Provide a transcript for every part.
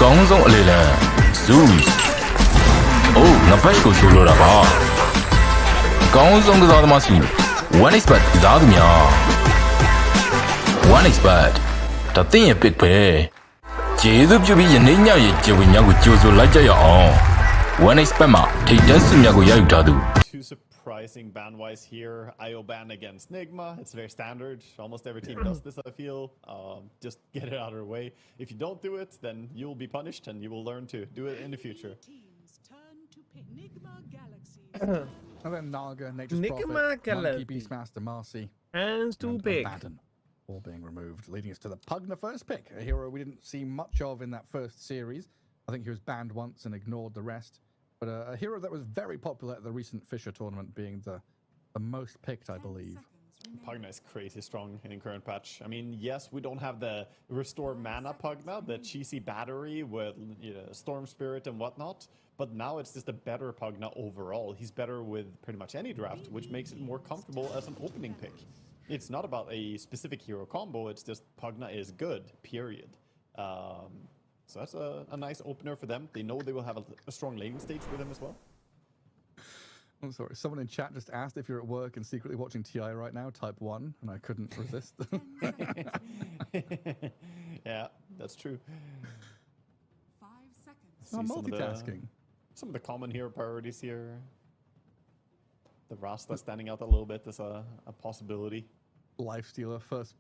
ကောင်းဆုံးအလေလံ Zeus အိုးငါဘက်ကိုချိုးလို့တာပါအကောင်းဆုံးကစားသမားစီ one expert ကစားသူများ one expert ဒါသင်ရဲ့ pick ပဲကျေးဇူးပြုပြီးယနေ့ညရဲ့ကျေဝေများကိုကြိုဆိုလိုက်ကြရအောင် one expert မှာထိပ်တန်းစုများကိုရယူထားသူ Surprising ban-wise here. IO ban against Nigma. It's very standard. Almost every team does this, I feel. Just get it out of the way. If you don't do it, then you'll be punished and you will learn to do it in the future. And then Naga, Nature's Nigma Prophet, Monkey, Beastmaster, Marcy, Hands too and big. Abaddon, all being removed, leading us to the Pugna first pick, a hero we didn't see much of in that first series. I think he was banned once and ignored the rest. But a hero that was very popular at the recent Fisher tournament, being the most picked, I believe. Pugna is crazy strong in current patch. I mean, yes, we don't have the restore mana Pugna, the cheesy battery with Storm Spirit and whatnot. But now it's just a better Pugna overall. He's better with pretty much any draft, which makes it more comfortable as an opening pick. It's not about a specific hero combo. It's just Pugna is good, period. So that's a nice opener for them. They know they will have a strong laning stage with him as well. I'm sorry, someone in chat just asked if you're at work and secretly watching TI right now, type 1, and I couldn't resist. Yeah, that's true. 5 seconds. Oh, multitasking. Some of the common hero priorities here. The Rasta standing out a little bit is a possibility. Lifestealer, first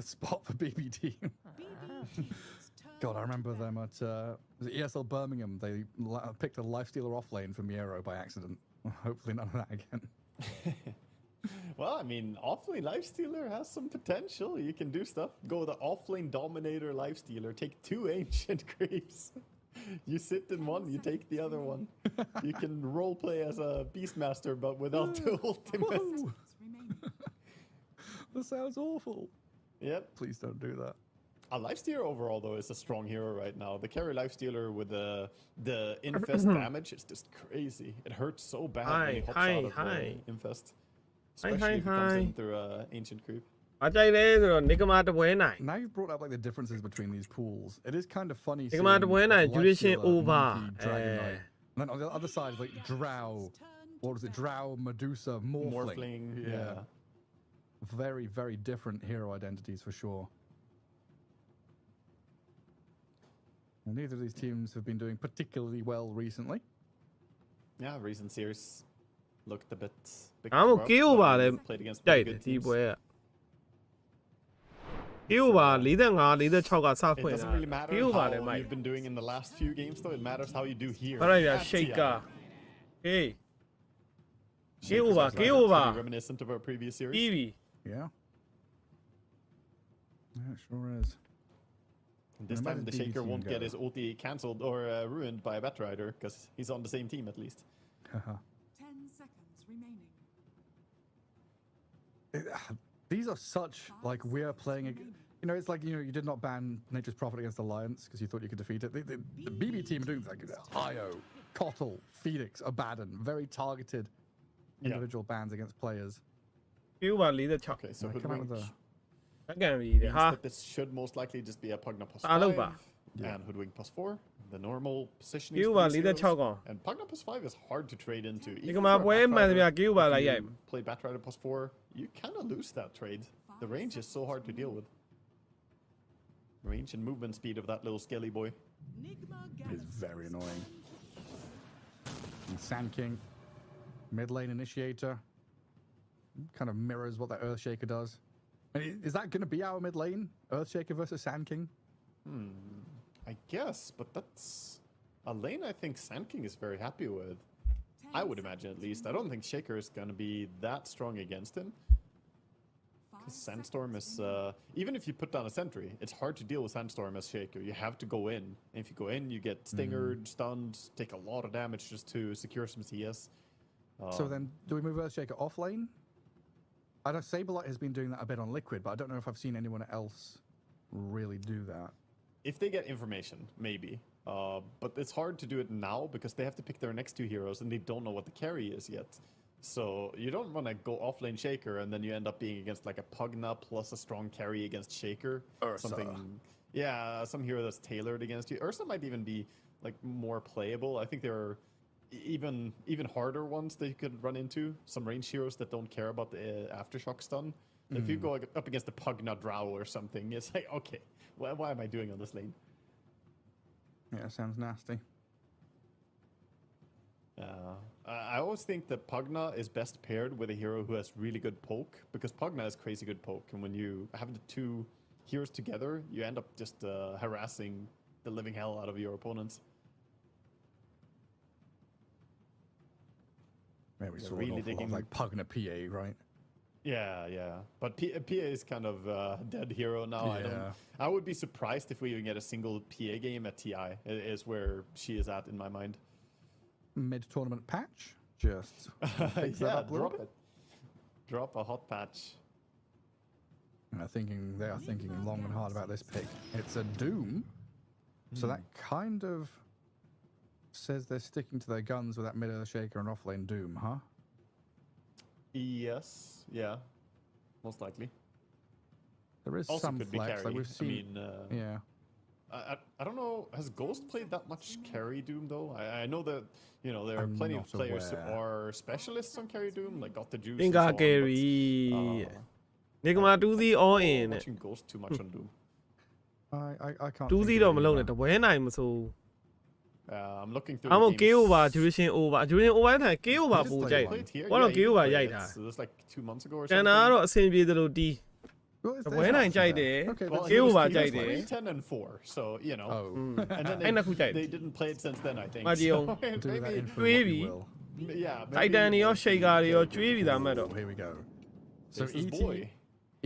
spot for BBT. God, I remember them at was it ESL Birmingham. They picked a Lifestealer off lane for Miero by accident. Hopefully none of that again. Well, I mean, off-lane Lifestealer has some potential. You can do stuff. Go the off-lane Dominator Lifestealer. Take 2 Ancient Creeps. You sit in one, you take the other one. You can roleplay as a Beastmaster, but without the ultimate. That sounds awful. Yep. Please don't do that. A Lifestealer overall, though, is a strong hero right now. The carry Lifestealer with the infest damage is just crazy. It hurts so bad when he hops out of the infest. Especially if he comes in through Ancient Creep. Now you've brought up like the differences between these pools. It is kind of funny seeing duration over. Dragon Knight. And then on the other side is like Drow. What was it? Drow, Medusa, Morphling. Yeah. Very, very different hero identities for sure. And neither of these teams have been doing particularly well recently. Yeah, recent series looked a bit. Played against pretty good teams. It doesn't really matter how you've been doing in the last few games, though. It matters how you do here. Shaker. Hey. Reminiscent of our previous series. Eevee. Yeah. Yeah, it sure is. This time the Shaker won't get his ulti cancelled or ruined by a Batrider, because he's on the same team at least. 10 seconds remaining. These are such, like, we're playing, you know, it's like, you know, you did not ban Nature's Prophet against Alliance because you thought you could defeat it. The BB team are doing, like, Io, Kotl, Phoenix, Abaddon, very targeted individual bans against players. Okay, so this should most likely just be a Pugna plus 5 and Hoodwink plus 4. The normal positioning. And Pugna plus 5 is hard to trade into. Even play Batrider plus 4, you kind of lose that trade. The range is so hard to deal with. Range and movement speed of that little skelly boy is very annoying. And Sand King, mid lane initiator, kind of mirrors what that Earthshaker does. Is that going to be our mid lane? Earthshaker versus Sand King? I guess, but that's a lane I think Sand King is very happy with. I would imagine, at least. I don't think Shaker is going to be that strong against him. Because Sandstorm is... even if you put down a sentry, it's hard to deal with Sandstorm as Shaker. You have to go in. And if you go in, you get stingered, stunned, take a lot of damage just to secure some CS. So then, do we move Earthshaker off lane? I know Saberlight has been doing that a bit on Liquid, but I don't know if I've seen anyone else really do that. If they get information, maybe. But it's hard to do it now because they have to pick their next 2 heroes and they don't know what the carry is yet. So you don't want to go offlane Shaker and then you end up being against like a Pugna plus a strong carry against Shaker. Ursa. Something Yeah, some hero that's tailored against you. Ursa might even be like more playable. I think there are even harder ones that you could run into. Some range heroes that don't care about the aftershock stun. If you go up against the Pugna Drow or something, it's like, okay, why am I doing on this lane? Yeah, sounds nasty. I always think that Pugna is best paired with a hero who has really good poke, because Pugna has crazy good poke, and when you have the two heroes together, you end up just harassing the living hell out of your opponents. Yeah, we saw really an awful lot digging- of, like Pugna PA, right? Yeah. But PA is kind of a dead hero now. Yeah. I would be surprised if we even get a single PA game at TI. Is where she is at in my mind. Mid-tournament patch, just fix that Yeah, up a little drop bit. it. Drop a hot patch. They are thinking long and hard about this pick. It's a Doom, so that kind of says they're sticking to their guns with that mid-earth shaker and offlane Doom, huh? Yes, yeah, most likely. There is Also some could be flex, carry. like we've seen. Yeah. I don't know. Has Ghost played that much carry Doom though? I know that there are I'm plenty not of players who aware. are specialists on carry Doom, like got the juice. Think and I so on, carry. but, nigma 2 all in နဲ့ watching Ghost too much on Doom. I can't. 2 think တော့ of မ any လုံး now. နဲ့တပွဲနိုင်မဆို I'm looking through. အမ the KO games. ပါ duration over duration over နဲ့ KO ပါ Just ပို play ကြိုက် one. Played here. ဘာလို့ Yeah, KO he ပါ played ရိုက် it. တာ It was like 2 months ago or ကျန် something. တာကတော့အဆင်ပြေသလိုတီး Well, it's- တ there's ပွဲနိုင် options ကြိုက် there. တယ် Okay, Well, let's he KO was- ပါ he ကြို was က်တယ် 3-10 and 4, so Oh. and then အဲ့နှစ်ခုကြိုက်တယ် they didn't play it since then, I think. မကြည့်အောင် So Do that maybe, in for what Maybe. you will. yeah. Titan တွေရော Shaker တွေရော ကျွေးပြီးသားမှတ်တော့ Oh, here we go. So This is ET, boy.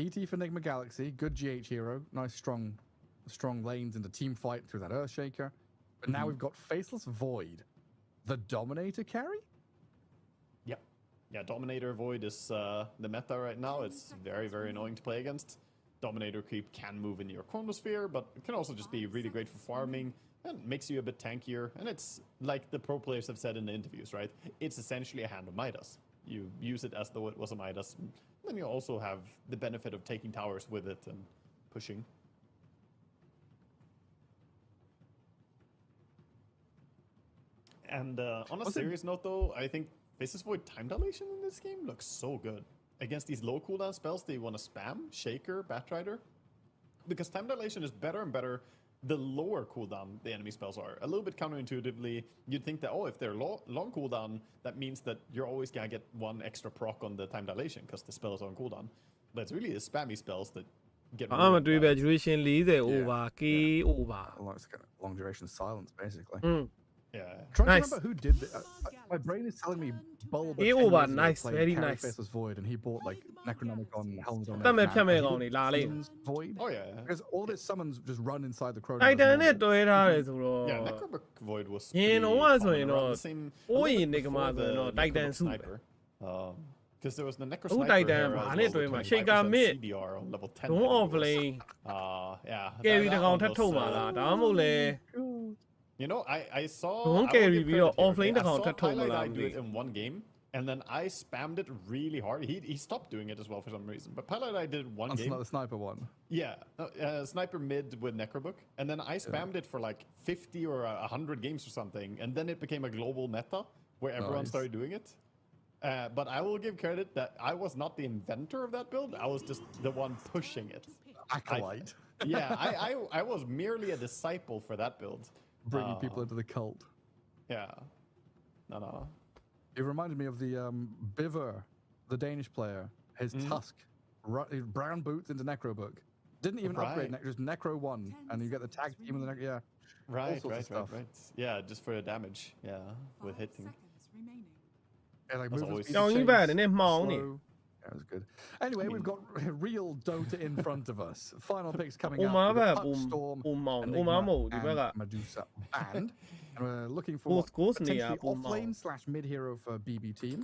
ET for Nigma Galaxy, good GH hero, nice strong lanes into team fight through that Earthshaker. But now we've got Faceless Void, the Dominator carry. Yep. Yeah, Dominator Void is the meta right now. It's very, very annoying to play against. Dominator creep can move in your chronosphere, but it can also just be really great for farming and makes you a bit tankier. And it's like the pro players have said in the interviews, right? It's essentially a hand of Midas. You use it as though it was a Midas. Then you also have the benefit of taking towers with it and pushing. And on a Was it- serious note, though, I think Faceless Void time dilation in this game looks so good. Against these low cooldown spells that you want to spam, Shaker, Batrider, because time dilation is better and better the lower cooldown the enemy spells are. A little bit counterintuitively, you'd think that, if they're long cooldown, that means that you're always going to get one extra proc on the time dilation because the spell is on cooldown. But it's really the spammy spells that get ဘာမှမ ruined တွေး by ပဲ it. duration 40 over K over Well, it's got long duration silence, basically. Yeah. Trying Nice. to remember who did this. My brain is telling me Bulb. He over, nice, very nice. Faceless Void, and he bought like Necronomicon, Helmet တတ်မဲ့ on ဖြတ်မဲ့ကောင်တွေလာလိမ့် Void. Oh, yeah. Because all of its summons just run inside the Chrono. Titan နဲ့တွဲထားတယ်ဆိုတော့ Yeah, Necrobic Void was Yeah, pretty no one common saw, around no. the same. Oh, a little yeah, bit Nigma, before the no, Titan Necrobic suit. Sniper. Because there was the Necro အခု Sniper Titan era ဘာ as နဲ့ well တွဲ with မှာ 25% Shaker mid CDR on level 10. don't I think it off was. lane Yeah. carry that တစ်ကောင် one ထပ် was, ထုတ်မှာလားဒါမှမဟုတ်လဲ You know, I saw. Don't I will carry giveပြီးတော့ credit here, offlane okay? တစ်ကောင် I ထပ် saw ထုတ်မ Pilot လား Eye မ do သိ it in one game, and then I spammed it really hard. He stopped doing it as well for some reason. But Pilot Eye did it one That's game. not the sniper one. Yeah, sniper mid with Necrobook, and then I spammed it for like 50 or 100 games or something, and then it became a global meta where everyone Nice. started doing it. But I will give credit that I was not the inventor of that build. I was just the one pushing it. Acolyte. I was merely a disciple for that build. Bringing people into the cult. Yeah. No. It reminded me of the Biver, the Danish player. His Tusk, brown boots into Necrobook. Didn't even upgrade, Right. just Necro 1. And you get the tag team in the Necro. Yeah. Right, sorts of stuff. right. Yeah, just for the damage. Yeah, with 5 hitting. seconds remaining. Yeah, like That's movement always- speed, ကြောင်ကြီး change, ပဲနည်းနည်းမှောင်နေ slow. Yeah, it was good. Anyway, we've got real Dota in front of us. Final picks coming Oh, up. my We've got bad. Puck Oh, Storm, oh, my- Enigma, oh, my mode. You and better- Medusa banned. And we're looking for Goes near, potentially oh, my. off-lane / mid hero for BB team.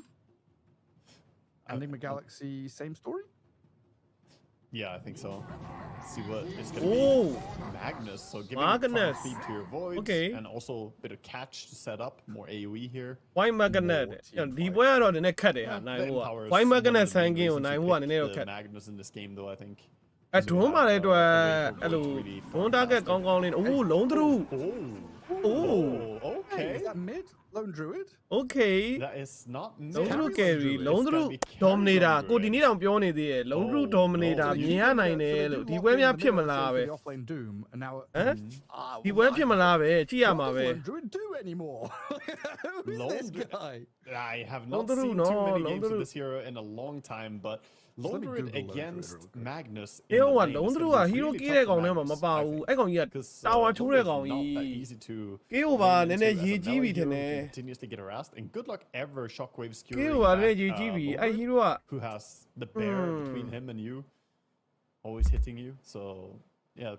Enigma Galaxy, same story? Yeah, I think so. Let's see what it's gonna Oh, be. Magnus, so giving Magnus. farm speed to your voids, Okay. and also a bit of catch to set up more AOE here. white magnet ဒီပွဲကတော့နည်းနည်းခက်တယ်ဟာနိုင် That ဖို့က empowers white one of magnet the ဆန် main ကင်းကို reasons နိုင် you ဖို့က pick နည်းနည်းတော့ the ခက် Magnus in this game, though, I think. အဲ because we ဒွန်း have, ပါတဲ့အတွက် a way အဲ့ for လို Void to really ဒွန်းတာက forecast ကောင်းကောင်းလေးအိုးလုံးသရူ Oh, Oh. okay. Is that mid? Lone Druid? Okay That is not လုံးသရူ mid. carry It's လုံးသရူ gonna be carry dominator Lone ကို Druid. ဒီနေ့တောင်ပြောနေသေးတယ်လုံးသရူ Oh, dominator no. မြင်ရနိုင်တယ်လို့ So ဒီ they ပွဲ do များ lock in ဖြစ်မ the လား middle ပဲ for the offlane Doom, and now ဟမ် Ah, ဒီပွဲဖြစ်မလားပဲကြည့်ရ what မှာ does ပဲ Lone Druid do anymore? Who's Lone this Druid- guy? I have Lone not Druid, seen no, too many Lone games of Druid. this hero in a long time, but let Lone me Druid Google Lone Druid against real quick. Magnus. အေး in ဟို the က lane လုံး is သရူ gonna က be hero really ကြီး tough တဲ့ for ကောင်ထဲမှာမ Magnus, ပါ I ဘူး think. အဲ့ကောင်ကြီးက Because တာဝါ Lone ချိုးတဲ့ Druid ကောင် is ကြီး not that easy to ကေးဟိုပါနည်းနည်း into ရေ as a ကြီးပြီ melee ထင်တ hero ယ် who continuously get harassed, and good luck ever shockwave ကေး skewering ဟိုပါနည်းနည်း that, ရေကြီးပြီ Lone အဲ့ Druid, ဟီးရိုက who has the bear between him and you, always hitting you. So yeah,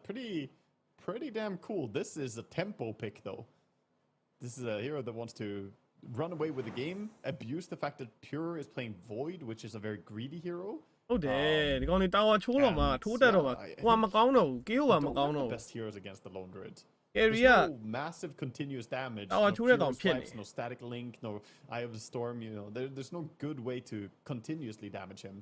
pretty damn cool. This is a tempo pick though. This is a hero that wants to run away with the game, abuse the fact that Pure is playing Void, which is a very greedy hero. ဟုတ်တယ်ဒီကောင်လေးတာဝါချိုးတော့မှ and ထိုးတက်တော့မှ yeah, I ဟိုကမကောင်းတော့ဘူးကေးဟိုကမ Don't ကောင်း have တော့ the ဘူး best heroes against the Lone Druid. Carry There's က no massive continuous damage. Oh, No I threw it pure on pin. swipes, no static link, no Eye of the Storm. You know, there's no good way to continuously damage him.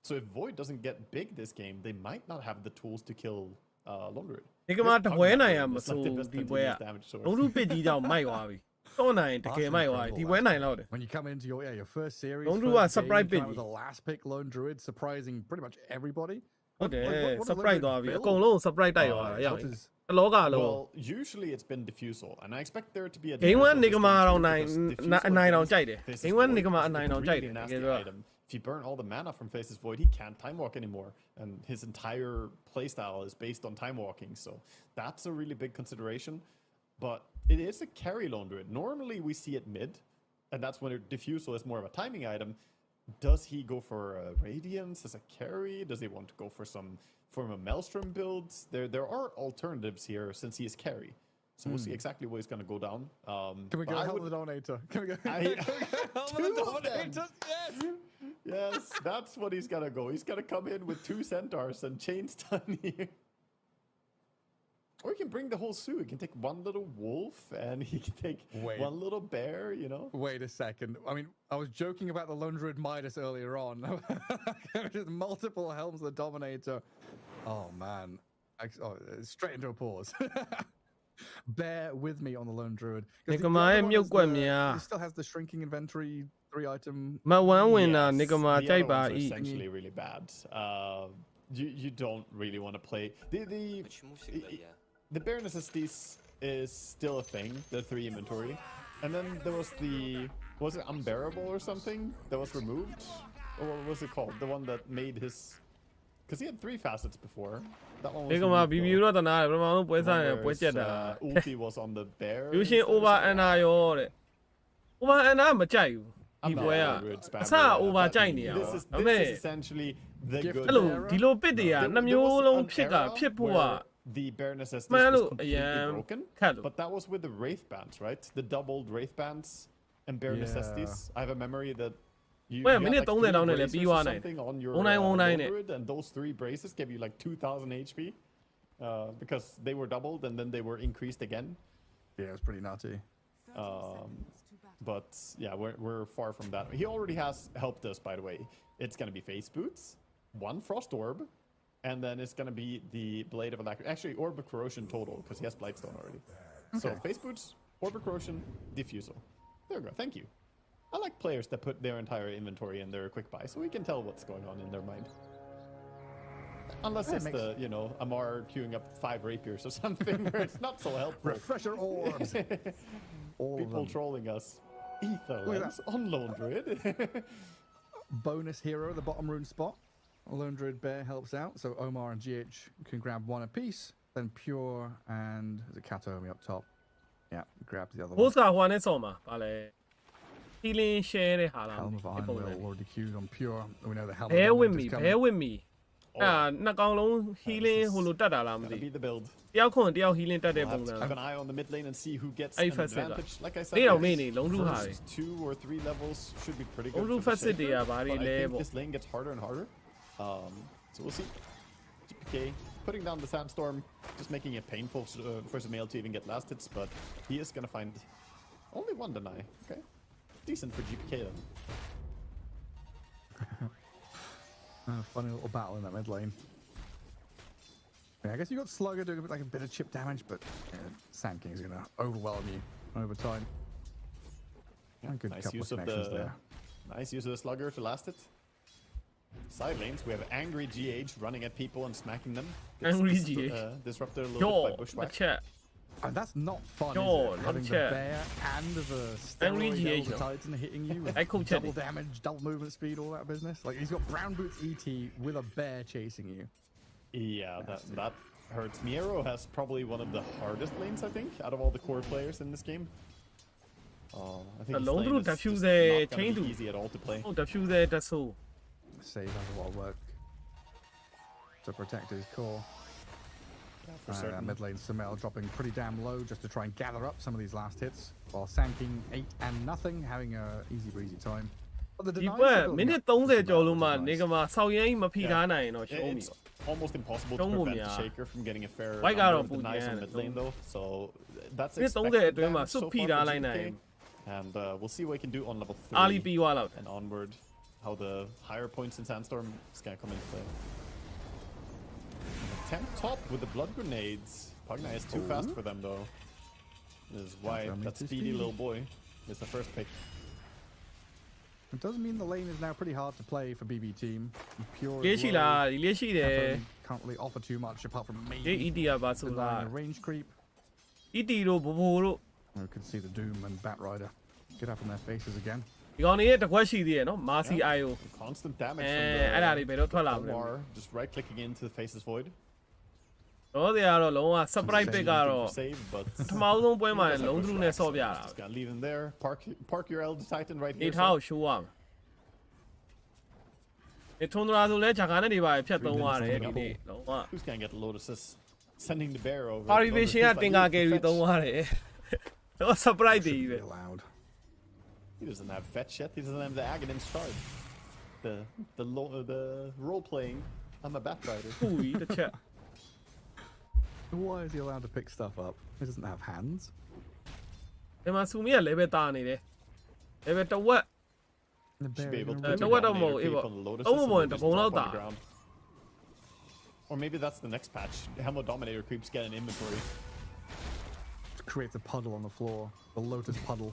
So if Void doesn't get big this game, they might not have the tools to kill Lone Druid. ဒီကမှာ This တပွဲ Pugna နိုင်ရ build မ is ဆို like the best ဒီပွဲက continuous damage source. လုံးထုပစ်ကြီးကြောင့်မိုက်သွားပြီတော့နိုင်တကယ်မိုက်သွားပြီဒီပွဲနိုင်တော့တယ် When you come into your first series, Lone first Druid game, surprise you come out bit. with the last pick Lone Druid, surprising pretty much everybody. ဟုတ်တယ် What does Lone surprise Druid သွားပြီ build? အကုန်လုံး surprise တိုက်သွားတာရ What ပြီ is- အလောကလုံး Well, usually it's been Diffusal, and I expect there to be a Game one difference Nigma betweenတော့ two နိုင် because Diffusal အနိုင်တော့ against ကြိုက်တယ် Faceless Game one Void Nigma is အနိုင် a တော့ကြိုက်တ really ယ်တ nasty ကယ်ဆို item. If you burn all the mana from Faceless Void, he can't time walk anymore, and his entire playstyle is based on time walking. So that's a really big consideration. But it is a carry Lone Druid. Normally we see it mid, and that's when Diffusal is more of a timing item. Does he go for Radiance as a carry? Does he want to go for some form of Maelstrom builds? There are alternatives here since he is carry. So we'll see exactly what he's going to go down. Can we but go I help would- the donator? Can we go? I- help Two the of them. donators? Yes. Yes, that's what he's gonna go. He's gonna come in with 2 centaurs and chain stun you. Or he can bring the whole zoo. He can take one little wolf and he can take Wait. one little bear, you know? Wait a second. I mean, I was joking about the Lone Druid Midas earlier on. Just multiple helms of the Dominator. Oh man. Straight into a pause. Bear with me on the Lone Druid. 'Cause the Nigma other ရဲ့ one မြုပ် is ကွက် the- များ He still has the shrinking inventory 3-item. မတ်1ဝင်တာ Yes, Nigma the ကြိုက် other ပါ ones are ၏ essentially really bad. You don't really want to play Почему всегда я? the bare necessities is still a thing, the 3 inventory. And then there was it unbearable or something that was removed? Or what was it called? The one that made his, because he had 3 facets before. That one was Nigma removed, BB though. တော့တနာတယ်ပထမဆုံးပွဲ The စား one ရ where ပွဲ his, ချက်တာ ulti was on the bear. လူရှင် instead or over something. anna ရောတဲ့ over anna မကြိုက်ဘူးဒီ I'm not ပွဲက a Druid spammer, အစ over but ကြိုက်နေရ this ပါ is ဒါပေမဲ့ essentially the Gift good အဲ့လို era? ဒီလိုပစ်တွေက There- နှစ် there မျိုး was လုံး an ဖြစ်က era ဖြစ်ဖို့က where the bare necessities မှန် was လို့အ completely ရန် broken, ခတ်လို့ but that was with the wraith bands, right? The doubled wraith bands and bare Yeah. necessities. I have a memory that you, Well, you had minute like 30 3 down there, braces or B1 something on your 1919 it. Druid, and those 3 braces gave you like 2,000 HP because they were doubled and then they were increased again. Yeah, it was pretty nutty. 30 seconds to battle. But yeah, we're far from that. He already has helped us, by the way. It's gonna be face boots, 1 frost orb, and then it's gonna be the blade of alacrity. Actually, orb of corrosion total because he has blightstone already. So face boots, orb of corrosion, diffusal. There we go. Thank you. I like players that put their entire inventory in their quick buy, so we can tell what's going on in their mind. Unless Yeah, it's makes- the Amar queuing up 5 rapiers or something where it's not so helpful. Refresher orbs. All of People them. trolling us. Ether Look at lens on Lone Druid. Bonus hero, the bottom rune spot. Lone Druid Bear helps out, so Omar and GH can grab 1 apiece. Then Pure and there's a Katomi up top. Yeah, grab the other ဟိုး one. စကဟိုနဲ့ဆော်မှာဗာလဲ healing share တဲ့ဟာလား Helm of ဒီ Iron ပုံစံ Will already queued on Pure. We know the Helm bear of with Iron me is coming. bear with me အဲ့ဒါနှစ်ကောင်လုံး healing ဟိုလိုတက်တာလားမ Gonna သိ be the build. တယောက်ခွန်တယောက် healing တက်တဲ့ We'll ပုံ have စံ to keep an eye on the mid lane and see who gets Hey, an first set advantage. Like I said, လေးတောင် the မေ့နေလုံးထုဟာတွေ first 2 or 3 levels should be pretty good. Longu for the first set Shaper,တွေကဘာတွေ but I လဲ think ပေါ့ this lane gets harder and harder. So we'll see. GPK putting down the sandstorm, just making it painful for Zemail to even get last hits, but he is gonna find only 1 deny. Okay, decent for GPK then. Funny little battle in that mid lane. Yeah, I guess you got Slugger doing like a bit of chip damage, but Sand King's gonna overwhelm you over time. Yeah, Good nice couple use of of connections the there. nice use of the slugger to last it. Side lanes, we have angry GH running at people and smacking them. Gets Angry GH. disrupted a little Yo, bit by bushwhack. chat. And that's not fun, Yo, is it? Having the chat. bear and the Angry steroid GH. Elder Titan hitting you with I cool chat. double damage, double movement speed, all that business. Like, he's got Brown Boots ET with a bear chasing you. Yeah, that hurts. Miero has probably one of the hardest lanes, I think, out of all the core players in this game. I think his Long lane through is diffuse just the not gonna chain be to- easy at all to play. ဟုတ်တယ်ဖြူတဲ့တက်ဆိုး Save has a lot of work to protect his core. Yeah, for certain. Mid lane Samel dropping pretty damn low just to try and gather up some of these last hits, while Sand King 8 and nothing having a easy breezy time. But the ဒီ denies ဘက် are building မိနစ် up for 30 ကျော် Samel, လုံးမှာ which is နေ nice. ကမှာဆောက်ရမ်းမဖိထားနိုင်ရင်တော့ရှုံးပြီ It's almost impossible to Don't move prevent me, Shaker from getting a fair White number guard of on denies Pugna, on mid lane though, so that's မိနစ် 30 expected အတွင်းမှာ damage စွ so တ်ဖိ far ထား for လိုက်နိုင် GK. And we'll see what he can do on level 3 အားလီပြီးသွားလောက် and onward, how the higher points in Sandstorm is gonna come into play. Tank top with the blood grenades. Pugna is too fast for them though. This is why That's that too speedy speedy. little boy is the first pick. It does mean the lane is now pretty hard to play for BB team. Pure လေးရှိလားဒီလေးရှိတယ် can't really offer too much apart from ဒီ maybe ET ကပါဆိုတာ denying a range creep. ET တို့ဘိုဘိုတို့ We can see the Doom and Batrider get up in their faces again. ဒီကောင်တွေရဲ့တစ်ခွက်ရှိသေးတယ်နော်မာစီ IO Constant damage အဲ from the အဲ့ဒါတွေဘယ်တော့ထွက်လာမလဲ Omar, just right clicking into the Faceless Void. တော့တွေကတော့လုံးဝ surprise pick ကတော့ Save, but ပထမဆုံးပွဲမှာလုံးသလူနဲ့ဆော့ပြတာ just gotta leave him there. Park your Elder Titan right ဒီ here. ထားကိုရှိုးရမယ်ဒီထုံဒရာဆိုလဲဂျာကာနဲ့တွေပါဖြတ်သုံးရတယ်ဒီနေ့လုံးဝ Who's gonna get the Lotuses? Sending the bear over. Parivation ကတင်ကာကယ်ရီသုံးရတယ်တော့ surprise တွေကြီးပဲ Be allowed. He doesn't have fetch yet. He doesn't have the Aghanim's shard. The role playing. I'm a Batrider. ပူကြီးတစ်ချက် Why is he allowed to pick stuff up? He doesn't have hands. ဒီမှာဆူမီက level တာနေတယ် level တစ်ဝက် The bear Should be able is to gonna do what dominator am I- creep what- on the Lotuses oh, and boy, then the just ball drop out on the there. ground. Or maybe that's the next patch. Helmo Dominator creeps get an inventory. creates a puddle on the floor. The Lotus puddle.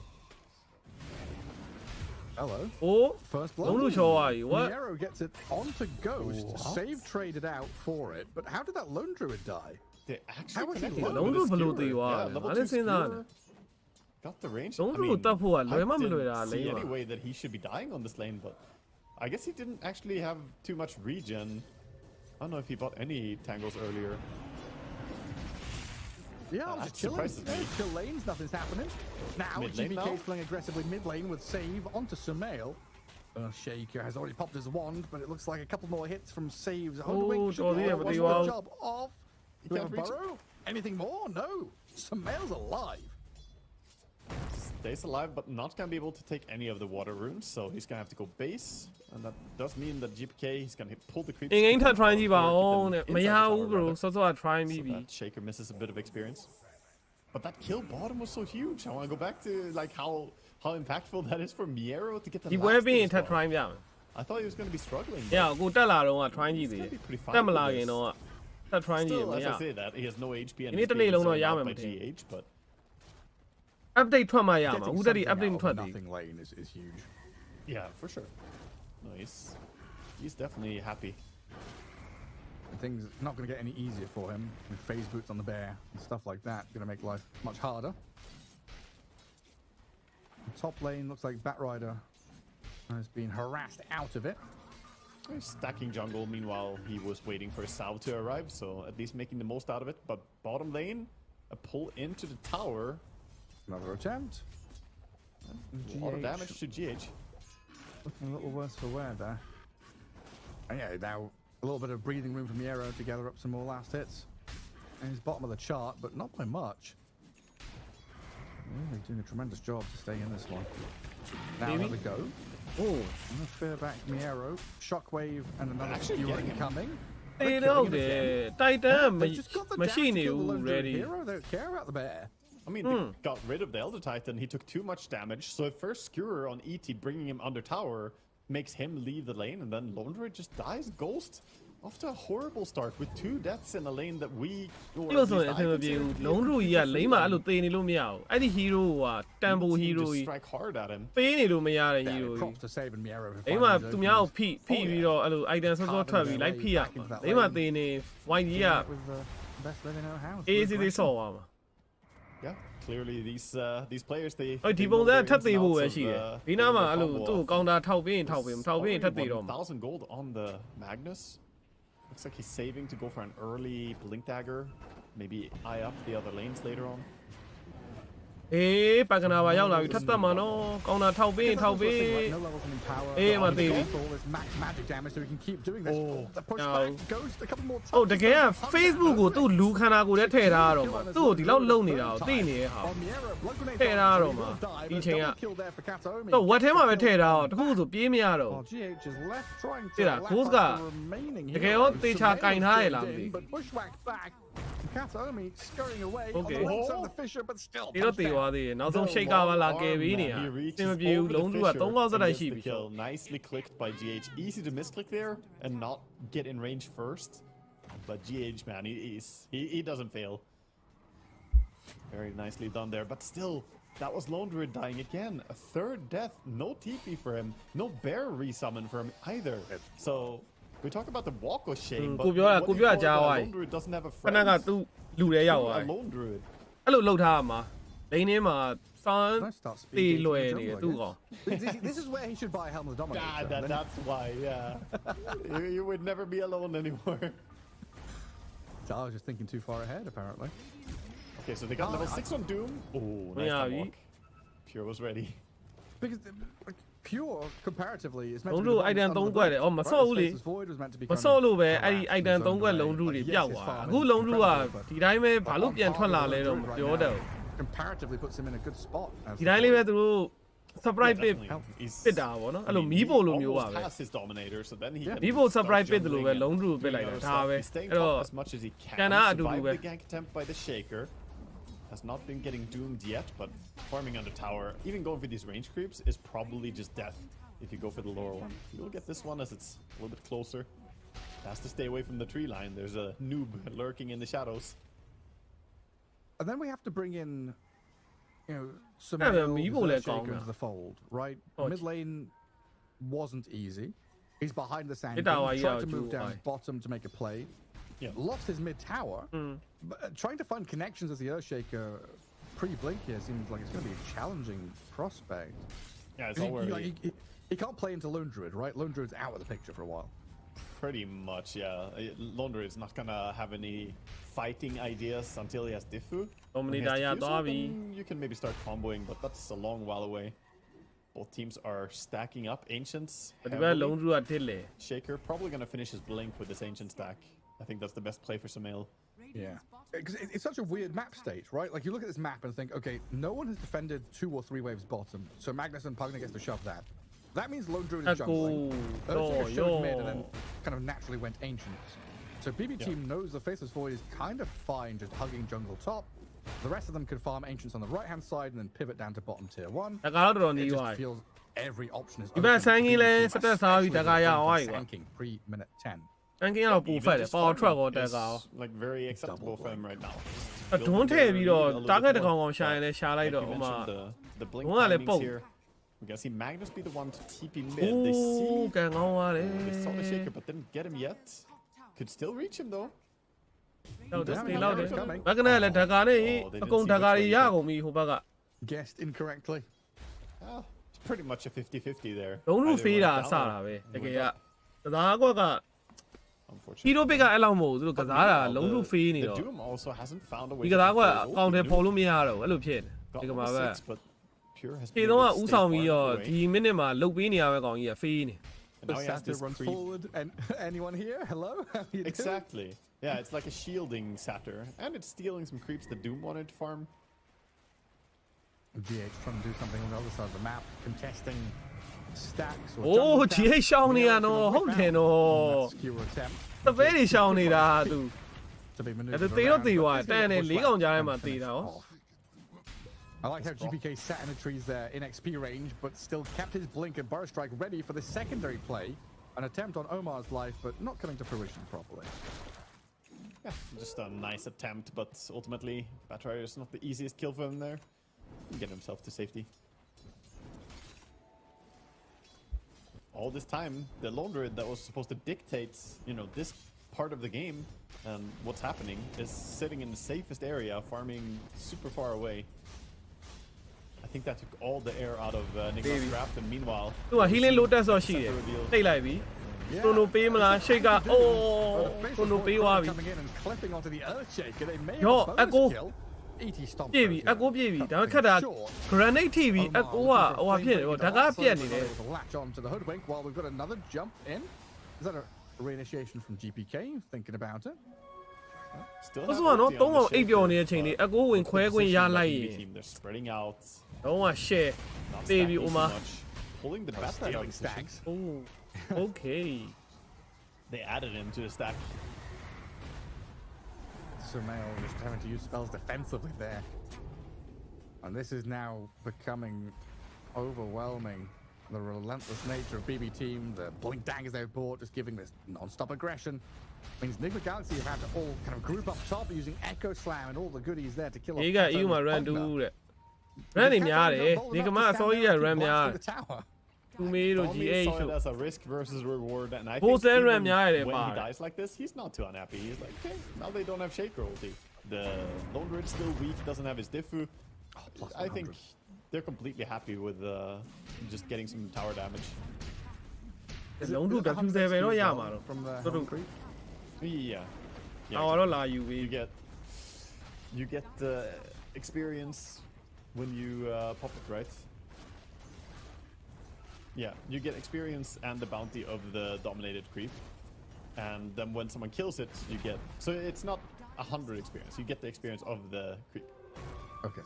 Hello. ဟို First လုံး blood. လို့ချောသွားပြီ what Miero gets it onto Ghost. What? Save traded out for it. But how did that Lone Druid die? They How actually was he connected low? with Don't the do below skewer. the wall, Yeah, man. level I 2 didn't see that. skewer. Got the range. Don't I do mean, that for a I lane, man, didn't lane, see man. any way that he should be dying on this lane, but I guess he didn't actually have too much regen. I don't know if he bought any tangles earlier. Yeah, I was That just chilling. surprises me. Chill lanes, nothing's happening. Now Mid lane GBK now? is playing aggressively mid lane with save onto Sumail. Shaker has already popped his wand, but it looks like a couple more hits from saves. Hoodwink should oh, be yeah, able but to they do a all- job off. He Do we have can't a reach it. burrow? Anything more? No. Sumail's alive. Stays alive, but not gonna be able to take any of the water runes, so he's gonna have to go base. And that does mean that GPK, he's gonna pull the creeps. အင်္ဂိမ်းထပ် try ကြည့်ပါ or ဦး keep တဲ့ them မ inside ရ the ဘူး tower, ဘရို rather. စောစောက try ပြီး So ပြီ that Shaker misses a bit of experience. But that kill bottom was so huge. I want to go back to like how impactful that is for Miero to get the ဒီပွဲ last ပြီးရင် hit ထပ် as well. try ပြမယ် I thought he was going to be struggling. ညကိုတက်လာတော့က try ကြည့်သေးတယ် He's gonna be pretty fine တက်မလာ with ခင် this. တော့ကထပ် try ကြည့်ရ Still, မ as ရ I say that, he has no HP and You he's need to being lay low, no, zoned yeah, out man, by okay. GH, but update ထွက်မှရမှာ Getting အခုတက်ဒီ something update မ out ထွက် of သေးဘူး nothing lane is huge. yeah, for sure. No, he's definitely happy. And things not going to get any easier for him with phase boots on the bear and stuff like that. Going to make life much harder. The top lane looks like Batrider has been harassed out of it. He's stacking jungle. Meanwhile, he was waiting for Salve to arrive, so at least making the most out of it. But bottom lane, a pull into the tower. Another attempt. A lot of damage to GH. Looking a little worse for wear there. And yeah, now a little bit of breathing room for Miero to gather up some more last hits. And he's bottom of the chart, but not by much. Really doing a tremendous job to stay in this one. Now Maybe. another go. โอ้ And a fear back Miero. Shockwave and another Actually skewer getting him. incoming. တေးတော့တယ်တိုက်တန်း They just got the မ dash ရှိ to နေ kill the ဘူး Lone Druid ready hero. They don't care about the bear. I mean, they got rid of the Elder Titan. He took too much damage. So if first Skewer on ET bringing him under tower makes him leave the lane, and then Lone Druid just dies. Ghost off to a horrible start with 2 deaths in a lane that we. ဒီလိုဆိုရင်အထင်မပြေဘူးလုံးတို့ကြီးကလိမ့်မှာအဲ့လိုသေနေလို့မရဘူးအဲ့ဒီ hero ကတန်ဖို hero ကြီး strike hard at him. ပေးနေလို့မရတဲ့ hero ကြီး Props to saving Miero. လိမ့်မှာသူများကိုဖိပြီးတော့အဲ့လို item စောစောထွက်ပြီးလိုက်ဖိရမှာလိမ့်မှာသေနေ white ကြီးက with the best living in our house. အေးစစ်သေးဆော့သွားမှာ Yeah, clearly these players they. အဲ့ဒီပုံစံထပ်သေးဖို့ပဲရှိတယ်ဒီနားမှာအဲ့လိုသူ့ကိုကောင်တာထောက်ပေးရင်ထောက်ပေးမထောက်ပေးရင်ထပ်သေးတော့မှာ 1,000 gold on the Magnus. Looks like he's saving to go for an early blink dagger. Maybe eye up the other lanes later on. အေးပကနာပါရောက်လာပြီထပ်တက်မှာနော်ကောင်တာထောက်ပေးရင်ထောက်ပေး No levels in power. Eh, ma devi. All this max magic damage, so we can keep doing this. Oh. The pushback goes a couple more times. ဟုတ်တကယ်က Facebook ကိုသူ့လူခန္ဓာကိုယ်ထဲထည့်ထားရတော့မှာသူ့ကိုဒီလောက်လုံနေတာကိုသိနေတဲ့ဟာ On Miero, blood grenade Hey, dies, đó so rồi he mà. will die, Đi but chênh double ạ. kill there for Katomi. တော့ဝက်ထဲမှာပဲထည့်ထားတော့တခုဆိုပြေးမရတော့ While GH is left trying to သိလား lap Ghost up က the remaining တကယ်ရော heroes. သေချာကင်ထားရလားမသိ But bushwhacked back. Katomi scurrying away Okay. on the right side of the fissure, but still ဒီတော့ punched သေ down. သွားသေးတယ်နောက်ဆုံး shake ကပါလာကယ်ပေးနေတာ He အ reaches ဆင်မပြေဘူး over the လုံးစုက fissure 3ပေါက်စ and တိုက် gets ရှိ the ပြီ kill. Nicely clicked by GH. Easy to misclick there and not get in range first. But GH, man, he doesn't fail. Very nicely done there. But still, that was Lone Druid dying again. A 3rd death. No TP for him. No bear resummon for him either. So we talk about the walk of shame. But ကိုပြောရ what ကို do you ပြောရ call it? ကြားသွား Lone Druid doesn't have a ခဏ friend. ကသူ့လူတွေရောက်သွား A Lone Druid. အဲ့လိုလှုပ်ထားရမှာလိန်ထဲမှာစောင်း Let's start တေ speeding လွယ် the နေတယ် jungle, သူ့ I ကောင် guess. This is where he should buy a Helm of the Dominator. Yeah, that's why, yeah. you would never be alone anymore. So I was just thinking too far ahead, apparently. Okay, so they got level 6 on Doom. Oh, nice Yeah, time we- walk. Pure was ready. Because like, pure comparatively is meant လုံး to တို့ be the one item under 3 the ကွက် belt, တယ်အော်မ right? ဆော့ဘူး This လေ Faceless Void was meant to be မ kind ဆော့ of လို့ပဲအဲ့ဒီ harassed item in 3 his ကွက် own လုံး way. တို့တွေ Like, ပြောက် yes, သွား his အခု farm လုံး is တို့က incredible, ဒီတိုင်းပဲဘာလို့ but ပြန် on ထွက်လာ par လဲ with တော့မ Druid ပြော right တော့ now, comparatively puts him in a good spot. as ဒီ the တိုင်းလေးပဲ Void. သူတို့ surprise pit He's ပစ်တာဗောနော်အဲ့လို I mean, မီးပို့ he လိုမျိုးပါ almost ပဲ passed his Dominator, so then he can မီးပို့ start surprise pit တယ်လို့ပဲ juggling လုံးတို့ပစ် and လိုက်တာ doing ဒါ other ပဲ stuff. He's staying အဲ့တော့ top as much as he can. ကျန်တာအတူတူ Survived ပဲ the gank attempt by the Shaker. Has not been getting doomed yet, but farming on the tower, even going for these range creeps, is probably just death if you go for the lower one. You'll get this one as it's a little bit closer. Has to stay away from the tree line. There's a noob lurking in the shadows. And then we have to bring in, you know, some Yeah, but Male, Meeple let Shaker go into now. the fold, right? Oh, Mid lane wasn't easy. He's behind the sand. It down, He yeah, tried to move do down I. bottom to make a play. Yeah. Lost his mid tower. But trying to find connections as the Earthshaker pre-blink here seems like it's going to be a challenging prospect. Yeah, it's 'Cause already he can't play into Lone Druid, right? Lone Druid's out of the picture for a while. pretty much, yeah. Lone Druid is not gonna have any fighting ideas until he has Diffu. When he has Dominator ရ Diffuser, သွားပြီ then you can maybe start comboing, but that's a long while away. Both teams are stacking up Ancients. ဒီဘက်လုံး heavily. တို့ကတစ်လေ Shaker probably gonna finish his blink with this Ancient stack. I think that's the best play for Sumail. Yeah. Because it's such a weird map state, right? Like, you look at this map and think, okay, no one has defended 2 or 3 waves bottom, so Magnus and Pugna gets to shove that. That means Lone Druid is jungling. Earthshaker showed mid and then kind of naturally went Ancient. So BB team knows the Faceless Void is kind of fine just hugging jungle top. The rest of them could farm Ancients on the right-hand side and then pivot down to bottom tier 1. တကားတော့တော်နေ It သွား just feels every option is ဒီဘက် open ဆန်း for ကြီး BB လဲ team, စတက်စားပြီး especially တကားရ when အောင် they're ကွာ sanking pre-minute 10. ဆန်းကြီးကတော့ပူဖက်တယ် Just ပေါ်ထွက် farming ကောတက် is, ကား like very acceptable for him right now. ဒွန်းထည့်ပြီးတော့ target တစ်ကောင်ကောင်ရှာရင်လည်းရှာလိုက် Like တော့ you ဟိုမှာ mentioned, the blink Đúng là lấy timings bổng. here. We can see Magnus be the one to TP mid. အို They း see ကန်ကောင်းသွားတယ် they saw the Shaker, but didn't get him yet. Could still reach him though. တော့တယ် Damn, တေးလောက်တယ် it's coming. ဘက်ကနဲ့လည်းဓကာနဲ့ Oh, they အကုန် didn't see ဓကာတွေ which ရ way he ကုန်ပြီဟိုဘက်က Guessed incorrectly. Oh, it's pretty much a 50-50 there. လုံးတို့ Either ဖေး went တာ down စ or တာပဲ he တကယ် went က up, တသားကွက်က unfortunately. ဟီရိုပစ်ကအဲ့လောက်မဟုတ်ဘူးသူတို့ကစားတာ Meanwhile, လုံးတို့ဖေးနေ the တော့ Doom also hasn't found a way ဒီ to ကစားကွက် control အကောင်တယ် Doom. ပေါ်လို့မရတော့ဘူးအဲ့လိုဖြစ်နေ Got ဒီက level မှာပဲ 6, but Pure has ခြေ been တော့ able to ဥ stay ဆောင် far ပြီးတော့ away. ဒီမိနစ်မှာလုတ်ပေးနေရမယ့်ကောင်ကြီးကဖေးနေ And The now he has Satyr this runs creep. forward, and anyone here? Hello? How you doing? Exactly. Yeah, it's like a shielding Satyr. And it's stealing some creeps that Doom wanted to farm. GH trying to do something on the other side of the map, contesting stacks or အိုး jungle GH camps. ရှောင်းနေရ Miro နော် can ဟုတ်တယ် whip နော် out on that skewer attempt တပည့်တွေရှောင်းနေတာသူ to be အဲ့ maneuvered ဒါတေးတော့ around, တေး but သွား he's တ gonna န်တယ် push ၄ back ကောင်ကြားထဲ and မှာတေး finish တာဟော off. I like how GPK sat in the trees there in XP range, but still kept his blink and burst strike ready for the secondary play. an attempt on Omar's life, but not coming to fruition properly. Yeah, just a nice attempt, but ultimately, Batrider is not the easiest kill for him there. Get himself to safety. All this time, the Lone Druid that was supposed to dictate, you know, this part of the game and what's happening is sitting in the safest area, farming super far away. I think that took all the air out of Nigma's draft, and meanwhile... သူက healing lotus တော့ရှိတယ်တိတ်လိုက်ပြီ chrono ပေးမလား shake က oh chrono ပေးသွားပြီ Coming in and clipping onto the earth shaker. They may Yo, have a Echo. bonus kill. ET stomp. ပြေးပြီအကိုပြေးပြီဒါပေမဲ့ခက်တာ grenade ထိပြီအကိုကဟိုဟာဖြစ်တယ်ဗောဓာတ်ကားပြက်နေတယ် Latch on to the hoodwink while we've got another jump in. Is that a reinitiation from GPK? Thinking about it. Still ဘု have ဆိုကတော့ ulti on the 3 shaker, ကျော်နေတဲ့ချိန်လေး but အကိုဝင်ခွဲခွင့်ရ position လိုက် by ရင် BB team, they're spreading out, တော့က share not ပြေးပြီ stacking ဥမာ too much, pulling the best out of Stealing position. stacks. oh okay They added him to the stack. Sumail just having to use spells defensively there. And this is now becoming overwhelming. The relentless nature of BB team, the blink daggers they've bought, just giving this non-stop aggression. Means Nigma Galaxy have had to all kind of group up top using Echo Slam and all the goodies there to kill off ဒီက Kato EU မှာ and run တူ Pugna. တဲ့ run နေ Kato များတယ် got bold ဒီက enough မ to အစော stand ကြီးက there and run keep များ blasting the tower. သူမေးတို့ Tommy GH saw တို့ it as a risk versus reward, and I Both think their even ramများရတယ် when he ပါတယ် dies like this, he's not too unhappy. He's like, okay, now they don't have Shaker ulti. The Lone Druid still weak, doesn't have his Diffu. Plus I think 100. they're completely happy with just getting some tower damage. လုံးတို့ W7 တော့ရမှာတော့ from the တို့တို့ creep. Yeah. အော်တော့လာယူပြီ You get the experience when you pop it, right? Yeah, you get experience and the bounty of the dominated creep, and then when someone kills it, you get. So it's not 100 experience. You get the experience of the creep. Okay.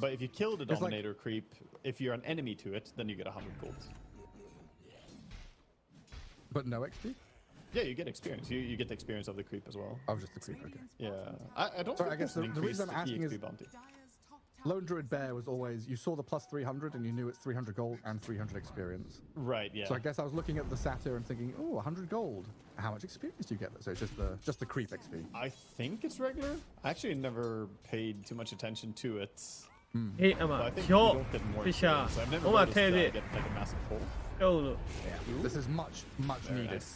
But if you kill the It's like- dominator creep, if you're an enemy to it, then you get 100 gold. But no XP? Yeah, you get experience. You get the experience of the creep as well. Oh, just the creep, okay. Yeah, I don't Sorry, I think guess there's an the reason I'm increased asking is- EXP bounty. Lone Druid Bear was always, you saw the plus 300 and you knew it's 300 gold and 300 experience. Right, yeah. So I guess I was looking at the satyr and thinking, oh, 100 gold. How much experience do you get? So it's just the creep XP. I think it's regular. I actually never paid too much attention to it. ဟေးအမ But I think you ရော့ don't get more ဖစ်ရှာ experience. I've never ဟိုမှာ noticed ထဲ that ပြ I get like a massive pull. ရှုပ်လို့ This is much Very needed. nice.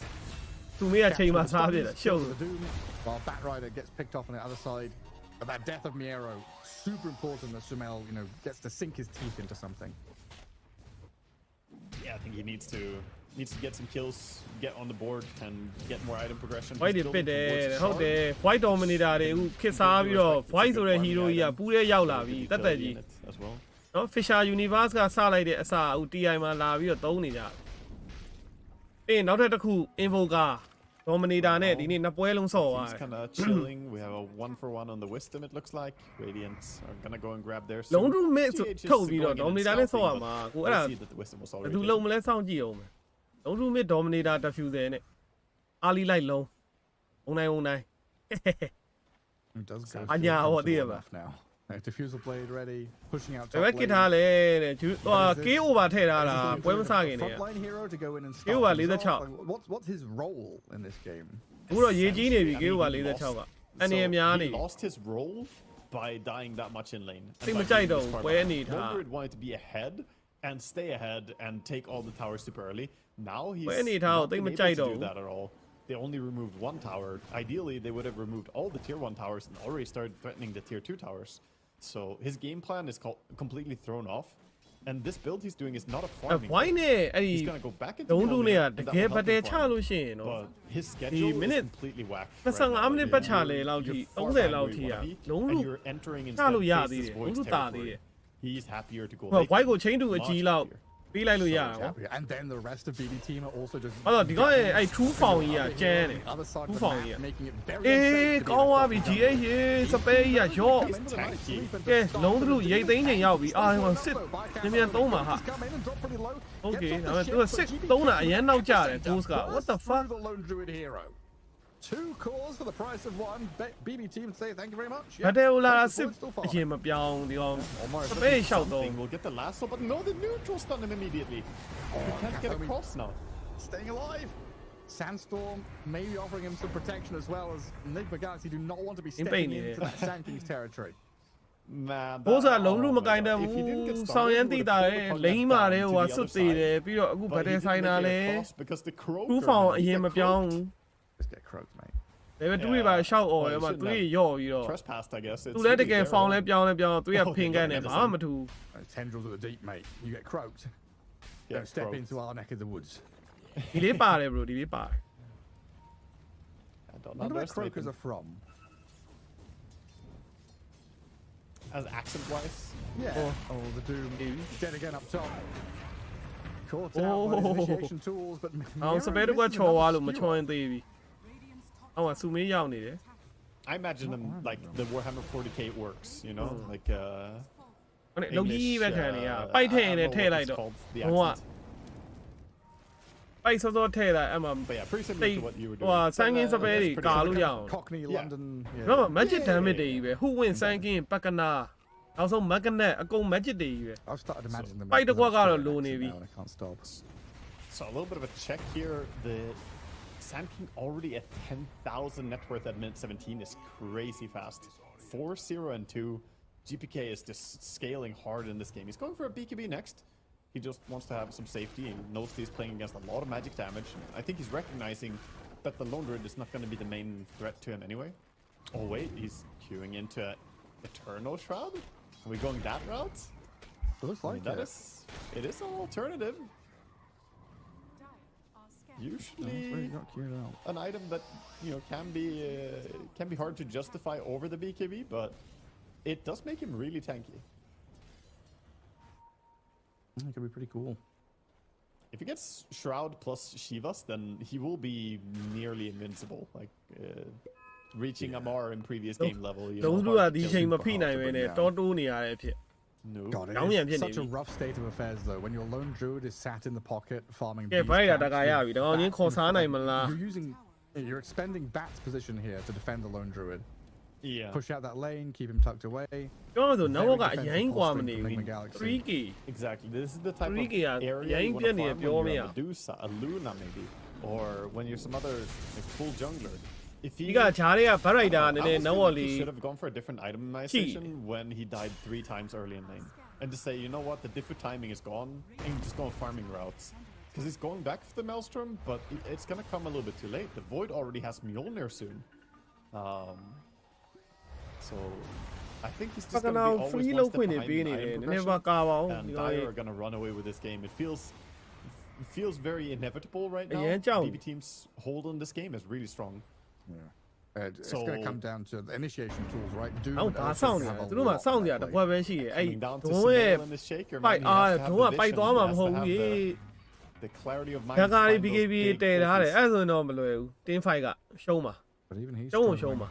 သူမေးကချိန်မှာ Capture the စားပြတယ် stuns, ရှုပ် kill လို့ the doom, while Batrider gets picked off on the other side. But that death of Miero, super important that Sumail, gets to sink his teeth into something. Yeah, I think he needs to get some kills, get on the board, and get more item progression. white He's တွေပစ် building တယ် towards တဲ့ the ဟုတ်တယ် shard. white dominator တွေအခုခစ်စားပြီးတော့ white ဆိုတဲ့ hero ကြီးကပူးရဲရောက်လာပြီတက်တက်ကြီး Utility in it as well. နော် Fisher Universe ကစလိုက်တဲ့အစာအခု TI မှာလာပြီးတော့သုံးနေကြတယ်နောက်ထပ်တစ်ခု Invoker Dominator နဲ့ဒီနေ့နှစ်ပွဲလုံးဆော့သွားတ He's ယ် kind of chilling. We have a 1-for-1 on the wisdom. It looks like Radiant are gonna go and grab their. လုံး room မဲ့ GH is ထုတ်ပြီးတော့ going in and Dominator နဲ့ဆော့ရ scalping, မှာ but ကိုအဲ့ဒါ we'll see that the wisdom was ဘယ် already သူ taken. လုံးမလဲစောင့်ကြည့်အောင်မယ်လုံး room မဲ့ Dominator Diffuser နဲ့ Ali လိုက်လုံးုံနိုင် It does go I know what the enough now. Diffusal blade ready, pushing out ဘယ် top ဘက်ကစ်ထားလဲတဲ့ဟို KO ပါထည့်ထားတာပွဲမစခင်နေ frontline hero to go in and Kill stop by Leader himself. Chop. Like, what's his role in this game? အခုတော့ရေးကြီးနေပြီ I mean, KO ပါ he 46 lost- ကအနည်းအများနေ he lost his role by dying that much in lane. And သိ by မကြိုက် being တော့ this far ပွဲ back. နေတာ Lone Druid wanted to be ahead and stay ahead and take all the towers super early. Now he's ပွဲနေတာကို not သိ been မ able ကြိုက် to တော့ do ဘူး that at all. They only removed one tower. Ideally, they would have removed all the tier 1 towers and already started threatening the tier 2 towers. So his game plan is completely thrown off. And this build he's doing is not a farming. Wine နဲ့အဲ့ဒီ He's gonna go back into ဒုံတူနဲ့ Dominator, တ and that ကယ် will ပ help တဲ him ချ farm. လို့ရှိရင်တော့ But his schedule is minute- completely whacked. 25မိနစ်ပတ်ချလေလောက်ထိ You're far 30 behind လောက် where ထိ you อ่ะ wanna be, လုံး and လို့ you're entering ချ instead လို့ရ face သေး this တယ် void's လုံးလို့တာသေး territory. တယ် He's happier to go ဟို late. white ကို chain to အ Much ကြီးလောက် happier. ပြီးလိုက်လို့ရ So အောင် happy. And then the rest of BB team are also just. အဲ့တော့ဒီကောင်ရဲ့အဲ့ true found ကြီးကကျန်းတယ် The other side of True the found map, ကြီးက making it very အေး unsafe to be ကောင်းသွားပြီ in the GH ရေစပယ်ကြီးကရော့ Come in with a nice Tanky. sweep and ကဲ start လုံးသူ with ရိတ်သိမ်းချိန်ရောက်ပြီအာဟိုစစ် by မြန်မြန်သုံးပါဟာ He's come in and dropped pretty low. โอเค Gets ဒါ off ပေ the မဲ့သူက ship, စစ် but GBK သုံးတာအရင်နောက်ကျတယ် just Ghost က what the bursts fuck through the Lone Druid hero. 2 cores for the price of 1. BB team say thank you very much. ဘတ်တယ်ဟိုလာစစ် Points still အ falling. ရင်မပြောင်းဒီကောင် Omar စပယ်ရှောက်တော့ something. We'll get the lasso, but no, the neutral stun him immediately. He can't get I mean- across now. Staying alive. Sandstorm maybe offering him some protection as well as Nigma Galaxy do not want to be stepping into that Sand King's territory. Man, ဘိုးစား oh လုံးလို့မ my ကင် God. တဲ့ If he didn't get ဘူး started, ဆောင်းရမ်း he တိ would've တာ pulled ရဲ့ the လိမ့်မာ Pugna တဲ့ down ဟို to က the စွတ် other သေးတယ် side. ပြီးတော့အခု But ဗ he တဲ့ didn't ဆိုင်တာ make လဲ it across because the 2 Croakerဖောင် man, အရင် the မပြောင်း Croaker ဘူး Just get croaked, mate. ဒါပေမဲ့တွေးပါရှောက်អော်တယ်မှာ shouldn't တွေး have ရော့ပြီးတော့ trespassed, I guess. သူ It's လည်းတ really ကယ် their ဖောင် own. လဲပြောင်းလဲပြောင်းတွေးက Oh, ဖင်ကန်နေ they got ဘာမှမထူ Tendrils of the deep, mate. You get croaked. Yeah, Don't step croaked. into our neck of the woods. ဒီလေးပါတယ် bro ဒီလေးပါတယ် I don't Wonder where underestimate croakers them. are from. As accent-wise. Yeah. Oh, the Doom. Dead again up top. Caught Oh. out by his initiation tools, but အောင်စပယ်တကွချော်သွားလို့မချော်ရင်သေးပြီအော်ဆူမေးရောက်နေတယ် I imagine them like the Warhammer 40k works, you know, like ဟုတ်တယ်လုံကြီးပဲခံနေရ English, ပိုက်ထည့်ရင်လည်း I ထည့် don't know လိုက် what တော့ it's called, the ဟိုက accent. ပိုက်စောစောထည့်လိုက်အဲ့မှာ But yeah, pretty similar တိတ် to what you were ဟို doing. ဆန်းကင်းစပယ်တွေကာလို့ရအောင် Cockney, Yeah. London. တော့ Yeah. magic damage တွေကြီးပဲဟူဝင်ဆန်းကင်းပကနာနောက်ဆုံး magnet အကုန် magic တွေကြီးပဲ I've started imagining them. Fight the making quagga that low accent navy. now and I can't stop. So a little bit of a check here. The Sand King already at 10,000 net worth at minute 17 is crazy fast. 4, 0, and 2. GPK is just scaling hard in this game. He's going for a BKB next. He just wants to have some safety and knows he's playing against a lot of magic damage. I think he's recognizing that the Lone Druid is not going to be the main threat to him anyway. Oh wait, he's queuing into Eternal Shroud? Are we going that route? It looks I like mean, that it. is, it is an alternative. That's where Usually you got queued out. an item that can be hard to justify over the BKB, but it does make him really tanky. It could be pretty cool. If he gets Shroud plus Shivas, then he will be nearly invincible, like reaching Amar in previous game level. You လုံး know, တို့က hard to ဒီ kill. ချိန်မဖိနိုင်ပဲနဲ့တောတိုးနေရတဲ့အဖြစ် No. God, it Down here, is such a Navy. rough state of affairs though. When your lone druid is sat in the pocket farming. ကဲ beast ဘိုက်ရ camps တကရ with ပြီတကောင်ချင်း bats ခေါ် in စားနိုင်မ front. လား You're expending Bat's position here to defend the lone druid. Yeah. Push out that lane, keep him tucked away. ပြောလို့ဆိုနောက်ဘက်က Very အရင် defensive กว่าမ posture နေ from ဘူး Nigma Galaxy. 3k Exactly. This is the type of 3K area yeah, you want to yeah, farm yeah, when you're yeah. a Medusa, a Luna maybe, or when you're some other like, full jungler. If he ဒီကဂျားတွေကဗတ်ရိုက်တာနည်းနည်း I နောက် almost ဝ feel လီ like he should have gone for a different itemization when he died 3 times early in lane. And to say, you know what, the different timing is gone, and just go farming routes. Because he's going back for the Maelstrom, but it's gonna come a little bit too late. The Void already has Mjolnir soon. So I think he's ပ just က gonna နာ be always ဖရီ one လောက် step ခွင့်နေ behind ပေး in နေတယ် item နည်းနည်းပါ progression. ကာပါအောင် And ဒီကောင် Dire လေး are gonna run away with this game. It feels very inevitable right now. Yeah, John. BB team's hold on this game is really strong. It's going to So- come down to the initiation tools, right? Doom အောက် and ဘာ Ursa စောင့်နေ have လဲ a သူတို့မှ lot စောင့်ကြ on တ their ကွက် plate. ပဲရှိတယ်အဲ့ Coming down to ဒုံးရဲ့ Sumail and the Shaker, man. ပိုက် He အာ has to have ဒုံးက the ပိုက် vision, သွား he မှာ has မ to ဟုတ် have ဘူးရေ the clarity of mind. ဓာ to ကာရီ find those BKB big တည်ထားတယ် focus. အဲ့ဆိုရင်တော့မလွယ်ဘူးတင်းဖိုက်ကရှုံးပါ But even he's ရှုံးကို struggling. ရှုံးပါ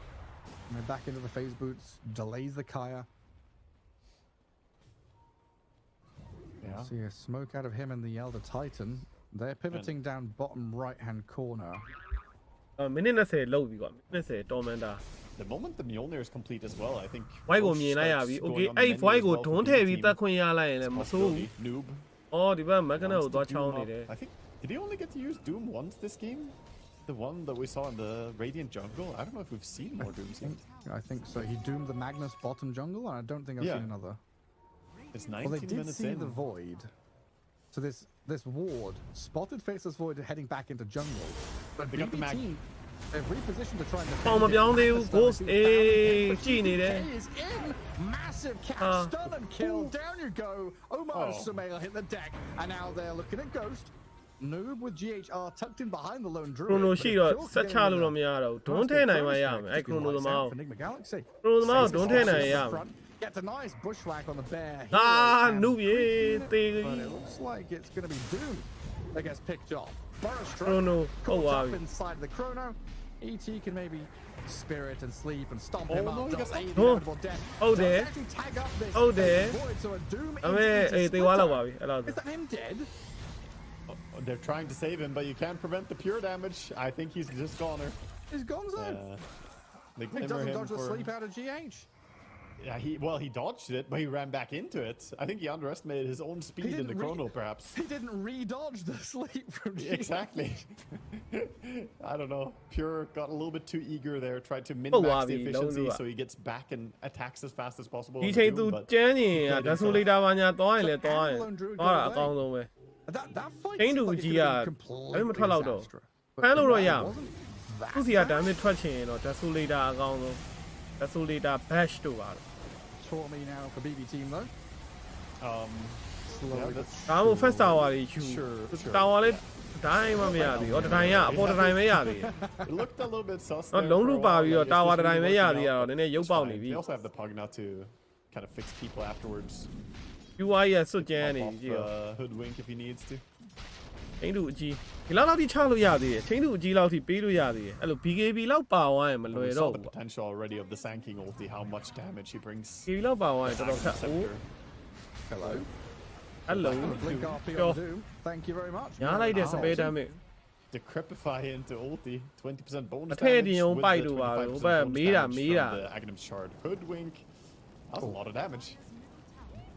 And then back into the phase boots, delays the Kaya. Yeah. See a smoke out of him and the Elder Titan. They're pivoting down bottom right-hand corner. မိနစ်20လောက်ပြီကွာမိနစ်20တော်မန်တာ The moment the Mjolnir is complete as well, I think. ဝိုက်ကို Roche မြင်လိုက်ရ starts ပြီ going okay on the အဲ့ menu ဝိုက် as ကို well ဒွ for န်း BB ထည့်ပြီး team. တက်ခွင့်ရလိုက်ရင်လည်းမဆိုးဘူး Possibility. Noob. အော်ဒီဘက်မက်ကန wants ကို to သွားချောင်း Doom နေ up. တယ် I think did he only get to use Doom once this game? The one that we saw in the Radiant Jungle? I don't know if we've seen more Dooms yet. I think so. He doomed the Magnus bottom jungle, and I don't think I've Yeah. seen another. It's Well, they 19 did minutes see in. the void. So this ward spotted Faceless Void heading back into jungle, but They got the mag. BB team they've repositioned to try and ပေါင်မ defend ပြောင်း it. သေးဘူး Magnus ghost though, အေး he's ကြည့်နေတယ် found it, but BBK is in. Massive cat stun and kill. Down you go. Omar and Oh. Sumail hit the deck, and now they're looking at Ghost. Noob with GHR tucked in behind the lone ခရို druid. နို but ရှိ it's တော့ Phil ဆက်ချ getting လို့တော့မရတော့ဘူးဒွန်းထည့်နိုင်မှရမယ်အဲ့ခရိုနိုသမားကို for Nigma Galaxy. ခရိုနိုသမားကိုဒွန်းထည့်နိုင်ရ Faceless မယ် front, gets a nice bushwhack on the bear. အာ hero, and နုပြေတေး but it looks like it's going to be Doom that gets picked off. Burrow ခရိုနို stroke ဟုတ် caught သွား up ပြီ inside the chrono. ET can maybe spirit and sleep and stomp Oh, him no, he up. got Delay stuck. the Oh. inevitable death. Oh, Does there. actually tag up this Oh, Faceless there. Void, so a Doom အမေအေးတေးသွားလောက်ပါပြီအဲ့လောက် Is that him dead? They're trying to save him, but you can't prevent the pure damage. I think he's just goner. He's gone, son. They He glimmer doesn't him dodge the for... sleep out of GH. Yeah, he dodged it, but he ran back into it. I think he underestimated his own speed in the chrono, perhaps. He didn't re-dodge the sleep from G. Exactly. I don't know. Pure got a little bit too eager there, tried to Oh, min-max the Wabi, efficiency don't do so he gets back and attacks as fast as possible. ဒီ on ချိန် Doom, သူ but ကျန်းနေရ he ဒါ played ဆို himself. လေတာဘာညာသွားရင်လည်းသွားရင် Standalone Druid သွားတာ got အကောင်း away. ဆုံးပဲ That fight Chain seemed to like it G could have been က completely မထွက်တော့တော့ disastrous. ဖမ်းလို့တော့ But ရ it အောင် wasn't that သူစီက bad. damage ထွက်ချင်ရင်တော့ဒါဆိုလေတာအကောင်းဆုံးဒါဆိုလေတာ bash တို့ပါတော့ Taught me now for BB team though. Yeah, Slowly. that's ဒါမှမဟုတ် first tower တွေယူ Sure. တာဝါလေးတိုင်းမမရသေးဘူးတတိုင်းရအပေါ်တတိုင်းပဲရသေးတယ် It looked a little bit sus. နော် there လုံး for လု a ပါ while, ပြီးတော့ like, တာ is ဝါ this တတိုင်းပဲ really ရ working သေးရ out? တော့နည်းနည်းရုပ် It's ပေါက် fine. နေပြီ They also have the Pugna to kind of fix people afterwards. UI ရဲ့စွတ်ကျန်း Pop နေ off ကြည့်ရော Hoodwink if he needs to. ချင်းတူအကြီးဒီလောက်ထိချလို့ရသေးတယ်ချင်းတူအကြီးလောက်ထိပေးလို့ရသေးတယ်အဲ့လို BKB လောက်ပါသွားရင်မလွယ် We တော့ saw the ဘူးပေါ့ potential already of the Sanking ulti, how much damage he brings. BKB လောက်ပါသွားရင်တော်တော်ခက်အိုး Hello. အဲ့လို Blink RP Sure. on Doom. Thank you very much. ညားလိုက်တဲ့ Ow. spare damage Decrepify into ulti, 20% bonus အထက် damage ဒီအောင် with ပိုက် the တို့ပါလို့ 25% ဟိုဘက် bonus မေးတာ damage မေးတာ from the Aghanim Shard. Hoodwink, that's a lot of damage.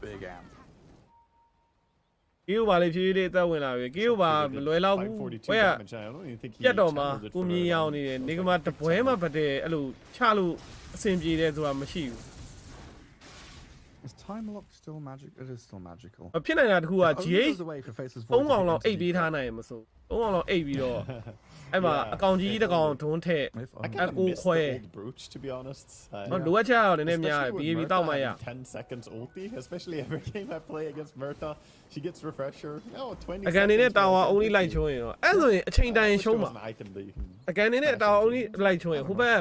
Big amp. ကီယိုပါလေဖြည်းဖြည်းလေးအသက်ဝင်လာပြီကီယိုပါမလွယ်တော့ဘူး 542 ဘယ်က damage. I don't even think he ပြတ်တော့မှ channeled it ကို for မြင် very ရအောင် long. နေတယ်နေကမှတပွဲမှပတ်တယ်အဲ့လိုချလို့အဆင်ပြေတယ်ဆိုတာမရှိဘူး Is time lock still magic? It is still magical. မဖြစ်နိုင်တာတခုက If only GH there's a way for Faceless 3 Void to ကောင် hit လောက် into အိတ်ပေး DK. ထားနိုင်ရင်မစိုး3ကောင်လောက်အိတ်ပြီးတော့အဲ့မှာအကောင်ကြီးတစ်ကောင်ဒွန်းထက် If I only. kind of Ako miss the Kwe. old brooch, to be honest. မလိုအပ်ချက်တော့နည်းနည်းများတယ် Especially with BAB တောက်မှရ Murta having 10 seconds ulti, especially every game I play against Murta, she gets refresher. Oh, 20 အကန်နေနဲ့ seconds, တာဝါ yeah, only လိုက်ချိုးရင်ရောအဲ့ဆိုရင်အချိန်တိုင်း I wish ရှုံး there မှာ was an item that you can အကန်နေနဲ့တာဝါ only လိုက်ချိုးရင်ဟိုဘက်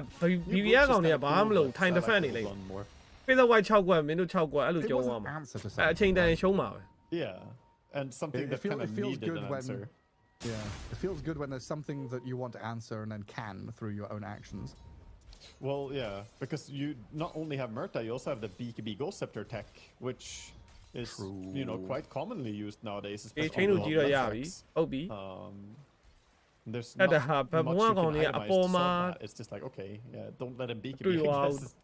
BB ရကောင်တွေကဘာမှမလုပ် time defend နေလိုက် run more. Feather White 6ကွက်မင်းတို့6ကွက်အဲ့လို It ကျုံ was သွား an မှာ answer to အဲ့အချိန် something. တိုင်းရှုံးမှာပဲ Yeah, and something that kind of it feels needed good an when answer. yeah, it feels good when there's something that you want to answer and then can through your own actions. Well, yeah, because you not only have Murta, you also have the BKB Ghost Scepter tech, which is quite commonly used nowadays. ဒီ especially ချင်း on တို့ the ကြီးတော့ရပြီ Lefrex. ဟုတ်ပြီ There's At the not hub, but much one you can on the itemize to Apoma- solve that. It's just like, okay, yeah, don't let him BKB, Do you I out? guess.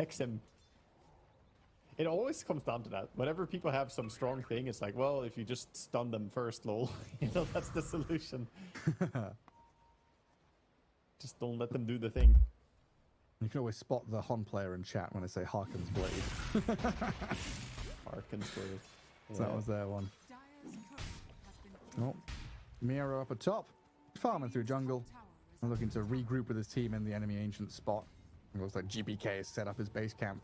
Hex him. It always comes down to that. Whenever people have some strong thing, it's like, well, if you just stun them first, lol. That's the solution. Just don't let them do the thing. You can always spot the Hon player in chat when they say Harken's Blade. Harkins for it. So that was their one. Oh, Mira up at top, farming through jungle. I'm looking to regroup with his team in the enemy ancient spot. It looks like GBK has set up his base camp.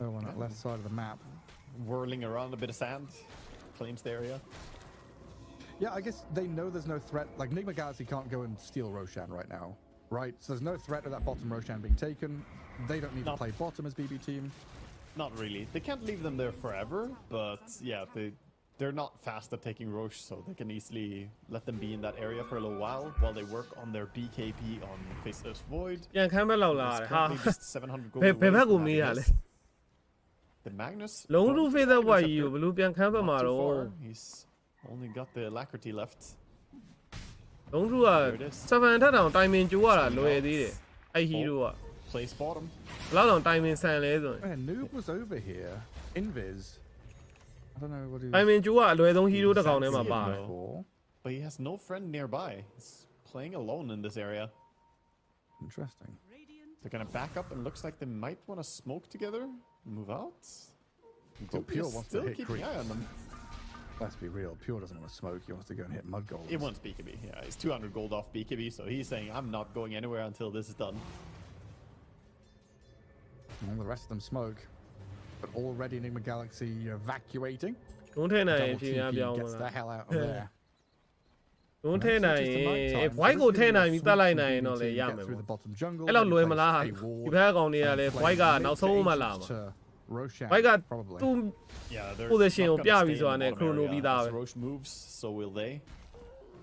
Oh, on that left side of the map. Whirling around a bit of sand. Claims the area. Yeah, I guess they know there's no threat. Like, Nigma Galaxy can't go and steal Roshan right now, right? So there's no threat of that bottom Roshan being taken. They don't need to No. play bottom as BB team. Not really. They can't leave them there forever, but yeah, they're not fast at taking Roche, so they can easily let them be in that area for a little while they work on their BKB on Faceless Void. ပြန်ခမ်းဘက်လောက်လာ It's တယ်ဟာ currently just 700 gold ဘယ် away ဘက်ကို from မေးရ having လဲ this. The Magnus. လုံးလူ Feather Magnus White Scepter, ကြီးကိုဘယ်လိုပြန်ခမ်းဘက်မှာ not too တော့ far. He's only got the alacrity left. လုံးလူက 7 ထက်တောင်တိုင်မင်ကြိုးရတာလွယ်သေးတယ်အဲ့ဟီးရိုးက Plays bottom. ဘယ်လောက်တောင်တိုင်မင်ဆန်လဲဆိုရင် Man, Noob was over here. Invis. I don't know what he တိုင်မင်ကြိုးကအလွယ်ဆုံးဟီးရိုးတစ်ကောင်ထဲမှာ Fancy it, ပါတယ် though. for. But he has no friend nearby. He's playing alone in this area. Interesting. They're gonna back up and looks like they might want to smoke together. Move out. Duke Pure is wants to still hit keeping creep. eye on them. Let's be real. Pure doesn't want to smoke. He wants to go and hit mud goals. He wants BKB. Yeah, he's 200 gold off BKB, so he's saying, I'm not going anywhere until this is done. And the rest of them smoke. But already Enigma Galaxy evacuating. ဒုံးထဲနိုင်ရင် Double ဖြေများ TP ပြောင်း gets မ the လား hell out of there. ဒုံးထဲနိုင်ရင် white ကိုထဲနိုင်ပြီးတတ်လိုက်နိုင်ရင်တော့လည်းရမယ် through ပေါ့ the bottom jungle. အဲ့လောက်လွယ်မလားဟာ They ဒီ place a ဘက် ward ကောင်တွေကလည်း and white က play နောက်ဆုံးမှ mid လာမှာ to Roshan, white က probably. သူ Yeah, they're Position not ကိုပြ gonna ပြီ stay ဆိုတာ in the နဲ့ bottom chrono area. ပြီးသား As ပဲ Roche moves, so will they.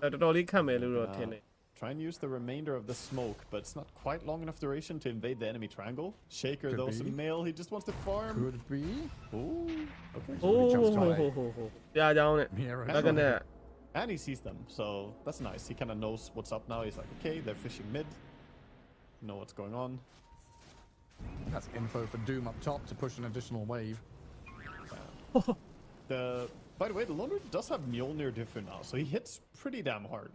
တော်တော်လေးခတ်မယ်လို့တော့ထင်တယ် Try and use the remainder of the smoke, but it's not quite long enough duration to invade the enemy triangle. Shaker, Could though, be. some mail. He just wants to farm. Could be. Ooh, okay. အိုး jumps ဟို away. ဟိုဟိုဟိုပြားကြောင်းနဲ့ Mira. ဘက်ကနဲ့ And he sees them, so that's nice. He kind of knows what's up now. He's like, okay, they're fishing mid. Know what's going on. That's info for Doom up top to push an additional wave. By the way, the Lone Druid does have Mjolnir different now, so he hits pretty damn hard.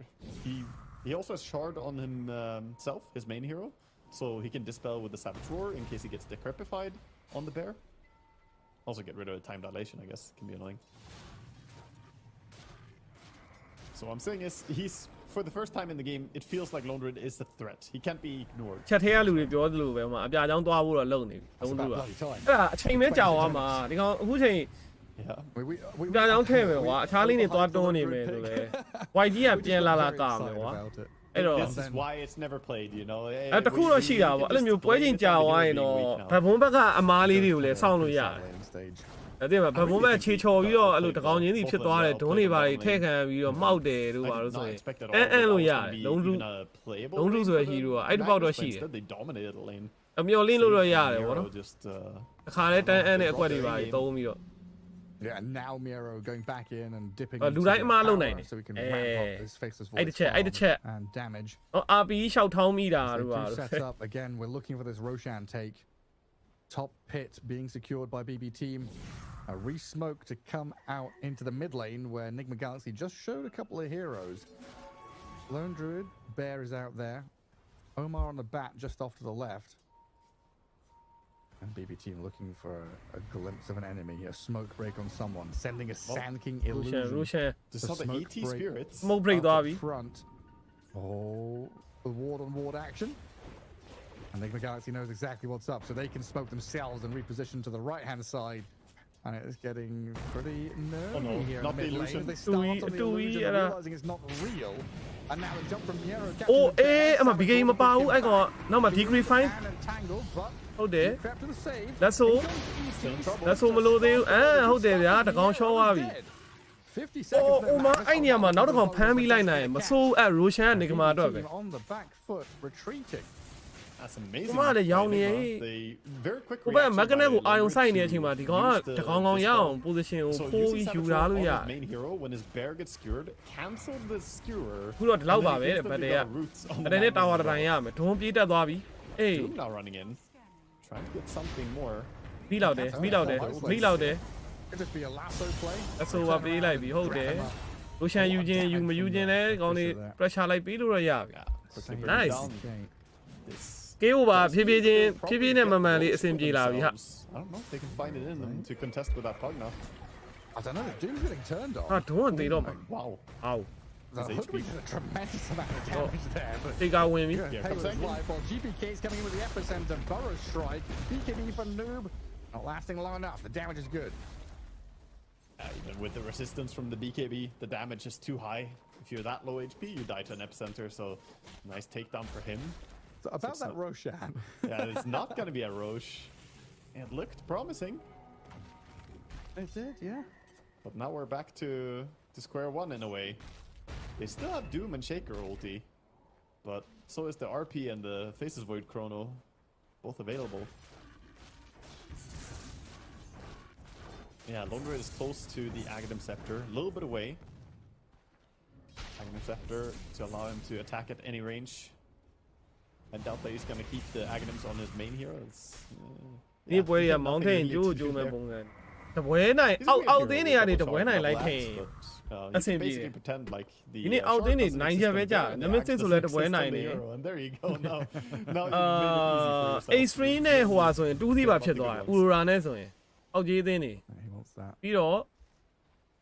He also has Shard on himself, his main hero, so he can dispel with the Savage Roar in case he gets decrepified on the bear. Also get rid of the time dilation, I guess, can be annoying. So what I'm saying is, he's for the first time in the game, it feels like Lone Druid is a threat. He can't be ignored. ချက်ထဲကလူတွေပြောသလိုပဲဟိုမှာအပြာချောင်းသွားဖို့တော့လုံနေပြီ That's လုံး about သူက bloody time. အဲ့ဒါအချိန်မဲကြာသွားမှာဒီကောင်အခုချိန် Yeah. အ ပြာချောင်းထဲမယ်ကွာအခြားလေးတွေသွားတွန်းနေမယ်ဆိုလဲ white ကြီးကပြန်လာလာကာမယ်ကွာအဲ့တော့ This is why it's never played, you know. အဲ့တခုတော့ရှိတာပေါ့အဲ့လိုမျိုးပွဲချိန်ကြာသွားရင်တော့ဗတ်ဘုံဘက်ကအမားလေးတွေကိုလည်းစောင့်လို့ရတယ်အဲ့ဒီမှာဗတ်ဘုံဘက်ခြေချော်ပြီးတော့အဲ့လိုတကောင်ချင်းစီဖြစ်သွားတယ်ဒုံးတွေပါတွေထည့်ခံပြီးတော့မှောက်တယ်တို့ပါလို့ဆိုရင်အဲ့လိုရတယ်လုံးစုဆိုတဲ့ဟီရိုကအဲ့တပေါက်တော့ရှိတယ် They dominated the lane. အမျော်လင့်လို့တော့ရတယ်ဗောနော် Just အခါလဲတန်းအန်းတဲ့အကွက်တွေပါတွေသုံးပြီးတော့ Yeah, and now Miro going back in and dipping လူ into တိုင်း the အမားလုံ power နိုင်တယ် so we can ramp up this Faceless အဲ့ Void တစ်ချက်အဲ့တစ်ချက် and damage. RP ရှောက်ထောင်းမိတာ They တို့ပါ do လို့ set up again. We're looking for this Roshan take. Top pit being secured by BB team. A re-smoke to come out into the mid lane where Nigma Galaxy just showed a couple of heroes. Lone Druid, Bear is out there. Omar on the bat just off to the left. And BB team looking for a glimpse of an enemy, a smoke break on someone, sending a Sand King illusion. Roshan just saw the smoke ET break. spirits. smoke break Up သွား at ပြီ front. Oh, the ward on ward action. And Nigma Galaxy knows exactly what's up, so they can smoke themselves and reposition to the right hand side. And it is getting pretty nervy no, here not in the mid the lane. illusion. They start on the Do we, illusion, realizing it's not real. And now a jump from Miro. အိုးအေးအမ BK မပါဘူးအဲ့ကောင်နောက်မှာ degree fine ဟုတ်တယ် let's so let's so မလို့သေးဘူးဟုတ်တယ်ဗျာတကောင်ရှော့သွားပြီအိုးမအဲ့နေရာမှာနောက်တစ်ကောင်ဖမ်းပြီးလိုက်နိုင်မဆိုးအဲ့ Roshan ကနေကမာတော့ပဲ On the back foot, retreating. That's amazing. မလည်းရောင်းနေ They very quick ဟိုဘက် reaction မက်ကနက်ကို by အာယုံ Lone စိုက် Druid နေတဲ့အချိန်မှာဒီကောင်က to တကောင်ကောင်ရအောင် use the- position ကို So ဖိုး using ပြီးယူ Savage ထား Roar လို့ on ရ his main hero when his bear gets skewered, cancel the skewer. ခုတော့ဒီလောက်ပါပဲ and တဲ့ then ဘတ် instantly တွေက got roots on အဲ့ the ဒါနဲ့ mountain တာဝါ as တိုင်းရ well. မယ်ဒုံးပြေးတက်သွားပြီအေး Doom now running in, trying to get something more. မိလောက်တယ်မိလောက်တယ်မိလောက်တယ် Could just be a lasso play. အဆိုပါပေးလိုက်ပြီဟုတ်တယ် Roshan ယူခြင်းယူမယူခြင်းလဲကောင်လေး pressure လိုက်ပြီးလို့ရပြီ Yeah, quickly bring Nice. down Okay. this. scale ပါဖြည်းဖြည်းချင်းဖြည်းဖြည်းနဲ့မှန်မှန်လေးအဆင်ပြေလာပြီဟာ I don't know if they can find it in them to contest with that Pugna. I don't know. Doom's getting turned on. ဟာဒုံးကသေးတော့မှာ Wow. အောက် The His Hoodwink did a tremendous amount of damage there, but တေကာဝင်ပြီ yeah, Yeah, Halo's comes in. live while GPK is coming in with the epicenter. Burrow strike. BKB for Noob. Not lasting long enough. The damage is good. Even with the resistance from the BKB, the damage is too high. If you're that low HP, you die to an epicenter. So nice takedown for him. So about It's that not- Roshan. Yeah, it's not gonna be a Roche. It looked promising, It did, yeah. but now we're back to square one in a way. They still have Doom and Shaker ulti, but so is the RP and the Faceless Void Chrono, both available. Yeah, Lone Druid is close to the Aghanim Scepter, a little bit away. Aghanim Scepter to allow him to attack at any range. I doubt that he's gonna keep the Aghanims on his main hero. It's, ဒီပွဲတွေကမောင်းထင်းကျိုးကျိုးမဲ့ပုံစံတပွဲနိုင်အောက်သင်းတွေကနေတပွဲနိုင်လိုက်ခင် you can basically pretend like the ဒီနေ့အောက်သင်းတွေနိုင်ချက်ပဲကြာနမစ်စစ်ဆိုလဲတပွဲနိုင်တယ် and there you go now now you made it easy for yourself. A3 နဲ့ဟိုဟာဆိုရင်2စီပါဖြစ်သွားတယ်ဥရိုရာနဲ့ဆိုရင်အောက်ကြီးသင်းတွေ He wants that. ပြီးတော့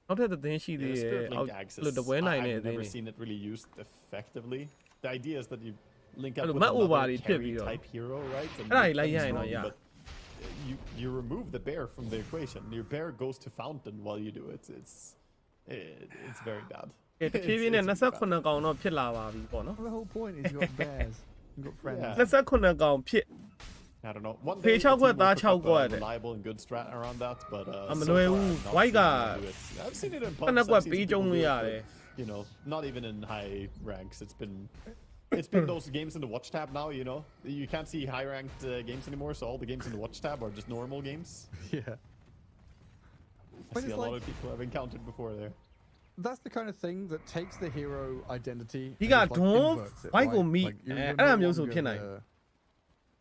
နောက်ထပ်သင်းရှိ Yeah, သေး the တယ် Spirit အောက် Link Axis. လို့တပွဲနိုင်တဲ့အ I've သင်း never တွေ seen it really used effectively. The idea is that you link up Hello, with Matt another Obari carryဖြစ်ပြီးတော့ type hero, right? Andအဲ့ဒါ make ကြီးလိုက်ရ things ရင်တော့ strong, ရ but you remove the bear from the equation. Your bear goes to fountain while you do it. It's very bad. ကဲတဖြည်းဖြည်းနဲ့ It's really bad. 29ကောင်တော့ဖြစ်လာပါပြီပေါ့နော် Well, the whole point is you've got bears. You've got friends. Yeah. 29ကောင်ဖြစ် I don't know. One Pay day the chao team quật, will ta cook chao up a quật. reliable and good strat around that, but mà so nuôi far u, I've not quái seen cả. them do it. I've seen it in Nó pubs. quật I've seen bí people trong do người it, à but, đấy. you know, not even in high ranks. It's been those games in the watch tab now. You know, you can't see high ranked games anymore. So all the games in the watch tab are just normal games. Yeah. I But see it's a lot like- of people I've encountered before there. That's the kind of thing that takes the hero identity. He and got just, like, don't inverts it, fight right? with me. Like, you're Eh, no I'm used to longer pinning.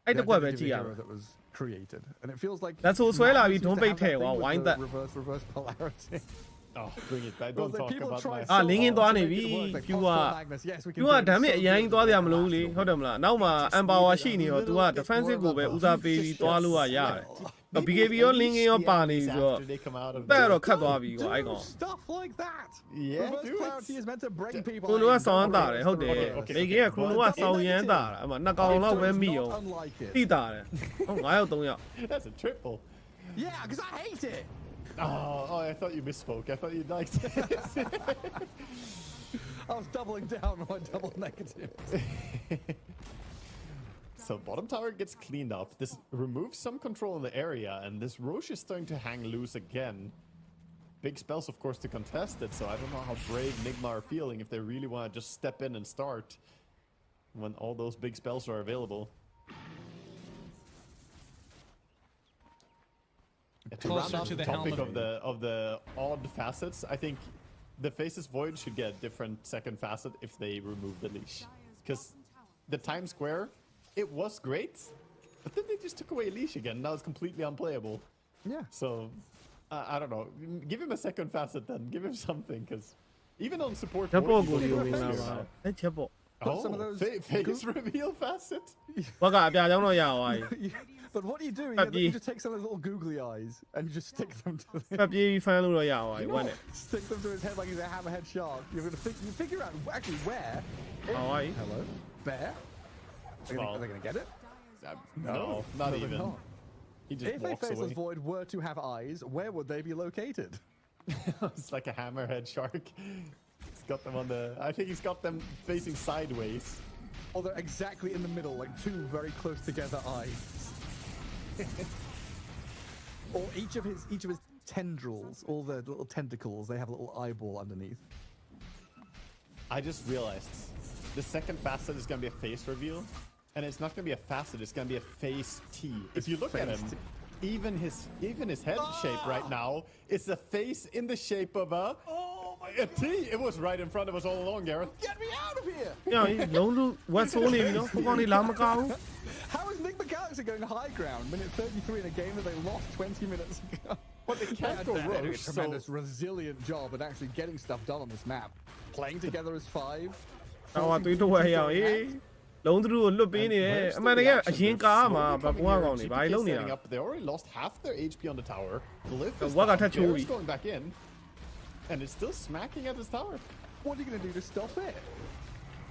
အဲ့တကွက်ပဲ identity ကြည့်ရ of the မှာ hero that was created, and it feels like လက်ဆိုဆွဲလာပြီး Matt ဒွန်းပိတ် used to ထဲ have ကွာ that thing ဝိုင်း with သက် the reverse polarity. Oh, bring it back. It was Don't like talk people about tried my. so လင်းကင်း hard သွား to နေ make ပြီ it work, like ဖြူ Pugna က Magnus, yes, we can သူ do က it, ဒါ it's မဲ့ so အရင် good, သွားရ it's မလို့ so လေ fast. ဟုတ်တယ်မလားနောက်မှာ empower ရှိနေရော तू က defensive ကိုပဲဦးစားပေးပြီးသွားလို့ရရတယ် BKB ရော link ရောပါနေပြီဆိုတော့ After they come out of တက်တော့ the- ခတ်သွားပြီကွာအဲ့ကောင် Do stuff like that. Yeah, Reverse do it. polarity is meant to bring people ခရိုနိုက in. ဆောင်းတာတယ်ဟုတ်တယ် okay, လေကင်းကခရိုနိုကဆောင်းရမ်းတာအမနှစ်ကောင်လောက်ပဲမိအောင် Unlike it. တိတာတယ်ဟုတ်9ယောက်3ယောက် That's a triple. Yeah, because I hate it. Oh, I thought you misspoke. I thought you liked it. I was doubling down on my double negatives. So bottom tower gets cleaned up. This removes some control in the area, and this Roche is starting to hang loose again. Big spells, of course, to contest it, so I don't know how brave Nigma are feeling if they really want to just step in and start when all those big spells are available. To round Closer out to the the topic helmet. of the odd facets, I think the Faceless Void should get a different second facet if they remove the leash. Because the Times Square, it was great, but then they just took away leash again. Now it's completely unplayable. Yeah. So, I don't know. Give him a second facet then. Give him something, because even on support ဓာတ်ပေါ် void, ကို he's ဒီ not ဝင်လာ good. ပါအဲ့ချက်ပေါ့ Put some of those Face reveal facet. ဘက်ကအပြာကြောင်းတော့ရသွားပြီ But what do you do? But You just take some of those little googly eyes and you just stick them to ဖက်ပြေးပြီးဖမ်းလို့တော့ရသွားပြီဝက်နဲ့ stick them to his head like he's a hammerhead shark. You're gonna you figure out actually where. If, ဟောပြီ hello, bear. Are they gonna get it? No, not they're even. not. He just If a walks faceless away. void were to have eyes, where would they be located? It's like a hammerhead shark. He's got them on the. I think he's got them facing sideways. Or they're exactly in the middle, like two very close together eyes. Or each of his tendrils, all the little tentacles, they have a little eyeball underneath. I just realized the second facet is gonna be a face reveal, and it's not gonna be a facet. It's gonna be a face T. If you look at him, Face even his head shape right now is a face in the shape of a T. It was right in front of us all along, Gareth. Get me out of here! ညောင်ကြီးလုံးလုံးဝက်ဆိုးနေပြီနော်ဟိုကောင်လေးလာမကောင်းဘူး How is Nigma Galaxy going high ground? Minute 33 in a game that they lost 20 minutes ago. But they can't go They're doing a Roche, so tremendous, resilient job at actually getting stuff done on this map. Playing together as five. တော့သွေးတော့ဝဲရအောင်ဟေးလုံးသူတို့ကိုလွတ်ပေးနေတယ်အမှန်တကယ်အရင်ကားမှာဘကွာကောင်နေဘာလုံးနေတာ They already lost half their HP on the tower. Glyph is What got down. that Chewie? Garrett's going back in, and it's still smacking at his tower. What are you going to do to stop it?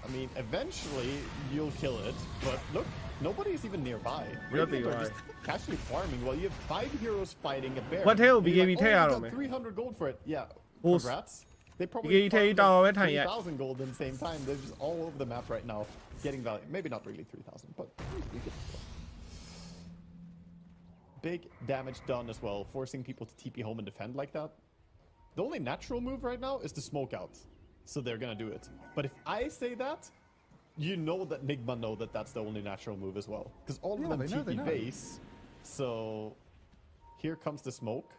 I mean, eventually you'll kill it, but look, nobody's even nearby. You're People are right. just casually farming while you have 5 heroes fighting a bear. What hell, And you're BKB like, take oh, out you of got me. 300 gold for it. Yeah, Horse. congrats. They probably BKB take farmed out of like it, yeah. 3,000 gold in the same time. They're just all over the map right now, getting value. Maybe not really 3,000, but big damage done as well, forcing people to TP home and defend like that. The only natural move right now is to smoke out. So they're gonna do it. But if I say that, you know that Nigma know that that's the only natural move as well. Because all Yeah, of them they know, TP they know. base. So here comes the smoke.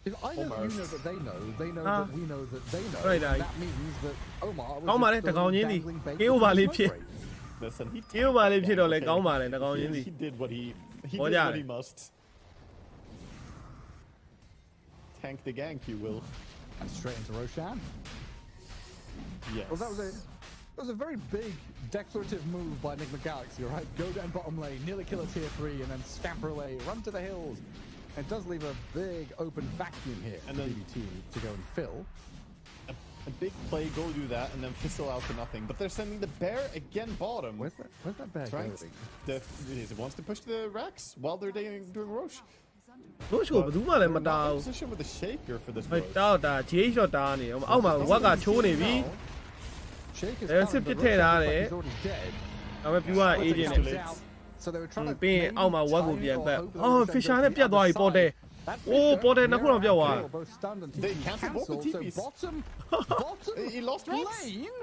If I know Omar. you know that they know Ah. that we know that they know, Right, then I- that means that Omar was ကောင်းပါလေ just တကောင်ချင်းစီ dangling bait ကေအိုပါလေး with the ဖြစ် smoke break. Listen, he ကေအိုပါလေးဖြစ်တော့လေကောင်းပါလေတကောင်ချင်းစီ he did what he Oh, did yeah. what he must. Tank the gank, you will. And straight into Roshan. Yes. Well, that was a very big declarative move by Nigma Galaxy, right? Go down bottom lane, nearly kill a tier 3, and then scamper away, run to the hills. It does leave a big open vacuum here And for then- BBT to go and fill. A big play, go do that, and then fizzle out to nothing. But they're sending the bear again bottom. Where's that bear Trying going? he wants to push the racks while they're doing Roche. တို့ရှို့ဘယ်သူမှလည်းမ They're တား not in ဘူး position with the shaker for this ဟို Roche. တောက်တာ GH တော့တားနေအောက်မှာဝက်ကချိုးနေပြီ Shake is They're down, sip but to tear Roshan that, looks like eh? he's already dead. ဒါပေမဲ့ပြူက But agent they နဲ့ stepped out, So they were trying to ပြီးရင် maybe အောက်မှာဝက်ကို time ပြန် or ပတ် hope that အော် Roshan Fisher goes နဲ့ to ပြတ် the သွားပြီ other ပေါ်တယ် side. That အိုး Fisher, ပေါ်တယ်နှစ်ခုတော့ပြောက်သွား Nero both stunned and They TP cancelled both the cancelled, TPs. So bottom He lost racks. lane,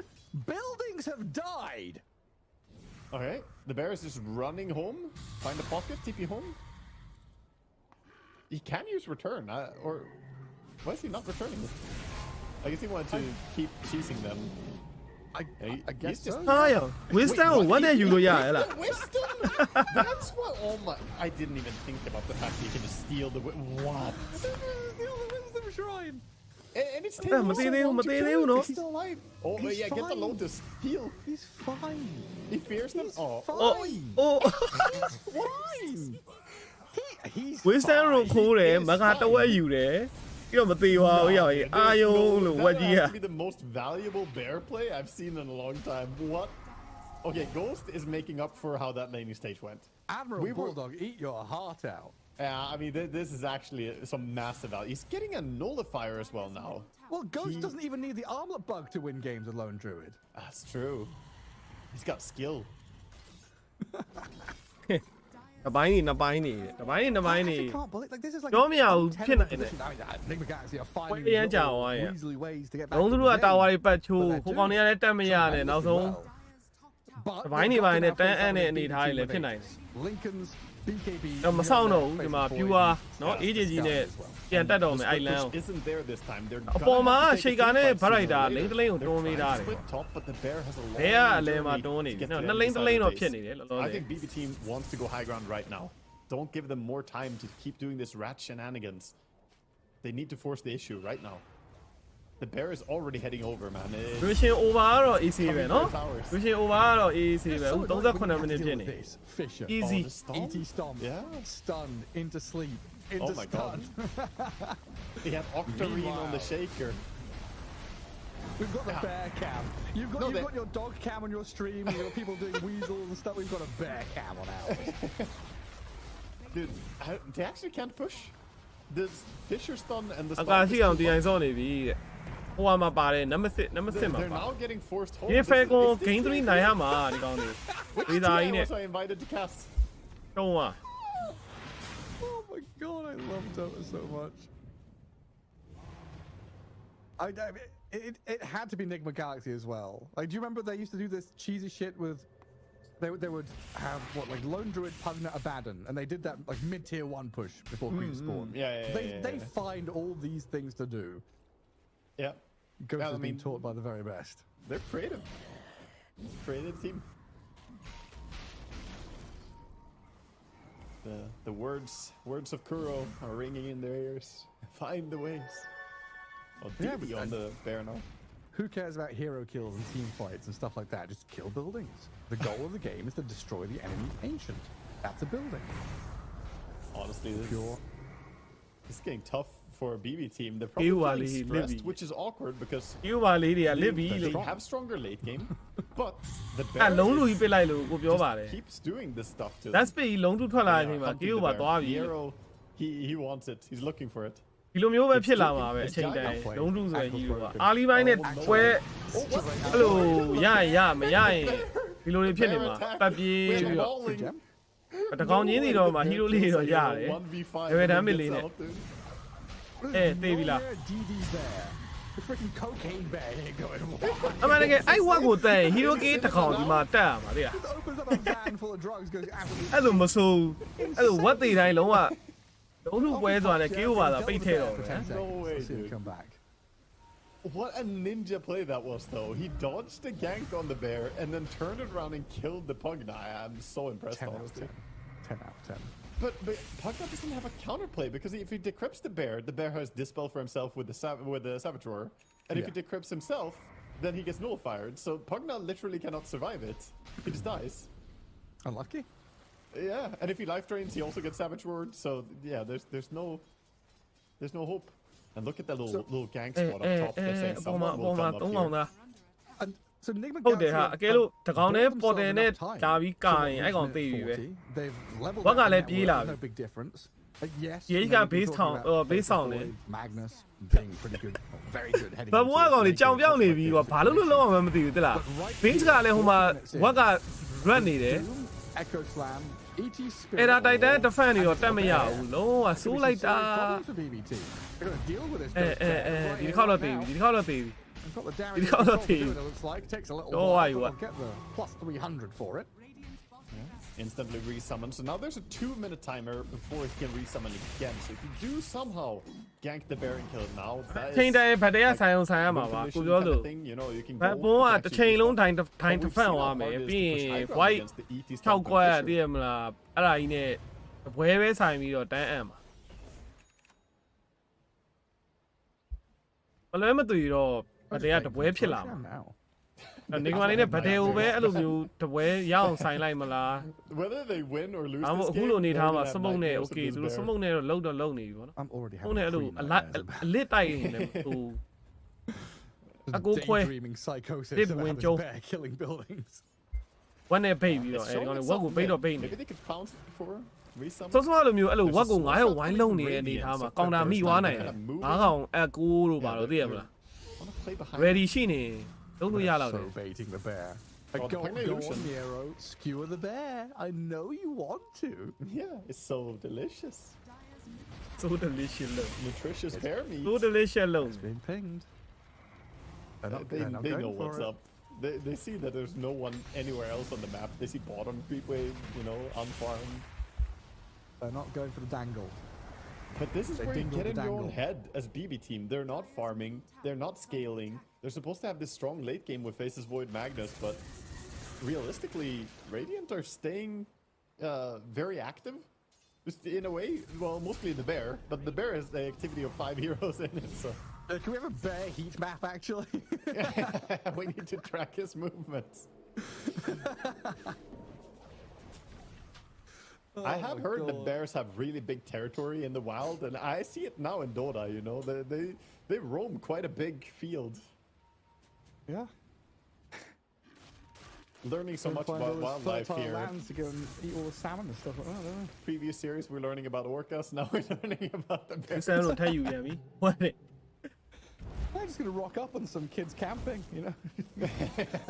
buildings have died. Okay, the bear is just running home. Find a pocket, TP home. He can use return, or why is he not returning? I guess he wanted to keep cheesing them. I guess so. ဟာရ Wisdom ကို1နဲ့ယူလို့ရတယ်လား Wisdom? That's what all my... I didn't even think about the fact that you can just steal the... What? Steal the wisdom shrine. And it's taking Mate soသေးဘူး long မ to သေး kill သေးဘူး him. နော် He's still alive. Oh, but He's yeah, get the fine. Lotus. Heal. He's fine. He fears them? He's Oh. fine. အိုး Fine. He's ဝစ်စတန်ကိုခိုးတယ်မကတဝက်ယူတယ်ပြီးတော့မသေးပါဘူးရောက်ရင်အာယုံလို့ဝက်ကြီး That อ่ะ has to be the most valuable bear play I've seen in a long time. What? Okay, Ghost is making up for how that laning stage went. Admiral We were- Bulldog, eat your heart out. Yeah, I mean, this is actually some massive value. He's getting a nullifier as well now. Well, Ghost He- doesn't even need the armlet bug to win games with Lone Druid. That's true. He's got skill. တပိုင်းနေနှစ်ပိုင်းနေတပိုင်းနေနှစ်ပိုင်းနေ I can't believe like this is like ပြောမရဘူး untenable ဖြစ်နိုင်တယ် position. I mean, Nigma Galaxy are finding ဝေးရမ်းကြာသွားရဲ့ weaselly ways to get back လုံး to သူ the တို့က game. တာဝါတွေပတ်ချိုး But they're ဟိုကောင်တွေကလည်းတက်မရနဲ့နောက်ဆုံး But တပိုင်းနေ they've ပိုင်း got နဲ့ enough တန်းအပ် for တဲ့ the အနေထားတွေလည်း BT ဖြစ်နိုင်တယ် Lincoln's BKB တော့မဆောင်တော့ဘူးဒီမှာ pure เนาะ AJG နဲ့ပြန်တက်တော့မယ်အဲ့လမ်း Push isn't there this time. They're အပေါ်မှာ gonna have to take ရှေကာနဲ့ a team ဗ fight ရိုက်တာ sooner or လိမ့်တ later. လိမ့်ကို They're တွန်းပေးထားတ trying ယ် to split top, but the bear has a long ဘဲကအလဲမှာ journey တွန်းနေ to ပြီ get နော် to နှစ် the လိမ့် end တ side လိမ့် of တော့ the ဖြစ် base. နေတယ်လောလော I ဆယ် think BB team wants to go high ground right now. Don't give them more time to keep doing this rat shenanigans. They need to force the issue right now. The bear is already heading over, man. It's- Russian over ကတော့ AC ပဲเนาะ Coming for towers. Russian over ကတော့ AC ပဲ So ဟို annoying when you 38 have မိနစ် to ဖြစ် deal နေ with this. Fisher. Easy. Oh, the stomp? ET stomp. Yeah. Stunned into sleep. Into Oh my God. stun. They have Octarine on the Meanwhile- shaker. We've got the Yeah. bear cam. You've got No, you've they- got your dog cam on your stream. You've got people doing weasels and stuff. We've got a bear cam on ours. Dude, they actually can't push. This Fisher stun and the အ stun ကာ is ရှိအောင် too ဒီအိုင် much. စောနေပြီတဲ့ဟိုမှာပါတယ်နံပါတ်6နံပါတ်6မှာ They're ပါ now getting forced home. ဒီ This ဖဲ is- ကွန် is this game 3 Druid? နိုင်ရမှာဒီကောင်တွေ Which ဒေတာ Druid ကြီးနဲ့ was I invited to cast? တုံးอ่ะ Oh my god, I love Dota so much. It had to be Nigma Galaxy as well. Like, do you remember they used to do this cheesy shit with? They would have what like Lone Druid, Pugna, Abaddon, and they did that like mid-tier 1 push before Queen Spawn. Yeah, They yeah. find all these things to do. Yeah. Ghost Yeah, I has been mean- taught by the very best. They're creative. Creative team. The words of Kuro are ringing in their ears. Find the ways. Oh, Yeah, DB but on the bear now. Who cares about hero kills and team fights and stuff like that? Just kill buildings. The goal of the game is to destroy the enemy ancient. That's a building. Honestly, Pure. this is getting tough for a BB team. They're Ew, probably Ali, feeling stressed, Libby. which is awkward because ဒီပါလေးတွေကလစ်ပြီ they လေ have stronger late game, but the အဲ bear လုံးလူ is- ကြီးပစ်လိုက်လို့ကိုပြောပါတယ် keeps doing this stuff to them. that's speed လုံးတူထွက်လာတဲ့အချိန်မှာ hunting ကီယို the ပါ bear. သွားပြီ The arrow, he wants it. He's looking for it. ဒီလိုမျိုးပဲဖြစ်လာမှာပဲ It's အချိန်တိုင်း giant. လုံးတူဆိုရင်ဟီရိုကအာလီပိုင်းနဲ့ပွဲ အဲ့လိုရရင်ရမရရင်ဒီလိုတွေဖြစ်နေမှာပတ်ပြေးပြီးတော့ Balling. တကောင်ချင်းစီတော့မှာဟီရိုလေးတွေတော့ရတယ် 1v5 Level damage getsလေးနဲ့ out, dude. Eh, baby la. DD bear. The freaking cocaine bear here going wild. အမှန်တကယ်အဲ့ဝက်ကိုတက်ရင်ဟီရိုကေးတစ်ကောင်ဒီမှာတက်ရမှာလေ Just opens up a van full of drugs, goes absolutely. အဲ့လိုမဆိုးအဲ့လိုဝက်သေးတိုင်းလုံးဝလုံးတူပွဲဆိုတာနဲ့ကေးပါတာပိတ်ထဲတော့ပဲ No way, Let's see him dude. come back. What a ninja play that was, though. He dodged the gank on the bear and then turned it around and killed the Pugna. I'm so impressed, 10 out of honestly. 10. 10 out of 10. But Pugna doesn't have a counterplay because if he decrypts the bear has dispel for himself with the Savage Roar, and if he Yeah. decrypts himself, then he gets nullified. So Pugna literally cannot survive it. He just dies. Unlucky. Yeah, and if he life drains, he also gets Savage Roared. So yeah, there's no hope. And look at that little gang အဲ squad အဲ up top. They're အဲ saying အပေါ်မှာ someone အပေါ် will မှာ come သုံး up အောင် here. သား And so Nigma ဟုတ်တယ်ဟာ Galaxy အကယ်လို့ have တကောင်နဲ့ bought ပေါ်တယ်နဲ့ themselves enough time ဒါပြီးကာရင် to အဲ့ကောင် reach သိပြီပဲ 40. They've leveled What up got the let be network, la? no big difference. Yes. Yeah, you know, got we've been base talking count- about base Faceless count, Void, Magnus being pretty good, very good heading ဘာ into ဘွားကောင် late လေးကြောင် game ပြောင်းနေ conflict ပြီး with ဘာလို့လုံးဝမသိဘူးတလား Base ကလည်းဟိုမှာဝက်က run နေတယ် Doom, Echo Slam, ET Spirit. အဲ့ဒါတိုက်တန်း defend နေတော့ and တက်မရ Bear. ဘူးလုံးဝ Could be ဆိုး some လိုက်တာ serious problems for BBT. They're going to deal with this. အဲ Ghost အဲ Bear အဲ right ဒီ here, တစ်ခေါက်တော့ right တည် now. ပြီဒီတစ်ခေါက်တော့တည်ပြီ They've got the damage Because control of to do the- it, it looks like. Takes a little Oh, while, I but what? they'll get the +300 for it. instantly resummon. So now there's a 2-minute timer before he can resummon again. So if you do somehow gank the bear and kill it now, that ချိန် is တိုင်းဗတ်တရားဆိုင်အောင်ဆိုင်ရမှာ win ပါ condition ကိုပြော kind လို့ of thing. You know, you can ဘတ် go ဘုံက to တစ်ချိန် actually လုံး do တိုင်း stuff. တိုင်း But တစ် we've ဖန် seen သွား how မယ် hard it is ပြီး to ရင် push high ground white against the ET 6 Storm ကွက် Fisher. တည်ရမလားအဲ့ဒါကြီးနဲ့ဘွဲပဲဆိုင်ပြီးတော့တန်းအံ့မှာဘလွဲမတူတော့ဗတ်တရားတပွဲဖြစ်လာမှာ now. နေကမလေးနဲ့ဗတ်တယ်ကိုပဲအဲ့လိုမျိုးတပွဲရအောင်ဆိုင်လိုက်မလား Whether they win or lose အမ this အခု game, လိုနေ they're ထား gonna မှာ have စမုတ်နဲ့ nightmares of okay this သူတို့ bear. စမုတ်နဲ့တော့လုံနေပြီပေါ့နော် I'm already ဟုတ်နေ having အဲ့လို three အ nightmares about လစ်တိုက်ရင်လည်းဟို just I go quick. daydreaming psychosis Did about win, this Joe. bear killing buildings. ဝက်နဲ့ပိတ်ပြီးတော့ It's အဲ့ showing ကောင်လေးဝက် itself ကိုပိတ်တော့ mid. ပိတ်နေ Maybe they could pounce it before resummon. စောစောလိုမျိုးအဲ့လိုဝက်ကို9ရောက်ဝိုင်းလုံနေတဲ့အနေထားမှာကောင်တာမိသွားနိုင်တယ်ငါးကောင်အကူတို့ပါတော့သိရမလား Wanna play behind. ready ရှိနေလုံးလို့ရလောက်တယ် So baiting the bear. Oh, the Go Pugna on, illusion. Nero. Skewer the bear. I know you want to. Yeah, it's so delicious. so delicious လို့ Nutritious bear meat. so delicious လို့ It's been pinged. They're They not know going for what's it. up. They see that there's no one anywhere else on the map. They see bottom creepway, you know, unfarmed. They're not going for the dangle. But this is They where you dingle get the in your own dangle. head as BB team. They're not farming. They're not scaling. They're supposed to have this strong late game with Faceless Void Magnus, but realistically, Radiant are staying very active. Just in a way, well, mostly the bear, but the bear has the activity of 5 heroes in it, so Can we have a bear heat map, actually? we need to track his movements. I have heard that bears have really big territory in the wild, and I see it now in Dota, you know. They roam quite a big field. Yeah. Learning so much Find about all those wildlife fertile here. lands to go and eat all the salmon and stuff like that. Don't they? Previous series, we're learning about orcas. Now we're learning about the ဒီ bears. စမ်းလို့ထပ်ယူပြန်ပြီဟုတ်တယ် I'm just gonna rock up on some kids camping, you know.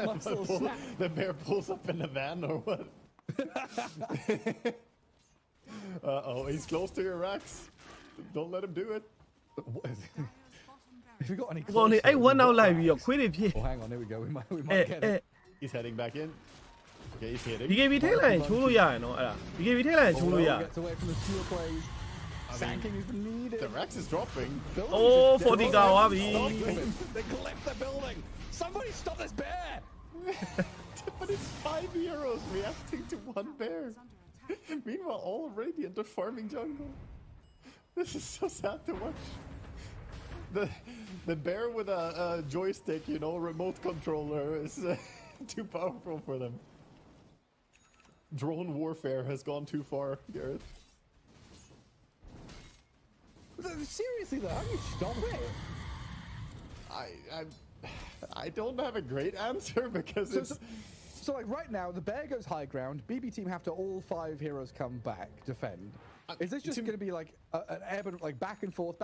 Nice little snack. The bear pulls up in a van or what? Uh-oh, he's close to your racks. Don't let him do it. If we got any ကောင်လေး closer, အဲ့ we ဝက်နောက် got လိုက် that. ပြီးတော့ခွေးတွေဖြစ် Oh, hang on, here we go. We might အဲ get အဲ it. He's heading back in. Okay, he's hitting. BKB ထိလိုက်ရင်ချိုးလို့ရရနော်အဲ့ဒါ BKB ထိလိုက်ရင်ချိုးလို့ရ Gets away from the pure plays. Sanking is needed. The Rex is dropping. Buildings Oh, are 40 dead. ka wa bi. They clipped the building. Somebody stop this bear. But it's 5 heroes reacting to one bear. Meanwhile, all Radiant are farming jungle. This is so sad to watch. The bear with a joystick, you know, remote controller is too powerful for them. Drone warfare has gone too far, Gareth. Seriously though, how do you stop it? I don't have a great answer because it's So like right now, the bear goes high ground. BB team have to all 5 heroes come back, defend. Is this just going to be like an ebb and like back and forth,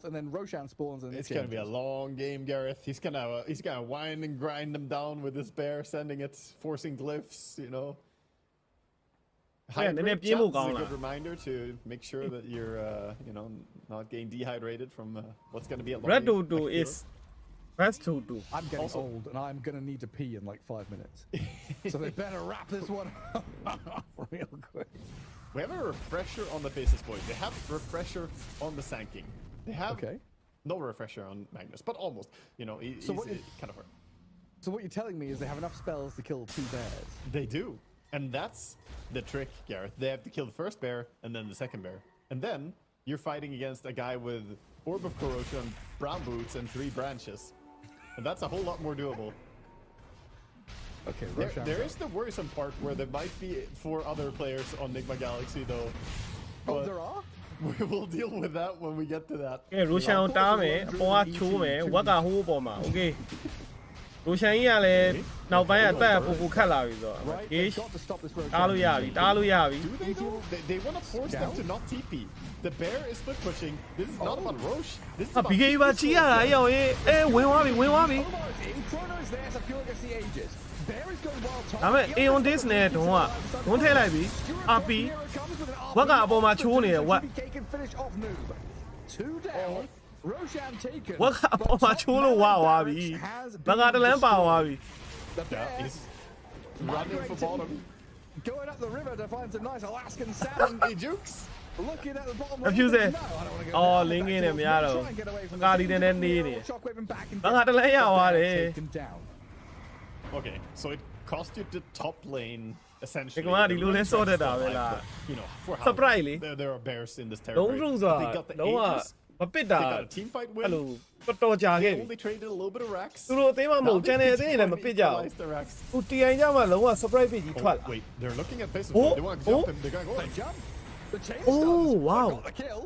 and then Roshan spawns and it's gonna be a long game, Gareth. He's gonna wind and grind them down with this bear, sending it, forcing glyphs, you know. Yeah, then Hydrate they have chat is a Yemo good reminder to make sure that you're, you know, not getting dehydrated from what's gonna be a long Red game. to is best to do I'm getting Also- old, and I'm gonna need to pee in like 5 minutes. So they better wrap this one up real quick. We have a refresher on the Faceless Void. They have refresher on the Sanking. They have Okay. no refresher on Magnus, but almost. You know, he's what you- kind of hard. So what you're telling me is they have enough spells to kill 2 bears. They do. And that's the trick, Gareth. They have to kill the first bear and then the second bear. And then you're fighting against a guy with Orb of Corrosion, Brown Boots, and 3 branches. And that's a whole lot more doable. Okay, There is the worrisome part where there might be 4 other players on Nigma Galaxy, though. Oh, But there are? we will deal with that when we get to that. ကဲရိုရှန်ကိုတားမယ်အပေါ်ကချိုးမယ်ဝက်ကဟိုးပေါ်မှာโอเคရိုရှန်ကြီးကလည်းနောက်ပိုင်းအသက်ပူခတ်လာပြီဆိုတော့ Right, ဂေး they've got to stop this Roshan. တားလို့ရပြီတားလို့ရပြီ Do they though? They want to force them to not TP. The bear is split pushing. This is not about Roche. This is ဟာ about BKB ပါချီရတာအရောက်ရေးအဲဝင်သွားပြီဝင်သွားပြီ Almost in. Chrono is there, so pure against the Aegis. Bear is going wild. ဒါပေမဲ့ Aeon Disc နဲ့ဒုံကဒုံထည့်လိုက်ပြီ RP ဝက်ကအပေါ်မှာချိုးနေတယ်ဝက် can finish off noob. 2 down. Roshan taken. ဝက်ကအပေါ်မှာချိုးလို့ဝါသွားပြီဘက်ကတလန်းပါသွားပြီ The bear he's running for bottom. Going up the river to find some nice Alaskan salmon. He jukes. Looking at the bottom. Confuse it. No, I don't want to go Oh, down. link in Try him, yeah. and get away from the Got it danger. in the knee. Shockwave him back and Bang had lay out taken down. Okay, so it cost you the top lane essentially. Come on, The you ring let's sort fence it out, for, Vela. you know, for how Surprisingly. there are bears in this Don't territory. lose But that. They got the Don't Aegis. မပစ် They တာ got a team fight အဲ့ win. လိုတော်ကြာခဲ့ They ပြီ only traded a little bit of racks. သူတို့အသေးမှမဟုတ် Now ကျန် they တဲ့အသေးလည်းမပစ်ကြဘူး equalize the racks. ဟို TI ကြမှာလုံးဝ surprise ဖြစ်ကြီးထွက်လာ Wait, they're looking at Faceless. Oh, They want to jump oh. him. They're going to go. They jump. The chain Oh, stops. wow. Got the kill.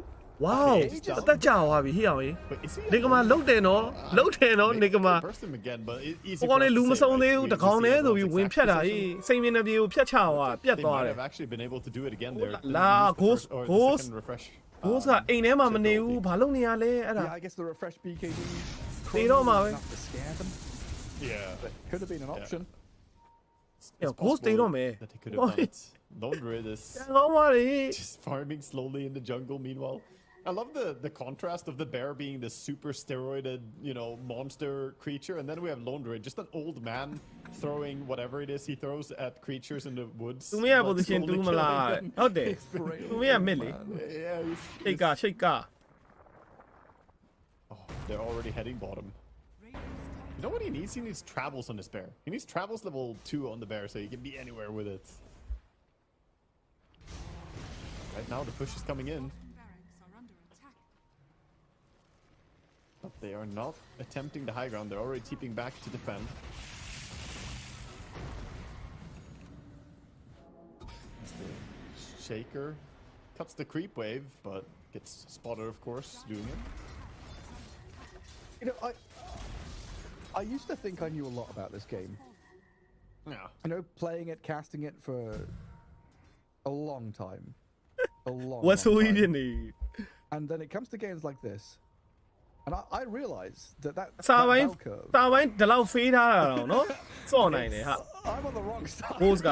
wow he's down. အသက်ကြာသွားပြီဟိအောင်ကြီး Wait, is he နေကမာလုတ်တယ်နော်လုတ်တယ်နော် Maybe နေကမာ they burst him again, but easy ဟို for ကောင် us လေး to လူမ say, ဆုံး right? သေး We ဘူး need တ to ကောင် see နဲ့ the ဆိုပြီး exact ဝင်ဖြတ်တာ position. ကြီးစိတ်မြင်တဲ့ပြေကိုဖြတ်ချသွားပြတ် They သွား might တယ် have actually been able to do it again there. La, Use the Ghost, first- or the Ghost. second refresh. ဘိုးကအိမ်ထဲမှာမနေဘူးဘာလုပ်နေရလဲအဲ့ဒါ Yeah, I guess the refresh BKB. They don't know, eh? Enough to scare them. Yeah. But could have been an option. It's Yeah, Ghost, they possible don't, man. that he could have done it. Lone Druid is ကောင်းပါလေ just farming slowly in the jungle meanwhile. I love the contrast of the bear being this super steroided, you know, monster creature, and then we have Lone Druid, just an old man throwing whatever it is he throws at creatures in the woods. သူမရဲ့ but position slowly တူမလား killing them. ဟုတ်တယ် Frail သူမရဲ့ mid လေ man. Yeah, ရှိတ်ကရှိတ်က oh, they're already heading bottom. You know what he needs? He needs travels on this bear. He needs travels level 2 on the bear so he can be anywhere with it. Right now the push is coming in, but they are not attempting the high ground. They're already TPing back to defend. As the Shaker cuts the creep wave, but gets spotted, of course, doing it. You know, I used to think I knew a lot about this game. Yeah. You know, playing it, casting it for a long time. A long, ဝတ်ဆိုး long ကြီး time. ဖြစ်နေ And then it comes to games like this. And I realize that စာပိုင်း bell curve. စာပိုင်းဒီလောက်ဖေးထားတာတော့နော်စော့နိုင်တယ်ဟာ I'm on the wrong side. ဘိုးက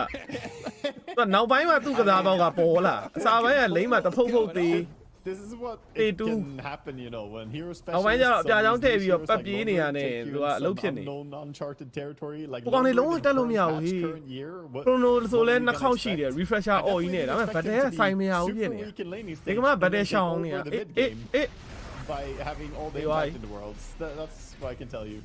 သူနောက်ပိုင်းမှာသူ့ကစားတော့ကပေါ်လာစာပိုင်းကလိမ့်မှာတဖုတ်ဖုတ်သေး This is what They it do. can happen, you know, when hero နောက်ပိုင်းကျတော့ specialists ပြာချောင်း on ထည့် these ပြီးတော့ heroes ပတ် like ပြေး Lone နေရ Druid တဲ့ take သူ you က in အလုပ် some ဖြစ်နေ unknown uncharted territory like ဟိုကောင်တွေ Lone လုံးဝ Druid in တက် the လို့မရ current ဘူး patch, ဟေး current year, what ခရိုနိုဆိုလဲ what are we နှာ gonna ခေါက်ရှိတယ် expect? refresher I အော်ကြီးနဲ့ definitely ဒါပေမဲ့ expect ဘတ် him တဲ to be ဆိုင်မရဘူးဖြစ် super နေ weak in laning ဒီ stage ကမှ and ဘတ်တဲ then ရှောင်း take နေ over the အေး mid အေး game အေး by having all the Hey, why? impact in the world. That's what I can tell you.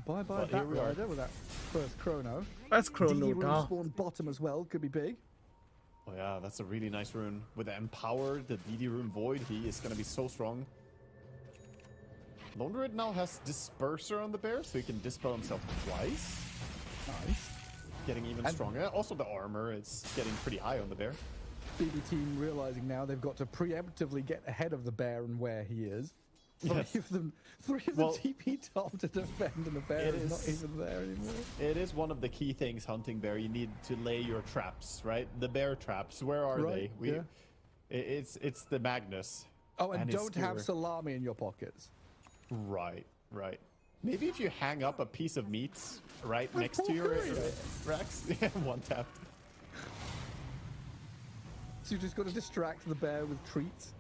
Bye bye But that here we are. rider with that first chrono. first chrono DD room down spawn bottom as well, could be big. Oh yeah, that's a really nice rune. With the Empower, the DD rune Void, he is going to be so strong. Lone Druid now has Disperser on the bear, so he can dispel himself twice. Nice. Getting even stronger. Also the armor, it's getting pretty high on the bear. BB team realizing now they've got to preemptively get ahead of the bear and where he is. Three Yes. of them Well, TP top to defend, and the bear it is not is- even there anymore. It is one of the key things hunting bear. You need to lay your traps, right? The bear traps. Where are they? Right, yeah. It's the Magnus. Oh, and his don't have spear. salami in your pockets. Right, right. Maybe if you hang up a piece of meat right next to your Rex, one tap. So you just got to distract the bear with treats.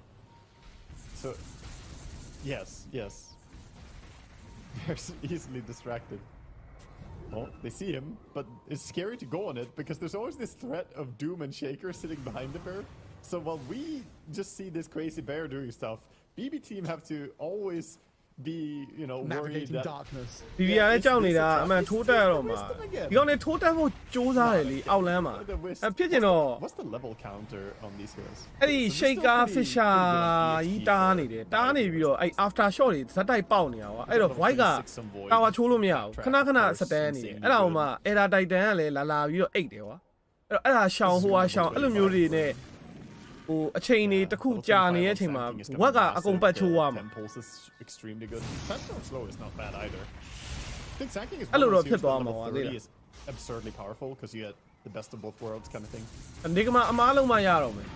So, yes. They're easily distracted. Oh, they see him, but it's scary to go on it because there's always this threat of Doom and Shaker sitting behind the bear. So while we just see this crazy bear doing stuff, BB team have to always be, you know, worried Navigating that darkness. ဒီဒီအားလည်းကြောက်နေတာအမှန်ထိုးတက်ရတော့မှာဒီကောင်နဲ့ထိုးတက်ဖို့စူးစမ်းတယ်လीအောက်လမ်းမှာအဖြစ်ကျင်တော့ What's the level counter on these heroes? အဲ့ဒီ So they're still shaker pretty fisher good on ကြီး EXP တားနေတယ်တားနေပြီးတော့အဲ့ after shot တွေဇက်တိုက်ပေါက်နေတာကွာအဲ့တော့ void က Void တာဝါချိုးလို့မရဘူး trap, ခဏခဏ of course, စတန်နေတယ် insanely အဲ့ဒါဟို good. မှာ era titan ကလည်းလာပြီးတော့အိတ်တယ်ကွာအဲ့တော့အဲ့ဒါရှောင်းဟိုဟာရှောင်းအဲ့လိုမျိုးတွေနဲ့ဟိုအချိန်တွေတစ်ခုကြာနေတဲ့အချိန်မှာဝက်ကအကုန်ပတ်ချိုးသွားမှာ Pulse is extremely good. Touchdown slow is not bad either. I think Sacking is Hello, one of those Rob, heroes that hit level bomb, 30 yeah. is absurdly powerful because you get the best of both worlds kind of thing. နေကမှာအမားလုံးမရတော့မယ်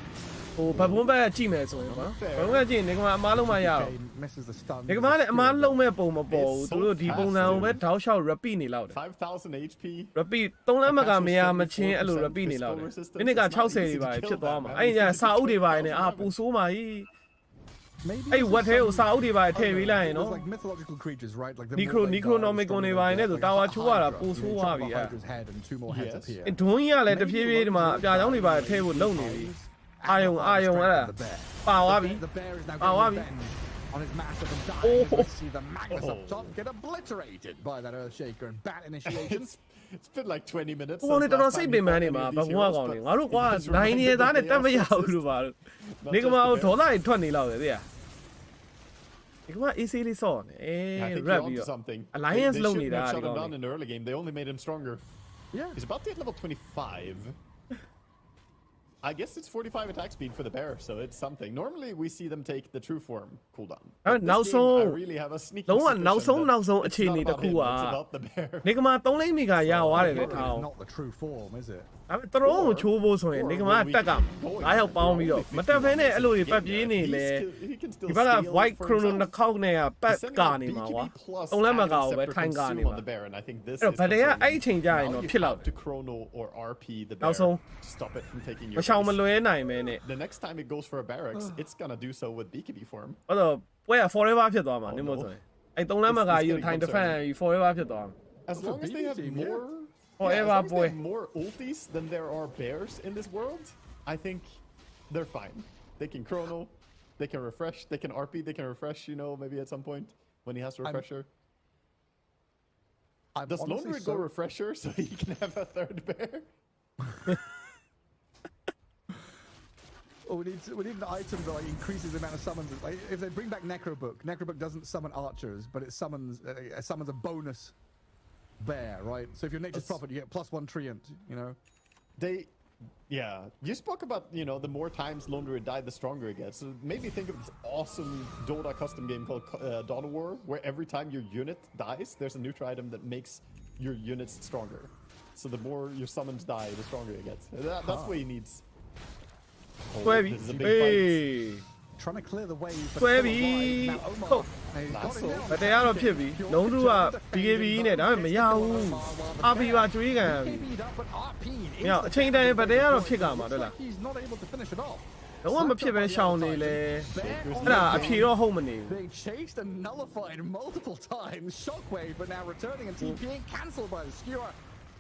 ဟိုဘဘုံဘက်ကကြည့်မယ်ဆိုရင်ကွာဘဘုံဘက်ကြည့်ရင်နေကမှာအမားလုံးမရတော့ Kane misses the stun. နေကမှာလည်းအမားလုံးမဲ့ပုံမပေါ်ဘူးသူတို့ဒီပုံစံကိုပဲတောက်လျှောက် repeat နေလောက်တယ် 5,000 HP. repeat 3လမ်းမကမရမချင်းအဲ့လို repeat နေလောက်တယ်မိနစ်က60တွေပါဖြစ်သွားမှာအဲ့ဒီကျစာအုပ်တွေပါနေအာပူဆိုးမာကြီး Maybe အဲ့ what ထဲကိုစာအုပ်တွေပါထည့်ပေးလိုက်ရင် There's နော် like mythological creatures, right? Like the Necronomicon တွေပါနဲ့ဆိုတာဝါချိုးရတာပိုဆိုးသွားပြီ head and two more heads Yes. appear. ဒွန်းကြီးကလည်းတဖြည်းဖြည်းဒီမှာအပြာချောင်းတွေပါထည့်ဖို့လုပ်နေပြီအာယုံအဲ့ဒါပါသွားပြီ The bear is now Ah, getting Wabi. revenge on his master from dying. Oh. We see the Magnus up top get obliterated by that Earthshaker and bat initiation. It's been like 20 minutes. ဟိုကနေ since တော်တော် last စိတ် time ပ we င်ပန်း fought နေ any မှာ of ဘ these ဘွား heroes, ကောင် but နေငါတို့ကွာ it's နိုင်နေ reminded သားနဲ့ the တက်မရ chaos ဘူးလို့ပါ Not နေကမ just အောင် the ဒေါ bear. သတွေထွက်နေလောက်တယ်သိရဒီကမ AC လေးစော့နေအေး I think ရက် you're ပြီး onto တော့ something. Alliance they လုပ်နေ shouldn't တာ have ဒီ shut him ကောင် down in the early game. They only made him stronger. Yeah. He's about to hit level 25. I guess it's 45 attack speed for the bear, so it's something. Normally we see them take the true form cooldown. Ah, But this now game, so- I really have a sneaky လုံးဝ suspicion နောက်ဆုံး that နောက်ဆုံး it's အခြေ not အနေတစ် about ခု him, က it's about the bear. နေကမ3လိမ့်မီကရသွားတယ်လေထောင်း Not the true form, is it? ဒါပေမဲ့တော်ကိုချိုးဖို့ဆိုရင်နေကမတက်က9ယောက်ပေါင်းပြီးတော့မတက်ဖဲနဲ့အဲ့လိုတွေပတ်ပြေးနေလေ He can still ဒီဘက်က scale white for chrono himself. နှစ်ခေါက်နဲ့ကပတ် He's sending ကာ out နေမှာကွာ BKB plus 3လက်မ adding ကောက်ပဲ separate ထိုင်ကာနေ consume မှာ on the bear, and I think this အဲ့ is တော့ဗတ်တွေက concerning. အဲ့ချိန်ကြရင် Now တော့ you ဖြစ်လောက် have to chrono or RP the bear နောက်ဆုံး to stop it from taking မ your ရှောင်မ base. လွဲနိုင်ပဲနဲ့ The next time it goes for a barracks, it's gonna do so with BKB form. အဲ့တော့ပွဲက forever ဖြစ်သွားမှာ Oh, နေမို့ no. ဆိုရင်အဲ့3လက်မကကြီးကိုထိုင် defend ပြီး forever ဖြစ်သွားမှာ As long as they have team, more, Oh, as Eva long as they boy. have more ultis than there are bears in this world, I think they're fine. They can chrono, they can refresh, they can RP, they can refresh. You know, maybe at some point when he has refresher. I'm Does honestly Lone go refresher so he can have a third bear? Oh, we need an item that like increases the amount of summons. Like if they bring back Necrobook doesn't summon archers, but it summons a bonus bear, right? So if you're Nature's Prophet, you get +1 treant. You know. Yeah. You spoke about the more times Lone Druid died, the stronger it gets. So maybe think of this awesome Dota custom game called Dawn War, where every time your unit dies, there's a neutral item that makes your units stronger. So the more your summons die, the stronger it gets. That's what he needs. Oh, တွဲပြီ this is a ဟ big ေး fight. Trying to clear the way. But တွဲ still ပြီ alive. Now Omar. ဟုတ် Hey, he's got it down. ဗတရားတော့ဖြစ်ပြီလုံးသူက BKB နဲ့ဒါပေမဲ့မရဘူး RP ပါကျွေးခံပြီ BKB'd up, but RP is ညအချိန်တိုင်းဗတရားတော့ဖြစ်ကြမှာတွေ့လား He's not able to finish it off. လုံးဝမဖြစ်ပဲရှောင်နေလေအဲ့ဒါအဖြေတော့ဟုတ်မနေဘူး Being chased and nullified multiple times. Shockwave, but now returning and TPing cancelled by the skewer.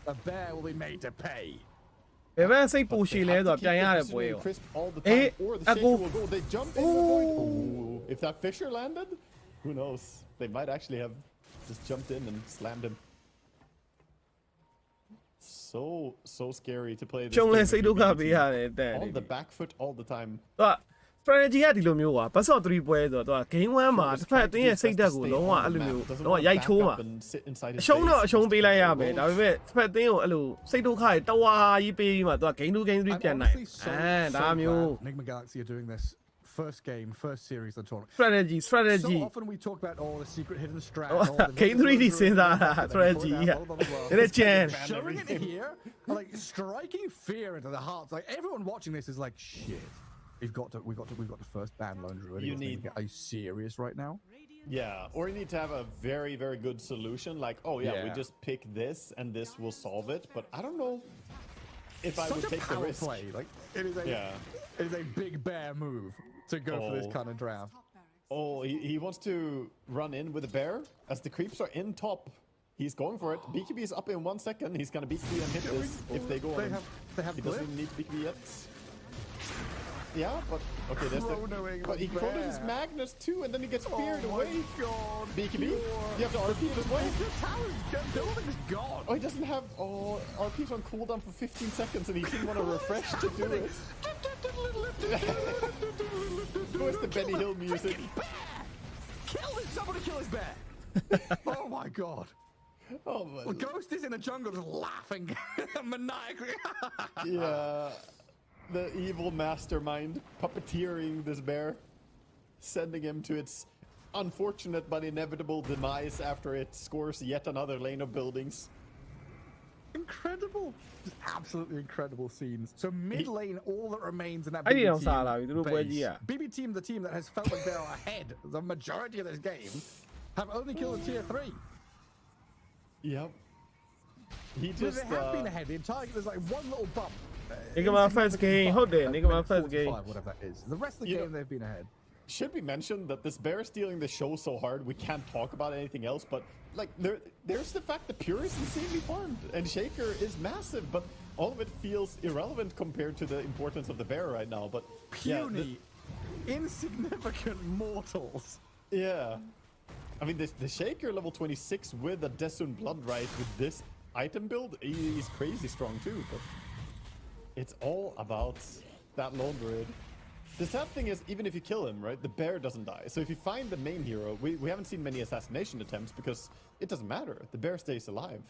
The bear will be made to pay. ဘယ်ဘက်စိတ်ပူရှည်လဲဆိုတော့ပြန်ရတဲ့ပွဲကို Crisp all the Eh, time, or the I shaker go- will go. They jump in. Ooh. If that Fisher landed, who knows? They might actually have just jumped in and slammed him. So scary to play this ကျုံလဲ game စိတ် with ဒုက္ခ BBT. ပေးရတယ်တဲ့ On the back foot all the time. သူက strategy ကဒီလိုမျိုးကွာ best of 3 ပွဲဆိုတော့သူက game 1 မှာတစ်ဖက်အတင်းရဲ့စိတ်ဓာတ်ကိုလုံးဝအဲ့လိုမျိုးလုံးဝရိုက်ချိုးမှာအရှုံးတော့အရှုံးပေးလိုက်ရမယ်ဒါပေမဲ့တစ်ဖက်အတင်းကိုအဲ့လိုစိတ်ဒုက္ခတွေတဝါကြီးပေးပြီးမှသူက game 2 game 3 I'm ပြန်နိုင် honestly so ဒါမျိုး glad Nigma Galaxy are doing this. First game, first series of the tournament. strategy So strategy often we talk about all the secret hidden strat. Oh, all the game 3 ဒီစဉ်းစားတာ strategy က အဲ့ကျန် Showing it here, like striking fear into the hearts. Like everyone watching this is like, shit. We've got to first ban Lone Druid. You need- Are you serious right now? Yeah, or you need to have a very, very good solution. Like, oh yeah, we Yeah. just pick this and this will solve it. But I don't know if I would Such a take the power risk. play. Like it is a Yeah. it is a big bear move to go for this Oh. kind of draft. Oh, he wants to run in with a bear as the creeps are in top. He's going for it. BKB is up in 1 second. He's gonna BKB and hit this if they go They on. have He doesn't glyph. even need BKB yet. Yeah, but okay, there's Chronoing but he the chronoed his bear. Magnus too, and then he gets feared Oh away. my god. BKB, Pure. you have to RP this way. The tower's building's gone. Oh, he doesn't have. Oh, RP's on cooldown for 15 seconds, and he didn't want to refresh to do it. Where's the Benny Hill music? Somebody kill his bear. Oh my god. Oh my. Well, Ghost is in the jungle just laughing maniacally. Yeah, the evil mastermind puppeteering this bear, sending him to its unfortunate but inevitable demise after it scores yet another lane of buildings. Incredible. Just absolutely incredible scenes. So mid lane, all that remains in that အဲ့ဒီ BB အောင်စားလာပြီသူတို့ပွဲ team ကြီး base. อ่ะ BB team, the team that has felt like they're ahead the majority of this game, have only killed a tier 3. Yep. He But just. they have been ahead. The entire there's like one little bump. Nigma first game ဟုတ်တယ် Nigma first game Whatever that is. The rest of the You game know- they've been ahead. should be mentioned that this bear is stealing the show so hard we can't talk about anything else. But like, there's the fact that Pure is insanely farmed and Shaker is massive, but all of it feels irrelevant compared to the importance of the bear right now. But Puny, insignificant mortals. Yeah. I mean, the Shaker level 26 with a Desun Blood Right with this item build, he's crazy strong too. But it's all about that lone druid. The sad thing is, even if you kill him, right, the bear doesn't die. So if you find the main hero, we haven't seen many assassination attempts because it doesn't matter. The bear stays alive.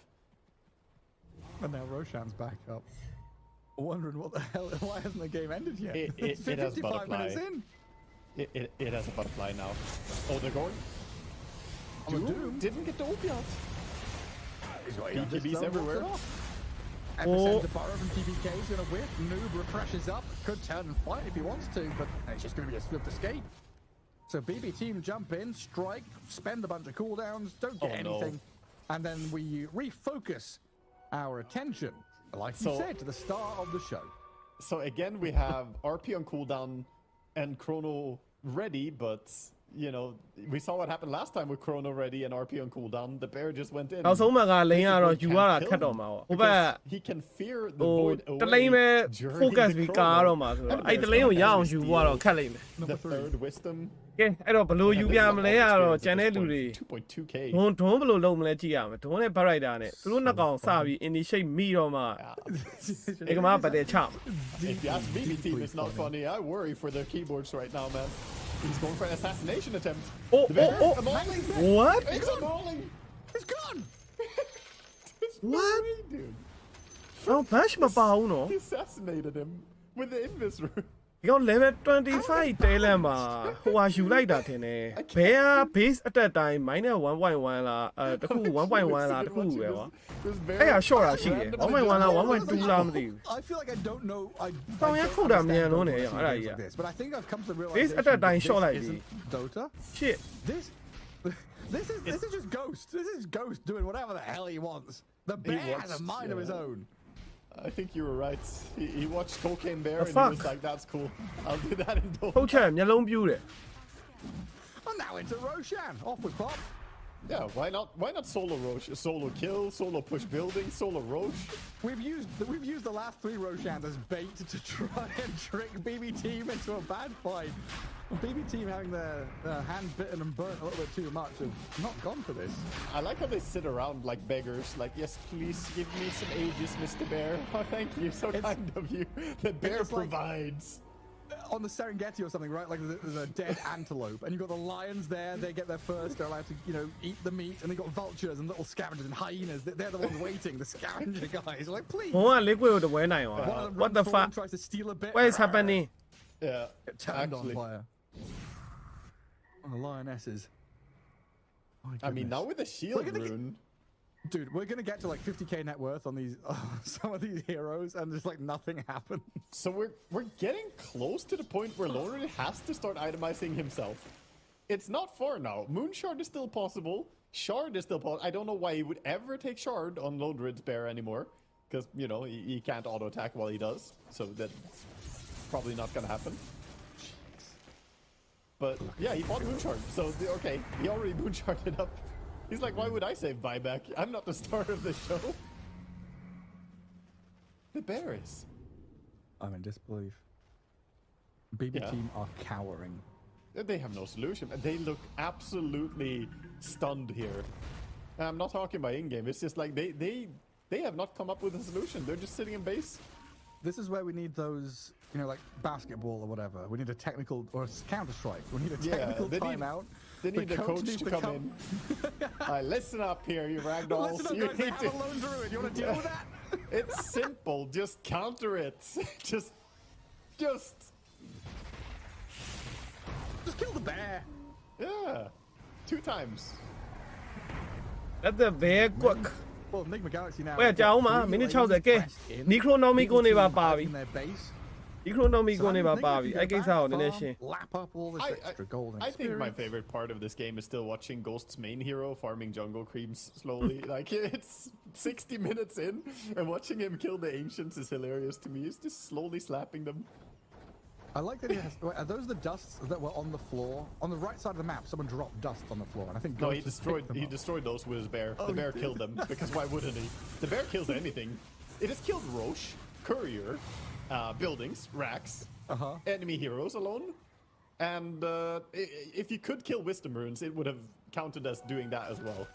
And now Roshan's back up. Wondering what the hell, why hasn't the game ended yet? It has 55 butterfly. minutes in. It has a butterfly now. Oh, they're going. Doom didn't get the ult yet. He's got BKBs everywhere. Epicenter borrow from TBK is gonna whip. Noob refreshes up. Could turn and fight if he wants to, but it's just gonna be a swift escape. So BB team jump in, strike, spend a bunch of cooldowns, don't get anything, and then we refocus our attention, like you said, to the start of the show. So again, we have RP on cooldown and Chrono ready, but you know, we saw what happened last time with Chrono ready and RP on cooldown. The bear just went in. နောက်ဆုံးမှာကလိန်ကတော့ယူရတာခက်တော့မှာပေါ့ဟိုဘက် he can fear the ဟို void တလိန်ပဲ during focus the ပြီး Chrono. ကားတော့မှာဆိုတော့အဲ့တလိန်ကိုရအောင်ယူဖို့ကတော့ခက်လိမ့်မယ် The third wisdom. ကဲအဲ့တော့ဘလို့ယူပြမလဲကတော့ကျန်တဲ့လူတွေ 2.2k. ဒွန်းဘလို့လုံးမလဲကြည့်ရမယ်ဒွန်းနဲ့ back rider နဲ့သူတို့နှစ်ကောင်စပြီး initiate မိတော့မှဒီကမှာပတ်တဲ့ချမှာ If you ask BB team, it's not funny. I worry for their keyboards right now, man. He's going for an assassination attempt. The bear, a mauling. what It's a mauling. It's gone! what Dude. အော် bash မပါဘူးနော် He assassinated him with the invis rune. ဒီကောင် level 25 တဲလန်မှာဟိုဟာယူလိုက်တာထင်တယ်ဘယ်ဟာ base attack တိုင်း -1.1 လားတခု 1.1 လားတခုပဲကွာ အဲ့ဟာ short တာရှိတယ် 1.1 လား 1.2 လားမသိဘူး I feel like I don't know.တောင်ရခုတ်တာမြန်လုံးနေရောအဲ့ဒါကြီး But I think I've come to the This realization at a time this shot like isn't Dota. shit This is just Ghost. This is Ghost doing whatever the hell he wants. The bear has a mind of his own. I think you were right. He watched Cocaine Bear The and fuck? he was like, that's cool. I'll do that in ဟုတ် Dota. ချက်မျက်လုံးပြူးတယ် And now into Roshan. Off with Pop. Yeah, why not? Why not solo Roche? Solo kill, solo push building, solo Roche. We've used the last 3 Roshans as bait to try and trick BB team into a bad fight. BB team having their hand bitten and burnt a little bit too much have not gone for this. I like how they sit around like beggars, like, yes, please give me some ages, Mr. Bear. Oh, thank you, so kind of you. The bear it's like- provides. On the Serengeti or something, right? Like there's a dead antelope, and you've got the lions there. They get there first. They're allowed to, eat the meat, and they've got vultures and little scavengers and hyenas. They're the ones waiting. The scavenger guys, like, please. ဘုံက liquid ကိုတပွဲနိုင်ရော One of them what runs the forward fuck and tries to steal a bit. what is happening Yeah, Get turned actually. on fire. Oh, the lionesses. My I mean, goodness. now with the shield We're gonna rune. Dude, we're gonna get to like 50k net worth on these some of these heroes, and just like nothing happens. So we're getting close to the point where Lone Druid has to start itemizing himself. It's not far now. Moon Shard is still possible. Shard is still possible. I don't know why he would ever take Shard on Lone Druid's bear anymore. Because, he can't auto-attack while he does. So that's probably not gonna happen. But yeah, he bought Moon Shard. So, okay, he already Moon Sharded up. He's like, why would I save buyback? I'm not the star of the show. The bear is. I'm in disbelief. BB Yeah. team are cowering. They have no solution. They look absolutely stunned here. And I'm not talking about in-game. It's just like they have not come up with a solution. They're just sitting in base. This is where we need those, like basketball or whatever. We need a technical or a counter-strike. We need a technical timeout. They need the coach needs to come in. Listen up here, you ragdolls. Listen up, You guys, they need have a lone druid. You want to deal with that? It's simple. Just counter it. Just kill the bear. yeah. 2 times. let the bear cook Well, Nigma Galaxy now. 喂ကြာအောင်မမိနစ်60ကဲ Necronomical နေပါပါပြီ in their base. Necronomical နေပါပါပြီအဲ့ကိစ္စကိုနည်းနည်းရှင်း Lap up all this extra gold and I think my experience. favorite part of this game is still watching Ghost's main hero farming jungle creeps slowly. Like, it's 60 minutes in, and watching him kill the ancients is hilarious to me. He's just slowly slapping them. I like that he has. Are those the dusts that were on the floor? On the right side of the map, someone dropped dust on the floor, and I think No, Ghost he has picked them up. destroyed those with his bear. Oh, The bear killed them because why wouldn't he? The bear kills anything. It has killed Roche, Courier, buildings, racks, enemy heroes alone, and if you could kill Wisdom Runes, it would have counted as doing that as well.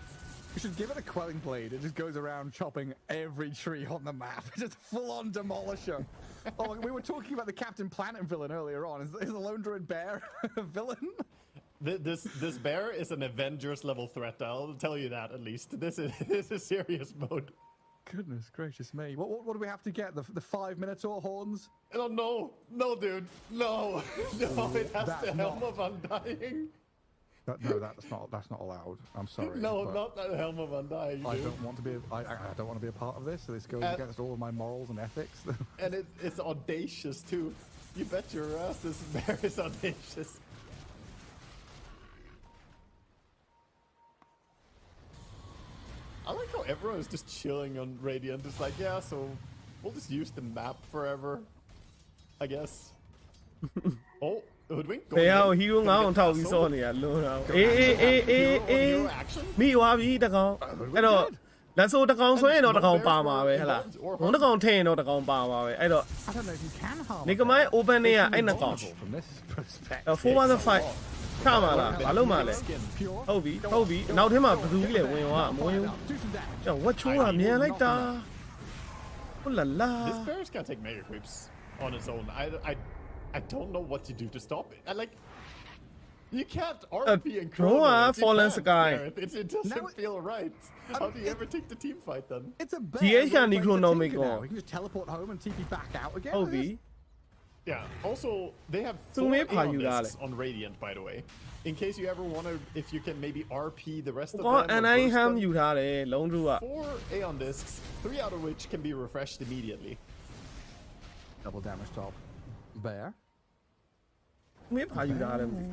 You should give it a quelling blade. It just goes around chopping every tree on the map. Just full-on demolisher. Oh, we were talking about the Captain Planet villain earlier on. Is the Lone Druid Bear a villain? This bear is an Avengers level threat. I'll tell you that at least. This is serious mode. Goodness gracious me. What do we have to get? The 5 Minotaur horns? Oh no, dude, no, no! It has the Helm of Undying. No, that's not allowed. I'm sorry. No, not the Helm of Undying. I dude. don't want to be. I don't want to be a part of this. So this goes against all of my morals and ethics. And it's audacious too. You bet your ass this bear is audacious. I like how everyone is just chilling on Radiant. It's like, yeah, so we'll just use the map forever, I guess. Oh, Hoodwink. ဘယ်ဟို hero 9အောင်ထောက်ပြီးစောနေရလွန်းတော့အေးမိသွားပြီတကောင်အဲ့တော့လက်ဆိုးတကောင်ဆိုရင်တော့တကောင်ပါမှာပဲဟဲ့လားဘုံတကောင်ထည့်ရင်တော့တကောင်ပါမှာပဲအဲ့တော့ I don't know if you can harm. နေကမိုင်း open နဲ့ကအဲ့နှစ်ကောင် From this perspective. 4-5ခါမှာလားဘာလို့မှလဲဟုတ်ပြီနောက်ထင်းမှာဘယ်သူကြီးလဲဝင်သွားမဝင်ဘူးကျောင်းဝတ်ချိုးတာမြန်လိုက်တာဟုတ်လားလား This bear can take mega creeps on its own. I don't know what to do to stop it. You can't RP and Bro, Fallen Sky. It doesn't feel right. How do you ever take the team fight then? It's a bear. GH can economic now. on. We can just teleport home and TP back out again.ဟုတ်ပြီ Yeah. Also, they have So 4 may pa Aeon you discs dale. on Radiant, by the way. In case you ever want to, if you can maybe RP the rest of ကော them. or NI burst ham them. ယူထားတယ်လုံးစုက 4 Aeon discs, 3 out of which can be refreshed immediately. Double damage top. Bear. မေးပါယူထားတယ်မသိ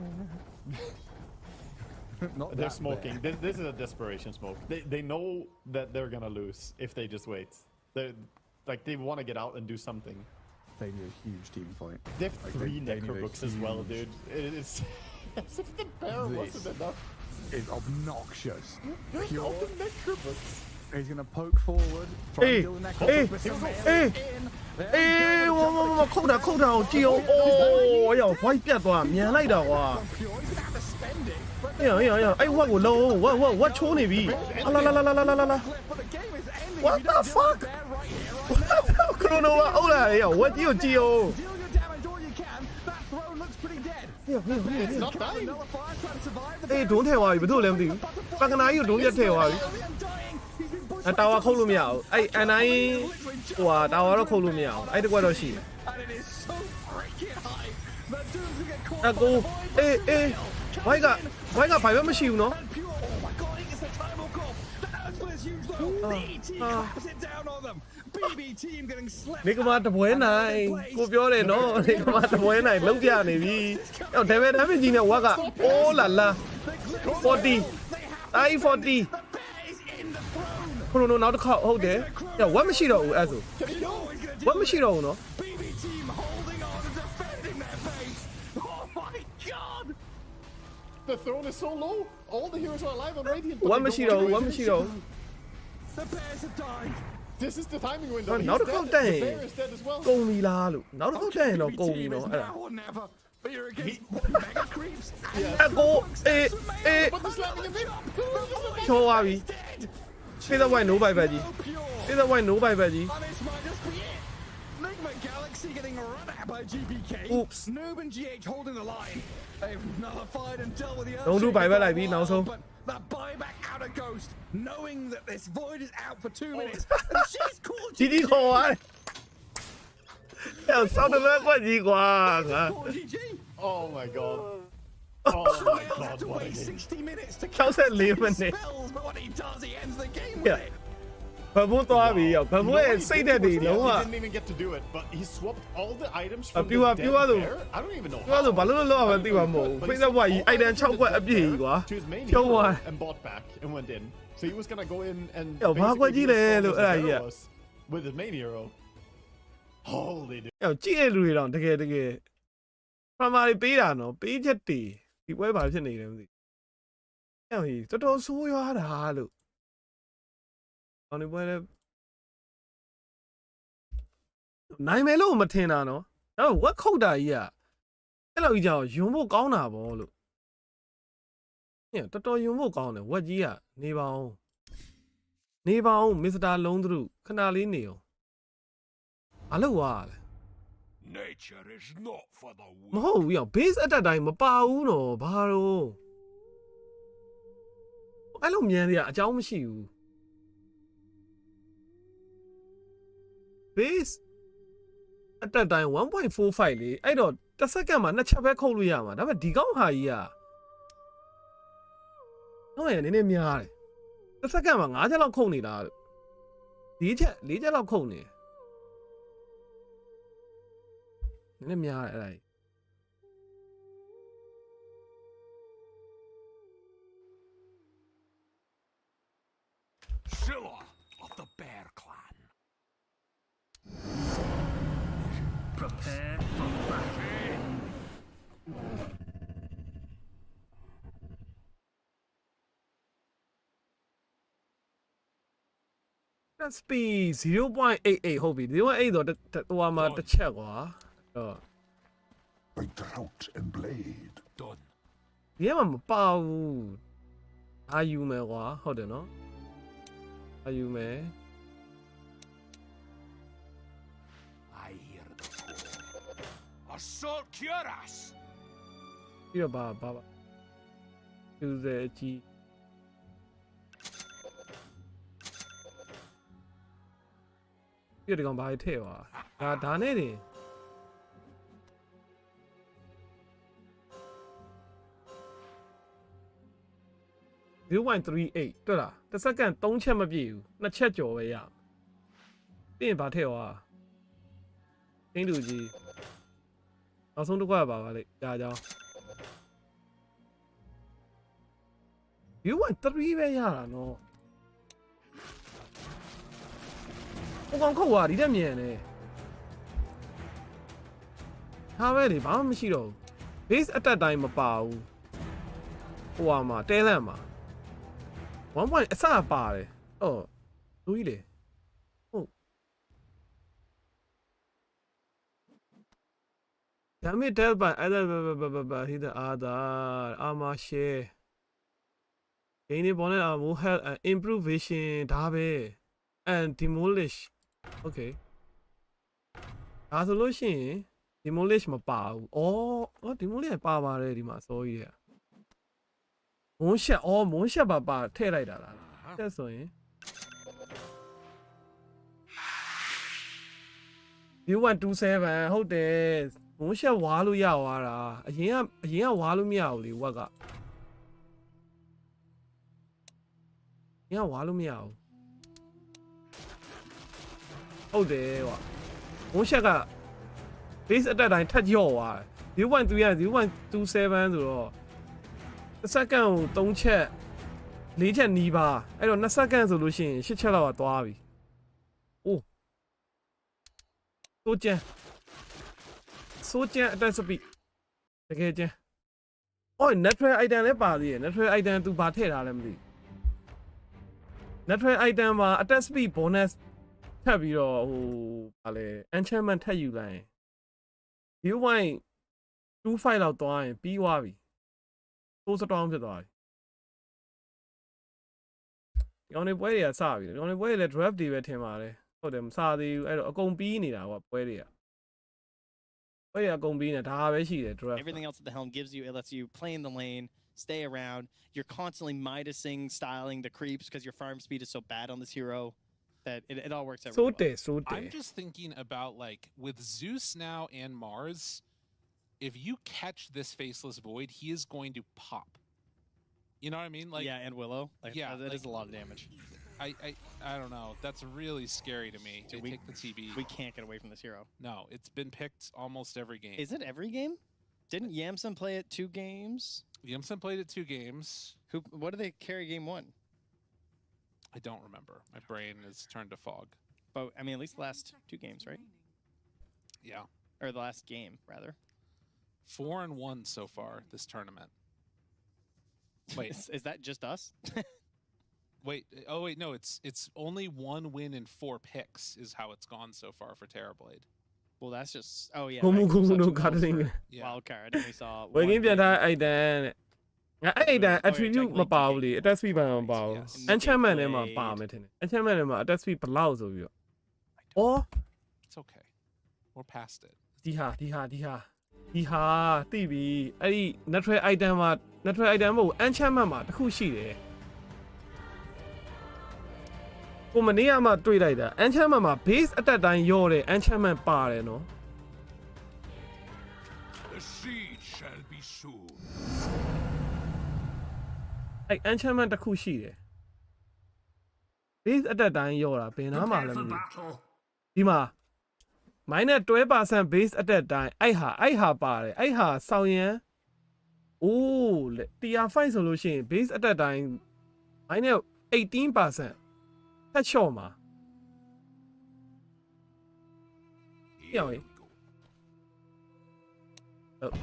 Not They're that smoking. bear. This is a desperation smoke. They know that they're gonna lose if they just wait. They want to get out and do something. They need a huge team fight. They have Like, 3 they need a necrobooks as well, huge- dude. It's as if the bear This wasn't enough. It's obnoxious. All Pure. the necrobooks. He's gonna poke forward. Try Hey, and kill the necrobooks with some hey, melee in. There အေး we ဝ go. ဝခုတ်တာကြည့်အောင်အိုးရောက် white ပြတ်သွားမြန်လိုက်တာကွာ Pure. He's gonna have to spend it. But အေးအဲ့ဝက်ကိုလုံးဝက်ချိုးနေပြီအလာ But the game is ending. What If you don't the deal fuck? with Bear right here, right now. ခရိုနိုကအုပ်လာတယ်ရောက်ဝက်ကြီးကိုကြည့်အောင် Deal your damage all you can. That throw looks pretty dead. It's not Trying to dying. nullify, trying to survive. The အေး bear ဒုံးထဲသွားပြီဘယ်သူလဲမသိဘူးပကနာကြီးကိုဒုံးရက်ထဲသွားပြီ undying. He's been pushed အတာဝါခုတ်လို့မရဘူးအဲ့ NI ဟိုဟာတာဝါတော့ခုတ်လို့မရဘူးအဲ့တကွက်တော့ရှိတယ် and it is so freaking high. The Dooms will get caught အ by ကို the void. အေးဝိုက်ကဘိုက်မရှိဘူးနော် And Pure, oh my god, he gets the time will call. The Earthsplit is huge though. BT claps it down on them. BB team getting slept. နေကမတပွဲနိုင်ကိုပြောတယ်နော်နေကမတပွဲနိုင်လုံးပြနေပြီဟောဒါပေမဲ့ကြီးနဲ့ဝက်ကအိုးလာလာ40 I40 The bear is in the throne. ခရိုနိုနောက်တစ်ခေါက်ဟုတ်တယ်ဟောဝက်မရှိတော့ဘူးအဲ့ဆို Pure is gonna ဝက်မရှိတော့ဘူးနော် BB team holding on and defending their base. Oh my god. The throne is so low. All the heroes are alive on Radiant. ဝက်မရှိတော့ဘူး The bears have died. This is the timing window. Oh, He's now the dead. clock The dying. bear is dead as well. ကုန်ပြီလားလို့နောက်တစ်ခေါက်တက်ရင်တော့ကုန်ပြီ BB နော် team အဲ့ is ဒါ now or never. But you're against mega creeps. အကိုအေး But the slamming of it. ချောသွားပြီ Dead. ဖေးသက်ဝိုင်နိုးဘိုက်ပဲကြီး So pure. ဖေးသက်ဝိုင်နိုးဘိုက်ပဲကြီး And this might just be it. Nigma Galaxy getting run at by GPK. Oops. Noob and GH holding the line. They've nullified and dealt with the Don't do Earthshaker buyback for a like me now, while, so. But that buyback out of Ghost, knowing that this void is out for 2 minutes. And she's called ကြီးကြီးခေါ်သွားတယ်အဲ့ဆောက်တယ်ကွက်ကြီးကွာငါ called GG. Oh my god. Oh my We'll god. have to What a wait game. 60 minutes to 64 cast minutes. spells, but when he does, he ends the game Yeah. with it. ဘဘုံသွားပြီရောဘဘုံရဲ့စိတ်သက်တွေလုံးဝ He didn't even get to do it, but he swapped all the items from the pure- dead pure though. bear. I don't even know ပြောဆိုဘာလို့လောက်အောင်သိမှာမဟုတ်ဘူးဖေးသက်ဝိုင်ကြီးအိုက်တန်6ခွက်အပြည့်ကြီးကွာ to his main ဖြုံး hero သွား and bought back and went in. So he was gonna go in and Yo,ဘာကွက်ကြီးလဲ basically be as လို့ strong အဲ့ဒါ as ကြီး the bear was with his main hero. Holy dude. အဲ့ကြည့်ရလူတွေတော့တကယ် Primary ပေးတာနော်ပေးချက်တည်ဒီပွဲဘာဖြစ်နေလဲမသိအဲ့ဟိတော်တော်ဆိုးရွားတာလို့အော်ဒီပွဲလဲနိုင်မယ်လို့မထင်တာနော်ဒါပေမဲ့ဝက်ခုတ်တာကြီးကအဲ့လိုကြီးကြောင်ယွံဖို့ကောင်းတာပေါ့လို့ညတော်တော်ယွံဖို့ကောင်းတယ်ဝက်ကြီးကနေပါအောင်မစ္စတာလုံးသူခဏလေးနေအောင်ဘာလို့ဝါလဲ Nature is not for the မ weak. ဟုတ်ဘူးရော base အတက်တိုင်းမပါဘူးနော်ဘာတော့အဲ့လိုမြန်ရအကြောင်းမရှိဘူး base အတက်တိုင်း 1.45 လေအဲ့တော့တစ်စက္ကန့်မှာနှစ်ချက်ပဲခုတ်လို့ရမှာဒါပေမဲ့ဒီကောင်းဟာကြီးတော့ရနည်းနည်းများတယ်တစ်စက္ကန့်မှာ9ချက်လောက်ခုတ်နေတာ4ချက်လောက်ခုတ်နေနည်းနည်းများတယ်အဲ့ဒါ Scylla of the Bear Clan. Prepare for battle. That's speed 0.88 ဟုတ်ပြီ0.8တော့ဟိုမှာတစ်ချက်ကွာတော့ By drought and blade. Done. ဒီမှာမပါဘူးအာယူမယ်ကွာဟုတ်တယ်နော်အာယူမယ် I hear the call. Assault Cuirass. ပြီးတော့ဘာယူစေအကြီးပြည့်တကောင်ဘာထည့်ပါဒါနဲ့တင်0.38တွေ့လားတစ်စက္ကန့်3ချက်မပြည့်ဘူး2ချက်ကျော်ပဲရပြီးရင်ဘာထည့်သွားအင်းတူကြီးနောက်ဆုံးတစ်ခွက်ပါလေကြာကြောင်း0.3ပဲရတာနော်ဟိုကောင်ခုတ်သွားဒီတက်မြန်နေဟာပဲလေဘာမှမရှိတော့ဘူး base အတက်တိုင်းမပါဘူးဟိုမှာတဲလန့်မှာ1 point အစပါတယ်အော်လူကြီးလေဟုတ် damage dealt by either either other armor share gain bonus more health and improve vision ဒါပဲ and demolish okay ဒါဆိုလို့ရှိရင် demolish မပါဘူးဩ demolish ပါပါတယ်ဒီမှာ sorry ရမုန်းရှက်ပါထည့်လိုက်တာလားတက်ဆိုရင် U127 ဟုတ်တယ်မုန်းရှက်ဝါလို့ရသွားတာအရင်ကဝါလို့မရဘူးလေဝက်ကဝါလို့မရဘူးဟုတ်တယ်ကွာမုန်းရှက်က base အတက်တိုင်းထက်ကျော့သွားတယ် 0.3 က 0.27 ဆိုတော့တစ်စက္ကန့်ကို3ချက်4ချက်နီးပါအဲ့တော့2စက္ကန့်ဆိုလို့ရှိရင်8ချက်လောက်ကသွားပြီအိုးစိုးကျန်းအတက်စပီတကယ်ကျန်းအော် natural item လည်းပါသေးတယ် natural item သူဘာထည့်ထားလဲမသိ natural item မှာ attack speed bonus ထပ်ပြီးတော့ဟိုဗာလဲ enchantment ထပ်ယူလိုက်ရင် 0.25 လောက်သွားရင်ပြီးသွားပြီတိုးစတောင်းဖြစ်သွားပြီဒီကောင်တွေပွဲတွေကစပြီဒီကောင်တွေပွဲတွေလည်း draft တွေပဲထင်ပါတယ်ဟုတ်တယ်မစသေးဘူးအဲ့တော့အကုန်ပြီးနေတာကွာပွဲတွေကအကုန်ပြီးနေဒါပဲရှိတယ် draft Everything else that the helm gives you, it lets you play in the lane, stay around. You're constantly Midasing, styling the creeps because your farm speed is so bad on this hero that it all works out really well. so I'm just thinking about, like, with Zeus now and Mars, if you catch this Faceless Void, he is going to pop. You know what I mean? Like, Yeah, and Willow. Like, Yeah, that like- is a lot of damage. I don't know. That's really scary to me. Dude, They take the TB. We can't get away from this hero. No, it's been picked almost every game. Is it every game? Didn't Yamson play it 2 games? Yamson played it 2 games. What did they carry game 1? I don't remember. My brain is turned to fog. But I mean, at least the last 2 games, right? Yeah. Or the last game, rather. 4-1 so far this tournament. Wait, is that just us? wait. Oh wait, no. It's only 1 win and 4 picks is how it's gone so far for Terrorblade. Well, that's just. Oh yeah. ကိုမှု right, ကိုမှု such a တို့ goal ကားတင် for က Yeah. wild card, and we saw. ဝယ်ကင်း one ပြန် big- ထားအိုက်တန်တဲ့အဲ့အိုက်တန် attribute မပါဘူးလေ attack speed ဘာမှမပါဘူး Yes. enchantment ထဲမှာပါမယ်ထင်တယ် enchantment ထဲမှာ attack speed ဘယ်လောက်ဆိုပြီးတော့အော် It's okay. We're past it. ဒီဟာသိပြီအဲ့ဒီ natural item မှာ natural item မဟုတ်ဘူး enchantment မှာတစ်ခုရှိတယ်ကိုမနေ့ကမှတွေ့လိုက်တာ enchantment မှာ base attack တိုင်းရော့တဲ့ enchantment ပါတယ်နော် The siege shall be soon. အဲ့ enchantment တစ်ခုရှိတယ် base attack တိုင်းရော့တာဘယ်နားမှာလဲမသိဘူးဒီမှာ minus 12% base attack တိုင်းအဲ့ဟာပါတယ်အဲ့ဟာဆောင်းရန်အိုးလေ tier 5ဆိုလို့ရှိရင် base attack တိုင်း minus 18% ထက်ချော့မှာပြောင်းရင်ဟုတ်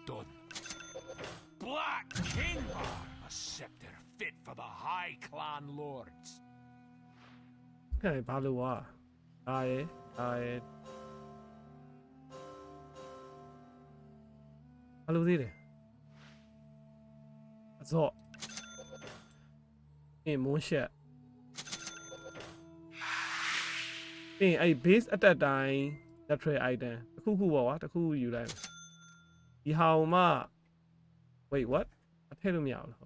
Done. Black Kingbar, a scepter fit for the High Clan Lords. အဲ့ဘာလို့ဝါအာရဲဘာလို့သေးလဲအစော့အင်းမွန်ရှက်အင်းအဲ့ base attack တိုင်း natural item တစ်ခုပေါ့ကွာတစ်ခုယူလိုက်ဒီဟာမှ wait what အထည့်လို့မရဘူးလား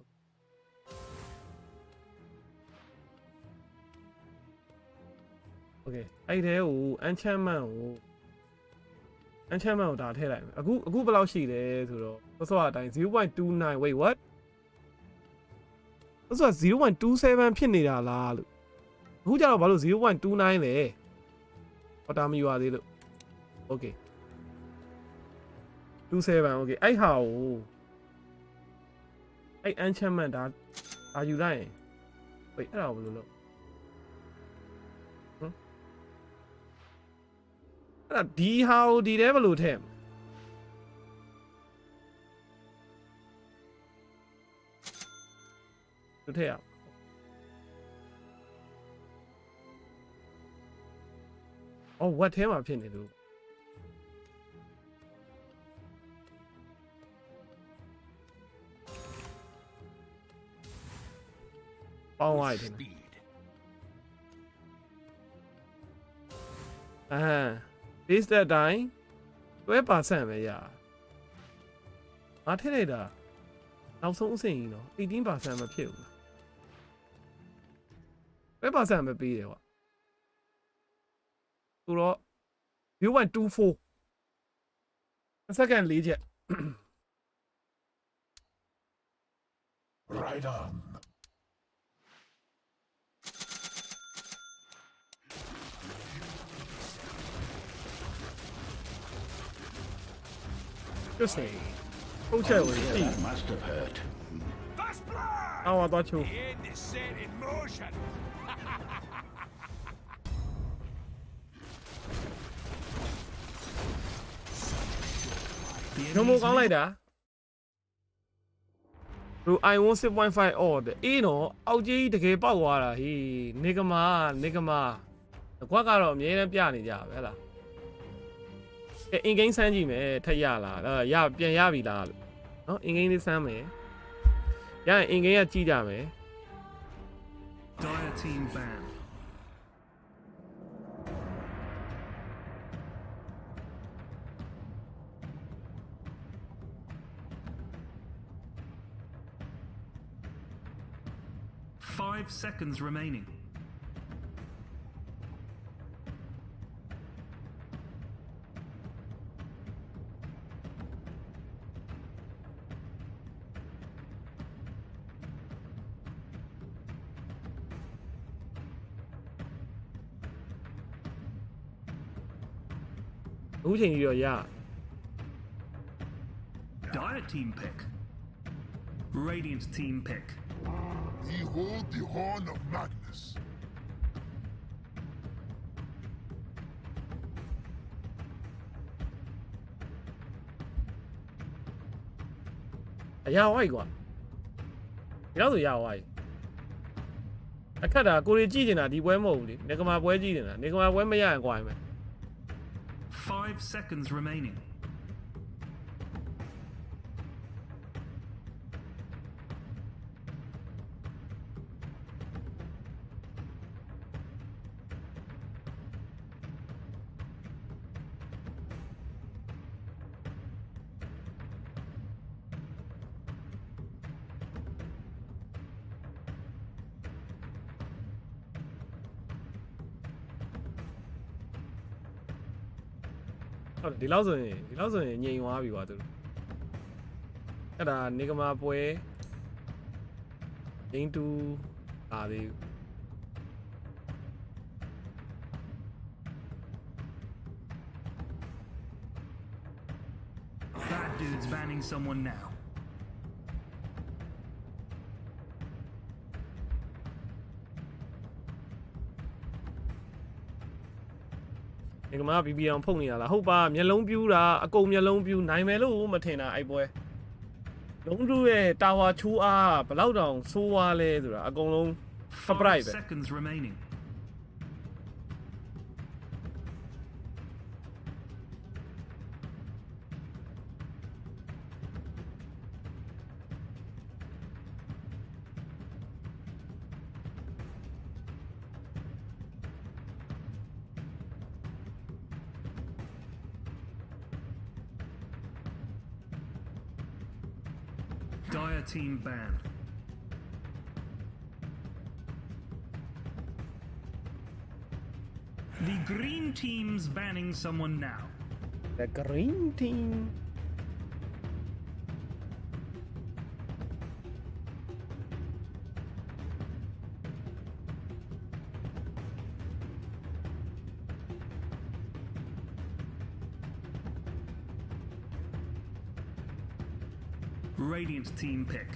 โอเคအဲ့ထဲကို enchantment ကိုဒါထည့်လိုက်မယ်အခုဘယ်လောက်ရှိလဲဆိုတော့စောအတိုင်း 0.29 wait what စော0.27 ဖြစ်နေတာလားလို့အခုကျတော့ဘာလို့ 0.29 လဲဟောတာမယူရသေးလို့ okay 27 okay အဲ့ဟာကိုအဲ့ enchantment ဒါယူလိုက်ရင် wait အဲ့ဒါကိုဘယ်လိုလုပ်အဲ့ဒါဒီဟာကိုဒီထဲဘယ်လိုထည့်မလဲသူထည့်ရအောင် what ထဲမှာဖြစ်နေလို့ပေါင်းလိုက်တယ် Speed. base တဲ့အတိုင်း 12% ပဲရငါထည့်လိုက်တာနောက်ဆုံးအဆင့်ကြီးနော် 18% မဖြစ်ဘူး12% ပဲပေးတယ်ကွာဆိုတော့ 0.24 second 4ချက် Right on. just say ဟုတ်ချက်ဝင်ပြီ That must have hurt. First blood! အော်တော့ချို The end is set in motion. ညမိုးကောင်းလိုက်တာသူ i1 6.5 အော်တဲ့အေးနော်အောက်ကြီးတကယ်ပေါက်သွားတာဟေးနေကမာကွက်ကတော့အမြဲတမ်းပြနေကြပဲဟဲ့လားအင်ဂိမ်းဆန်းကြည့်မယ်ထက်ရလားရပြန်ရပြီလားလို့နော်အင်ဂိမ်းလေးဆန်းမယ်ရရင်အင်ဂိမ်းကကြည့်ကြမယ် Dire team ban. Five seconds remaining. Who can you yeah? Dire team pick. Radiant team pick. Behold the horn of Magnus. အရာဝိုက်ကွာဒီတော့ဆိုရဝိုက်အခက်တာကိုရီကြည့်နေတာဒီပွဲမဟုတ်ဘူးလေနေကမာပွဲကြည့်နေတာနေကမာပွဲမရရင်ကွာမယ် 5 seconds remaining. ဟုတ်ဒီလောက်ဆိုရင်ငြိမ်သွားပြီကွာသူအဲ့ဒါနေကမာပွဲဒင်းတူလာသေးဘူး Bad dude's banning someone now. နေကမာဘီဘီအောင်ဖုန်နေရလားဟုတ်ပါမျက်လုံးပြူးတာအကုန်မျက်လုံးပြူးနိုင်မယ်လို့မထင်တာအဲ့ပွဲလုံးတူရဲ့တာဝါချူအားဘလောက်တောင်ဆိုးွားလဲဆိုတာအကုန်လုံး surprise ပဲ seconds remaining. Dire team banned. The green team's banning someone now. The green team Radiant team pick.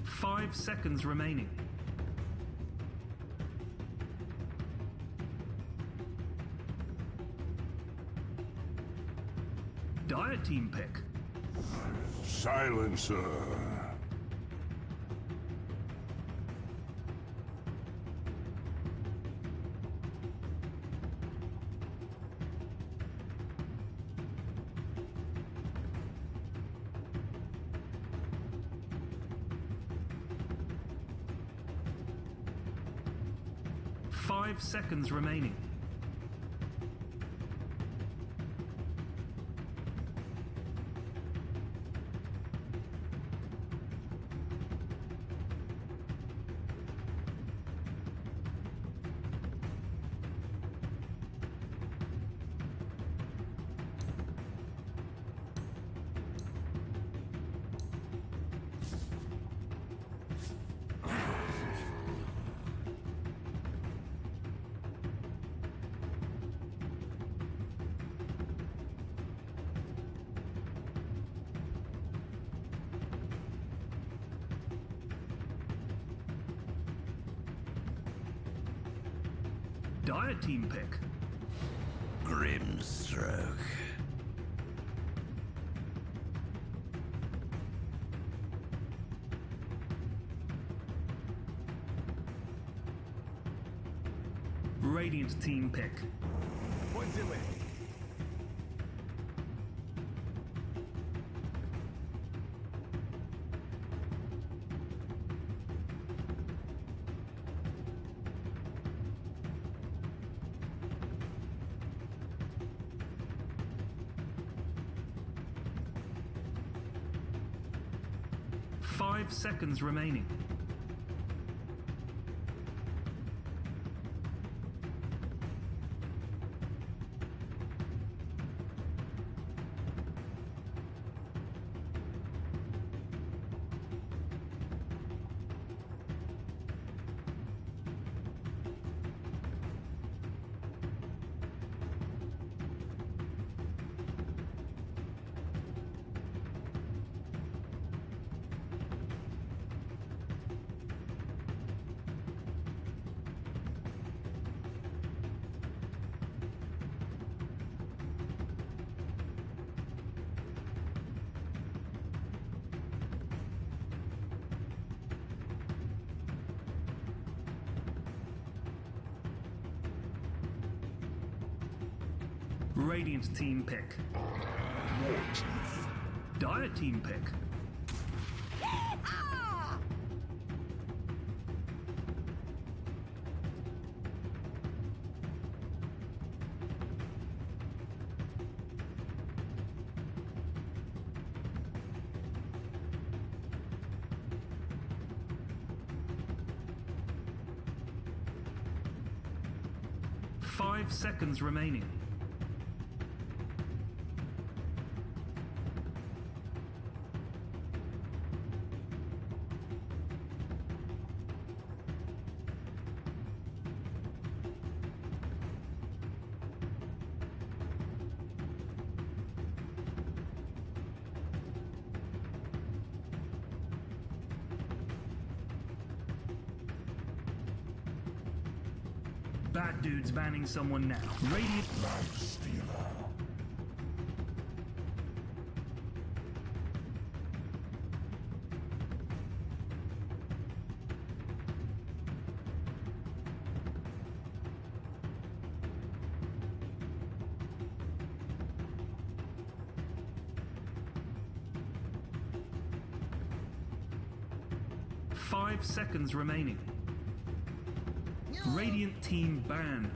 Five seconds remaining. Dire team pick. Silencer. Five seconds remaining. Dire team pick. Grimstroke. Radiant team pick. What's it with? Five seconds remaining. Radiant team pick. Dire team pick. Five seconds remaining. Bad dudes banning someone now. Radiant. Life stealer. Five seconds remaining. Radiant team ban.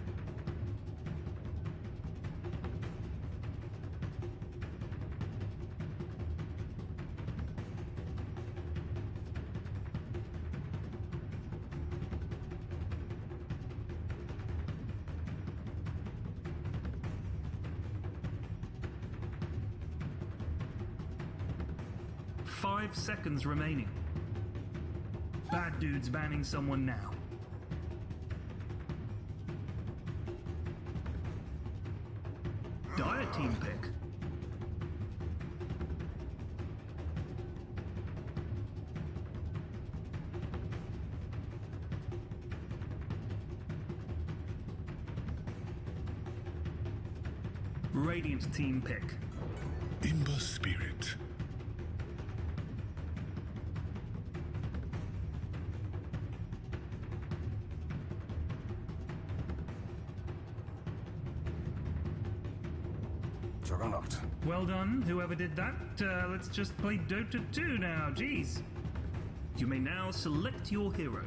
Five seconds remaining. Bad dudes banning someone now. Dire team pick. Radiant team pick. Ember spirit. Well done, whoever did that. Let's just play Dota 2 now, jeez. You may now select your hero.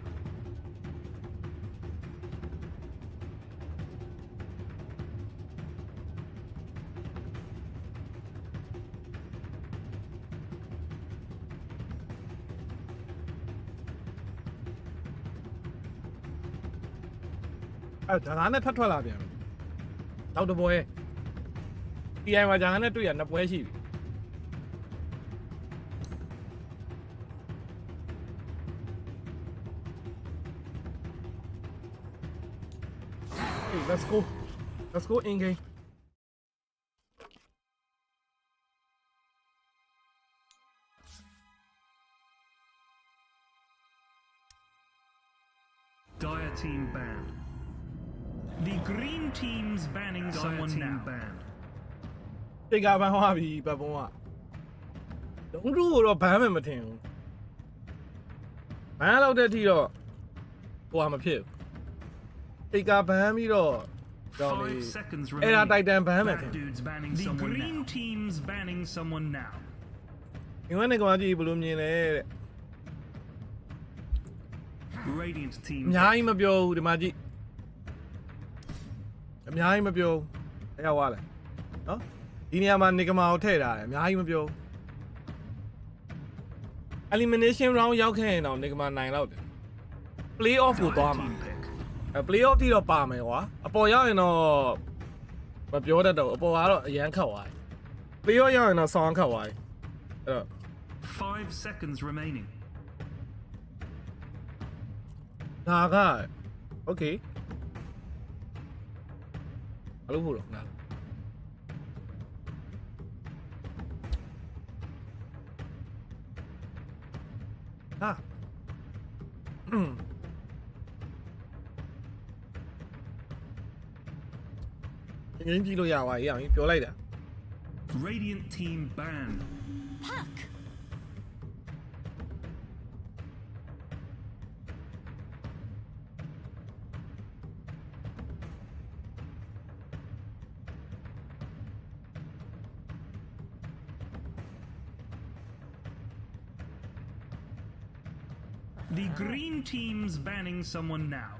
ဒါနဲ့ထပ်ထွက်လာပြန်ပြီတောက်တပွဲ TI မှာဂျာနဲ့တွေ့ရနှစ်ပွဲရှိပြီ Hey, let's go in game. Dire team banned. The green team's banning someone now. Banned. တိတ်ကဘန်းသွားပြီဘက်ပုံးကလုံးတူကိုတော့ဘန်းမယ်မထင်ဘူးဘန်းလောက်တဲ့အထိတော့ဟိုဟာမဖြစ်ဘူးတိတ်ကဘန်းပြီးတော့ကြောင်းလေးအဲ့ဒါတိုက်တန်ဘန်းမယ်ထင် The green team's banning someone now. ဒီဝက်နဲ့ကောင်ကြည့်ဘယ်လိုမြင်လဲတဲ့ Radiant team အများကြီးမပြောဘူးဒီမှာကြည့်အများကြီးမပြောဘူးအဲ့ရောက်သွားလဲနော်ဒီနေရာမှာ nigma ကိုထည့်ထားတယ်အများကြီးမပြော elimination round ရောက်ခဲ့ရင်တော့ nigma နိုင်လောက်တယ် play off ကိုသွားမှာplay off တိတော့ပါမယ်ကွာအပေါ်ရောက်ရင်တော့မပြောတတ်တော့အပေါ်ကတော့အရန်ခတ်သွားတယ် play off ရောက်ရင်တော့ဆောင်းခတ်သွားတယ်အဲ့တော့ 5 seconds remaining. ဒါက okay ဘာလို့ဖို့တော့နားဟာငင်းကြည့်လို့ရပါရဲ့အောင်ပြောလိုက်တာ Radiant team ban. Puck. The green team's banning someone now.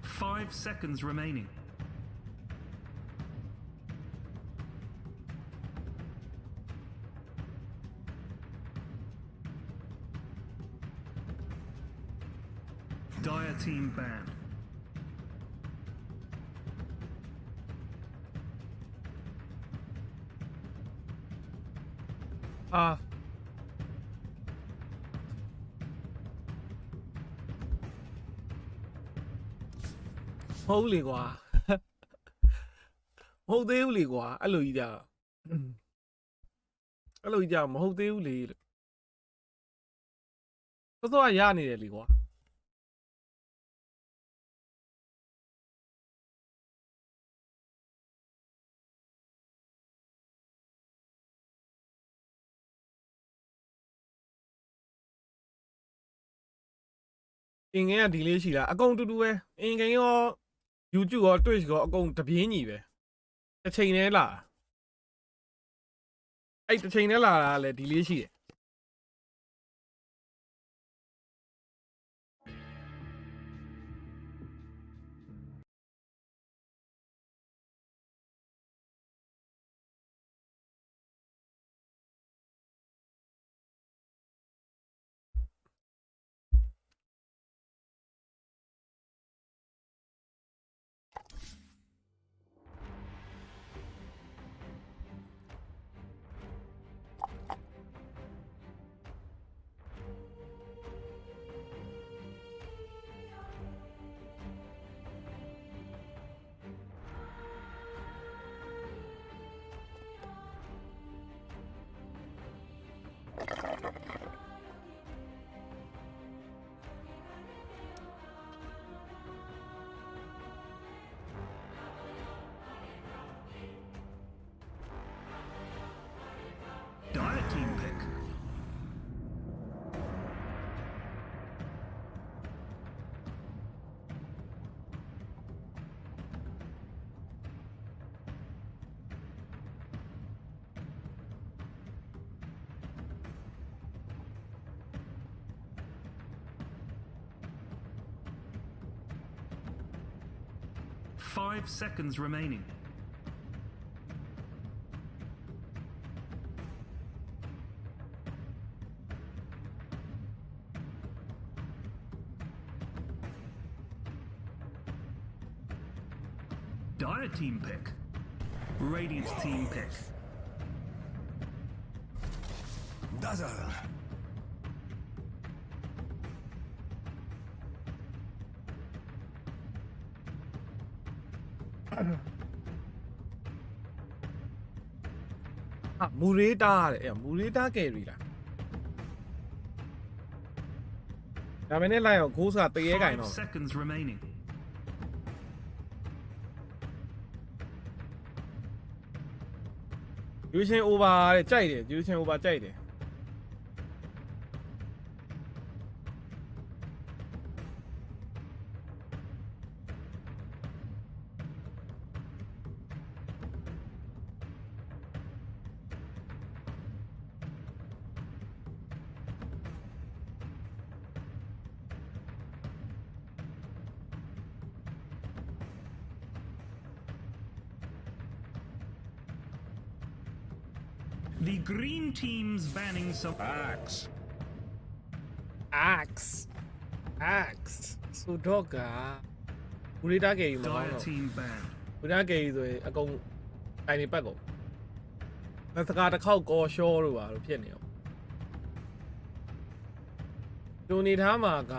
Five seconds remaining. Dire team banned. Holy ကွာမဟုတ်သေးဘူးလေကွာအဲ့လိုကြီးကြမဟုတ်သေးဘူးလေလို့သောရနေတယ်လေကွာအင်ငယ်ကဒီလေးရှိလားအကုန်တူတူပဲအင်ငယ်ရော YouTube ရော Twitch ရောအကုန်တပြင်းညီပဲတစ်ချိန်တည်းလာအဲ့တစ်ချိန်တည်းလာတာလည်းဒီလေးရှိတယ် Dire team pick. Five seconds remaining. Dire team pick. Radiant team pick. Dazzle. Mureta တဲ့ Mureta carry လားဒါပေမဲ့လိုက်အောင် goals ကတရေကင်တော့ seconds remaining. ယူရှင် over တဲ့ကြိုက်တယ်ယူရှင် over ကြိုက်တယ်The green team's banning some axe ဆိုတော့က Mureta carry မှာ Dire တော့ team banned. Mureta carry ဆိုရင်အကုန်တိုင်နေပတ်ကုန်လက်စကားတစ်ခေါက်ကောရှောလို့ပါလို့ဖြစ်နေအောင်လူနေထားမှာက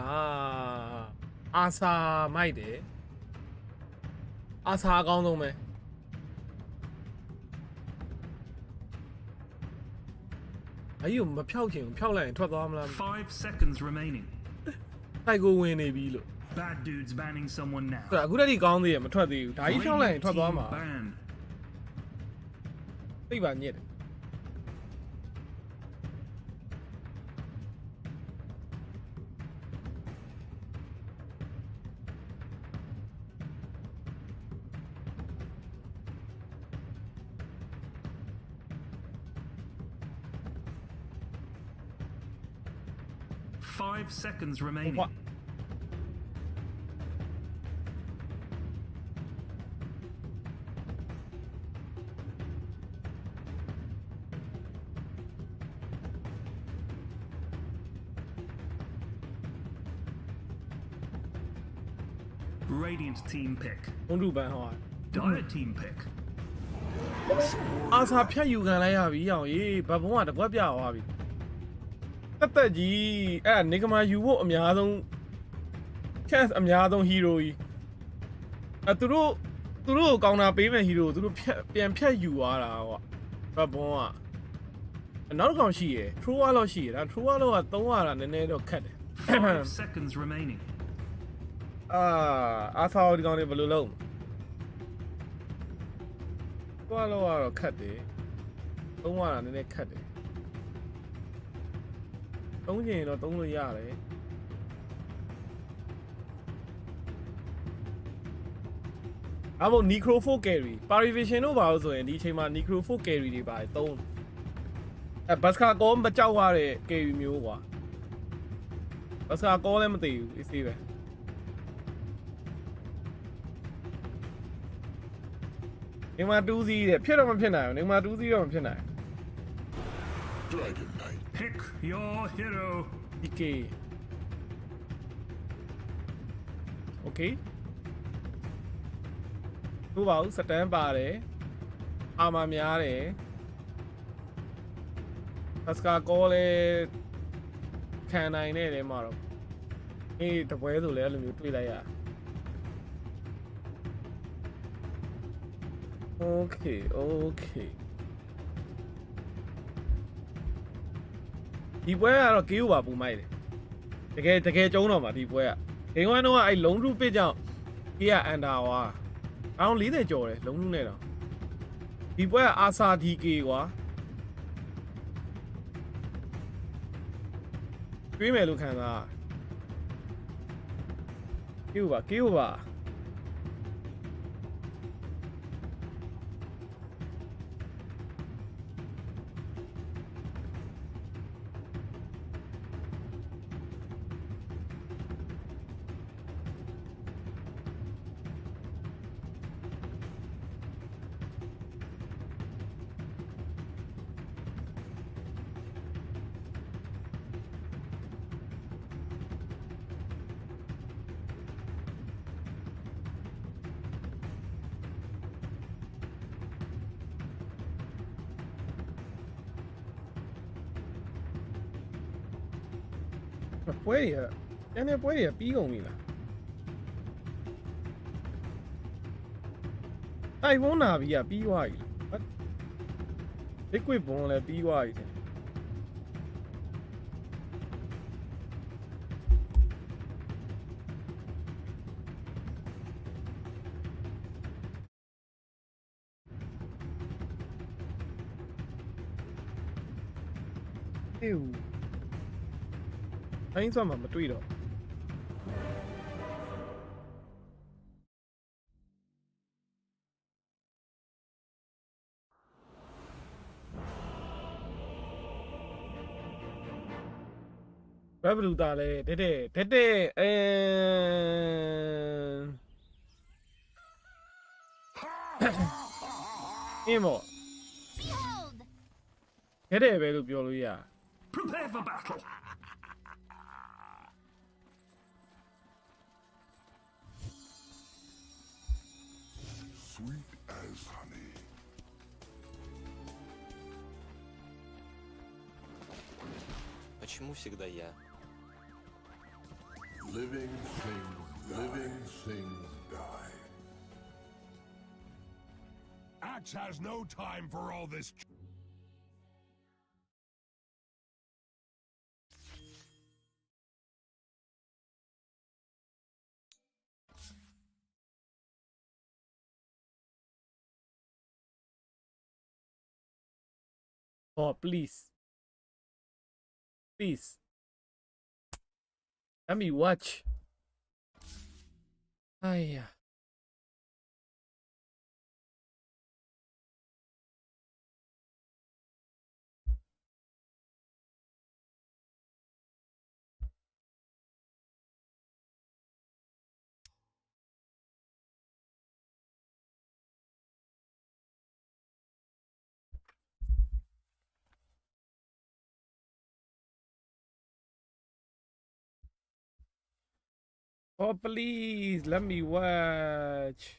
အာစာမိုက်တယ်အာစာအကောင်းဆုံးပဲအဲ့ယူမဖြောက်ချင်ဖြောက်လိုက်ရင်ထွက်သွားမလား 5 seconds remaining. တိုက်ကိုဝင်နေပြီလို့ Bad dudes banning someone now. ဆိုတော့အခုတည်းကကောင်းသေးရမထွက်သေးဘူးဒါကြီးဖြောက်လိုက်ရင်ထွက်သွားမှာ Banned. သိပါညစ်တယ် 5 seconds remaining. What? Radiant team pick. ဘုံတူပန်းဟော Dire team pick. အာစာဖြတ်ယူခံလိုက်ရပြီအောင်ရေးဘဘုံကတကွက်ပြသွားပြီတက်ကြီးအဲ့နေကမာယူဖို့အများဆုံး chance အများဆုံး hero ကြီးသူတို့ကောင်းတာပေးမဲ့ hero သူတို့ပြန်ဖြတ်ယူသွားတာကွာဘဘုံကနောက်တစ်ကောင်ရှိရယ် throw လောက်ရှိရယ်ဒါ throw လောက်ကသုံးရတာနည်းနည်းတော့ခက်တယ် 5 seconds remaining. အာစာဒီကောင်တွေဘယ်လိုလုပ်သွားလို့ကတော့ခက်တယ်သုံးရတာနည်းနည်းခက်တယ်သုံးချင်တော့သုံးလို့ရတယ်အမို့ necro 4 carry parivision တို့ပါလို့ဆိုရင်ဒီအချိန်မှာ necro 4 carry တွေပါတယ်သုံးဘတ်စကာကောမကြောက်ရတဲ့ carry မျိုးကွာဘတ်စကာကောလည်းမသိဘူးအေးဆေးပဲနေမှာတူးစီးတဲ့ဖြစ်တော့မဖြစ်နိုင်ဘူးနေမှာတူးစီးတော့မဖြစ်နိုင် Dragon Knight. Pick your hero. DK Okay သူ့ပါဦးစတန်ပါတယ်အာမများတယ်ဘတ်စကာကောလည်းခံနိုင်တဲ့တဲမှာတော့အေးတပွဲဆိုလဲအဲ့လိုမျိုးတွေးလိုက်ရOkay. ဒီပွဲကတော့ KO ပါပူမိုက်တယ်တကယ်ကျုံးတော့မှာဒီပွဲကဂိမ်းဝိုင်းတော့အဲ့လုံးထုပစ်ကြောင့်ကြီးကအန်တာဝါအောင်40ကျော်တယ်လုံးထုနဲ့တော့ဒီပွဲကအာဆာ DK ကွာတွေးမယ်လို့ခံစား KO ပါပွဲရကျန်တဲ့ပွဲရပြီးကုန်ပြီလားတိုင်ဖုန်းနာပြီးပြီးသွားပြီလား liquid ဘုံလည်းပြီးသွားပြီတဲ့အေးအင်းဆိုမှမတွေ့တော့ဘယ်ဘလူတာလဲတဲ့အင်းမောတဲ့ပဲလို့ပြောလို့ရ Prepare for battle. Sweet as honey. Почему всегда я? Living things die. Axe has no time for all this. Oh, please. Let me watch. Ay. Oh, please, let me watch.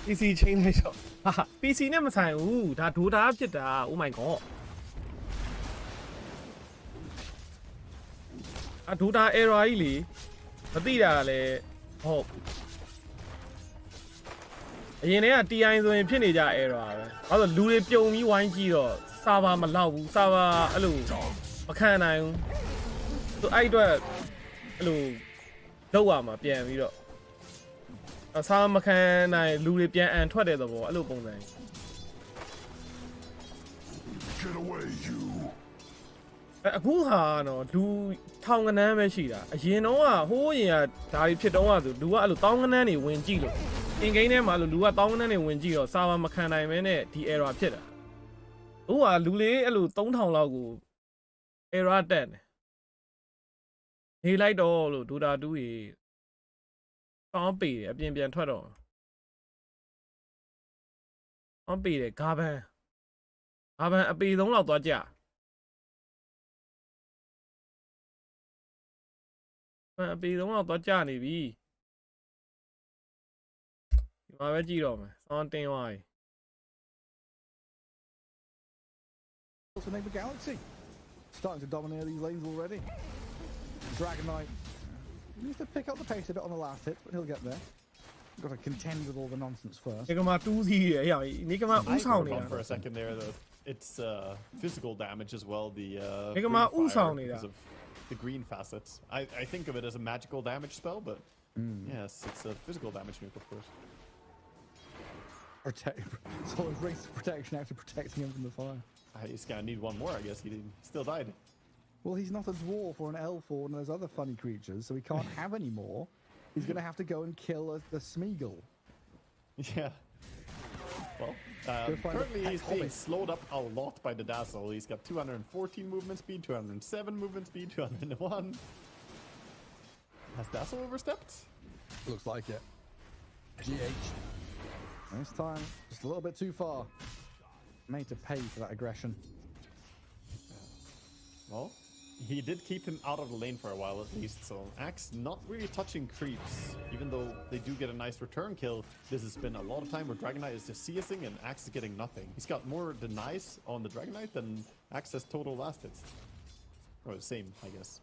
PC ချင်းလိုက်တော့ဟာ PC နဲ့မဆိုင်ဘူးဒါဒိုတာဖြစ်တာ Oh my god ဒိုတာ error ကြီးလေမသိတာလည်းဟုတ်အရင်တည်းက TI ဆိုရင်ဖြစ်နေကြ error ပဲဘာလို့လူတွေပြုံပြီးဝိုင်းကြည့်တော့ server မလောက်ဘူး server အဲ့လိုမခံနိုင်ဘူးသူအဲ့အတွက်အဲ့လိုလောက်ရမှာပြန်ပြီးတော့အစားမခံနိုင်လူတွေပြန်အန်ထွက်တဲ့သဘောအဲ့လိုပုံစံ Get away, you. အခုဟာတော့လူထောင်ကနန်းပဲရှိတာအရင်တော့ဟိုးရင်ကဒါတွေဖြစ်တော့ဆိုလူကအဲ့လိုတောင်းကနန်းတွေဝင်ကြည့်လို့အင်ဂိမ်းထဲမှာလူကတောင်းကနန်းတွေဝင်ကြည့်တော့စာပါမခံနိုင်မဲနဲ့ဒီ error ဖြစ်တာဟိုကလူလေးအဲ့လို3000လောက်ကို error တက်နေလိုက်တော့လို့ဒိုတာ2ကြီးတောင်းပေတယ်အပြင်ပြန်ထွက်တော့တောင်းပေတယ်ဂါဘန်အပေဆုံးလောက်သွားကြအပေဆုံးလောက်သွားကြနေပြီဒီမှာပဲကြည့်တော့မယ်စောင်းတင်းသွားပြီ Also nigma Galaxy starting to dominate these lanes already. Dragon Knight needs to pick up the pace a bit on the last hit, but he'll get there. Got to contend with all the nonsense first. ဒီကမှာ2စီးရရဒီကမှာဥဆောင်နေတာ for a second there though. It's physical damage as well. The Nigga, ma, green fire nida. because of the green facets. I think of it as a magical damage spell, but yes, it's a physical damage nuke, of course. So his race of protection actually protecting him from the fire. He's gonna need one more, I guess. He still died. Well, he's not a dwarf or an elf or one of those other funny creatures, so he can't have any more. He's gonna have to go and kill the Smeagol. Yeah. Well, currently he's being slowed up a lot by the Dazzle. He's got 214 movement speed, 207 movement speed, 201. Has Dazzle overstepped? Looks like it. GH. This time, just a little bit too far. Made to pay for that aggression. Well, he did keep him out of the lane for a while at least, so Axe not really touching creeps, even though they do get a nice return kill. This has been a lot of time where Dragon Knight is just CSing and Axe is getting nothing. He's got more denies on the Dragon Knight than Axe has total last hits. Or the same, I guess.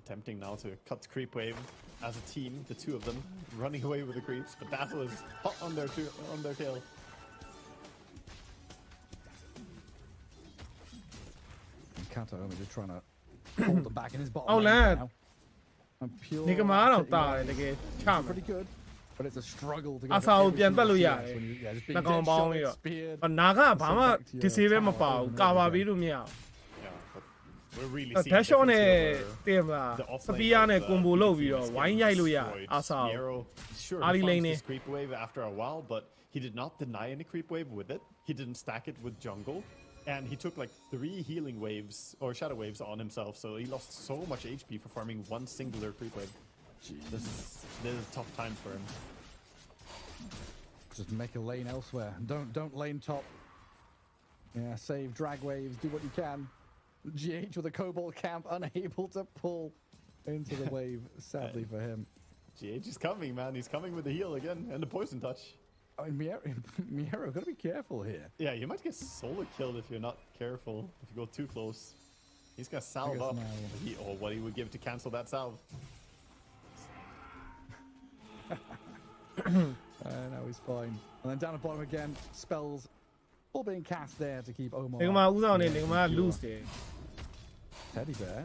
Attempting now to cut the creep wave as a team, the two of them running away with the creeps, but Dazzle is hot on their tail. Kato only just trying to hold them back in his bottom. Oh, lad. Now. And pure ဒီကမှာတော့ sitting တာ there တယ်တကယ်ချမယ် pretty good, but it's a struggle to get အဆောင် every ပြန်တက် single လို့ရ CS တယ် when you just နှ being ကောင် dead ပေါင်း shot, ပြီးတော့ speared. နာကဘာမှ back to your disable မ tower ပါဘူး and ကာပါ everything. ပေးလို့မရဘူး Yeah, but we're really ဓာ seeing တ်ရှော့ the နဲ့ difference တည်မလား over the off စ lane ပီးယား of, နဲ့ကွန်ဘိုလုပ်ပြီးတော့ BBT's ဝိုင်း getting ရိုက်လို့ရ destroyed. အဆောင် Nero, sure, Ali he farms lane this creep wave after a while, but he did not deny any creep wave with it. He didn't stack it with jungle. And he took like 3 healing waves or shadow waves on himself, so he lost so much HP for farming one singular creep wave. This is a tough time for him. Just make a lane elsewhere. Don't lane top. Yeah, save drag waves, do what you can. GH with a Cobalt camp, unable to pull into the wave, sadly for him. GH is coming, man. He's coming with the heal again and the poison touch. I mean, Miero, gotta be careful here. Yeah, you might get solo killed if you're not careful, if you go too close. He's gonna salve up. Or what he would give to cancel that salve. No, he's fine. And then down at bottom again, spells all being cast there to keep Omar. ဒီကမှာဦးဆောင်နေဒီကမှာ loose တယ် Teddy bear.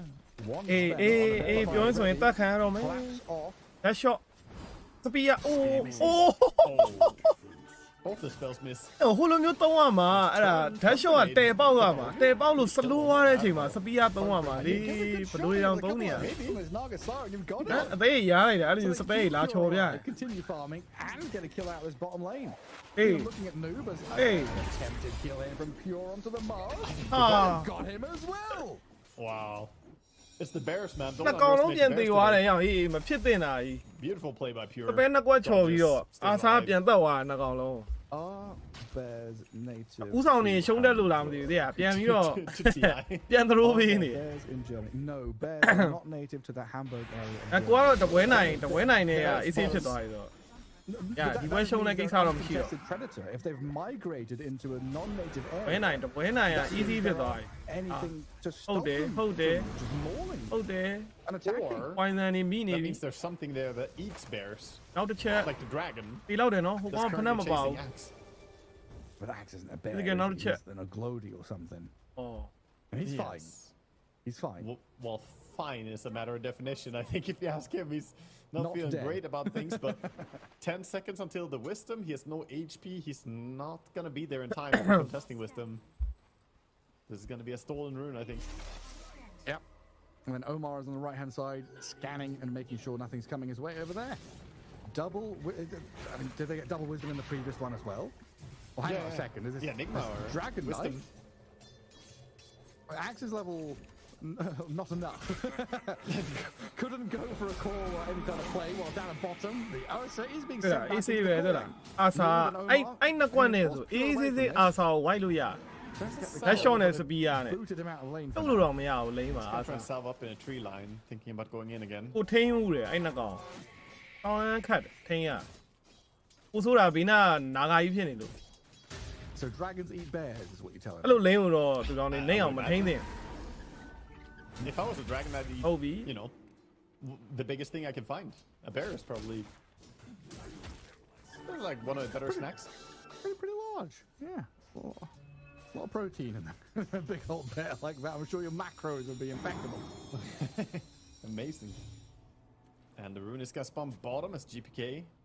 One အေး spell အေး on the အေး left ပြောရင်ဆိုရင်တတ်ခံရတော့မယ် collapse off. that shot စပီးရအိုးအိုး Both the spells miss. ဟိုလိုမျိုးသုံးရမှာအဲ့ဒါ that shot ကတဲပေါက်ရမှာတဲပေါက်လို့ slow သွားတဲ့အချိန်မှာစပီးရသုံးရမှာလေဘလို့ရောင်သုံးနေရ Maybe it's Nagasara, you've got ဟမ် it. အသေးရားလိုက်တာအဲ့ဒီစပယ်လာချော်ပြ Continue farming and get a kill out of this bottom lane. Hey. You're looking at Noob as Hey. an attempted kill in from Pure onto the Mars. Ah. Got him as well. Wow. It's the Bears, man. Don't နှစ်ကောင်လုံး underestimate ပြန် the သေး Bears သွားတယ် today. ရောင်အေးမဖြစ်တင်တာကြီး Beautiful play by Pure. စပယ်နှစ်ကွက်ချော်ပြီးတော့ Don't just stay အာစား alive. ပြန်သက်သွားနှစ်ကောင်လုံး Are Bears native? ဦးဆောင်နေရှုံးတက်လို့လားမသိဘူးတဲ့ပြန်ပြီးတော့ To TI. ပြန်သလိုးပေးနေ Bears in Germany. No, Bears are not native to that Hamburg area. အကွာတော့တပွဲနိုင်နဲ့အေးဆေးဖြစ်သွားပြီတော့ But Yeah, that you won't show means that they're case out an on Machiro. uncontested predator. If they've migrated into a non-native ပွဲ area, နိုင်တပွဲနိုင်က that means easy ဖြစ် there သွား aren't ပြီ anything to stop Hold it, them hold from it. just mauling ဟုတ်တယ် and attacking. Or ပွိုင်ဆန်နေမိနေ that ပြီ means there's something there that eats bears, နောက်တစ်ချက် like the dragon. ဒီလောက်တယ်နော်ဟို That's ကောင်ဖက်နှက်မ currently ပါဘူး chasing Axe. But Axe isn't a bear. Again, another He's check. than a Glody or something. အော် And he's fine. Yes. He's fine. Well, fine is a matter of definition. I think if you ask him, he's not Not feeling dead. great about things. But 10 seconds until the wisdom. He has no HP. He's not gonna be there in time for contesting wisdom. This is gonna be a stolen rune, I think. Yep. And then Omar is on the right-hand side, scanning and making sure nothing's coming his way over there. I mean, did they get double wisdom in the previous one as well? Well, hang on a second. Is this Nigma or Dragon wisdom? Knight? Axe's level, not enough. Couldn't go for a call or any kind of play while down at bottom. The Ursa is being တဲ့ sent လား back အေးဆေး into ပဲ the တဲ့လား corner. အာစာအဲ့နှစ်ကွက်နဲ့ဆိုအေးဆေးဆေးအာစာကိုဝိုက်လို့ရ Let's get the that goal. shot နဲ့စပီးရနဲ့ Booted him out of lane. တု for တ်လို့ now. တော့မရဘူးလိမ့်ပါအာ Trying စာ to salve up in a tree line, thinking about going in again. ကိုထိန်းဦးတယ်အဲ့နှစ်ကောင်တောင်းရမ်းခတ်ထိန်းရကိုဆိုတာဘေးနာနာဂါကြီးဖြစ်နေလို့ So dragons eat bears is what you're telling အဲ့လိုလိမ့်လို့တော့သူကောင်နေလိမ့်အောင်မထိန်းသင့် If I was a dragon, I'd eat, Obi. you know, the biggest thing I can find. A bear is probably like one of the better snacks. Pretty large. Yeah. A lot of protein in a big old bear like that. I'm sure your macros would be impeccable. Amazing. And the rune is gonna spawn bottom as GPK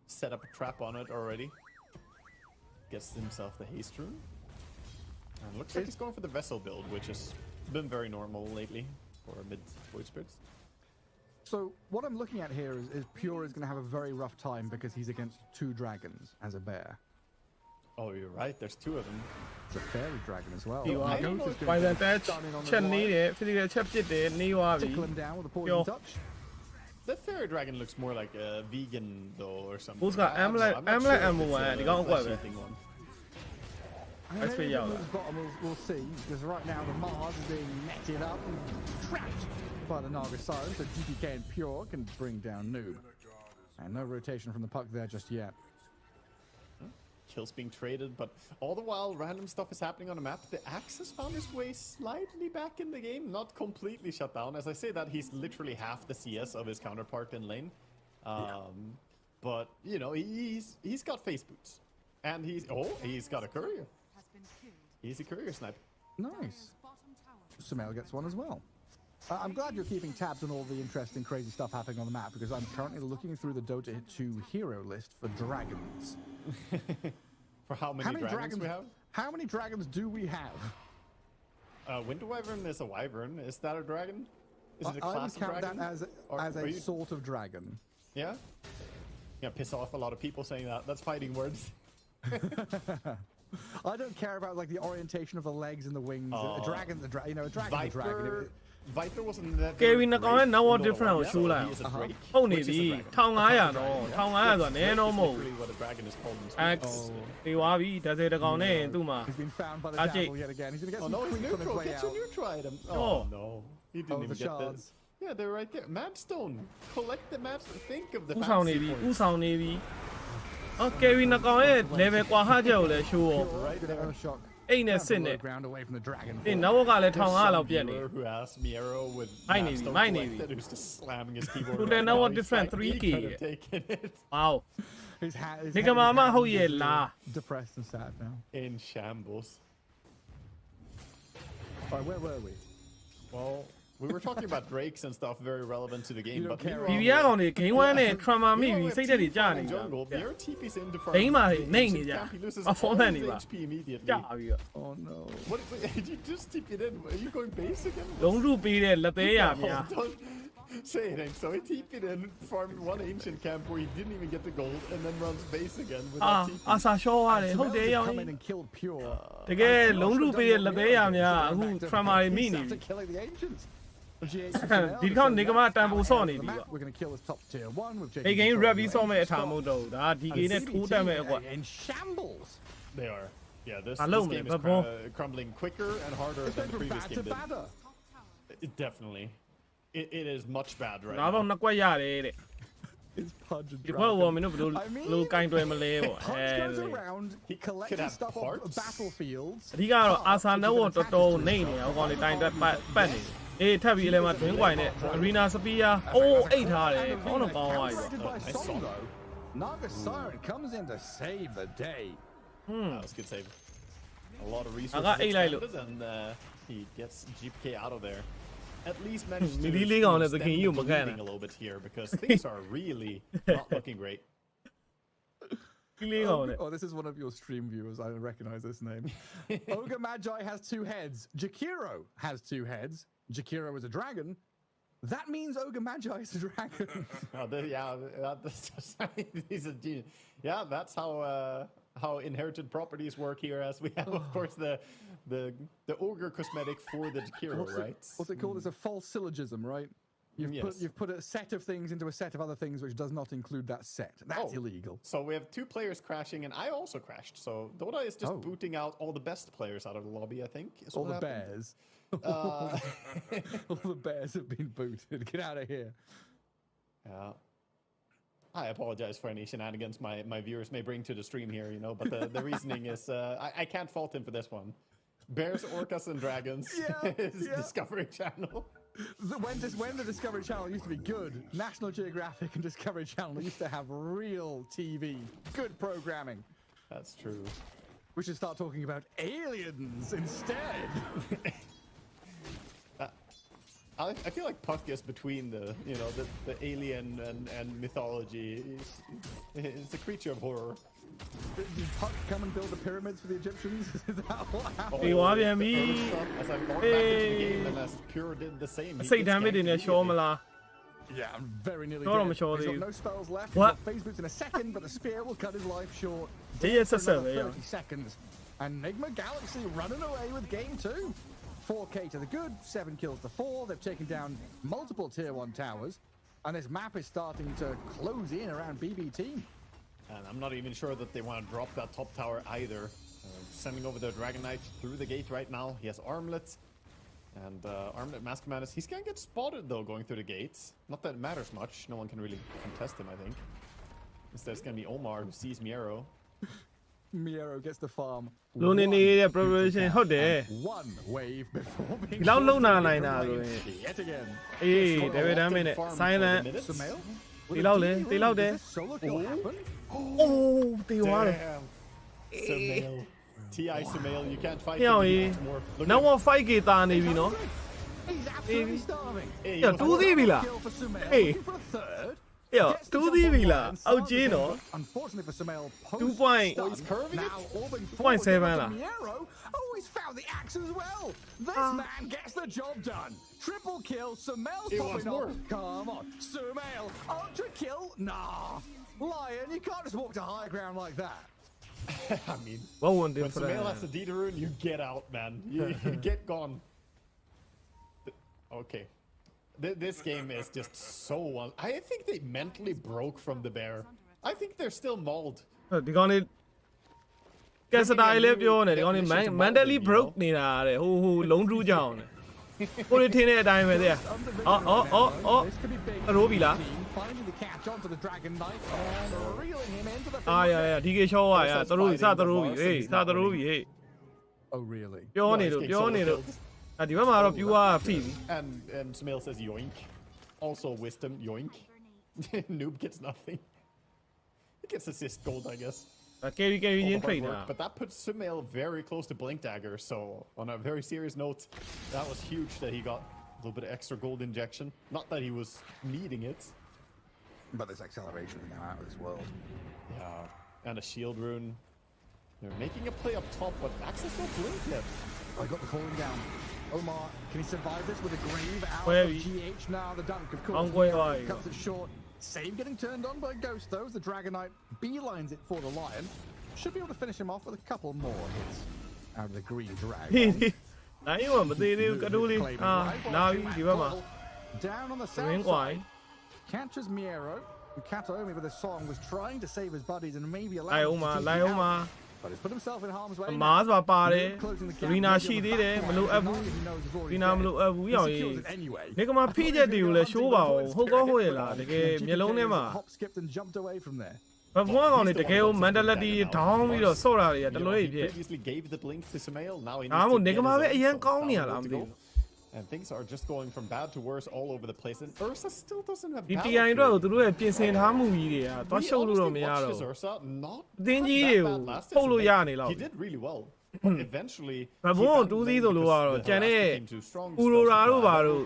set up a trap on it already. Gets himself the haste rune. And looks like he's going for the vessel build, which has been very normal lately for mid void spirits. So what I'm looking at here is Pure is going to have a very rough time because he's against 2 dragons as a bear. Oh, you're right. There's 2 of them. It's a fairy dragon as well. ဒီဝါ I don't know if ပိုင်ဆန်တက် stunning on the ချက်နေတယ် wire. ဖိစီကချက်ပစ်တယ်နေသွားပြီ Tickle him down with a poison Yo. touch. The fairy dragon looks more like a vegan though, or something. Who's got I don't know, Amulet- I'm not Amulet sure if Ammo it's one, a they got one, flesh-eating one. I mean, Let's maybe figure out if it moves bottom, we'll see. Because right now the Mars is being netted up and trapped by the Nagasara. So GPK and Pure can bring down Noob. And no rotation from the puck there just yet. Kills being traded, but all the while random stuff is happening on the map. The Axe has found his way slightly back in the game, not completely shut down. As I say that, he's literally half the CS of his counterpart in lane. But you know, he's got face boots, and he's got a courier. He's a courier sniper. Nice. Sumail gets one as well. I'm glad you're keeping tabs on all the interesting, crazy stuff happening on the map because I'm currently looking through the Dota 2 hero list for dragons. For how many dragons we have? How many dragons do we have? Winter Wyvern is a wyvern. Is that a dragon? Is it a I would class of count dragon? that as Are a you- sort of dragon. Yeah? Yeah, piss off a lot of people saying that. That's fighting words. I don't care about like the orientation of the legs and the wings. A dragon's a dragon. You know, a dragon's a dragon. Viper. Viper wasn't that. Kevin နှစ်ကောင်နဲ့ now what Great in different Dota 1, ကိုရှူးလိုက် he is a drake, ဟုတ်နေ which is ပြီ a dragon. 1500တော့1500ဆိုတာနည်းတော့မဟုတ် Literally what a dragon is called in X Sweden. ဒီသွားပြီဒါစေတကောင်နဲ့သူ့မှာ He's been found by the Ajay. devil yet again. He's gonna get Oh some no, he's creep on his neutral. way Get your out. neutral item. Oh. Oh no. He didn't Oh, even the get shards. this. Yeah, they're right there. Madstone. Collect the maps. Think of the ဥဆောင်နေ fantasy ပြီ points. ဥဆောင်နေပြီအော် Kevin နှစ်ကောင်ရဲ့ level ကွာဟချက်ကိုလည်း show ရော Pure, Right good there. Earth shock. အိတ်နဲ့စစ်နဲ့ ground away from the dragon. ဒီနောက်ဘက်ကလည်း There's 1500 some လောက်ပြက်နေ viewer who has Miero with Might need Mapstone be, might need be. collected, who's just slamming his keyboard. Who right they know now. what He's different like, 3K he could have taken it. Wow His hat is Nigga mamaဟုတ်ရဲ့လား depressed and sad now. In shambles. Alright, where were we? Well, we were talking about drakes and stuff very relevant to the game, You but don't care BB ကောင်တွေ game 1နဲ့ trauma မိပြီး စိတ်သက်တွေကြာနေကြ jungle. Miero TP's into farm. ဒိန်းမာတွေနှိမ့်နေကြ He losesအဖော်မှန်နေ all ပါ his HP immediately. ကြာပြီးတော့ Oh no. What? You just TP it in. Are you going base again? လုံးစုပေးတဲ့လက်သေးရ No, များ don't say anything. So he TP'd in, farmed one ancient camp where he didn't even get the gold, and then runs base again အာ without TP. အာစာရှော့ရတယ်ဟုတ်တယ်ရောင် Come in and killed pure. တကယ်လုံးစုပေးတဲ့လက်သေးရများအခု trauma တွေမိနေပြီ After killing the ancients. ဒီခေါက်နေကမတန်ဖိုးဆော့နေပြီပေါ့ We're going to kill this top tier 1 with ဒီ game review ဆော့မဲ့အထာမဟုတ်တော့ဘူးဒါ DK နဲ့ထိုးတက်မဲ့အကွာ in shambles. They are. Yeah, this Hello, game is man, bro. crumbling quicker and harder It's than going from previous bad game to did. badder. Definitely. It is much bad right ငါ now. တော့နှစ်ကွက်ရတယ်တဲ့ It's Pudge and ဒီဘက်ဝ Dragon. မင်းတို့ဘယ်လို I mean, လိုကင်တွယ်မလဲပေါ့ Pudge goes around He could collecting have stuff off parts. battlefields. အဓိကတော့အာဆာနယ်ကိုတော်တော်နေနေအောင်ကောင်လေးတိုင်တက်ပတ်နေအေးထပ်ပြီးလည်းမတွင်းကွိုင်နဲ့ arena spear အိုးအိတ်ထားတယ်ခေါင်းတော့ကောင်းသွားပြီ Separated by nice song song. though. Naga Siren comes in to save the day. That was a good save. A lot of resources got eight like expended, and he gets GPK out of there. At least managed to Mili League on extend as a the king, you bleeding magana. a little bit here because things are really not looking great. ဒီလေးကောင်နဲ့ Oh, this is one of your stream viewers. I recognize this name. Ogre Magi has 2 heads. Jakiro has 2 heads. Jakiro is a dragon. That means Ogre Magi is a dragon. He's a genius. Yeah, that's how inherited properties work here. As we have, of course, the ogre cosmetic for the Jakiro, right? What's it called? It's a false syllogism, right? You've put a set of things into a set of other things which does not include that set. That's illegal. So we have 2 players crashing, and I also crashed. So Dota is just booting out all the best players out of the lobby, I think. All the bears. All the bears have been booted. Get out of here. Yeah. I apologize for any shenanigans my viewers may bring to the stream here, you know, but the reasoning is I can't fault him for this one. Bears, Orcas, and Dragons is Discovery Channel. When the Discovery Channel used to be good, National Geographic and Discovery Channel used to have real TV, good programming. That's true. We should start talking about aliens instead. I feel like Puck is between the alien and mythology. It's a creature of horror. Did Puck come and build the pyramids for the Egyptians? Is that what happened? ဒီဝါပြန်ပြီ As I've gone back into the game, and as Pure did the same. he စိတ် gets ဓာတ်မတွေနဲ့ ganked ရှောမလား Yeah, I'm very nearly Sure, dead. I'm sure He's they- got no spells left. What? He's got phase boots in a second, but the spear will cut his life short. Yes, For that's another it, yeah. 30 seconds. And Nigma Galaxy running away with game 2. 4K to the good, 7 kills to 4. They've taken down multiple tier 1 towers. And this map is starting to close in around BB team. And I'm not even sure that they want to drop that top tower either. Sending over the Dragon Knight through the gate right now. He has armlets. And Armlet Mask Madness, he's gonna get spotted though going through the gates. Not that it matters much. No one can really contest him, I think. Instead, it's gonna be Omar who sees Miero. Miero gets the farm. လုံးနေနေတဲ့ preparation ဟုတ်တယ် One wave before being ဒီလောက်လုံနာနိုင်တာလို့ yet again. အေး David Damage နဲ့ Silent Sumail? ဒီလောက်လေဒီလောက်တယ် Did this solo kill happen? အိုးတေသွားတယ် Damn. Sumail. TI Sumail, you can't fight ညောင် him ကြီး anymore. Look နောက် at ဝ 5k တာနေပြီနော် He's absolutely starving. Hey, Yeah, you do know, the-သေးပြီလား Kill for Sumail. Hey. Looking for a third. အေး Gets the တူး jump သေး on ပြီလား one, အောက် starts ကြီး with နော် him. Unfortunately for Sumail, 2 point Oh, he's curving it? now orbing 2.7 forward lah. to Miero. Oh, he's found the axe as well. This man gets the job done. Triple kill. Sumail's He popping wants off. Come on. Sumail. Ultra kill. Nah. Lion, you can't just walk to high ground like that. I mean, ဝဝန်တင် when ဖရ Sumail has a Dita rune, you get out, man. You get gone. Okay. This game is just so... I think they mentally broke from the bear. I think they're still mauled. ဒီကောင်လေးကက်စတာလေးပြောနေဒီကောင်လေး mentally broke နေတာတဲ့ဟိုလုံးထူးကြအောင်တဲ့ကိုလေးထင်းတဲ့အတိုင်းပဲတဲ့အော် This could be big. ရိုးပြီလား Finding the catch onto the Dragon Knight and reeling him into the အာရ DK ရှော့ရသရိုးပြီစသရိုးပြီဟေးစသရိုးပြီဟေး Oh, really? ပြောနေလို့ပြောနေလို့ဒီဘက်မှာတော့ pure ဖိပြီ And Sumail says yoink. Also wisdom yoink. Noob gets nothing. He gets assist gold, I guess. carry All the ချင်း hard ထိတ် work. တာ But that puts Sumail very close to Blink Dagger. So on a very serious note, that was huge that he got a little bit of extra gold injection. Not that he was needing it. But this acceleration is now out of this world. Yeah, and a shield rune. They're making a play up top, but Access no blink yet. I got the calling down. Omar, can he survive this with a grave out Where of he- GH now? The dunk, of course. I'm going high. Cuts it short. Save getting turned on by Ghost, though, as the Dragonite beelines it for the Lion. Should be able to finish him off with a couple more hits out of the green drag. နိုင်ရောမသေးသေးဘူးကတိုးလေးလာပြီဒီဘက်မှာ Down on the ရင်း south ကွာ side. Catches Miero. Katomi with a song was trying to save his buddies and maybe allow လိုက် him အောင် to မှာ keep လိုက် it အောင်မှာ out. But he's put himself in harm's way. မားစွာပါတယ် Closing the gap. ရီနာ Maybe ရှိ on the သေးတယ် back မလို့အပ် line. ဘူး He knows he's already ရီနာမ dead. လို့အပ်ဘူး He ရောင် secures ကြီး it anyway. နေကမှာဖိချက်တွေကိုလည်းရှိုးပါအောင်ဟုတ်ကောဟုတ်ရလားတကယ်မျက်လုံးထဲမှာ Hop skipped and jumped away from there. ဘဘွားကောင်တွေတကယ်ကို mentality ဒေါင်းပြီးတော့ဆော့တာတွေကတ You know, လွဲ he ဖြစ် previously gave the blink to Sumail. Now he ဒါ needs မို့ to နေ get ကမှာ his ပဲ own, အရင် so ကောင်းနေရ now လား good မ to သိ go. ဘူး And things are just going from bad to worse all over the place. And Ursa still doesn't have ဒီ battle TI အတွက်ကို fury. သူတို့ရဲ့ပြင်ဆင်ထားမှုကြီးတွေကသွား We ရှုပ်လို့တော့ honestly မရ watched တော့ his ဘူး Ursa not အသင်းကြီး that တွေကို bad last ပုတ်လို့ရ season. နေလောက် He did really well. But eventually, ဘဘွားကိုတူးသီးဆိုလို့ကတော့ကျန်တဲ့ ပူရိုရာတို့ဘာတို့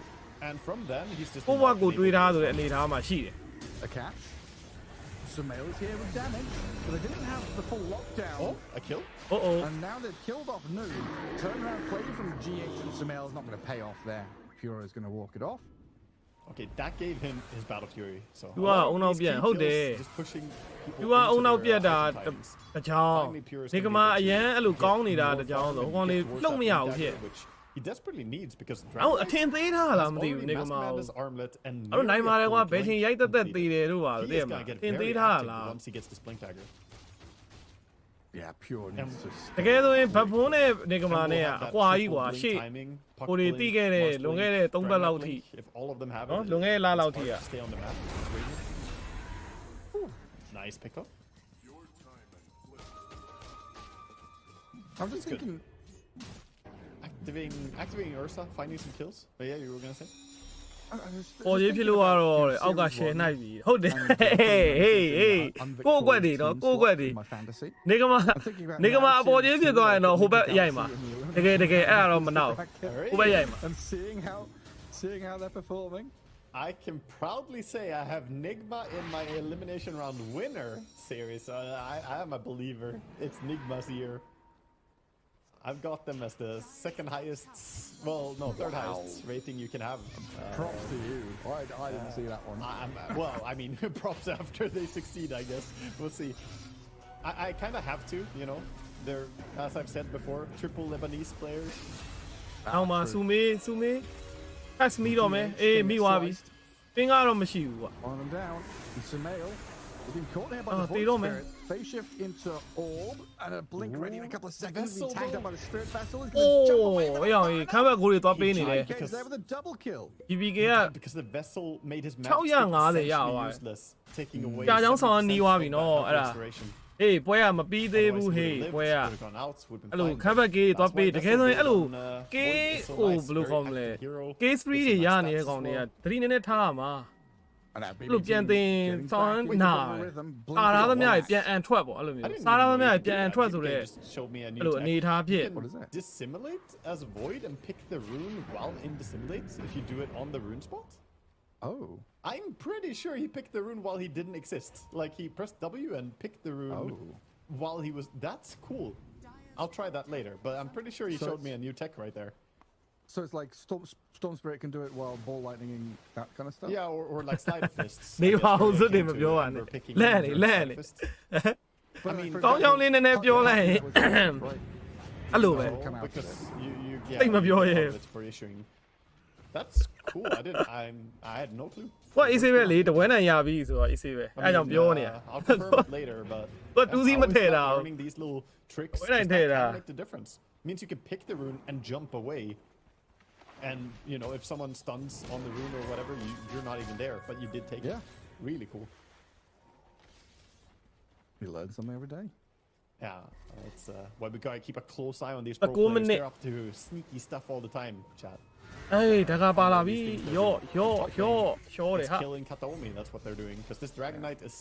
And from then, he's just ကိုယ့်ဘွား not ကို been တွေး able ထား to ဆိုတဲ့အနေအထားမှာရှိတယ် A catch. Sumail is here with damage, but they didn't have the full lockdown. Oh, a kill? အိုးအိုး And now they've killed off Noob. Turnaround play from GH and Sumail is not going to pay off there. Puro is going to walk it off. Okay, that gave him his battle fury. So You a lot are of on out these bien, key hold kills, there. just pushing people သူကအုံ into နောက် their ပြက်တာ action times. တကြောင် Finally, Pure is ဒီက gonna မှာ be အ able ရန် to အဲ့လိုကောင်းနေတာ get တကြောင် more ဆို farm ဟိုကောင် and လေး get towards လှုပ်မရ that ဘူး blink ဖြစ် dagger, which he desperately needs because အော် Dragon အထင်သေးထားလားမသိဘူး already နေက mass မှာ command his armlet and အဲ့လိုနိုင်ပါတယ်ကွာဘယ်ချိန်ရိုက်တက်တက်သေးတယ်တို့ပါ he သိရ is မှာ gonna get အထင် very သေးထား active လား once he gets this blink dagger. Yeah, Pure needs to တကယ်ဆိုရင်ဘတ်ဖုန်းနဲ့နေကမာနဲ့ကအကွာကြီးကွာရှေ့ ကိုတွေတီးခဲ့တဲ့လွန်ခဲ့တဲ့3ပတ်လောက်ထိ If all of them have နော် it, လွန်ခဲ့တဲ့လလောက်ထိ it's อ่ะ hard to stay on the map. Ooh, nice pickup. I'm just thinking. Activating Ursa, finding some kills. But yeah, you were gonna say? I was ပေါ်ရေးဖြစ် thinking လို့ about ကတော့ in အောက်က Series ရှယ် 1, နိုင်ပြီဟုတ်တယ် and ဟေးဟေးဟေး unvictorious ကိုယ့်ကွက်တွေနော် team ကိုယ့်ကွက်တွေ slot in my fantasy. နေကမာ I'm thinking about နေကမာ now အပေါ်ရေး series ဖြစ်သွားရင်တော့ 2, ဟိုဘက် where ရိုက်မှာ we can see တကယ်တကယ်အဲ့ဒါတော့မနောက် Alright. ဟိုဘက်ရိုက်မှာ And seeing how they're performing. I can proudly say I have Nigma in my elimination round winner series. I am a believer. It's Nigma's year. I've got them as the second highest, well, no, third highest rating you can have. Props to you. I didn't see that one. Well, I mean, props after they succeed, I guess. We'll see. I kind of have to, you know. They're, as I've said before, triple Lebanese players. အောက်မှာစူမေးပတ်မီတော့မယ်အေးမိသွားပြီပင်းကတော့မရှိဘူးကွာ On them down. And Sumail has been caught here by Oh, the they Void don't, man. Spirit. Phase shift into Orb and a blink ready in a couple of seconds. He's been Vessel, tagged up though. by the Spirit Vessel. He's အို going to jump away. းအေးအောင်ခမ်းဘက်ကိုတွေသွားပေးနေတယ် Because there with a double kill. PPK က Because the vessel made his 650 match essentially ရသွားတယ် useless, taking away ကြာကြောင်းဆောင် 70% နီးသွားပြီ of နော် that အဲ့ဒါ restoration. အေးပွဲကမပြီးသေးဘူး Otherwise, ဟေး he would've ပွဲ lived, က would've gone out, would've been အဲ့လို fine. ခမ်းဘက်ကေးသွား That's ပေး why တကယ်ဆိုရင်အဲ့လို Vessel did on, ကေး Void is so ဟို nice, ဘယ်လို very ခေါ်မလဲ active hero. ကေး 3 တွေ It's ရ a နေတဲ့ nice ကောင်တွေက stats as well. သတိနဲ့နဲ့ထားရမှာ And that အဲ့လို BB ပြန် team တင် getting ဆောင်း back into နာ the rhythm. အာ Blink ရ is သ a မျှ one. ပြန်အန်ထွက်ပေါ့အဲ့လို I မျိုး didn't စားရ know သမျှ you could do ပြန်အန် that. ထွက်ဆို PK တဲ့ just showed me a အဲ့ new လို tech. အနေထားဖြစ် What is that? Dissimulate as void and pick the rune while in dissimulate if you do it on the rune spot. Oh. I'm pretty sure he picked the rune while he didn't exist. Like he pressed W and picked the rune Oh. while he was. That's cool. I'll try that later, but I'm pretty sure he So showed me a it's- new tech right there. So it's like Storm Spirit can do it while ball lightninging that kind of stuff? Yeah, or like slide fists. I နေ guess ပါ where အောင် they စွတ်တွေ came မ to ပြောပါ and နဲ့ were picking လဲ rune နေ or လဲ slide နေ fist. But I mean, for ကောင်းကြောင်းလေးနည်းနည်းပြောလိုက်ရင် example, that was right. အဲ့လိုပဲ No, come out because today. you Hey, yeah, my you boy, love yeah. it for issuing. That's cool. I had no clue. ဟိုအေးဆေးပဲလေတဝဲနိုင်ရပြီဆိုတော့အေးဆေးပဲ I အဲ့ကြောင့် mean, ပြောနေတာ I'll confirm it later, but But I do see always what they love are. learning these little tricks. What I 'cause that did, can make the difference. Means you can pick the rune and jump away, and you know if someone stuns on the rune or whatever, you're not even there, but you did take Yeah. it. Really cool. We learn something every day. Yeah, it's why we gotta keep a close eye on these The pro goal players. minute. They're up to sneaky stuff all the time, chat. အေးတကားပါလာပြီရောတယ်ဟာ It's killing Kataomi, that's what they're doing. Because this Dragon Knight is...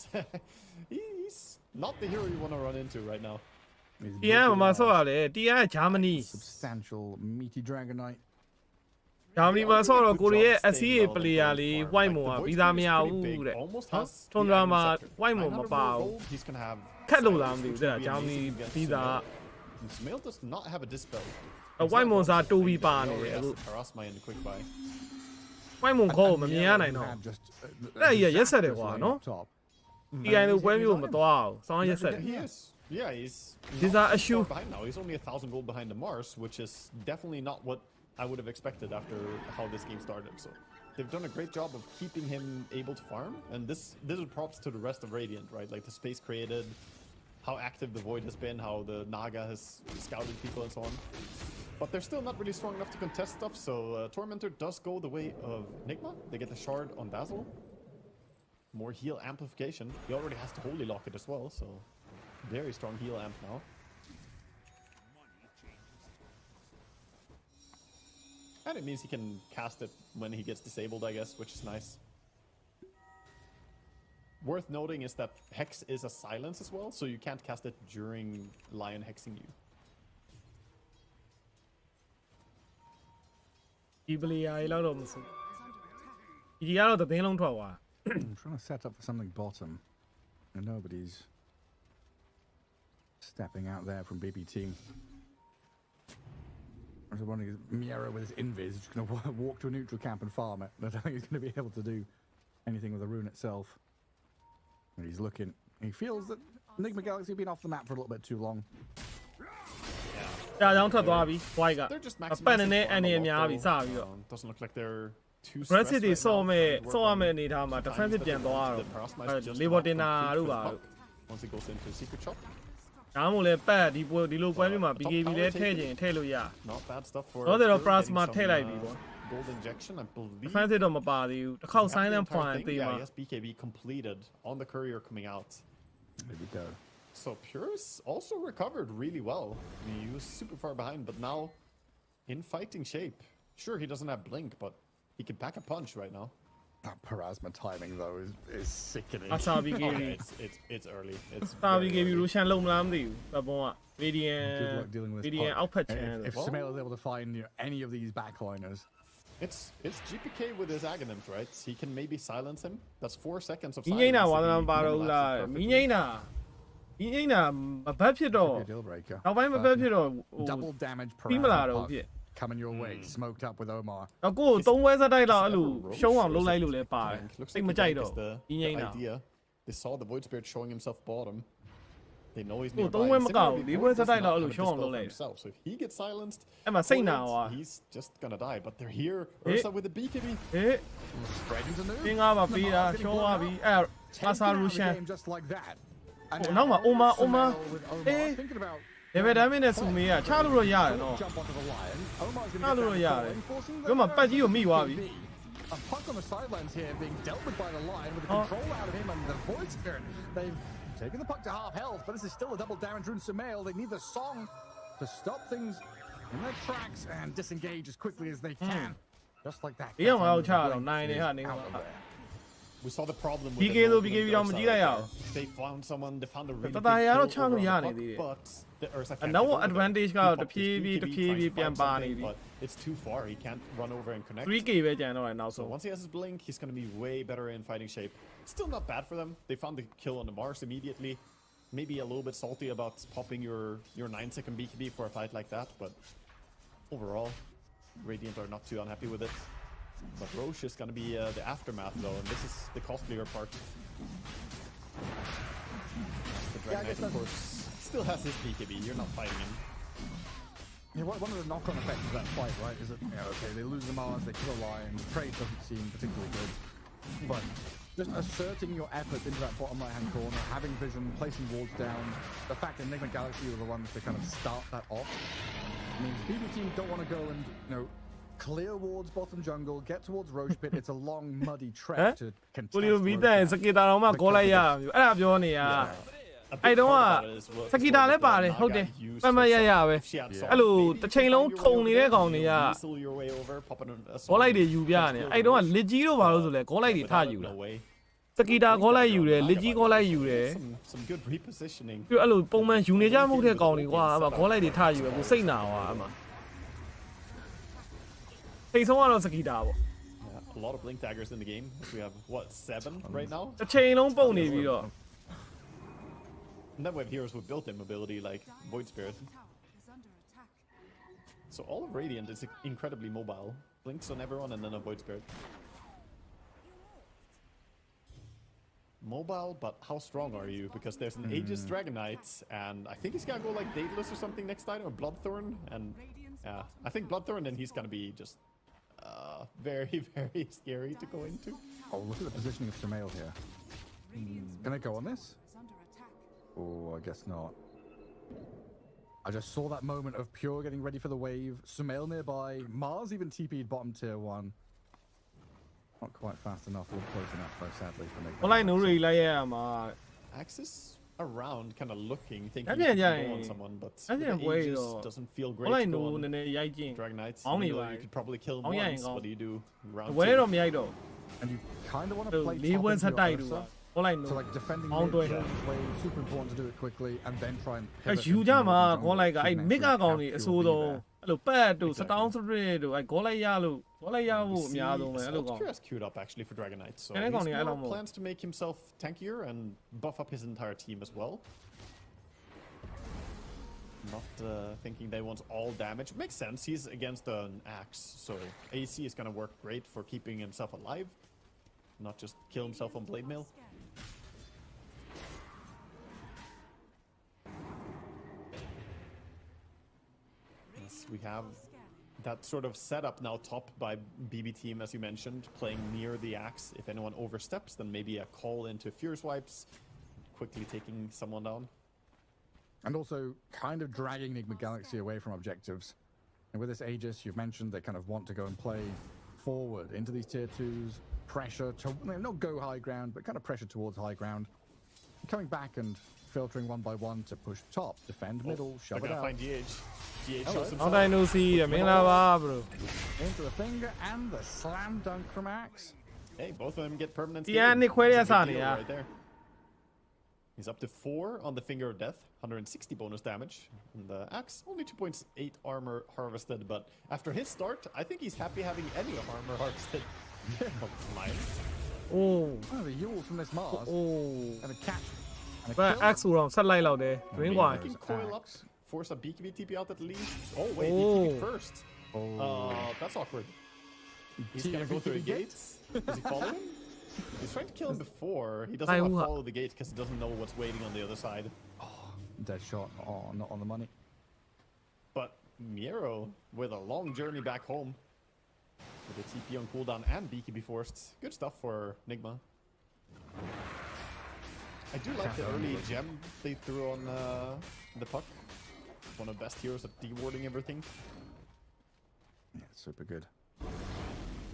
he's not the hero you want to run into right now. He's တီယန် breaking မှာ out ဆော့ရတယ်တီယန်ကဂျာမနီ substantial meaty Dragonite. ဂျာမနီမှာဆော့တော့ Good ကိုရီးယား job SCA staying well in player early လေး farm. white Like, မုံ the က void ဗီဇာ speed မ is ရ pretty ဘူး big, တဲ့ almost နော် hasထွန် the ဒရာမှာ iron sector. white မုံမ 900 ပါဘူး gold, he's gonna have ခက်လို့လားမသိဘူး silence, တဲ့ which ဂျာမ would နီ be amazing against ဗီဇာ And Smail does not have a dispel. white မုံစားတိုးပြီးပါ He နေတ already ယ် has အခု the Tarasma in the quick buy. white မုံခေါ်မ And မြင်ရ Nero, နိုင် who တော့ had just, အဲ့ရရက်ဆက်တယ် disastrous ကွာ lane နော် up top. တီယန်လိုပွဲမျိုးမသွားအောင်စောင်းရက်ဆက် He is. Yeah, he's These not are too issue. far behind now. He's only 1,000 gold behind the Mars, which is definitely not what I would have expected after how this game started. So they've done a great job of keeping him able to farm, and this is props to the rest of Radiant, right? Like the space created, how active the Void has been, how the Naga has scouted people and so on. But they're still not really strong enough to contest stuff, so Tormentor does go the way of Nigma. They get the shard on Dazzle. More heal amplification. He already has to Holy Lock it as well, so very strong heal amp now. And it means he can cast it when he gets disabled, I guess, which is nice. Worth noting is that Hex is a silence as well, so you can't cast it during Lion hexing you. ဒီပလီယာကြီးလောက်တော့မစိုးဒီကတော့တသိန်းလုံးထွက်သွား I'm trying to set up for something bottom, and nobody's stepping out there from BB team. I was wondering, is Miera with his invis just going to walk to a neutral camp and farm it? I don't think he's going to be able to do anything with the rune itself. And he's looking. He feels that Nigma Galaxy have been off the map for a little bit too long. ကြာကြောင်းထွက်သွားပြီ white က They're just ပတ် maximizing နေ farm a အနေ lot, များပြီ though. စပြီးတော့ Doesn't look like they're too Red stressed City right ဆော့ now. မဲ့ Trying to work ဆော့ရ on မယ့်အနေထားမှာ the defensive times ပြန် that သွား the တော့ Parasma is just လေ about ဘော်တင်တာ complete တို့ for ပါ the puck once he goes into secret shop. ဒါမှမဟုတ်လဲပတ်ဒီလိုပွဲမျိုးမှာ BKB လဲထည့်ခြင်းထည့်လို့ရ Not bad stuff for တော့တော့ Druid, Parasma getting ထည့်လိုက် some, ပြီပေါ့ gold injection, I believe. defensive တော့မပါသေးဘူးတစ်ခေါက် Have the silent entire point thing. သေး Yeah, မှာ he has BKB completed on the courier coming out. There we go. So Purus also recovered really well. I mean, he was super far behind, but now in fighting shape. Sure, he doesn't have blink, but he can pack a punch right now. That Parasma timing, though, is sickening. အစာ BKB It's early. It's စာ very BKB early. လို့ရှန်လုံးမလားမသိဘူးဘဘုံက Good Radiant luck dealing with this Radiant puck. အောက်ဖက်ချမ်း If Smail is able to find any of these backliners, It's GPK with his Aghanims, right? He can maybe silence him. That's 4 seconds of မင်းငိမ့် silence. တာဝါသနာ He မပါတော့ဘူးလား overlaps it မင်း perfectly. ငိမ့်တာမဘတ်ဖြစ်တော့ could be a deal breaker. နောက်ပိုင်းမဘတ်ဖြစ်တော့ Double damage ပြီးမလာ Parasma တော့ puck ဖြစ် coming your way, smoked up with Omar. အကိုသုံးပွဲစတိုက်တော့အဲ့လို Roche ရှုံးအောင် or လုပ် is လိုက် it လို့လဲပါတယ် Blank? Looks စိတ် like မ the ကြိုက် Blank တော့ is the မင်းငိမ့်တာ idea. They saw the Void Spirit showing himself bottom. They know he's ကို nearby. သုံးပွဲမကောက် Similarly, ဘူးဒီ Void ပွဲစ is တိုက် not တော့အဲ့ gonna လိုရှုံးအောင် dispel လုပ် for လိုက် himself. So if he gets silenced, အဲ့မှာစိတ်နာ Void, ဟွာ he's just gonna die. But they're here. Ursa with the BKB. ဟေး Spreading to new. သင်္ကားပါပေးတာရှုံးသွားပြီအဲ့ Taken အာဆာ out ရူ of the ရှန် game just like that. And Oh, now now Omar, Smail Omar. with Omar Eh. thinking about level damage နဲ့ဆူမေးကချလို့တော့ရတယ်နော် jump onto the lion. Omar's going ချ to လို့တော့ get ရ down တ the ယ် line, forcing ဒီမှာပတ်ကြီးကိုမိသွားပြီ A puck on the sidelines here being dealt with by the lion with the Oh. control out of him and the Void Spirit. They've taken the puck to half health, but this is still a double damage rune Smail. They need the song to stop things in their tracks and disengage as quickly as they can. Just like that. ဒီအောင်အောင်ချတော့ Blink နိုင်နေ is ဟာနေ out မှာ of there. We saw the problem with BK the though, Noble BK and တော့မ Ursa ကြည့်လိုက်ရအောင် right there. They found someone, they found a really တ big တရာတော့ kill ချလို့ over ရ on နေ the သေးတယ် puck, but the Ursa can't Another get over there. advantage He ကတော့ popped တဖြည်း his ဖြည်း BKB, တဖြည်းဖြည်း trying to ပြန်ပါ find နေ something, ပြီ but it's too far. He can't run over and connect. 3k ပဲကြံတော့တယ်နောက် So ဆုံး once he has his blink, he's going to be way better in fighting shape. Still not bad for them. They found the kill on the Mars immediately. Maybe a little bit salty about popping your 9-second BKB for a fight like that, but overall, Radiant are not too unhappy with it. But Roche is going to be the aftermath though, and this is the costlier part. The Dragon Knight, of course, still has his BKB. You're not fighting him. Yeah, one of the knock-on effects of that fight, right, is that, okay, they lose the Mars, they kill a lion, the trade doesn't seem particularly good. But just asserting your efforts into that bottom right-hand corner, having vision, placing wards down, the fact that Nigma Galaxy were the ones to kind of start that off, means BB team don't want to go and, clear wards bottom jungle, get towards Roche Pit. It's a long, muddy trek to contest ကိုလီယိုမီ Roche တန် Pit. စကေတာတော့မှကောလိုက်ရအဲ့ဒါပြောနေရ အဲ့တော့စကီတာလည်းပါတယ်ဟုတ်တယ်ပတ်မရရပဲအဲ့လိုတစ်ချိန်လုံးထုံနေတဲ့ကောင်တွေကဂေါလိုက်တွေယူပြနေအဲ့တော့လက်ကြီးတို့ဘာလို့ဆိုလဲဂေါလိုက်တွေထယူတာစကီတာဂေါလိုက်ယူတယ်လက်ကြီးဂေါလိုက်ယူတယ်ပြီးအဲ့လိုပုံမှန်ယူနေကြမှုတဲ့ကောင်တွေကွာအဲ့မှာဂေါလိုက်တွေထယူတယ်ကိုစိတ်နာသွားအဲ့မှာထိတ်ဆုံးကတော့စကီတာပေါ့ A lot of blink daggers in the game. We have what 7 right now. တစ်ချိန်လုံးပုံနေပြီးတော့ And then we have heroes with built-in mobility like Void Spirit. So all of Radiant is incredibly mobile. Blinks on everyone and then a Void Spirit. Mobile, but how strong are you? Because there's an Aegis Dragon Knight, and I think he's gonna go like Daedalus or something next time, or Bloodthorn, and yeah, I think Bloodthorn, and he's gonna be just very, very scary to go into. Oh, look at the positioning of Sumail here. Can I go on this? Oh, I guess not. I just saw that moment of Pure getting ready for the wave. Sumail nearby. Mars even TP'd bottom tier 1. Not quite fast enough or close enough, though, sadly, for me. Well, I know really like Axis around, kind of looking, thinking I he think, can go on someone, but the Aegis doesn't feel great Well, I to go know on Dragon Knights. You could probably kill him once, what do you do? Round 2. Where am I though? And you kind of want to play Lee top was into a your die Ursa. All I know. So like defending All mid, the way. super important to do it quickly and then try and Cái chú cha mà có lại cái anh mega con này số đồ, alo bad đồ, down three đồ, anh có lại ya đồ, có lại ya vụ nhà đồ mà alo con. Ultra has queued up actually for Dragon Knight, so Cái he's con này more plans to make himself tankier and buff up his entire team as well. Not thinking they want all damage. Makes sense. He's against an axe, so AC is gonna work great for keeping himself alive, not just kill himself on blade mail. Yes, we have that sort of setup now topped by BB team, as you mentioned, playing near the axe. If anyone oversteps, then maybe a call into Fierce Wipes, quickly taking someone down. And also kind of dragging Nigma Galaxy away from objectives. And with this Aegis, you've mentioned they kind of want to go and play forward into these tier 2s, pressure to, not go high ground, but kind of pressure towards high ground. Coming back and filtering one by one to push top, defend middle, shove it out. Find DH. DH shows himself. All I know see, I mean, bro. Into the finger and the slam dunk from Axe. Hey, both of them get permanent. Yeah, Nick, where is that? Yeah. Right there. He's up to 4 on the Finger of Death, 160 bonus damage. And the Axe, only 2.8 armor harvested, but after his start, I think he's happy having any armor harvested. Oh. Oh, the Yule from this Mars. Oh. And a catch. And a But kill. Axe will set light out there. Doing why? He can coil up, force a BKB TP out at least. Oh, wait, BKB first. Oh. That's awkward. He's gonna go through the gates. Does he follow him? He's trying to kill him before. He doesn't want to follow the gate because he doesn't know what's waiting on the other side. Oh, dead shot. Oh, not on the money. But Miero, with a long journey back home, with a TP on cooldown and BKB forced. Good stuff for Nigma. I do like the early gem they threw on the puck. One of the best heroes at dewarding everything. Yeah, super good.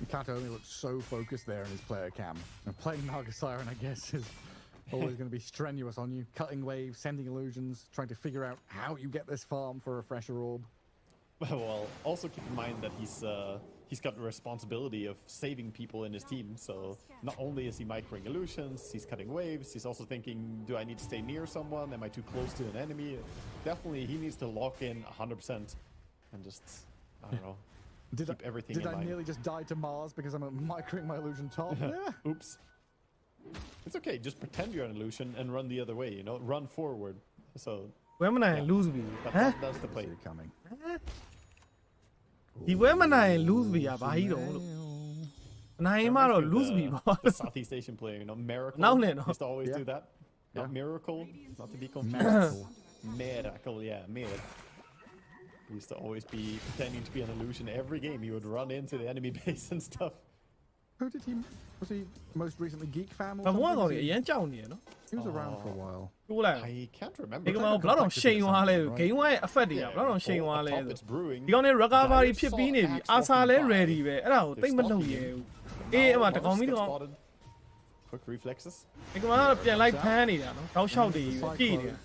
Kato only looks so focused there in his player cam. And playing Naga Siren, I guess, is always going to be strenuous on you. Cutting waves, sending illusions, trying to figure out how you get this farm for a Refresher Orb. Well, also keep in mind that he's got the responsibility of saving people in his team. So not only is he microing illusions, he's cutting waves, he's also thinking, do I need to stay near someone? Am I too close to an enemy? Definitely, he needs to lock in 100% and just, I don't know. Keep everything in Did I mind. nearly just die to Mars because I'm microing my illusion top? Yeah. Oops. It's okay, just pretend you're an illusion and run the other way, you know? Run forward. So... Where am I lose me? Huh? That's the play. Coming. He where am I lose me? I don't know. Lose me. The Southeast Asian player, you know, Miracle. No. Used to always do that. Yeah. Not Miracle, not to be confused. Miracle, yeah, Miracle. He used to always be pretending to be an illusion every game. He would run into the enemy base and stuff. Who did he... Was he most recently Geek Fam or But what something? are you doing? He was around for a while. I can't remember. Game on blood on Shane Wale. Game why affect Yeah, blood on Shane atop Wale. it's brewing. You only recovery Dire pip being it. Axe Asale walking by. ready. I don't They're think stalking you. him. Eh, Now what the Mars comedy gets on? spotted. Quick reflexes. ဒီကမှာပြန်လိုက်ဖမ်းနေတာနော်တောက်လျှောက်တည်ကြည့်နေတာ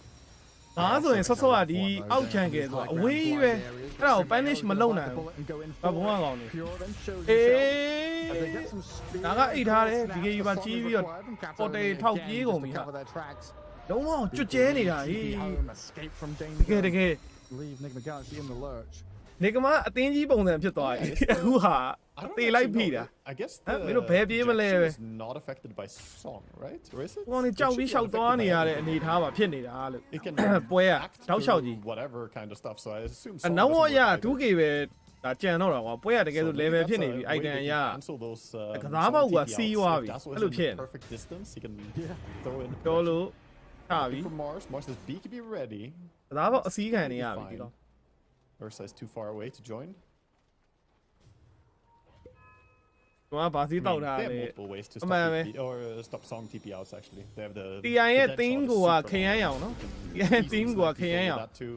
ဒါဆိုရင်ဆော့ဆော့ကဒီအောက်ချန်ကဲဆိုအဝေးပဲအဲ့ဒါကို punish မလုပ်နိုင်ဘူးဘာဘုံကောင်နေအေးဒါကအိတ်ထားတယ်ဒီကေယူပါကြီးပြီးတော့ပေါ်တယ်ထောက်ပြေးကုန်ပြီဟာလုံးဝကျွတ်ကျဲနေတာဟေးတကယ် Leave Nigma Galaxy in the lurch. နေကမအတင်းကြီးပုံစံဖြစ်သွားတယ်အခုဟာအသေးလိုက်ဖိတာ I guess မင်းတို့ဘယ်ပြေးမလဲပဲ is not affected by song, right? Or is it? ဟိုကနေကြောက်ပြီးရှောက်သွားနေရတဲ့အနေထားပါဖြစ်နေတာလို့ It can ပွဲက act တောက်လျှောက် through ကြီး whatever kind of stuff. So I assume အနောက်ဝရ 2K ပဲဒါကြံတော့တာကွာပွဲကတကယ်ဆို level ဖြစ်နေပြီ item ရကစားပေါက်ကစီးသွားပြီအဲ့လိုဖြစ်နေ perfect distance. He can throw in တော်လို့ထားပြီ from Mars. Mars says B can be ready. ကစားပေါက်အစည်းခံနေရပြီဒီတော့ Ursa is too far away to join. ကျွန်တော်ကဘာစီးတောက်ထား They လဲ have multiple ways to အမှန်ပဲ stop TP, or stop song TP outs actually. They have the TI ရဲ့ the team dead ကို shot က is ခရမ်းရအောင်နော် TI ရဲ့ team ကိုကခရမ်းရအောင် that too.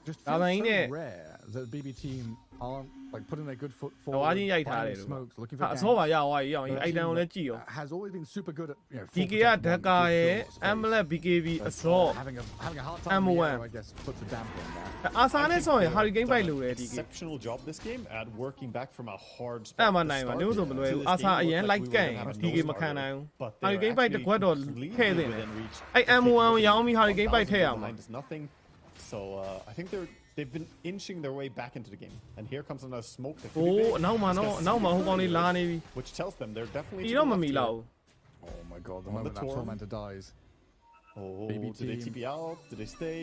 Just I feels mean, so yeah. rare that BB team aren't like putting their good foot ဟော forward. ချင်းရိုက်ထားတယ် finding လို့ smokes, looking ဟာ for အစောပါ ganks. ရသွားပြီအောင် But a အိုက်တန် team ကိုလည်း that, ကြည့်ရော has always been super good at full DK က protect ဓ one, က်ကာ good ရဲ့ field space. Amulet BKB But, အစော having a hard time M1 with the arrow, I guess puts a damper on that. အာစာနဲ့ဆိုရင် They've Hurricane done Bite an လို့ပဲ DK exceptional job this game at working back from a hard spot. အဲ့မှာ to နိုင်မှာ start. မျိုးစုံမလွယ်ဘူး To this အာစာ game, အ it ရင် looked like like we ကန် were gonna have a DK no မခံ starter, နိုင်ဘူး but they were Hurricane Bite တ actually ခွက်တော့ completely ထည့်သင့်တယ် within reach. အဲ့ M1 ရောင်းပြီး Hurricane Bite ထည့်ရမှာ behind is nothing. So I think they've been inching their way back into the game. And here comes another smoke that โอ้ could be အနောက်မှာတော့အနောက်မှာဟိုကောင်လေးလာနေပြီ big, which tells them they're definitely ဒီ to တော့ the မ left မီ here. လောက် Oh my god, the On the moment that torn. tormentor dies. Oh, BB did they team. TP out? Did they stay?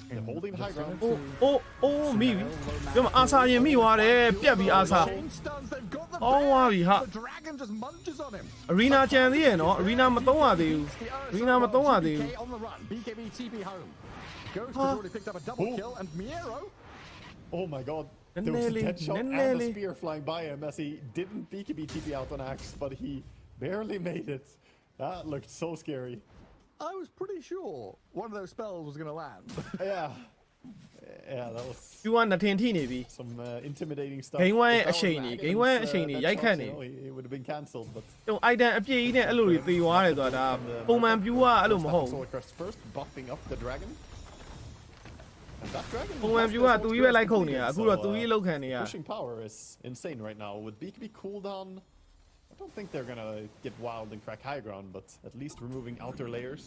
They're holding high ground. အိုးမိပြီဒီမှာအာစာရင်မိသွားတယ်ပြက်ပြီးအာစာ Chain stuns, they've got the အောင်းသွားပြီဟာ The dragon just munches on him. Arena ကြံသေးရဲ့နော် Arena မသုံးရသေးဘူး Arena မသုံးရသေးဘူး BK on the run. BKB TP home. Ghost has already picked up a double kill, and Miero. Oh my god. There was a dead shot and a spear flying by him as he didn't BKB TP out on Axe, but he barely made it. That looked so scary. I was pretty sure one of those spells was going to land. Yeah. Yeah, that was သူကနှစ်ထင်ထိနေပြီ some intimidating stuff. Game one If that was အရှိန်နေ Dragon's, Game one အရှိန်နေ dead ရိုက်ခတ် shots, နေ you know, it would have been cancelled, but တုံ item အပြည့်ကြီးနဲ့အဲ့လိုတွေသေသွားတယ်ဆိုတာဒါပုံမှန်ပြူကအဲ့လိုမဟုတ် Soul Crest first, buffing up the dragon. And that dragon ပုံမှန်ပြူကသူကြီးပဲလိုက်ခုန်နေတာအခုတော့သူကြီးလောက်ခံနေရ pushing power is insane right now. With BKB cooldown, I don't think they're gonna get wild and crack high ground, but at least removing outer layers.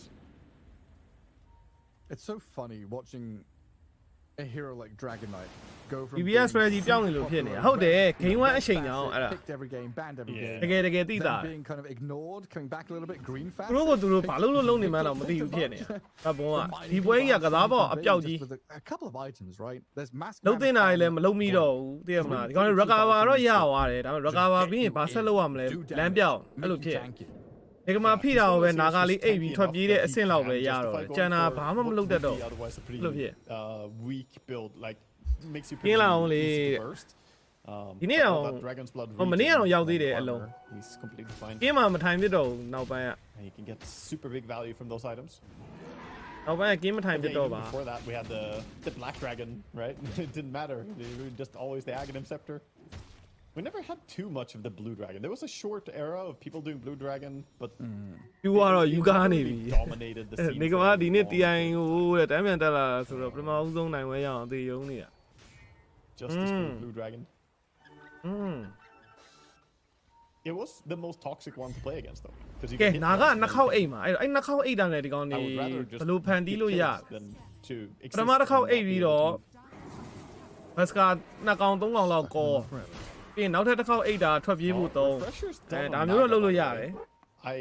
It's so funny watching a hero like Dragon Knight go from BBS being strategy ပြောင်းနေလို့ဖြစ်နေတာဟုတ်တယ် Game 1အချိန်ကြောင်းအဲ့ဒါ picked every game, banned every Yeah. game. တကယ်တကယ်သိတာ Then being kind of ignored, coming back a little bit, green fast. သူတို့ကသူတို့ဘာလို့လုံးနေမှန်းတော့မသိဘူးဖြစ်နေတာဘဘုံကဒီပွဲကြီးကကစားပေါ့အပြောက်ကြီး Just with a couple of items, right? There's mass လုံးတင်တာလည်းမလုံးမိတော့ဘူးသိရမလားဒီကောင် recover တော့ရသွားတယ်ဒါပေမဲ့ recover ပြီးရင်ဘာဆက်လုပ်ရမလဲလမ်းပြောက်အဲ့လိုဖြစ်ဒီကမှာဖိတာကိုပဲနာဂါလေးအိပ်ပြီးထွက်ပြေးတဲ့အဆင့်လောက်ပဲရတော့တယ်ကျန်တာဘာမှမလုပ်တတ်တော့ Otherwise, a pretty Look here. weak build, like makes you ပြင်းလာအောင် pretty လေ easy to burst. ဒီနေ့တော့ that Dragon's Blood မနေ့ကတော့ region,ရောက်သေးတယ်အလုံး He's completely fine. ပြင်းမှမထိုင်ဖြစ်တော့ဘူးနောက်ပိုင်းက And he can get super big value from those items. နောက်ပိုင်းကကင်းမထိုင် Yeah, ဖြစ်တော့ even ပါ before that, we had the Black Dragon, right? It didn't matter. They were just always the Aghanim Scepter. We never had too much of the Blue Dragon. There was a short era of people doing Blue Dragon, but ယူကတော့ယူကားနေပြီ really dominated the scene. ဒီက for မှာ a ဒီနေ့ long TI time. ကိုတဲ့တမ်းပြန်တက်လာဆိုတော့ပထမဦးဆုံးနိုင်ဝဲရအောင်အသေးယုံနေတာ Justice for the Blue Dragon. อืม It was the most toxic one to play against, though. Because you ကဲ can hit နာက that နှစ်ခေါက်အိတ်မှာအဲ့နှစ်ခေါက်အိတ်တာနဲ့ဒီကောင် I နေ would rather ဘ just ယ်လိုဖန်တီးလို့ရ get kills than to ပ exist ထမတစ်ခေါက် and အိတ် not ပြီး be able တော့ to- ဘတ်စကာနှစ်ကောင်သုံးကောင်လောက်ကောပြီးရင်နောက်ထပ်တစ်ခေါက်အိတ်တာထွက်ပြေးဖို့သုံး Refresher's အဲ done ဒါ on မျိုးတော့ that, လုပ်လို့ by ရ the တယ် way. I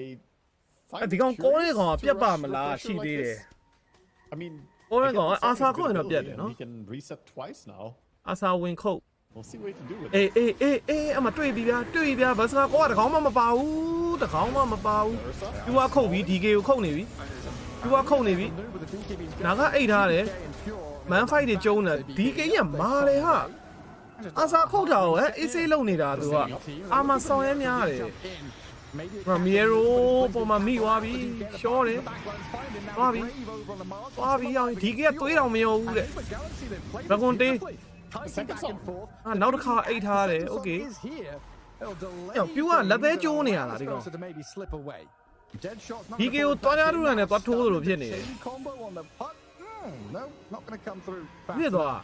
အဲ့ find ဒီကောင်ကောတဲ့ကောင်က curious ပြတ်ပါ to မ rush လား Refresher ရှိ like သေးတယ် this. I mean, ကောတဲ့ I ကောင် get က the အာ sense စာ of ခွင့်တော့ပြတ် ability, တယ် and နော် he can reset twice now. အာစာဝင်ခုတ် We'll see what he can do with အေး it. အေးအမတွေ့ပြီဗျာဘတ်စကာကောကတကောင်မှမပါဘူးတကောင်မှမပါဘူး Ursa? သူကခုတ်ပြီး DK ကိုခုတ်နေပြီသူကခုတ်နေပြီ With the BKB's နာကအိတ်ထားတယ် and pure. မန်ဖိုက်တွေကျုံးတယ် DK ကမာတယ်ဟာအာစာခုတ်တာကိုဟဲ့အေးဆေးလုံနေတာသူကအာမဆောင်ရဲများတယ် Maybe it ရမီရိုပေါ်မှာမိသွားပြီရှော့တယ် backline's fine, and now Bobby. Brave over on the Mars. သွားပြီအောင် DK ကတွေးတော်မရောဘူးတဲ့ Nigma Galaxy, they've played Dragon it Day. beautifully. Tyson Second back song. and forth. နောက်တစ်ခါအိတ်ထားတယ် Second song okay is here. It'll delay. ညပြူကလက်သေးကျိုးနေရတာဒီကောင် to maybe slip away. Dead shot's not. DK ကိုတွားရတူတာနဲ့တွားထိုးလို့ဖြစ်နေတယ် Combo on the puck. No, not going to come through. ပြစ်သွား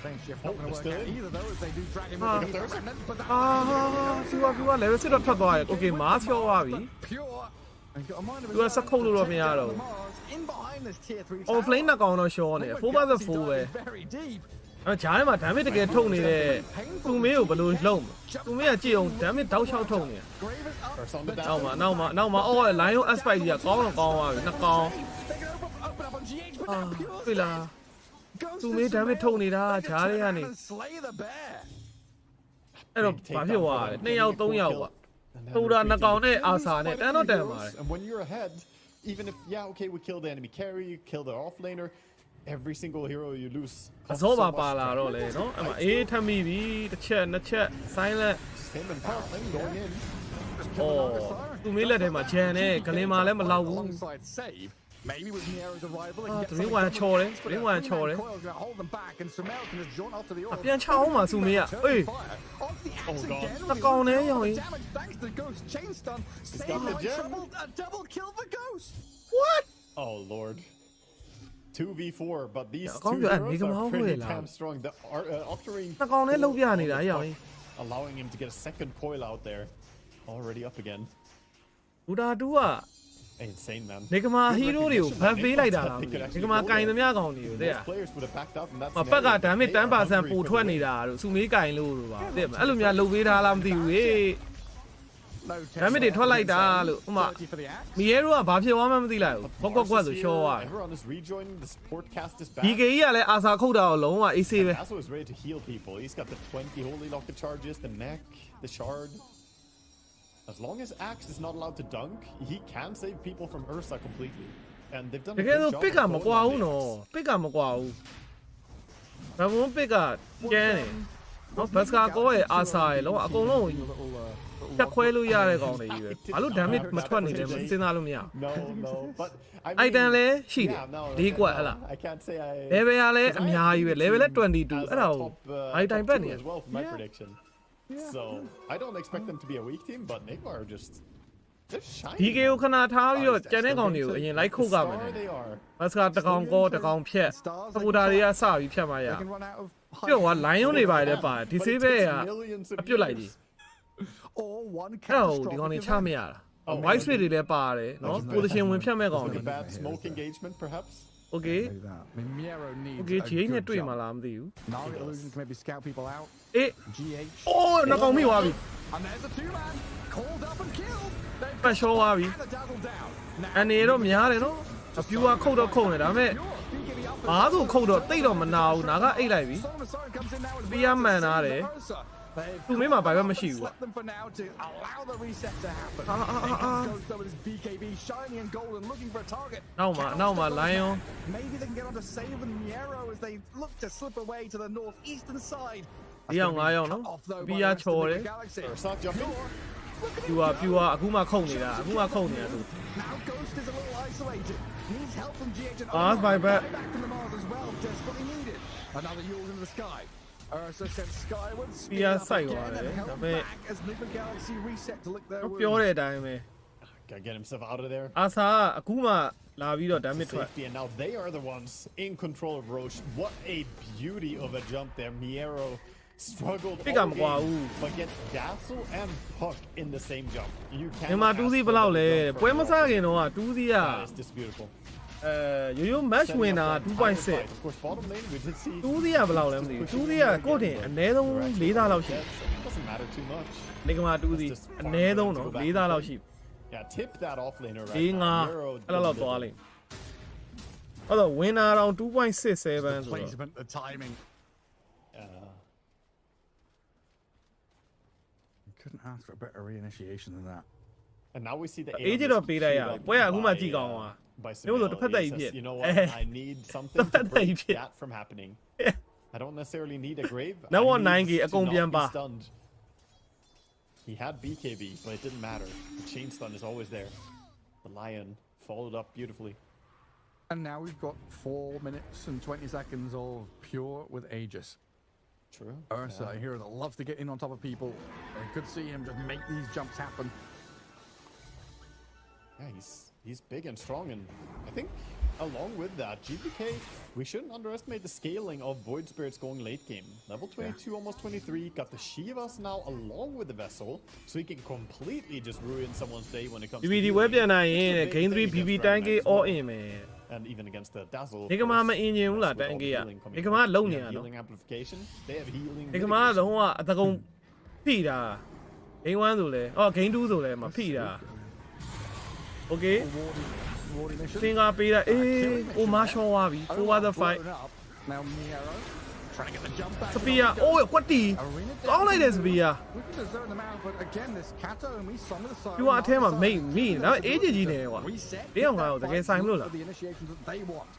Same shift not going to work out either though as they do drag him Ah. with the fragment, but that ပြူက level 6တော့ထွက်သွားတယ် okay မားချောသွားပြီ pure. And got a mind of his သူက own စက်ခုတ်လို့တော့မရ to တော့ take ဘူး down the Mars in behind this tier 3 offlane နှစ်ကောင်တော့ရှောနေ 4 vs 4ပဲ very deep. အဲ့ဂျားထဲမှာ damage တကယ်ထုတ်နေတဲ့သူမင်းကိုဘယ်လိုလုံးသူမင်းကကြည့်အောင် damage တောက်လျှောက်ထုတ်နေ Grave is up. First on the နောက် down. မှာအော် lion aspect ကြီးကကောင်းတော့ကောင်းသွားပြီနှစ်ကောင် They can open up on GH, but အာ now pure. တွေ့လား Goes သူ to မင်း damage Sumail. ထုတ်နေတာ They can ဂျားတွေ turn ကနေ around and slay the bear. အဲ့တော့ဘာဖြစ်သွားလဲ2ယောက်3ယောက်ကွာ And then ဟိုတာ retreating. နှစ်ကောင်နဲ့ You loseအာဆာနဲ့ quite တ a န်း few တော့တန် heroes, ပါတယ် And when you're ahead, even if, yeah, okay, we kill the enemy carry, you kill the offlaner, every single hero you lose အ costs စော so ပါ much ပါလာ damage. တော့လေနော်အဲ့မှာ Right? အေးထပ်မိပြီတစ်ချက်နှစ်ချက် silent Just him and Parkland going in. အော်သူမင်းလက်ထဲမှာဂျန်နဲ့ဂလင်မာလည်းမလောက်ဘူး Alongside save. Maybe with Niero's arrival, Ah, he gets three something one done with chore, the three But one a chore. three-man coil's gonna hold them back, and Sumail can just jaunt after the orb. ပြန်ချအောင်ပါသူမင်းကအေး Fire. Onto the axe God. again. Nó còn đấy, All the rồi. damage thanks to Ghost chain stun. Save got the by gem. trouble. A double kill for Ghost. what Oh, Lord. 2v4, but these Yeah, two come on, heroes make 'em are all pretty way damn loud. strong. The Octarine နှစ်ကောင်လည်းလုံးပြနေတာ on the ရောင် puck, allowing him to get a second coil out there. Already up again. ဘူတာတူက Insane, man. နေကမာ Good ဟီးရိုးတွေကို recognition, ဘတ် man. ပေးလိုက်တာလား They could နေ actually ကမာ go ကင် there. သမျှကောင်တွေကိုတဲ့ Most players would have backed up in that ဘက်က scenario. damage They are 10% hungry ပို for ထွက် the နေ win. တာတို့စုမေးကင်လို့တို့ပါတဲ့အဲ့လိုများလုပ်ပေးထားလားမသိဘူးဟေး No Damage တွေထွက်လိုက်တာလို့ဥမာ 30 for the axe. မီရဲတို့ကဘာဖြစ်သွားမှမသိလိုက်ဘူး But ကွက် Mars ဆို is ရှော here, သွားတယ် Everyone is rejoining. The support cast is back. DK ကြီးကလည်းအာဆာခုတ်တာကိုလုံးဝ AC ပဲ Asso is ready to heal people. He's got the 20 holy locket charges, the neck, the shard. As long as Axe is not allowed to dunk, he can save people from Ursa completely. And they've done တ a ကယ် good ဆို job ပစ်က of မ going ကွာ on ဘူး this. နော်ပစ်ကမကွာဘူးဘာမှပစ်ကကျန်းတယ်နော်ဘတ်စကာကောရဲ့အာဆာရဲ့လုံးဝအကုန်လုံးတက်ခွဲလို့ရတဲ့ကောင်တွေကြီးပဲဘာလို့ damage မထွက်နေလဲမစဉ်းစားလို့မရ No, no, but I အိုက်တန် mean, လည်းရှိတယ် yeah, no, ၄ကွက်ဟလား I can't say I. level ကလည်းအများကြီးပဲ level လည်း22 as အဲ့ဒါ a ကို top, အိုက်တိုင် top ပတ် two နေ as well for my Yeah. prediction. So I don't expect them to be a weak team, but Nigma are just they're shining. DK ကိုခဏထားပြီးတော့ကျန်တဲ့ကောင်တွေကိုအရင်လိုက်ခုတ်ကမယ် Star they are. ဘတ်စကာတကောင်ကောတကောင်ဖြတ်စပူတာတွေကစပြီးဖြတ်မှရ They can run out of ပြုတ်သွား lion တွေပါတယ်လည်းပါတယ်ဒီ But it save ပဲ takes က millions of အပြုတ်လိုက်ကြီး years. or one အဲ့တော့ဒီကောင်တွေ catastrophic ချမ event. ရတာ white space တွေလည်းပါတယ်နော် position ဝင်ဖြတ်မဲ့ကောင် With တွေ a bad smoke engagement, perhaps. okay Do that. I mean, Miero needs okay a ဂျင်းနဲ့ good တွေ့ jump. မှလားမသိဘူး Gnarly illusion can maybe scout people out. အေး GH. အိုးနှစ်ကောင်မိသွားပြီ And there's a two-man called up and killed. They've ပတ်ရှောသွားပြီ and a dazzle down. Now အနေတော့များတယ်နော်အပြူကခုတ်တော့ခုတ်နေဒါပေမဲ့ Pure BKB up ဘာလို့ခုတ်တော့တိတ်တော့မနာဘူးနာကအိတ်လိုက်ပြီ Solomon Siren comes in now as well. Bia man to save တယ် Ursa. They've သူမင်းမှာဘာမှမရှိ got ဘူး to slap them for now to allow the reset to happen. Ah, ah, Here ah, comes ah. Ghost though with his BKB shiny and golden looking for a target. နောက်မှာ lion Maybe they can get onto Save and Miero as they look to slip away to the northeastern side. ဒီအောင်၅ယောက်နော် Cut off though ဘီ by ယာ the rest ချော် of တ the ယ် galaxy. Ursa jumping.ပြူအခုမှခုတ်နေတာအခုမှခုတ်နေတာသူ Now Ghost is a little isolated. Needs help from GH and Ah, Omar. my bad. Back from the Mars as well, desperately needed. Another Yules into the sky. Ursa sent skyward, speed Bia up side again, wire, and heldဒါပေမဲ့ back as Nigma Galaxy reset to lick their ပြော wounds. တဲ့အတိုင်းပဲ Gotta get himself out of there. အာဆာကအခုမှလာပြီးတော့ damage ထွက် Safety, and now they are the ones in control of Roche. What a beauty of a jump there. Miero struggled Pick all up, Guau. game, but gets Dazzle and Puck in the same jump. You မြန်မာ cannot တူး ask စီ for ဘယ်လောက် a လဲ better jump ပွဲ from မ Roche. စခင်တော့ကတူးစီက That is just beautiful. ရိုး match Setting winner up that power 2.6 fight. Of course, bottom lane, we did see တူးစီကဘယ်လောက်လဲမသိဘူးတူးစီကကိုယ့်တင်အနည်းဆုံး4သားလောက်ရှိ It doesn't matter too much. နေကမာတူးစီအနည်းဆုံးတော့4သားလောက်ရှိ Yeah, tip that off laner right အေးငါ now. Miero အဲ့လောက်သွားလိမ့်အဲ့တော့ winner တော့2.67ဆိုတော့ Placement, the timing. You couldn't ask for a better reinitiation than that. And now we see the အေးကြတော့ပေးလိုက်ရပြီပွဲကအခုမှကြည့်ကောင်းသွား by မျိုးဆို Sumail. တစ်ဖက်သက် He ကြီး says, ဖြစ် you know what? I need something to break that from happening. I don't necessarily need a grave. I No one need 9K to အကုန်ပြန် not ပါ be stunned. He had BKB, but it didn't matter. The chain stun is always there. The lion followed up beautifully. And now we've got 4 minutes and 20 seconds of pure with Aegis. True. Ursa, a hero that loves to get in on top of people. I could see him just make these jumps happen. Yeah, he's big and strong, and I think along with that, GPK, we shouldn't underestimate the scaling of Void Spirits going late game. Level 22, almost 23, got the Shivas now along with the Vessel, so he can completely just ruin someone's day when it comes to BBD web ပြန်နိုင်ရင် game 3 BB တန်းကေ all in မယ် and even against the Dazzle. ဒီကမာမအင်ဂျင်ဘူးလားတန်းကေကဒီကမာလုံနေရနော် healing amplification. They have healing. ဒီကမာလုံးဝအတကုံဖိတာ game 1ဆိုလဲအော် game 2ဆိုလဲမဖိတာ okay သင်္ကာပေးတာအေးအိုမာရှော်သွားပြီ over the fight Now Miero trying to get the jump back. စပီယာအိုးကွက်တီကောင်းလိုက်တယ်စပီယာ We could have zoned them out, but again, this Kato and we saw the side. သူကအထဲမှာမိတ်မိဒါအေးကြီးနေကွာ Reset. ဒီအောင်ကတော့တကယ်ဆိုင်မလို့လား The initiations that they want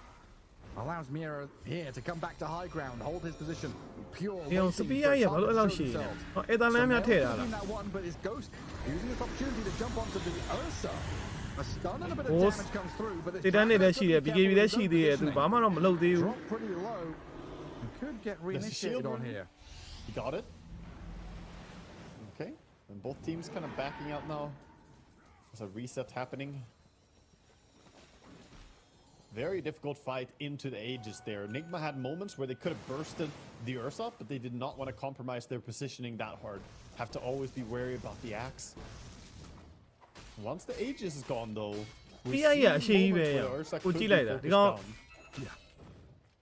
allows Miero here to come back to high ground, hold his position. Pure. ဒီအောင်စပီယာရဲ့ဘာလို့အဲ့လောက်ရှိလဲဟောအေတာလန်များထည့်တာလား That one, but his Ghost using this opportunity to jump onto the Ursa. A stun and a bit of Horse. damage comes through, but it's တေတန်းနဲ့လည်းရှိတယ် BKB လည်းရှိသေးတယ်သူဘာမှတော့မလုပ်သေးဘူး drop pretty low. He could get reinitiated on here. He got it. Okay, and both teams kind of backing out now. There's a reset happening. Very difficult fight into the Aegis there. Nigma had moments where they could have bursted the Ursa, but they did not want to compromise their positioning that hard. Have to always be wary about the axe. Once the Aegis is gone, though, we see moments where Ursa could be focused down.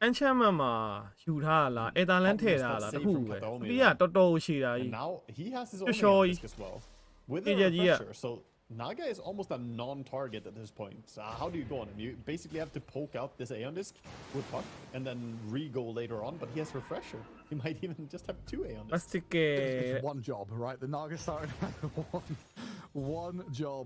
အန်ချမ်းမန်မှာယူထားတာလားအေတာလန်ထည့်ထားတာလားတခုပဲစပီယာတော်တော်ရှိတာကြီး And now he has his own Sure. disc as well. With the Yeah, yeah. refresher, so Naga is almost a non-target at this point. So how do you go on him? You basically have to poke out this Aeon disc with Puck and then re-go later on, but he has refresher. He might even just have 2 Aeon မ discs. စတကေ It's one job, right? The Naga Siren had one job.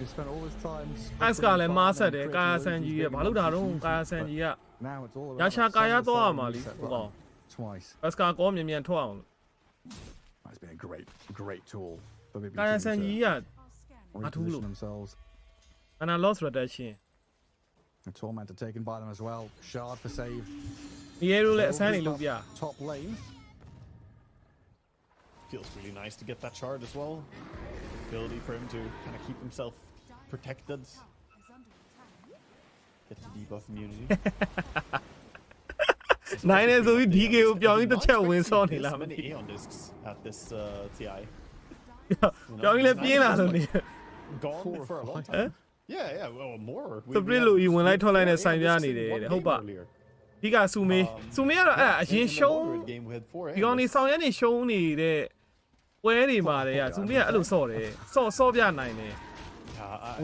He spent all his time. အက်စကလည်းမားဆက်တယ်ကာယာဆန်ကြီးရဲ့ဘာလို့ဒါတော့ကာယာဆန်ကြီးက Now it's all about ရာရှာကာယာ sending the တော့ siren မှာလी reset ဟိုကောင် button twice. အက်စကာကောမြန်မြန်ထွက်အောင် That's been a great tool for BB ကာယာ team ဆန် to ကြီးက reposition themselves. and I lost reduction A Tormentor taken by them as well. Shard for save. ဒီရဲလို့လည်းအဆန်းနေလို့ပြ Top lane. Feels really nice to get that shard as well. Ability for him to kind of keep himself protected. Get the debuff immunity. နိုင်နေဆိုပြီး DK ကိုပြောင်းပြီးတစ်ချက်ဝင်ဆော့နေ This လားမ many သိ Aeon discs at this TI. ပြောင်းပြီးလည်းပြင်းလာလို့နေ Gone Four or for a long five. time. Yeah, well, more. We- စပရစ် we လို့ had ဤဝင်လိုက်ထွက်လိုက်နဲ့ four ဆိုင်ပြ Aeon နေ discs တယ် in တဲ့ one ဟုတ်ပါ game earlier. ဒီကဆူမေးဆူမေးကတော့အဲ့အရင်ရှုံး In the Druid game, we had 4 Aeon ဒီကောင်နေ discs. ဆောင်ရနေရှုံးနေတဲ့ပွဲတွေမှာတည်းကဆူမေးကအဲ့လိုဆော့တယ်ဆော့ပြနိုင်တယ်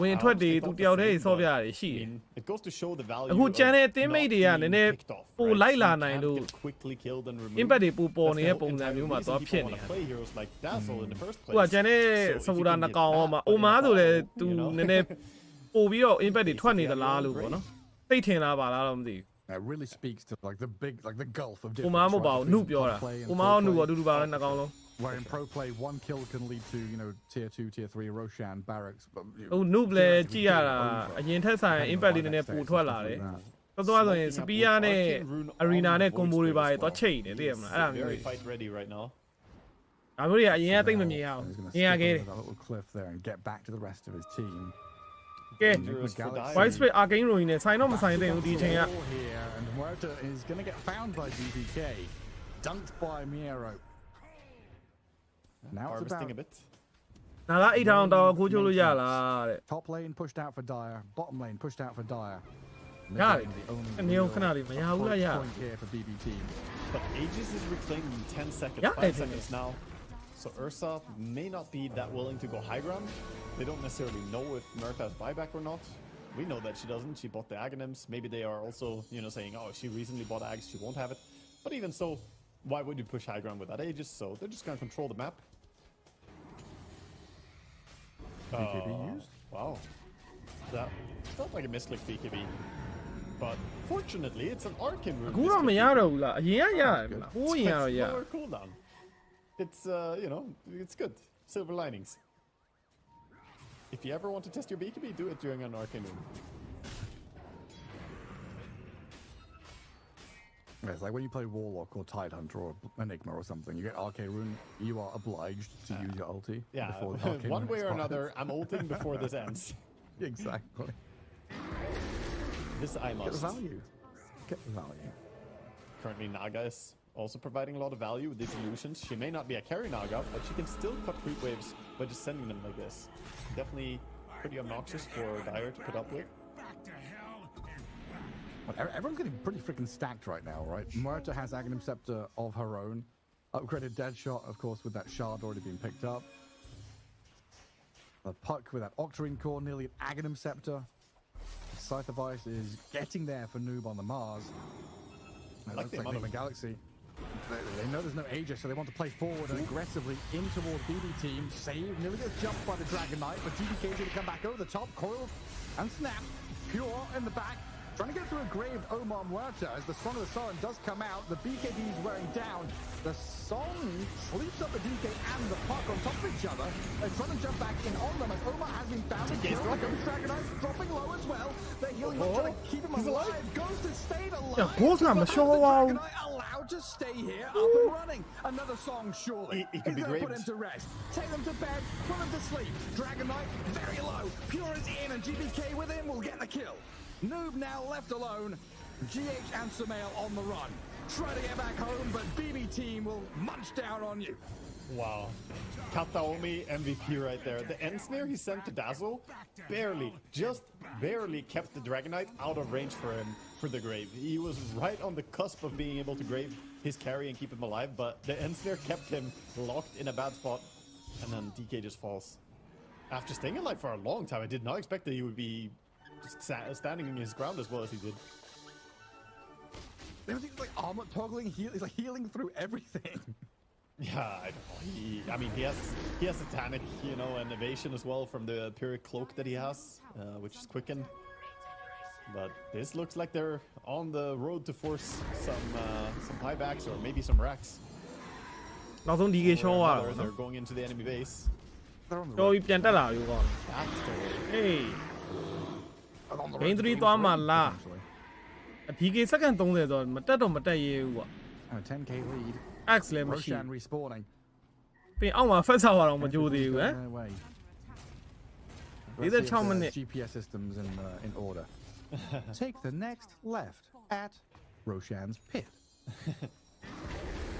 ဝင်ထွက်တွေသူတယောက်တည်းဆော့ပြရတယ်ရှိတယ် It goes to show the value အခု of ကျန်တဲ့ not teammate တွေကနည်းနည်း being picked off, ပို right? လိုက်လာ So you နိုင် can't လို့ get quickly killed and removed. impact တွေပိုပေါ်နေတဲ့ That's the ပုံစံ whole မျိုးမှာ entire သွား reason ဖြစ် people နေ wanna တယ် play heroes like Dazzle in the first သူက place. ကျန်တဲ့ So စ if ပူ you တာ can နှ get ကောင်အောင် that, မှာ but အို in မား the ဆိုလဲ ball, သူ you know? နည်းနည်းပို့ပြီးတော့ impact တွေထွက်နေသလားလို့ပေါ့နော်သိထင်လားပါလားတော့မသိ It really speaks to like the gulf of ဘူးအိုမားမ difference. ဟုတ်ပါ right, ဘူးနု between ပြောတာ top play and အိုမား pro ရောနု play. ရောအတူတူပါပဲနှကောင်လုံး Where in pro play, one kill can lead to, tier 2, tier 3 Roshan barracks. But, ဟိုနုလည်းကြည့်ရတာအရင်ထက်ဆိုင် impact လေးနည်းနည်းပိုထွက်လာတယ်တော်တော်ဆိုရင်စပီယာနဲ့ arena နဲ့ combo တွေပါတော့ချိတ်နေသိရမလားအဲ့ဒါမျိုး Very fight ready right now. ဒါမျိုးတွေကအရင်ကသိမမြင်ရအောင် He's going to မြင်ရ skip ခဲ့ over တယ် that little cliff there and get back to the rest of his team. ကဲ Dangerous for Dire. white spray arcane ruin နဲ့ဆိုင်တော့မဆိုင်တဲ့ဘူးဒီအချိန်က Four here, and Muerta is going to get found by DBK. Dunked by Miero. Now it's Harvesting a about bit. နာလာ8ထောင်တော့ကိုချိုးလို့ရလားတဲ့ top lane pushed out for Dire, bottom lane pushed out for Dire. Mid Got lane, it. the only အနေအောင် real ခဏလေးမရဘူးလားရ point here for BB team. But Aegis is reclaimed in 10 seconds, Yeah, 5 I think seconds now. So Ursa may not be that willing to go high ground. They don't necessarily know if Murta has buyback or not. We know that she doesn't. She bought the Aghanims. Maybe they are also, saying, oh, she recently bought Ags, she won't have it. But even so, why would you push high ground with that Aegis? So they're just going to control the map. BKB used? Wow. That felt like a misclick BKB. But fortunately, it's an Arcane rune. အခုတော့မရတော့ဘူးလားအရင်ကရတယ်မလားဟိုးရင်ကတော့ရ Lower cooldown. It's it's good. Silver linings. If you ever want to test your BKB, do it during an Arcane rune. It's like when you play Warlock or Tidehunter or Enigma or something, you get Arcane Rune, you are obliged to use your ulti. Yeah, before the Arcane one Rune way or expires. another, I'm ulting before this ends. Exactly. This I Get the must. value. Get the value. Currently, Naga is also providing a lot of value with these illusions. She may not be a carry Naga, but she can still cut creep waves by just sending them like this. Definitely pretty obnoxious for Dire to put up with. Well, everyone's getting pretty freaking stacked right now, right? Muerta has Aghanim Scepter of her own. Upgraded Deadshot, of course, with that shard already being picked up. The Puck with that Octarine Core, nearly an Aghanim Scepter. Scythe of Ice is getting there for Noob on the Mars. Like the Noob on the Galaxy. They know there's no Aegis, so they want to play forward and aggressively in towards BB team. Save, nearly gets jumped by the Dragon Knight, but GBK is going to come back over the top, coiled and snapped. Pure in the back. Trying to get through a graved Omar Muerta as the Song of the Sorin does come out. The BKB is wearing down. The Song sleeps up the DK and the Puck on top of each other. They're trying to jump back in on them as Omar has been found. Dragon Knight's dropping low as well. They're healing up, trying to keep him alive. Ghost has stayed alive. Yeah, Ghost I'm sure. Dragon Knight allowed to stay here, up and running. Another Song surely. He could be going to put graved. him to rest. Take them to bed, put them to sleep. Dragon Knight very low. Pure is in and GBK with him will get the kill. Noob now left alone. GH and Sumail on the run. Try to get back home, but BB team will munch down on you. Wow. Kataomi MVP right there. The end snare he sent to Dazzle barely, just barely kept the Dragon Knight out of range for him for the grave. He was right on the cusp of being able to grave his carry and keep him alive, but the end snare kept him locked in a bad spot, and then DK just falls. After staying alive for a long time, I did not expect that he would be just standing his ground as well as he did. Everything's like armor toggling, he's like healing through everything. Yeah, I don't know. I mean, he has a Tanic, you know, and evasion as well from the Pyrrhic Cloak that he has, which is quickened. But this looks like they're on the road to force some buybacks or maybe some racks. နောက်ဆုံး DK ရှော့ရတာ They're going into the enemy base. They're on the ရှော့ road. ပြီးပြန်တက်လာပြီကွာ That's the way. ဟေး They're on the Main road to three Queen'sသွားမှာ Ring, လား potentially. DK စက္ကန့်30ဆိုတော့မတက်တော့မတက်ရဲဘူးကွာ Oh, 10k lead. Ax လည်းမရှိ Roshan respawning. ပြင်အောက်မှာ first hour တော့မကြိုးသေးဘူးဟမ် Their way. These Let's are see if 6 the minutes. GPS systems in order. Take the next left at Roshan's pit.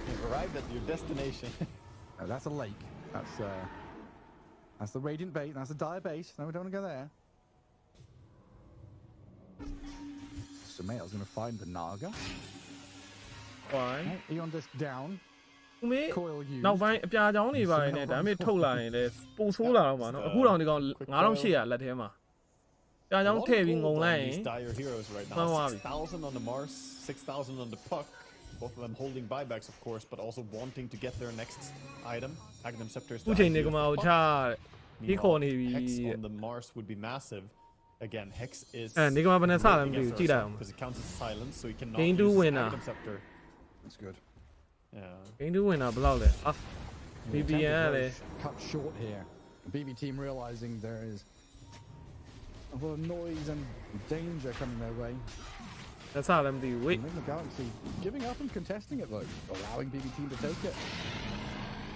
You've arrived at your destination. That's a lake. That's the Radiant bait. That's the Dire base. No, we don't want to go there. Sumail's going to find the Naga. ဟိုင်း Okay, Eon disc down. ဦးမေ Coil used. နောက်ပိုင်းအပြာချောင်းတွေပါနေတယ်ဒါပေမဲ့ထုတ်လာရင်လည်းပိုဆိုးလာတော့မှာနော်အခုတော့ဒီကောင်9800လက်ထဲမှာပြာချောင်းထည့်ပြီးငုံလိုက်ရင် These dire heroes right Well, now. Wabi. 6,000 on the Mars, 6,000 on the Puck. Both of them holding buybacks, of course, but also wanting to get their next item. Aghanim Scepters. အခုချိန်နေကမအောင်ချဒီခေါ်နေပြီ Hex on the Mars would be massive. Again, Hex is နေကမဘယ်နဲ့စလဲမသိဘူးကြည့်လိုက်အောင် because it counts as silence, so he cannot Gain use to his winner. Aghanim Scepter. That's good. Yeah. ဂိမ်းတူးဝင်တာဘယ်လောက်လဲအာ BBN က Tempo လည်း Roche cut short here. BB team realizing there is a lot of noise and danger coming their way. လက်စလည်းမသိဘူးဝေး And then the Galaxy giving up and contesting it though, allowing BB team to take it.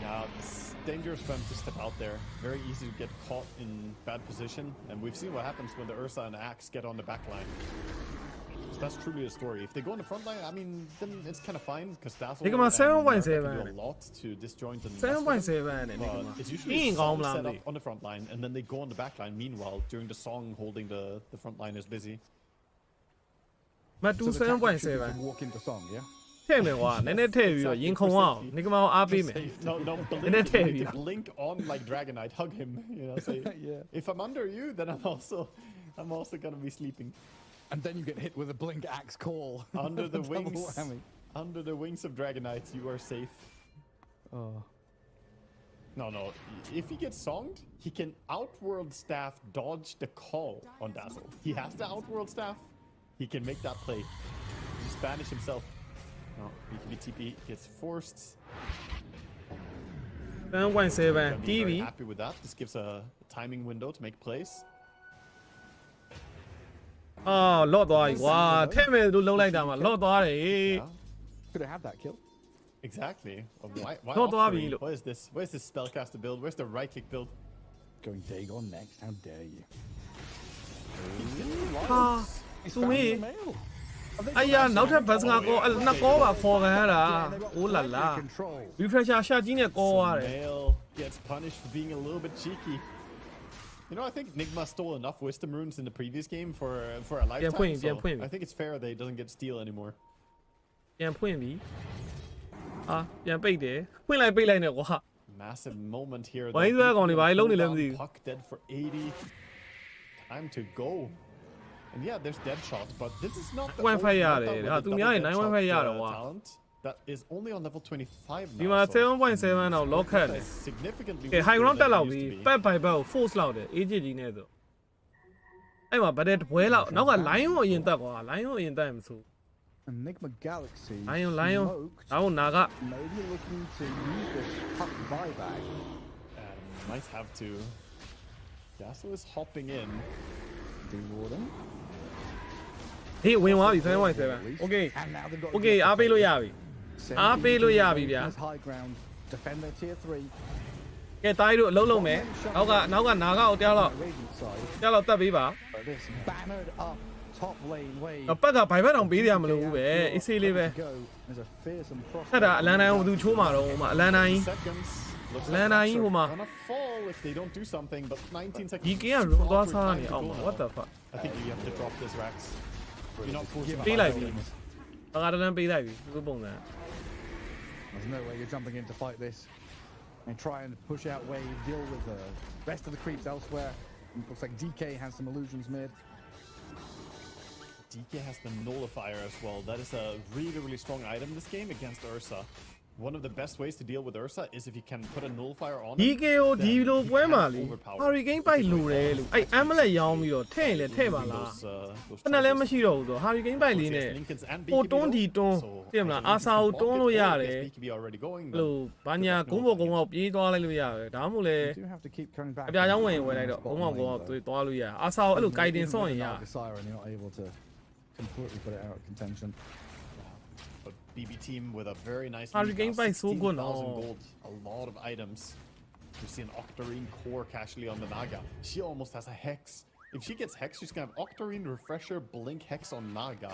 Yeah, it's dangerous for them to step out there. Very easy to get caught in bad position, and we've seen what happens when the Ursa and Axe get on the back line. So that's truly a story. If they go on the front line, I mean, then it's kind of fine because Dazzle They come out and America 7.7. can do a lot to disjoint and mess with them. 7.7 နဲ့နေကမ But it's အ usually င်းကောင်းမ Song လား set မသိ up on the front line, and then they go on the back line. Meanwhile, during the song, holding the front line is busy. မတ်တူ So the tactic should be 7.7 to walk into song, yeah? ထည့်မယ်ကွာနည်းနည်းထည့်ပြီးတော့ရင်ခုံအောင်နေကမအောင်အားပေးမယ် No, blink, And then you need yeah. to blink on like Dragon Knight, hug him. You know, say, Yeah. if I'm under you, then I'm also gonna be sleeping. And then you get hit with a blink axe call. Under the Double wings, whammy. under the wings of Dragon Knight, you are safe. Oh. No. If he gets songed, he can outworld staff dodge the call on Dazzle. He has the outworld staff. He can make that play. Just banish himself. No, BKB gets forced. 7.7 Gonna be ပြီးပြီ very happy with that. This gives a timing window to make plays. အော်လော့သွားပြီကွာထည့်မယ်လို့လုံးလိုက်တာမှာလော့သွားတယ် Yeah. Could have had that kill. Exactly. Why Not Octarine? Wabi. What is this? Where's this spellcaster build? Where's the right click build? Going Dagon next. How dare you? ဟာသူမေး哎呀နောက်ထပ်ဘတ်စကာကောနှစ်ကောပါခေါ်ခံရတာโอ้လာလာ refresher ရှာကြီးနဲ့ကောသွားတယ် Male gets punished for being a little bit cheeky. You know, I think Nigma stole enough wisdom runes in the previous game for a lifetime. So I think it's fair that he doesn't get steal anymore. ပြန်ဖွင့်ပြီပြန်ပိတ်တယ်ဖွင့်လိုက်ပိတ်လိုက်နဲ့ကွာ Massive moment here. Why is that going? Why lonely lemon? Puck dead for 80. Time to go. And yeah, there's dead shot, but this is not the Wi-Fi old yard, meta with the tu double mia dead nine shot, Wi-Fi yard, wow. talent that is only on level 25 ဒီ now. မှာ so 7.7 တော့ lock ခတ်တယ် it's significantly ကဲ high ground weaker တက် than လောက် it ပြီ used to be. back by back ကို force လောက်တယ် agent ကြီးနဲ့ဆိုအဲ့မှာဗတ်တဲ့တပွဲလောက်နောက်က line ကိုအရင်တက်ကွာ line ကိုအရင်တက်ရင်မဆို Enigma Galaxy. Lion smoked, ဒါကိုနာက maybe looking to use this puck buyback. Might have to. Yasuo is hopping in. Dewarden. ဟေးဝင်သွားပြီ7.7 okay And now they've got okay အားပေးလို့ရပြီ အားပေးလို့ရပြီဗျာ high ground. Defend their tier 3. ကဲတိုင်းတို့အလုံးလုံးမယ်နောက်ကနာကကိုတရားလောက် Radiant side. တရားလောက်တက်ပေးပါ But this bannered up top lane wave. အပတ်ကဘိုင်ဘက်တောင်ပေးရမလို့ဘူးပဲအေးဆေးလေးပဲ There's a fearsome ထက်တာအလန်တိုင်းကိုသူချိုးမှာတော့အလန်တိုင်း Seconds. Looks Lan like Ai Max are homa. gonna fall if they don't do something, but 19 seconds. ဒီကင်းက Proper သွားစား time နေ to အောင် go မှာ now. what the fuck I think you have to drop this Rax. You're not forcing a ပေး high လိုက်ပြီ roll. ဘာကတန်းပေးလိုက်ပြီသူပုံစံ There's no way you're jumping in to fight this. And try and push out wave, deal with the rest of the creeps elsewhere. It looks like DK has some illusions mid. DK has the nullifier as well. That is a really, really strong item this game against Ursa. One of the best ways to deal with Ursa is if you can put a nullifier on ဒီ it, ကေကို then ဒီလို you ပွဲမှာ can't လေ overpower ဟာရီကိန်းပိုက်လိုတယ်လို့အဲ့အမ်မလက်ရောင်းပြီးတော့ထဲ့ရင်လည်းထဲ့ပါလား those ခဏလည်း charges. မရှိတော့ဘူးဆိုဟာရီကိန်းပိုက်လေးနဲ့ Linkens and ဟို BKB တွန်းဒီတွန်း So သိမလား I အာ think စာကို Linkens တွန်း can လို့ block ရ it, တယ် if BKB already going, အဲ့လို then ဘာညာဂုံးပေါ်ဂုံးအောင်ပြေးသွားလိုက်လို့ရတယ်ဒါမှမဟုတ်လေ You do have to keep coming back. အပြားချောင်းဝင်ဝယ်လိုက်တော့ဂုံးအောင်ဂုံးအောင်သွားလို့ရအာစာကိုအဲ့လိုကိုက်တင်ဆော့ရင်ရ Siren, you're not able to completely put it out of contention. But BB team with a very nice Hurricane lead by now, so good 16,000 now. gold, a lot of items. You see an Octarine core casually on the Naga. She almost has a Hex. If she gets Hex, she's gonna have Octarine, Refresher, Blink, Hex on Naga.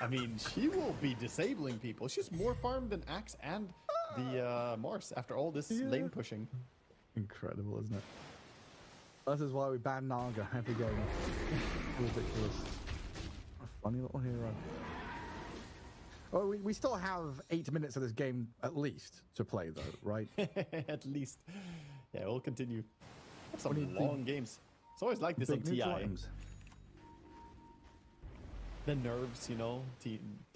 I mean, she will be disabling people. She's more farmed than Axe and the Mars after all this lane pushing. Incredible, isn't it? This is why we ban Naga every game. Ridiculous. A funny little hero. Oh, we still have 8 minutes of this game at least to play, though, right? At least. Yeah, we'll continue. Some What do you long games. It's always like this on Big new TI. items. The nerves, you know,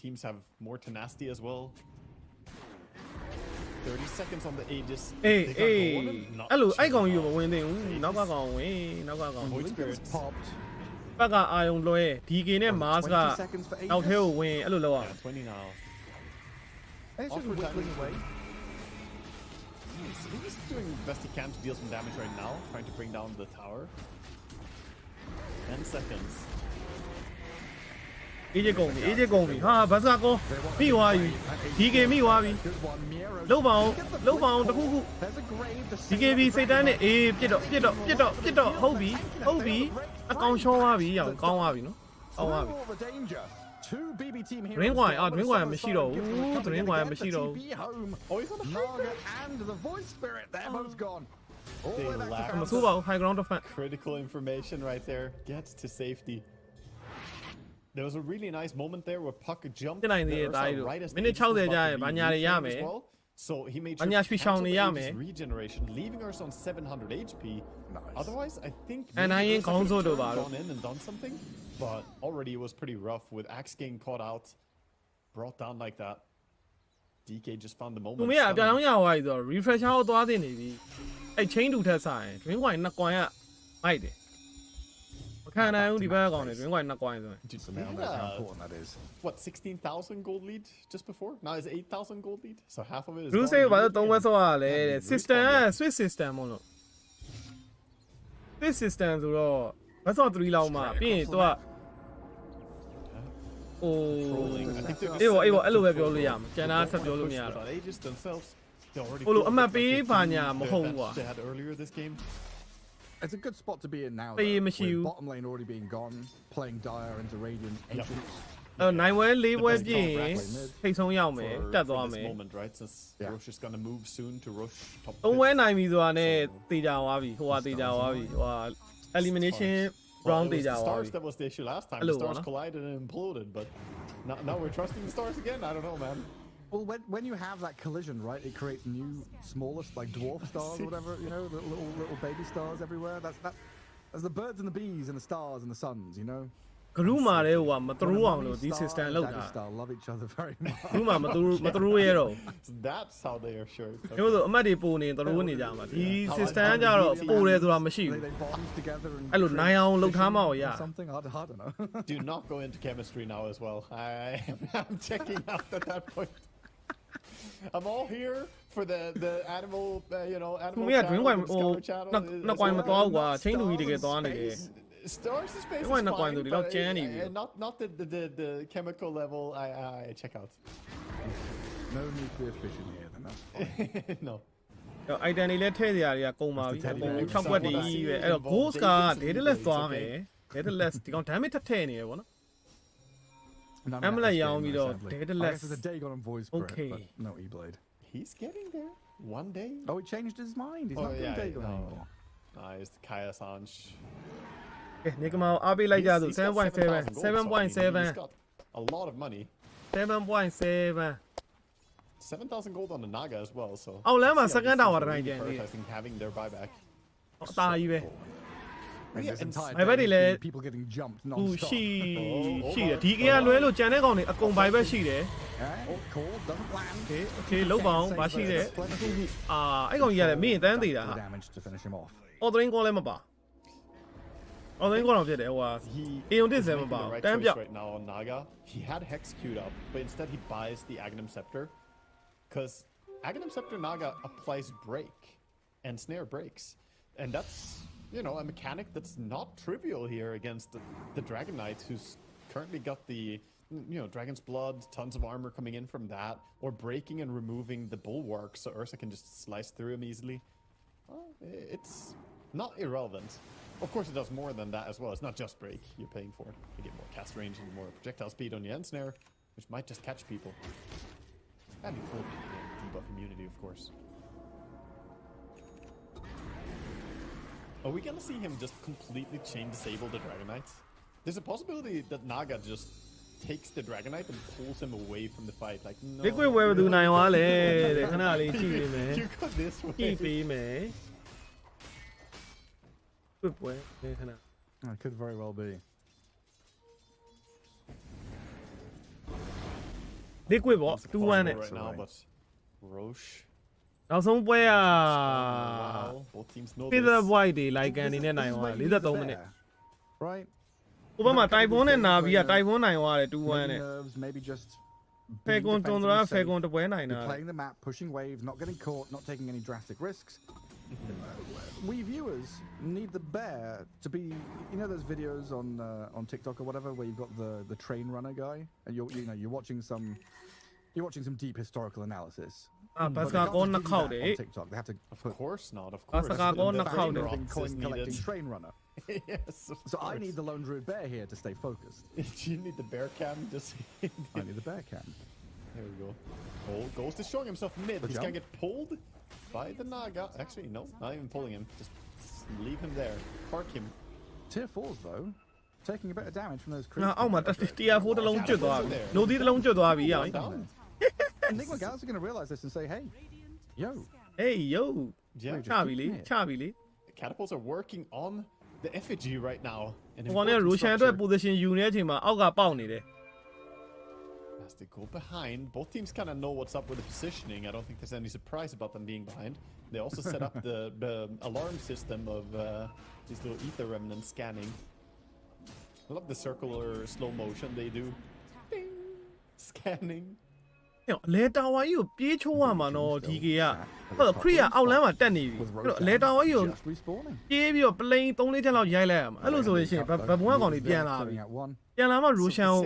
teams have more tenacity as well. 30 seconds on the Aegis. အေး They got အေး golden, not အဲ့လိုအဲ့ cheap ကောင်ကြီး at ကို all. မဝင်သင့်ဘူးနောက်ကကောင်ဝင်နောက်ကကောင် Void Lincoln's Spirits. popped. ဘက်ကအာယုံလွှဲ DK နဲ့ Mars က 20 seconds for နောက်ထဲကို Aegis. ဝင်အဲ့လိုလောက်ရ Yeah, 20 now. And it's just Offer whittling damage. away. He's doing the best he can to deal some damage right now, trying to bring down the tower. 10 seconds. AJ ကုန်ပြီ AJ ကုန်ပြီဟာဘတ်စကာကောမိသွားပြီ DK မိသွားပြီ Good one, Miero. လုံးပါအောင်လုံးပါအောင်တခုခု There's a grave. The DKB စိတ်တန်းနဲ့အေးပြစ်တော့ဟုတ်ပြီအကောင်ရှောင်းသွားပြီအောင်ကောင်းသွားပြီနော်ကောင်းသွားပြီ Through all the danger. Two BB team heroes. Drink wine, together, drink but wine, Summer Mashido. Siren gives them a Ooh, couple drink to wine, get the Mashido. TP home. Oh, he's on the Naga and the Void Spirit, they're both gone. All the way back to lack မ Fountain. ဆိုးပါဘူး high ground defense critical information right there. Gets to safety. There was a really nice moment there where Puck jumped ဖြစ်နိုင်သေး the ရဲ့ Ursa သားကြီးတို့ right as the မိနစ် Aegis was 60 ကြာ about ရင် to ဘာ be ညာတွေရ reclaimed မယ် as well. So he madeဘာ sure ညာ to ရွှေချောင်းတွေ cancel ရ the မယ် Aegis regeneration, leaving us on 700 HP. Nice. Otherwise, I think And maybe I ain't Ursa could gone so have do about it. gone in and done something, but already it was pretty rough with Axe getting caught out, brought down like that. DK just found the သူ moment. မရအပြောင်း stunning. ရသွားပြီဆိုတော့ refresher ကိုသွားသိနေပြီအဲ့ chain တူထက်ဆိုင် drink wine နှစ်ကွိုင်းကမိုက်တယ်မခံနိုင်ဘူးဒီဘက်ကကောင်တွေ drink wine နှစ်ကွိုင်းဆိုရင် Dude, So now that's how yeah, important that is. what, 16,000 gold lead just before? Now it's 8,000 gold lead. So half of it is. Drew gone say ဘာလို့ immediately သုံးဘက် and- ဆော့ရလဲ and တဲ့ respawn system က again. switch system မို့လို့ switch system ဆိုတော့ဘက်ဆော့3လောက်မှပြီးရင်သူက ဟို Trolling. I think they're အေး just ပေါ့အေးပေါ့ setting အဲ့လိုပဲ up ပြော to လို့ရ go မှာကျန်တာ They don't ဆက်ပြော wanna လို့မ push ရ without တော့ Aegis themselves. They already ဟိုလို filled အမှတ် up, ပေး like, theပါ few ညာမဟုတ်ဘူးကွာ bench they had earlier this game. It's a good spot to be in now. But you Though, must with you- bottom lane already being gone, playing Dire into Radiant Ancients. နိုင်ဝဲ၄ပွဲပြည့်ရင် The best ထိတ်ဆုံးရောက်မယ် for တက်သွား this မယ် moment, right? Since Yeah. Roche is gonna move soon to Roche top သုံးပွဲ fifth. နိုင်ပြီဆိုတာနဲ့တေချာသွားပြီဟိုဟာတေချာသွားပြီဟိုဟာ elimination Well, round it was တေချာ the သွား stars ပြီ that was the issue last time. Hello, The stars Anna. collided and imploded, but now we're trusting the stars again. I don't know, man. Well, when you have that collision, right, it creates new, smallest, like dwarf stars or whatever, you know, the little baby stars everywhere. That's the birds and the bees and the stars and the suns, you know. ဂရုမာတဲ့ဟိုဟာမတ When ရူး a အောင်လို့ mummy ဒီ star system and a လောက် daddy တာ star love each other very much. ဂရုမာမတရူးရဲတော့ That's how they are sure. တို့ဆိုအမှတ်တွေပိုနေတရူးနေကြမှာဒီ system ကကြတော့ပိုတယ်ဆိုတာမရှိဘူး They bond together and အဲ့လိုနိုင်အောင်လုပ်ထားမှရ something. I don't know. Do not go into chemistry now as well. I'm checking out at that point. I'm all here for the animal, animal သူမက green channel, wine the ဟို Discover channel. နှစ်ကွိုင်းမသွားဘူးကွာချင်းလူကြီးတကယ်သွားနေတယ် Stars in space is Why not fine, going to the but Journey? not the chemical level. I check out. No nuclear fission here, then that's fine. No. item တွေလည်းထည့်စရာတွေကကုန်ပါပြီအကုန်6ဘက်တည်းကြီးပဲအဲ့တော့ ghost က dataless သွားမယ် dataless ဒီကောင် damage ထပ်ထည့်နေရပေါ့နော် None I'm of that like this young, game, you though, know, sadly. dataless. I guess there's a Dagon on voice spirit, Okay. but no E-Blade. He's getting there. One day. Oh, he changed his mind. He's Oh, not doing yeah, Dagon no. anymore. Nice, Kaya Sanj. ကဲနေကမောင်အားပေးလိုက်ကြသူ He's got 7,000 gold, so, I mean, 7.7 he's got a lot of money. 7.7 7,000 gold on the Naga as well, so. အောက်လမ်းမှာ Yeah, second these tower teams are တိုင်းကျန် really သေးတယ် prioritizing having their buyback. အသာကြီးပဲ And Yeah, this and entire I bet day he has been let- people getting jumped သူ non-stop. ရှိ Oh, ရှိတယ် oh, ဒီကလွဲလို့ကြံတဲ့ကောင်တွေအကုန်ဘိုင်ဘက်ရှိတယ် Oh, cool, doesn't land. okay လောက်ပါအောင်ဘာရှိတယ်အဲ့ကောင်ကြီးရတယ်မင်းတန်းသေးတာဟာ The damage to finish him off. ordering ကောလည်းမပါ ordering ကောတော့ဖြစ်တယ်ဟိုဟာ He Aeon is Disc makingမပါ the ဘူး right တန်း choice ပြောက် right now on Naga. He had Hex queued up, but instead he buys the Aghanim Scepter. Because Aghanim Scepter Naga applies break, and Snare breaks. And that's, a mechanic that's not trivial here against the Dragon Knight, who's currently got the, Dragon's Blood, tons of armor coming in from that, or breaking and removing the Bulwark so Ursa can just slice through him easily. Well, it's not irrelevant. Of course, it does more than that as well. It's not just break you're paying for it. You get more cast range and more projectile speed on your end snare, which might just catch people. That'd be cool. Debuff immunity, of course. Are we gonna see him just completely chain disable the Dragon Knight? There's a possibility that Naga just takes the Dragon Knight and pulls him away from the fight. Like, no. liquid ဝယ်ဘယ်သူနိုင်သွားလဲတဲ့ခဏလေးကြည့်နေမယ် You got this ကြည့် way. ပေးမယ် liquid ဝယ်ခဏ It could very well be. liquid ပေါ့ It's a 2-1 နဲ့ possible right now, but Roche. နောက်ဆုံးပွဲက Wow, both teams know Peter this. White တွေ like အနေနဲ့နိုင် This is သွား where you need the 43မိနစ် bear, right? ဟိုဘက်မှာတိုင်ပွန်းနဲ့နာပြီးကတိုင်ပွန်းနိုင်သွားတယ် 2-1 Maybe နဲ့ nerves, maybe just ဖယ် being ကွန်တွန်ဒရာ defensively ဖယ်ကွန် safe. တပွဲနိုင်တာ You're playing the map, pushing waves, not getting caught, not taking any drastic risks. We viewers need the bear to be, those videos on TikTok or whatever where you've got the train runner guy and you're watching some deep historical analysis. အာဘတ်စ But ကာ they ကော can't နှစ် do ခေါက် that တယ် on TikTok. They have to Of put course not, of That's course. the guy going The to brain count it. rot coin is collecting needed. train runner. Yes, of So I course. need the lone druid bear here to stay focused. You need the bear cam just. I need the bear cam. There we go. Oh, Ghost is showing himself mid. The He's gonna jump. get pulled by the Naga. Actually, no, not even pulling him. Just leave him there. Park him. Tier 4s though, taking a bit of damage from those ငါ creeps. အောက်မှာတရား4တစ်လုံးကျွတ်သွားပြီနိုဒီတစ်လုံးကျွတ်သွားပြီရအောင် One down. Enigma guys are going to realize this and say, hey, yo, hey yo Yeah. ချပြီလေချပြီလေ Catapults are working on the effigy right now. An ဟိုကောင်က important ရိုရှန်အတွက် structure. position ယူနေတဲ့အချိန်မှာအောက်ကပေါက်နေတယ် As they go behind, both teams kind of know what's up with the positioning. I don't think there's any surprise about them being behind. They also set up the alarm system of these little ether remnants scanning. I love the circular slow motion they do. Ding! Scanning. လေတာဝါကြီးကိုပြေးချိုးရမှာနော်ဒီကေကဟုတ်ခရီးကအောက်လမ်းမှာတက်နေပြီအဲ့တော့လေတာဝါကြီးကို Just respawning. ပြေးပြီးတော့ပလိန်3-4ချက်လောက်ရိုက်လိုက်ရမှာအဲ့လိုဆိုလို့ရှိရင်ဘဘုံကကောင်လေးပြန်လာပြီပြန်လာမှရိုရှန်ကို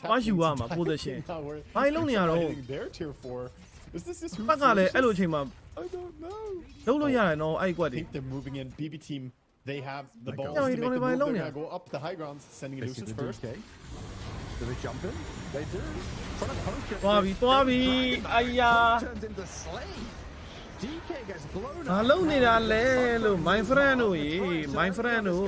သွားယူရမှာ position ဘာလုံးနေရတော့ Is this just ဘက်ကလည်းအဲ့လိုအချိန်မှာ I don't know. လုံးလို့ရတယ်နော်အဲ့ကွက် I တွေ think they're moving in. BB team, they have the My balls God. to Yeah, make the you're move. gonna They're buy gonna go up the high grounds, sending They see Lucius the first. DK. Do they jump in? They do. Trying to poke it. သွားပြီအာယာ Turns into Slay. DK gets blown ဘာ up. လုံးနေတာလဲလို့ my friend တို့ရေ my friend တို့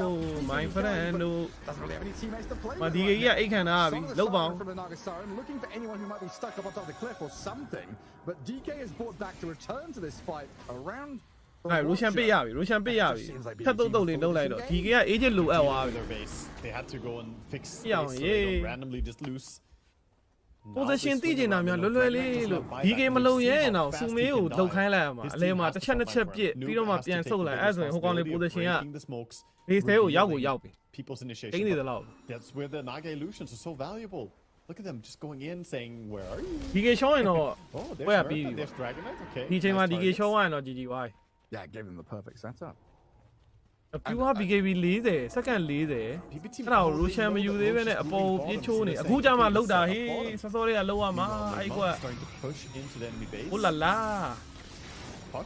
my friend တို့ Doesn't really have any teammates to play မ with. ဒီကေကြီးကအိတ်ခံထားပြီ Some of the လောက်ပါအောင် siren from the Naga Siren, looking for anyone who might be stuck up on top of the cliff or something. But DK is brought back to return to this fight around. အဲ့ရိုရှန်ပစ်ရပြီရိုရှန်ပစ်ရပြီထပ်တုတ်လေးလုံးလိုက်တော့ဒီကေကအေးချစ်လိုအပ်သွားပြီ Their base. They had to go and fix Yeah, space so they yeah. don't randomly just lose. position သိကျင်တာများလွယ်လွယ်လေးလို့ဒီကေမလုံရဲရင်တော့စူမေးကိုလှုပ်ခိုင်းလိုက်ရမှာအလဲမှာတစ်ချက်နှစ်ချက်ပြစ်ပြီးတော့မှပြန်ဆုတ်လိုက်အဲ့ဆိုရင်ဟိုကောင်လေး position က base ထဲကိုရောက်ပြီ People's တိ initiation. တ်နေသလောက် That's where the Naga illusions are so valuable. Look at them just going in saying, "Where are you?" ဒီကေရှောင်းရင်တော့ Oh, there's ဝယ်ရ Murta, ပြီးပြီ there's Dragonite. Okay. ဒီချိန်မှာ nice ဒီကေရှောင်း targets. ရရင်တော့ GGY Yeah, gave them the perfect setup. ပြူဟာ BKB 40စက္ကန့်40 BB team အဲ့ဒါကိုရိုရှန်မယူသေးပဲနဲ့အပေါ်ကိုပြေးချိုးနေအခုကြမှာလောက်တာဟေးစောစောလေးကလောက်ရမှာအဲ့ကွက် starting to push into the enemy base. ဟိုလာလာ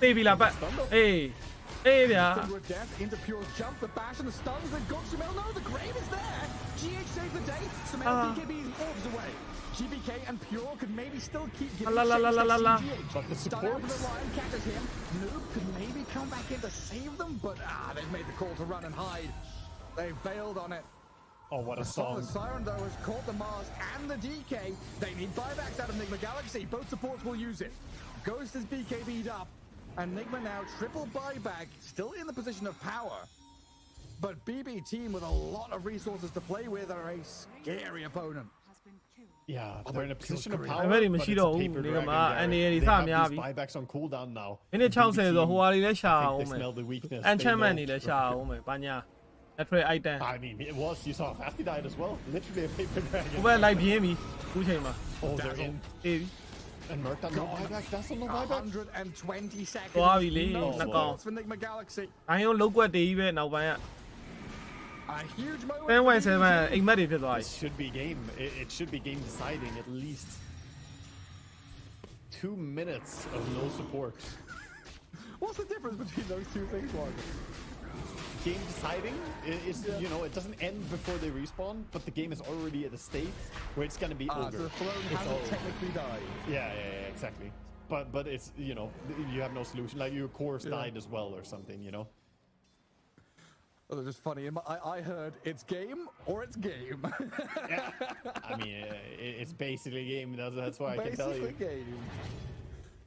တေးပြီလားပတ်အေးအေးဗျာ Finger of death into Pure's jump, the bash and the stuns. They've got Sumail. No, the grave is there. GH saves the day. Sumail BKB orbs away. GBK and Pure could maybe still keep giving La, la, la, la, la, la. But the Stun out for the supports. Lion catches him. Noob could maybe come back in to save them, but they've made the call to run and hide. They've bailed on it. Oh, what a The song. Siren, though, has caught the Mars and the DK. They need buybacks out of Nigma Galaxy. Both supports will use it. Ghost is BKB'd up, and Nigma now triple buyback, still in the position of power. But BB team with a lot of resources to play with are a scary opponent. Yeah, they're in a position of power. အဲ့ဘက်တွေ but မရှိ it's a တော့ဘူး paper ဒီ dragon မှာ there. အနေရီ They စ have များ these ပြီ buybacks on cooldown now. မိနစ် 60 ဆိုတော့ဟိုဟာတွေလည်းရှာ I အောင် think they မယ် smell the weakness. They enchantment know. တွေလည်းရှာအောင်မယ်ဘာညာ natural item I mean, it was. You saw how fast he died as well. Literally a paper ဟို dragon. ဘက်လိုက်ပြင်းပြီအခုချိန်မှာ Oh, they're in. အေးပြီ And Murta, no buyback. That's no buyback. 120 seconds.သွားပြီလေ No နှစ်ကောင် supports for Nigma Galaxy. ဒိုင်းရုံလောက်ကွက်တေးကြီးပဲနောက်ပိုင်းက A huge moment. ဖန် for ဝိုင် BB 7 team. အိမ်မက်တွေဖြစ်သွားပြီ This should be game. It should be game deciding at least. 2 minutes of no support. What's the difference between those two things, Mark? Game deciding is, you know, it doesn't end before they respawn, but the game is already at a state where it's gonna be So over. the throne It's hasn't over. technically died. Yeah, exactly. But it's, you know, you have no solution. Like your course died as well or something, you know. Oh, they're just funny. I heard it's game or it's game. Yeah. I mean, it's basically a game. That's why I can tell you. Basically game.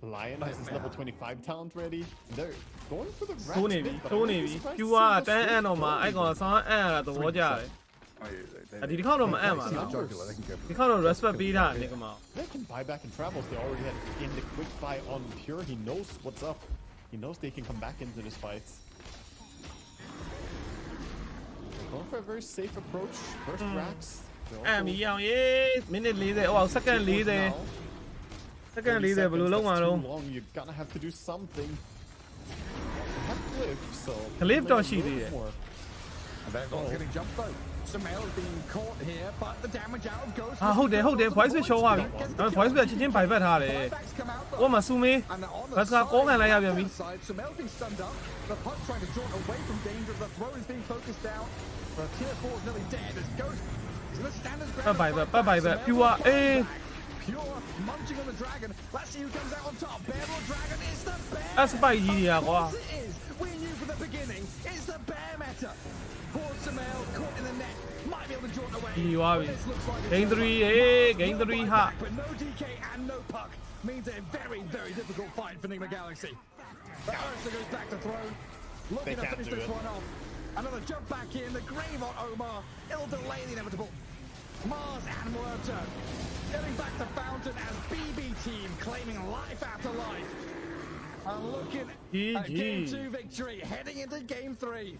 Lion has his level 25 talent ready. They're going for the ထိုးနေပြီထိုးနေပြီပြူဟာတန်းအံ့တော့မှအဲ့ကောင်ဆောင်းအံ့ရတာသဘောကျတယ် ဒီတစ်ခေါက်တော့မအံ့ပါနော် ဒီခေါက်တော့ respect ပေးထားတယ်ကမောင် They can buy back in travels. They already had in the quick buy on Pure. He knows what's up. He knows they can come back into this fight. They're going for a very safe approach. First racks. အံ့မီအောင်ရေးမိနစ်40ဟိုစက္ကန့်40စက္ကန့်40ဘယ်လိုလုံးမှာတော့ You're gonna have to do something. They have Glyph, so Glyphတော့ရှိသေးတယ် more. And they're not getting jumped though. Sumail's being caught here, but the damage out of Ghost. ဟာဟုတ်တယ် voice ပဲ show သွားပြီဒါပေမဲ့ voice ပဲချင်းချင်းပိုင်ပတ်ထားတယ် Buybacks come out, though. ဟိုမှာစူမေး And on the ဘတ်စကကောကန်လိုက်ရပြန်ပြီ side, Sumail's being stunned up. The puck trying to draw away from danger. The throw is being focused down. But tier 4 is nearly dead as Ghost is gonna stand his ground. ပတ်ပိုင်ပဲပြူဟာအေး Pure munching on the dragon. Let's see who comes out on top. Bear or dragon? It's the bear. အစပိုက်ကြီးတွေကကွာ Of course it is. We knew from the beginning. It's the bear meta. Poor Sumail caught in the net. Might be able to draw it away. ဒီရွာပြီ This looks like a Game 3 Game 3 ဟာ But no DK and no puck means a very, very difficult fight for Nigma Galaxy. The Ursa goes back to throne. Looking to can't finish do this it. one off. Another jump back in. The grave on Omar. It'll delay the inevitable. Mars and Muerto getting back to Fountain as BB team claiming life after life. And looking at GG. game 2 victory, heading into game 3.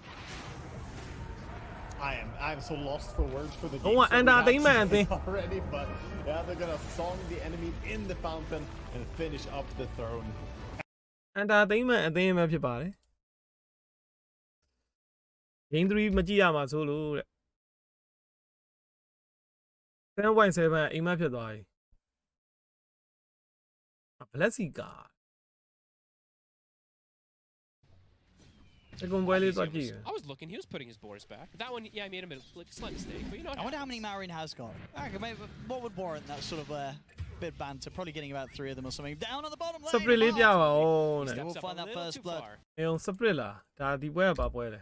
I am so lost for words for the game. Oh, so we entertainment have to thing. say already, but Yeah, they're gonna song the enemy in the fountain and finish up the throne. အန်တာသိမ်းမှအသင်းမှဖြစ်ပါတယ် Game 3 မကြည့်ရမှာဆိုလို့တဲ့ 7.7 အိမ်မက်ဖြစ်သွားပြီ Blessica တကွန်ပွဲလေးသွားကြည့် I was looking, he was putting his borders back. That one, yeah, I made a slight mistake, but you know. I wonder how many Marin has got. Okay, maybe, what would warrant that sort of bit of banter? Probably getting about 3 of them or something. Down on the bottom lane. Split လေးပြပါဦး He တဲ့ steps We'll up find a that little first too blood. far. အေး split လားဒါဒီပွဲကဘာပွဲလဲ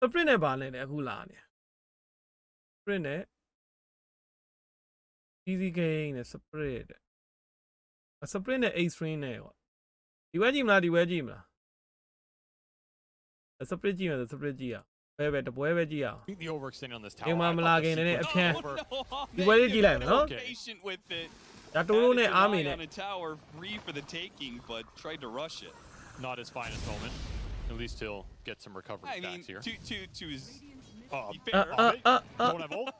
split နဲ့ပါနဲ့လေအခုလာနေ split နဲ့ easy game နဲ့ split တဲ့ split နဲ့ 8 string နဲ့ကွာဒီပွဲကြည့်မလားဒီပွဲကြည့်မလား split ကြည့်မယ် split ကြည့်အောင်ပဲပဲတပွဲပဲကြည့်အောင် I think the overextending on this tower. ဒီမှာမလာခင်နဲ့အဖြန်း Oh, no, ဒီပွဲလေးကြည့်လိုက်မယ်နော် Patient with it. ဒါတိုးတိုးနဲ့ Had အား his မ eye င်းနဲ့ on a tower, free for the taking, but tried to rush it. Not his finest moment. At least he'll get some recovery I mean, stacks here. to his Be fair, Don't have ult?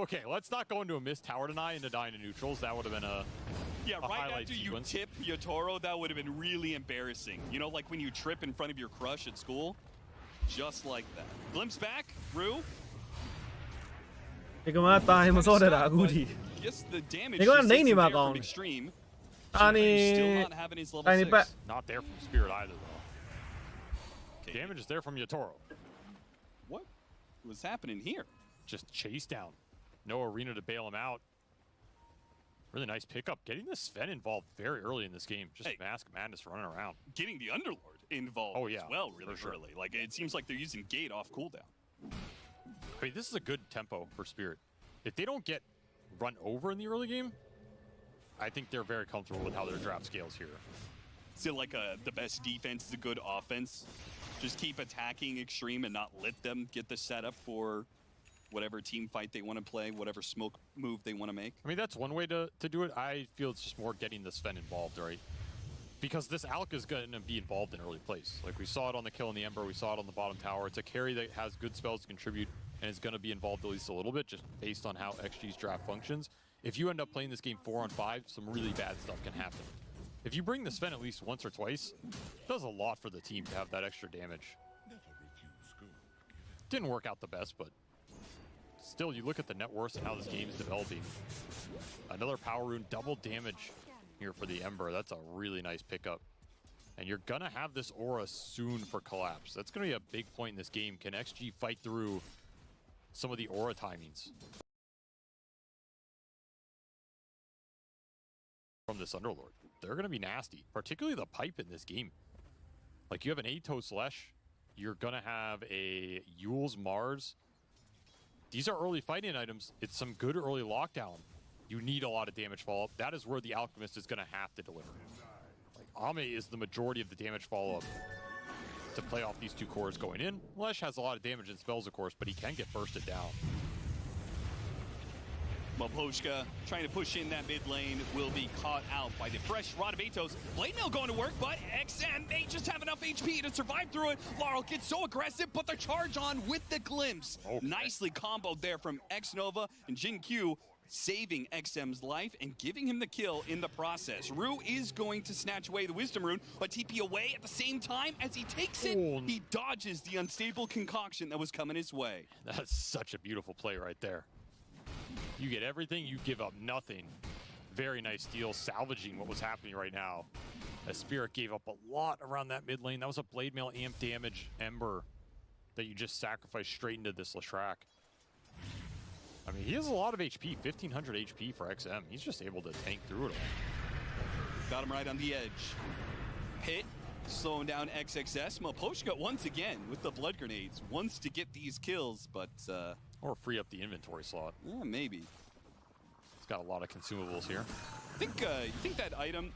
Okay, let's not go into a missed tower deny into dying to neutrals. That would have been a yeah, right highlight after sequence. you tip Yotaro, that would have been really embarrassing. You know, like when you trip in front of your crush at school? Just like that. Glimpse back, Rue. ဒီကမှာတာရင်မစောတတ်တာအခုထိ Yes, the damage They got just a name isn't about there from on. extreme. Ani Still not having his level Ani 6. but Not there from Spirit either, though. Okay. Damage is there from Yotaro. What was happening here? Just chase down. No arena to bail him out. Really nice pickup. Getting the Sven involved very early in this game. Just Hey. Mask Madness running around. Getting the Underlord involved yeah, as well really for sure. early. Like, it seems like they're using Gate off cooldown. I mean, this is a good tempo for Spirit. If they don't get run over in the early game, I think they're very comfortable with how their draft scales here. Still like the best defense is a good offense. Just keep attacking extreme and not let them get the setup for whatever team fight they want to play, whatever smoke move they want to make. I mean, that's one way to do it. I feel it's just more getting the Sven involved, right? Because this Alk is going to be involved in early place. Like, we saw it on the kill in the Ember, we saw it on the bottom tower. It's a carry that has good spells to contribute and is going to be involved at least a little bit, just based on how XG's draft functions. If you end up playing this game 4-on-5, some really bad stuff can happen. If you bring the Sven at least once or twice, it does a lot for the team to have that extra damage. Didn't work out the best, but still, you look at the net worth and how this game is developing. Another power rune, double damage here for the Ember. That's a really nice pickup. And you're going to have this aura soon for collapse. That's going to be a big point in this game. Can XG fight through some of the aura timings from this Underlord? They're going to be nasty, particularly the pipe in this game. Like, you have an Ato Slash, you're going to have a Yule's Mars. These are early fighting items. It's some good early lockdown. You need a lot of damage follow-up. That is where the Alchemist is going to have to deliver. Like, Ame is the majority of the damage follow-up to play off these two cores going in. Lesh has a lot of damage and spells, of course, but he can get bursted down. Maploshka trying to push in that mid lane will be caught out by the fresh Rod of Atos. Blade Mail going to work, but XM may just have enough HP to survive through it. Laurel gets so aggressive, but the charge on with the glimpse. Okay. Nicely comboed there from X-Nova and Jin Q, saving XM's life and giving him the kill in the process. Rue is going to snatch away the Wisdom Rune, but TP away at the same time as he takes it. Oh. He dodges the unstable concoction that was coming his way. That's such a beautiful play right there. You get everything, you give up nothing. Very nice steal, salvaging what was happening right now. As Spirit gave up a lot around that mid lane. That was a Blade Mail amp damage Ember that you just sacrificed straight into this Leshrac. I mean, he has a lot of HP, 1500 HP for XM. He's just able to tank through it all. Got him right on the edge. Hit, slowing down XXS. Maploshka once again with the blood grenades. Wants to get these kills, but Or free up the inventory slot. yeah, maybe. He's got a lot of consumables here. You think that item,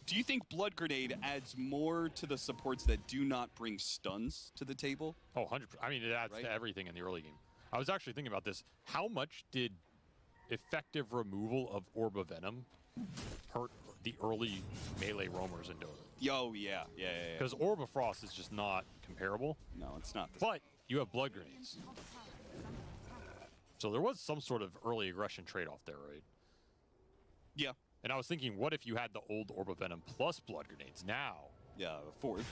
do you think blood grenade adds more to the supports that do not bring stuns to the table? Oh, 100%. I mean, it adds Right? to everything in the early game. I was actually thinking about this. How much did effective removal of Orb of Venom hurt the early melee roamers in Dota? Oh, yeah. Because Orb of Frost is just not comparable. No, it's not. But you have blood grenades. So there was some sort of early aggression trade-off there, right? Yeah. And I was thinking, what if you had the old Orb of Venom plus Blood Grenades now? Yeah, fourth.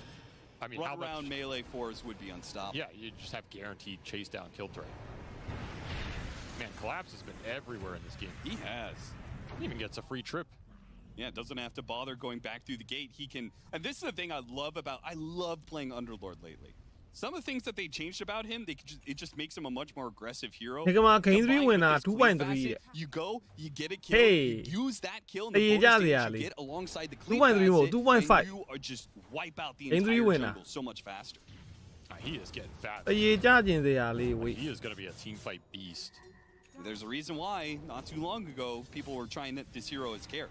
I mean, Run around melee fours would be unstoppable. Yeah, you just have guaranteed chase down kill threat. Man, Collapse has been everywhere in this game. He has. He even gets a free trip. Yeah, doesn't have to bother going back through the gate. He can, and this is the thing I love playing Underlord lately. Some of the things that they changed about him, it just makes him a much more aggressive hero. nigma game 3 ဝင်တာ 2.3 You go, you get a kill, Hey. you use that kill and the bonus damage you get alongside the clean facet, 2.5 and you are just wipe out the Game 3 entire winner. jungle so much faster. He is getting fat. အရေးကြခြင်းစရာလေးဝေး He is going to be a team fight beast. There's a reason why, not too long ago, people were trying this hero as care.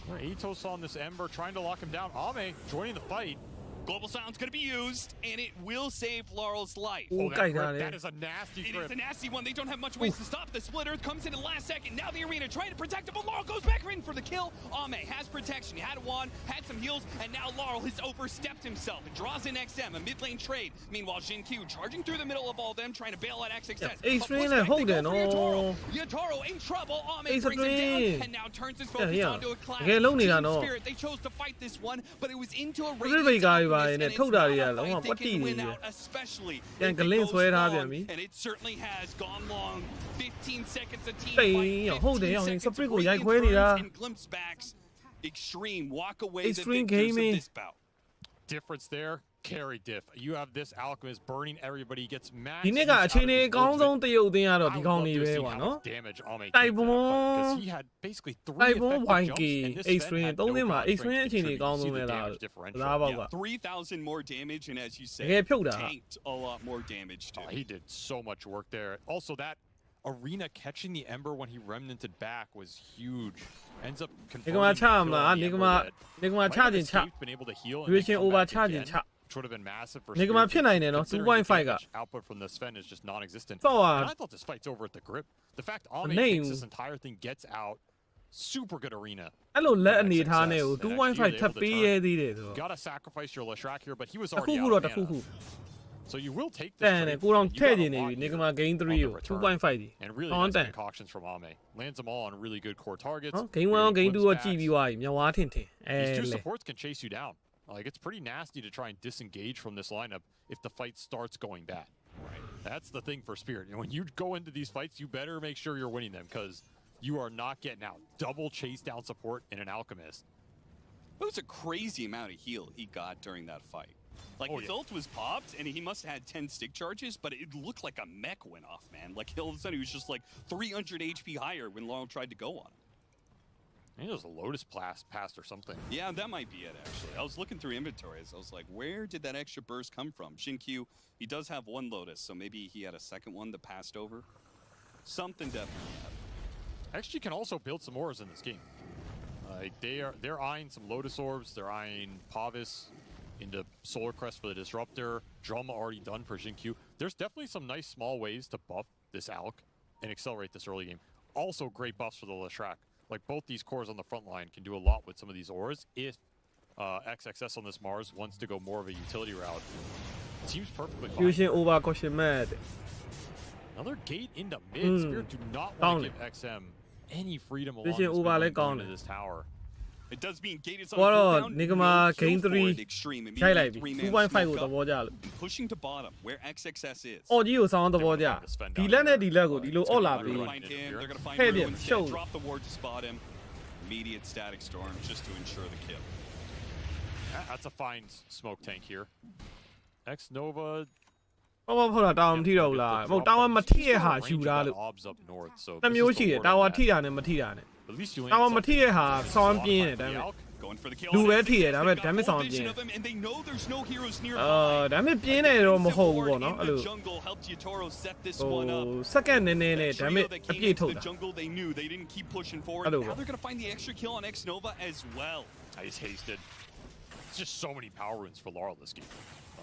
Atos on this Ember, trying to lock him down. Ame joining the fight. Global Sound's going to be used, and it will save Laurel's life. Oh, that is a nasty It grip. is a nasty one. They don't have much ways to stop. The Splitter comes in the last second. Now the arena trying to protect him, but Laurel goes back in for the kill. Ame has protection. He had a wand, had some heals, and now Laurel has overstepped himself. It draws in XM, a mid lane trade. Meanwhile, Jin Q charging through the middle of all them, trying to bail out XXS. Ace Train and Holden, oh. Yatoro in trouble. Ame Ace brings him Train. down, and now turns his focus onto a clash. Okay, lonely Team no. Spirit, they chose to fight this one, but it was into a Everybody radius got of by this, and and it it's told not out a yeah, fight long they what can did win he? out, especially Yeah, if the it links goes were long, having and it certainly has gone long. 15 seconds a team Hey, fight, hold it, 15 it's a seconds pretty of good radiant quality, turns yeah. and glimpse backs. Extreme walk away Extreme the victors gaming. of this bout. Difference there, carry diff. You have this Alchemist burning everybody, gets max. ဒီနေ့ကအချိန်လေးအကောင်းဆုံးတရုတ်အသင်းကတော့ဒီကောင်းလေးပဲကွာနော် damage Ame တိုက်ပွန် because he had basically 3 တိုက်ပွန် effective YK jumps, and this Ace Sven Train had သုံး no သင်းမှာ power Ace Train strength အခြေအနေ to ကောင်း contribute. ဆုံး You ပဲ see the လား damage differential. ဒါပေါ့ Yeah, ကွာ 3,000 more damage, and as you said, တကယ်ဖြုတ်တာ tanked a lot more damage too. He did so much work there. Also, that arena catching the Ember when he remnanted back was huge. Ends up ဒီကမှာ converting ချ the မ kill လား on the ဒီက Ember မှာ that ဒီကမှာ might ချ have ခြင်းချ escaped, been able to heal and then Duration come over back ချခြင်း again, ချ which would have been massive for ဒီကမှာ Spirit ဖြစ်နိုင်တယ်နော် considering the 2.5 က damage output from the Sven is just non-existent. တော့ And I thought this fight's over at the grip. The fact Ame name. thinks this entire thing gets out, super good arena. အဲ့လိုလက် for အနေထားနဲ့ XXS, ကို and actually 2.5 able ထပ် to ပေး turn. ရဲသေးတယ်ဆိုတော့ Gotta sacrifice your Leshrac here, but he was တစ်ခု already ခု out တော့ of တစ်ခုခု mana. So you will take တ this န်တယ် trade, ကိုတောင် and you ထည့် got ခြင်း a နေ lot ပြီ here နေကမှာ game 3 on the ကို return. 2.5 ဒီ And really ဟော nice တန် concoctions from Ame. Lands them all on really good core targets. နော် game 1 game 2 ကိုကြည့်ပြီးသွားပြီမြောက်ဝါထင်ထင်အဲ These two လေ supports can chase you down. Like, it's pretty nasty to try and disengage from this lineup if the fight starts going bad. Right. That's the thing for Spirit. You know, when you go into these fights, you better make sure you're winning them because you are not getting out. Double chase down support in an Alchemist. It was a crazy amount of heal he got during that fight. Like, his ult was popped, and he must have had 10 stick charges, but it looked like a mech went off, man. Like, all of a sudden, he was just like 300 HP higher when Laurel tried to go on him. I think it was a Lotus Pass or something. Yeah, that might be it, actually. I was looking through inventories. I was like, where did that extra burst come from? Shin-Q, he does have one Lotus, so maybe he had a second one that passed over. Something definitely happened. XG can also build some ores in this game. Like, they're eyeing some Lotus Orbs. They're eyeing Pavis into Solar Crest for the Disruptor. Drama already done for Jin Q. There's definitely some nice small ways to buff this Alc and accelerate this early game. Also great buffs for the Leshrac. Like, both these cores on the front line can do a lot with some of these ores if XXS on this Mars wants to go more of a utility route. It seems perfectly fine. fusion over question mad Another gate into mid. Spirit do not want to give XM any freedom along Fusion this over mid lane like going on to this tower. It does mean Gate is on ဘောတော့ cooldown. နေကမှာ No game kill 3 for it, extreme. ရိုက်လိုက် Immediately ပြီ 3-man 2.5 ကို smoke သ up, ဘောကျလို့ pushing to bottom where XXS is. အော်ကြီးကိုစောင်းသဘောကျဒီလက်နဲ့ဒီလက်ကိုဒီလိုအော့လာ They're ပြီး gonna find him. They're gonna find Hey, Rue yeah, instead. show. Drop the ward to spot him. Immediate static storm just to ensure the kill. That's a fine smoke tank here. X Nova. ဘောဘောတာတောင်းမထိတော့ဘူးလားမဟုတ်တောင်းမထိရဟာယူတာလို့ Obs up north, so တစ်မျိုးရှိတယ်တာဝါထိတာနဲ့မထိတာနဲ့ at least you တာဝါမ land ထိရဟာစောင်းပြင်းတယ်ဒါပေမဲ့ Going for the kill. လူပဲထိရဒါပေမဲ့ They've got damage full ဆောင် vision ပြင်း of him, and they know there's no heroes အာ nearby. ဒါပေမဲ့ပြင်းတယ်တော့မဟုတ်ဘူးပေါ့နော်အဲ့ In လို the jungle helped Yatoro set this ဟို one up. စက္ကန့်နည်းနည်းနဲ့ That ဒါပေ trio မဲ့ that အ came ပြည့် into ထုတ် the တာ jungle, they knew they didn't keep pushing forward. Hello. Now they're gonna find the extra kill on X Nova as well. He's hasted. It's just so many power runes for Laurel this game.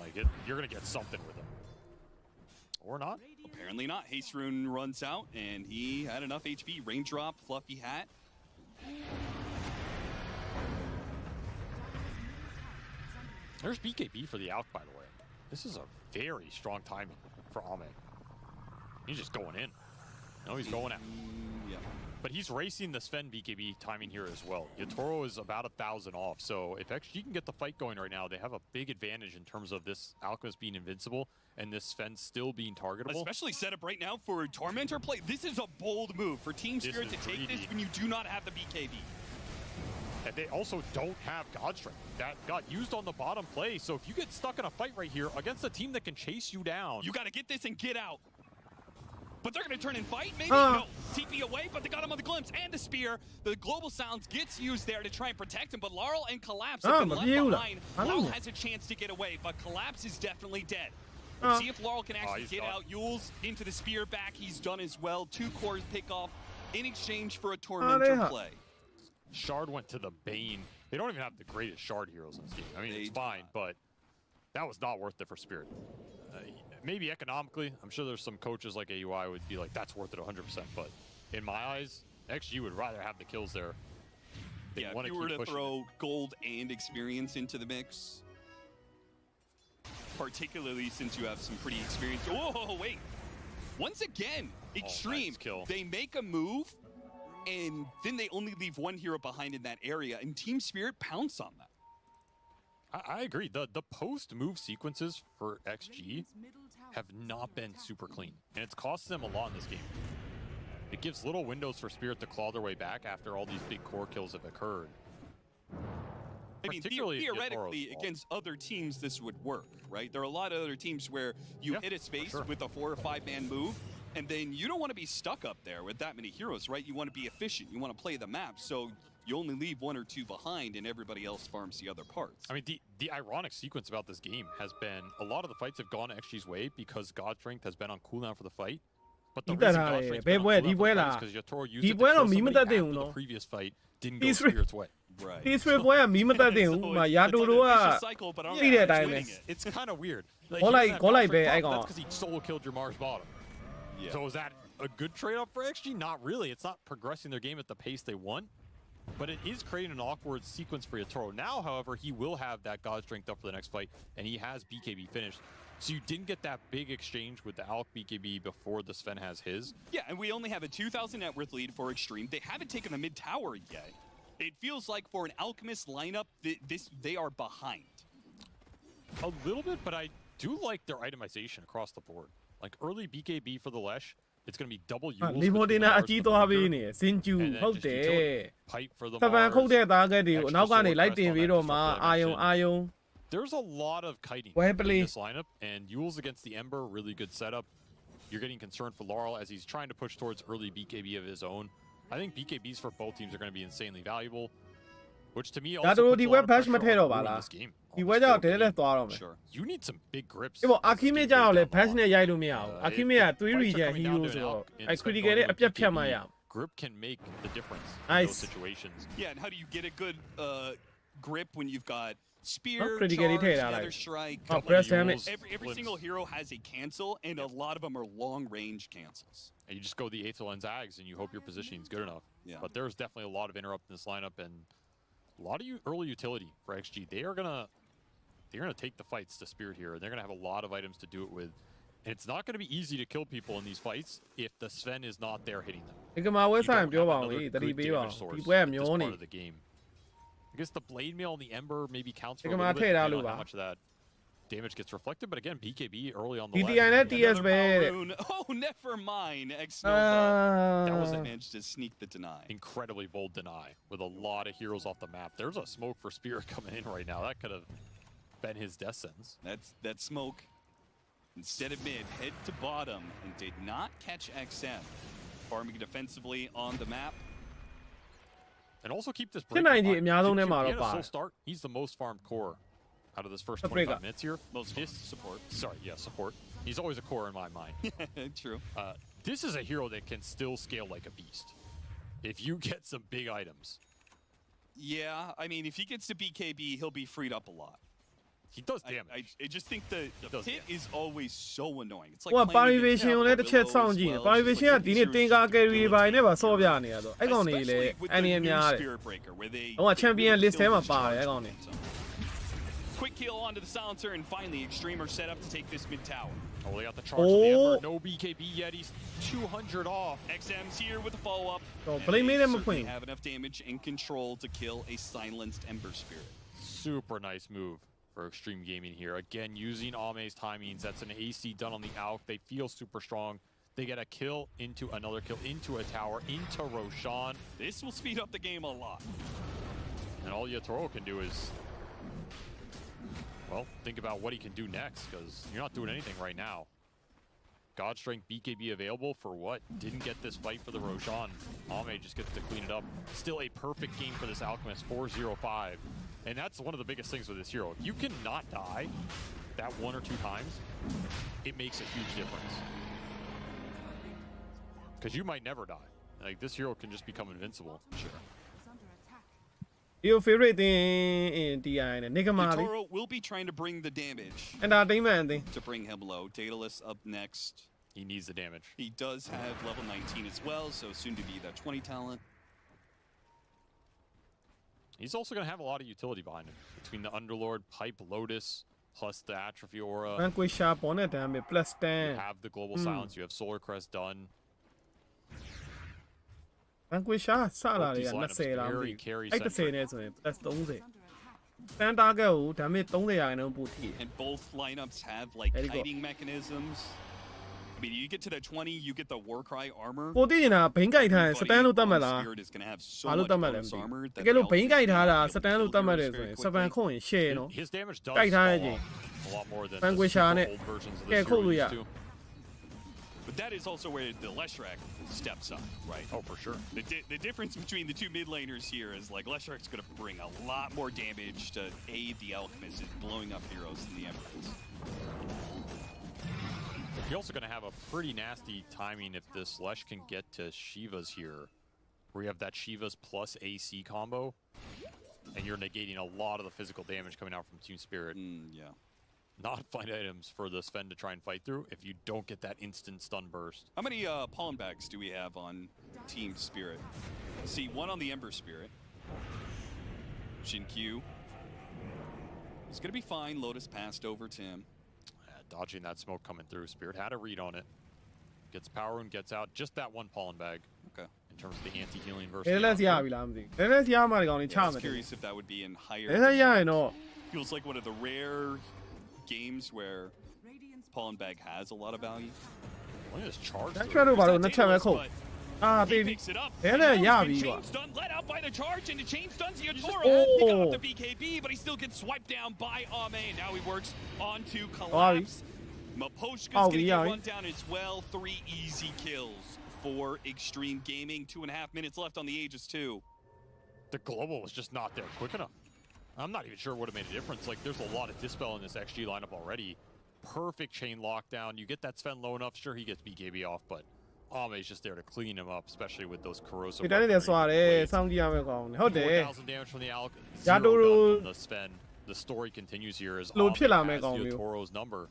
Like, you're gonna get something with him, or not. Apparently not. Haste Rune runs out, and he had enough HP. Raindrop, Fluffy Hat. There's BKB for the Alc, by the way. This is a very strong timing for Ame. He's just going in. No, he's going out. Yeah. But he's racing the Sven BKB timing here as well. Yatoro is about 1,000 off, so if XG can get the fight going right now, they have a big advantage in terms of this Alchemist being invincible and this Sven still being targetable. Especially set up right now for Tormentor play. This is a bold move for Team Spirit to take this when you do not have the BKB. And they also don't have God Strength. That got used on the bottom play, so if you get stuck in a fight right here against a team that can chase you down... You got to get this and get out. But they're going to turn and fight, maybe? No. TP away, but they got him on the glimpse and the spear. The global sounds gets used there to try and protect him, but Laurel and Collapse have been left behind. Laurel has a chance to get away, but Collapse is definitely dead. Let's see if Laurel can actually get out. Yules into the spear back. He's done as well. 2 cores pick off in exchange for a Tormentor play. Shard went to the Bane. They don't even have the greatest Shard heroes in this game. I mean, it's fine, but that was not worth it for Spirit. Maybe economically, I'm sure there's some coaches like AUI would be like, that's worth it 100%. But in my eyes, XG would rather have the kills there. Yeah, if you were to throw gold and experience into the mix, particularly since you have some pretty experience. Oh, wait. Once again, Extreme, they make a move, and then they only leave 1 hero behind in that area, and Team Spirit pounce on that. I agree. The post-move sequences for XG have not been super clean, and it's cost them a lot in this game. It gives little windows for Spirit to claw their way back after all these big core kills have occurred. I mean, theoretically, against other teams, this would work, right? There are a lot of other teams where you hit a space with a 4 or 5-man move, and then you don't want to be stuck up there with that many heroes, right? You want to be efficient. You want to play the map, so you only leave 1 or 2 behind, and everybody else farms the other parts. I mean, the ironic sequence about this game has been a lot of the fights have gone XG's way because God Strength has been on cooldown for the fight. But the reason God Strength's been on cooldown is because Yatoro used it to kill somebody after the previous fight didn't go Spirit's way. Right. It's kind of weird. That's because he solo killed your Mars bottom. Yeah. So is that a good trade-off for XG? Not really. It's not progressing their game at the pace they want. But it is creating an awkward sequence for Yatoro. Now, however, he will have that God Strength up for the next fight, and he has BKB finished. So you didn't get that big exchange with the Alk BKB before the Sven has his. Yeah, and we only have a 2,000 net worth lead for Extreme. They haven't taken the mid tower yet. It feels like for an Alchemist lineup, they are behind. A little bit, but I do like their itemization across the board. Like early BKB for the Lesh, it's going to be double Yules. Pipe for the Mars. There's a lot of kiting in this lineup, and Yules against the Ember, really good setup. You're getting concerned for Laurel as he's trying to push towards early BKB of his own. I think BKBs for both teams are going to be insanely valuable, which to me also puts a lot of pressure on this game. Sure. You need some big grips. Grip can make the difference in those situations. Yeah, and how do you get a good grip when you've got spear, charge, nether strike? Every single hero has a cancel, and a lot of them are long-range cancels. And you just go the Aether Lens Ags, and you hope your positioning is good enough. Yeah. But there's definitely a lot of interrupt in this lineup, and a lot of early utility for XG. They're gonna take the fights to Spirit here, and they're gonna have a lot of items to do it with. And it's not gonna be easy to kill people in these fights if the Sven is not there hitting them. You don't have another good damage source at this part of the game. I guess the Blade Mail and the Ember maybe counts for a little bit, depending on how much of that damage gets reflected, but again, BKB early on the left. Oh, never mind. That was a managed to sneak the deny. Incredibly bold deny with a lot of heroes off the map. There's a smoke for Spirit coming in right now. That could have been his death sentence. That smoke, instead of mid, head to bottom and did not catch XM. Farming defensively on the map. And also keep this break in mind. Full start. He's the most farmed core out of this first 25 minutes here. Most support. Sorry, yeah, support. He's always a core in my mind. True. This is a hero that can still scale like a beast if you get some big items. Yeah, I mean, if he gets to BKB, he'll be freed up a lot. He does damage. I just think the pit is always so annoying. It's like Quick kill onto the silencer, and finally Extreme are set up to take this mid tower. Oh, they got the charge on the Ember. No BKB yet. He's 200 off. XM's here with the follow-up. So, and play they made him a certainly point. have enough damage and control to kill a silenced Ember Spirit. Super nice move for Extreme Gaming here. Again, using Ame's timings. That's an AC done on the Alk. They feel super strong. They get a kill into another kill, into a tower, into Roshan. This will speed up the game a lot. And all Yatoro can do is, well, think about what he can do next, because you're not doing anything right now. God Strength BKB available for what? Didn't get this fight for the Roshan. Ame just gets to clean it up. Still a perfect game for this Alchemist, 4-0-5. And that's one of the biggest things with this hero. If you cannot die that 1 or 2 times, it makes a huge difference. Because you might never die. Like, this hero can just become invincible. Sure. Your favorite thing in DI and nigma. Toro will be trying to bring the damage. Entertainment thing. To bring him low. Daedalus up next. He needs the damage. He does have level 19 as well, so soon to be that 20 talent. He's also going to have a lot of utility behind him. Between the Underlord, Pipe, Lotus, plus the Atrophy Aura. Vanquish sharp on it, damn it. Plus 10. You have the Global Silence. You have Solar Crest done. Vanquish sharp. Sala ya na say la. Ai ta say ne so yin plus 30. Stand target ko damage 300 ရာခိုင်နှုန်းပိုထိတယ် And both lineups have like kiting mechanisms. I mean, you get to the 20, you get the Warcry armor. ကိုသိနေတာဘိန်းကြိုက်ထားရင်စတန်လို့တတ်မှတ်လား Spirit is going to have so ဘာလို့ much တတ်မှတ်လဲမ bonus သိ armor ဘူး that တကယ်လို့ the ဘိန်း Elf ကြိုက်ထားတာ will စတန်လို့တတ်မှတ်တယ် kill ဆိုရင် very စပန် quickly. ခုရင် share နော် His damage does ကြိုက်ထားတဲ့ fall ချင်း off a lot more than Vanquish theနဲ့ super old versions of ကဲ this ခုတ် hero လို့ရ used to. But that is also where the Leshrac steps up, right? Oh, for sure. The difference between the two mid laners here is like Leshrac's going to bring a lot more damage to aid the Alchemist in blowing up heroes in the Emperors. You're also going to have a pretty nasty timing if this Lesh can get to Shiva's here, where you have that Shiva's plus AC combo, and you're negating a lot of the physical damage coming out from Team Spirit. Yeah. Not find items for the Sven to try and fight through if you don't get that instant stun burst. How many pollen bags do we have on Team Spirit? See, one on the Ember Spirit. Shin-Q. He's going to be fine. Lotus passed over to him. Dodging that smoke coming through. Spirit had a read on it. Gets power and gets out. Just that one pollen bag. Okay. In terms of the anti-healing versus လဲလဲရပြီလားမသိဘူးလဲလဲရမှဒီကောင်လေးချ I မ was ယ် curious if that would be in higher. လဲလဲရရင်တော့ Feels like one of the rare games where pollen bag has a lot of value. Look at this charge. လက်ထွက်လို့ဘာလို့နှစ်ချက်ပဲခုတ်အာတေးပြီ Picks it up. လဲလဲရပြီကွာ Chain stun let out by the charge, and the chain stuns Yatoro. Oh. He got up the BKB, but he still gets swiped down by Ame. Now he works onto collapse. Maposhka's gonna get one down as well. 3 easy kills for Extreme Gaming. 2.5 minutes left on the Aegis too. The global was just not there quick enough. I'm not even sure it would have made a difference. Like, there's a lot of dispel in this XG lineup already. Perfect chain lockdown. You get that Sven low enough, sure he gets BKB off, but Ame's just there to clean him up, especially with those corrosive. ဒီတိုင်းနဲ့ဆွာတယ်စောင့်ကြည့်ရမယ်ကောင်ဟုတ်တယ် 4,000 damage from the Alk. Ya 0 do- done from the Sven. The story continues here as လို့ Ame ဖြစ်လာမယ် has ကောင်မျိုး Yatoro's number.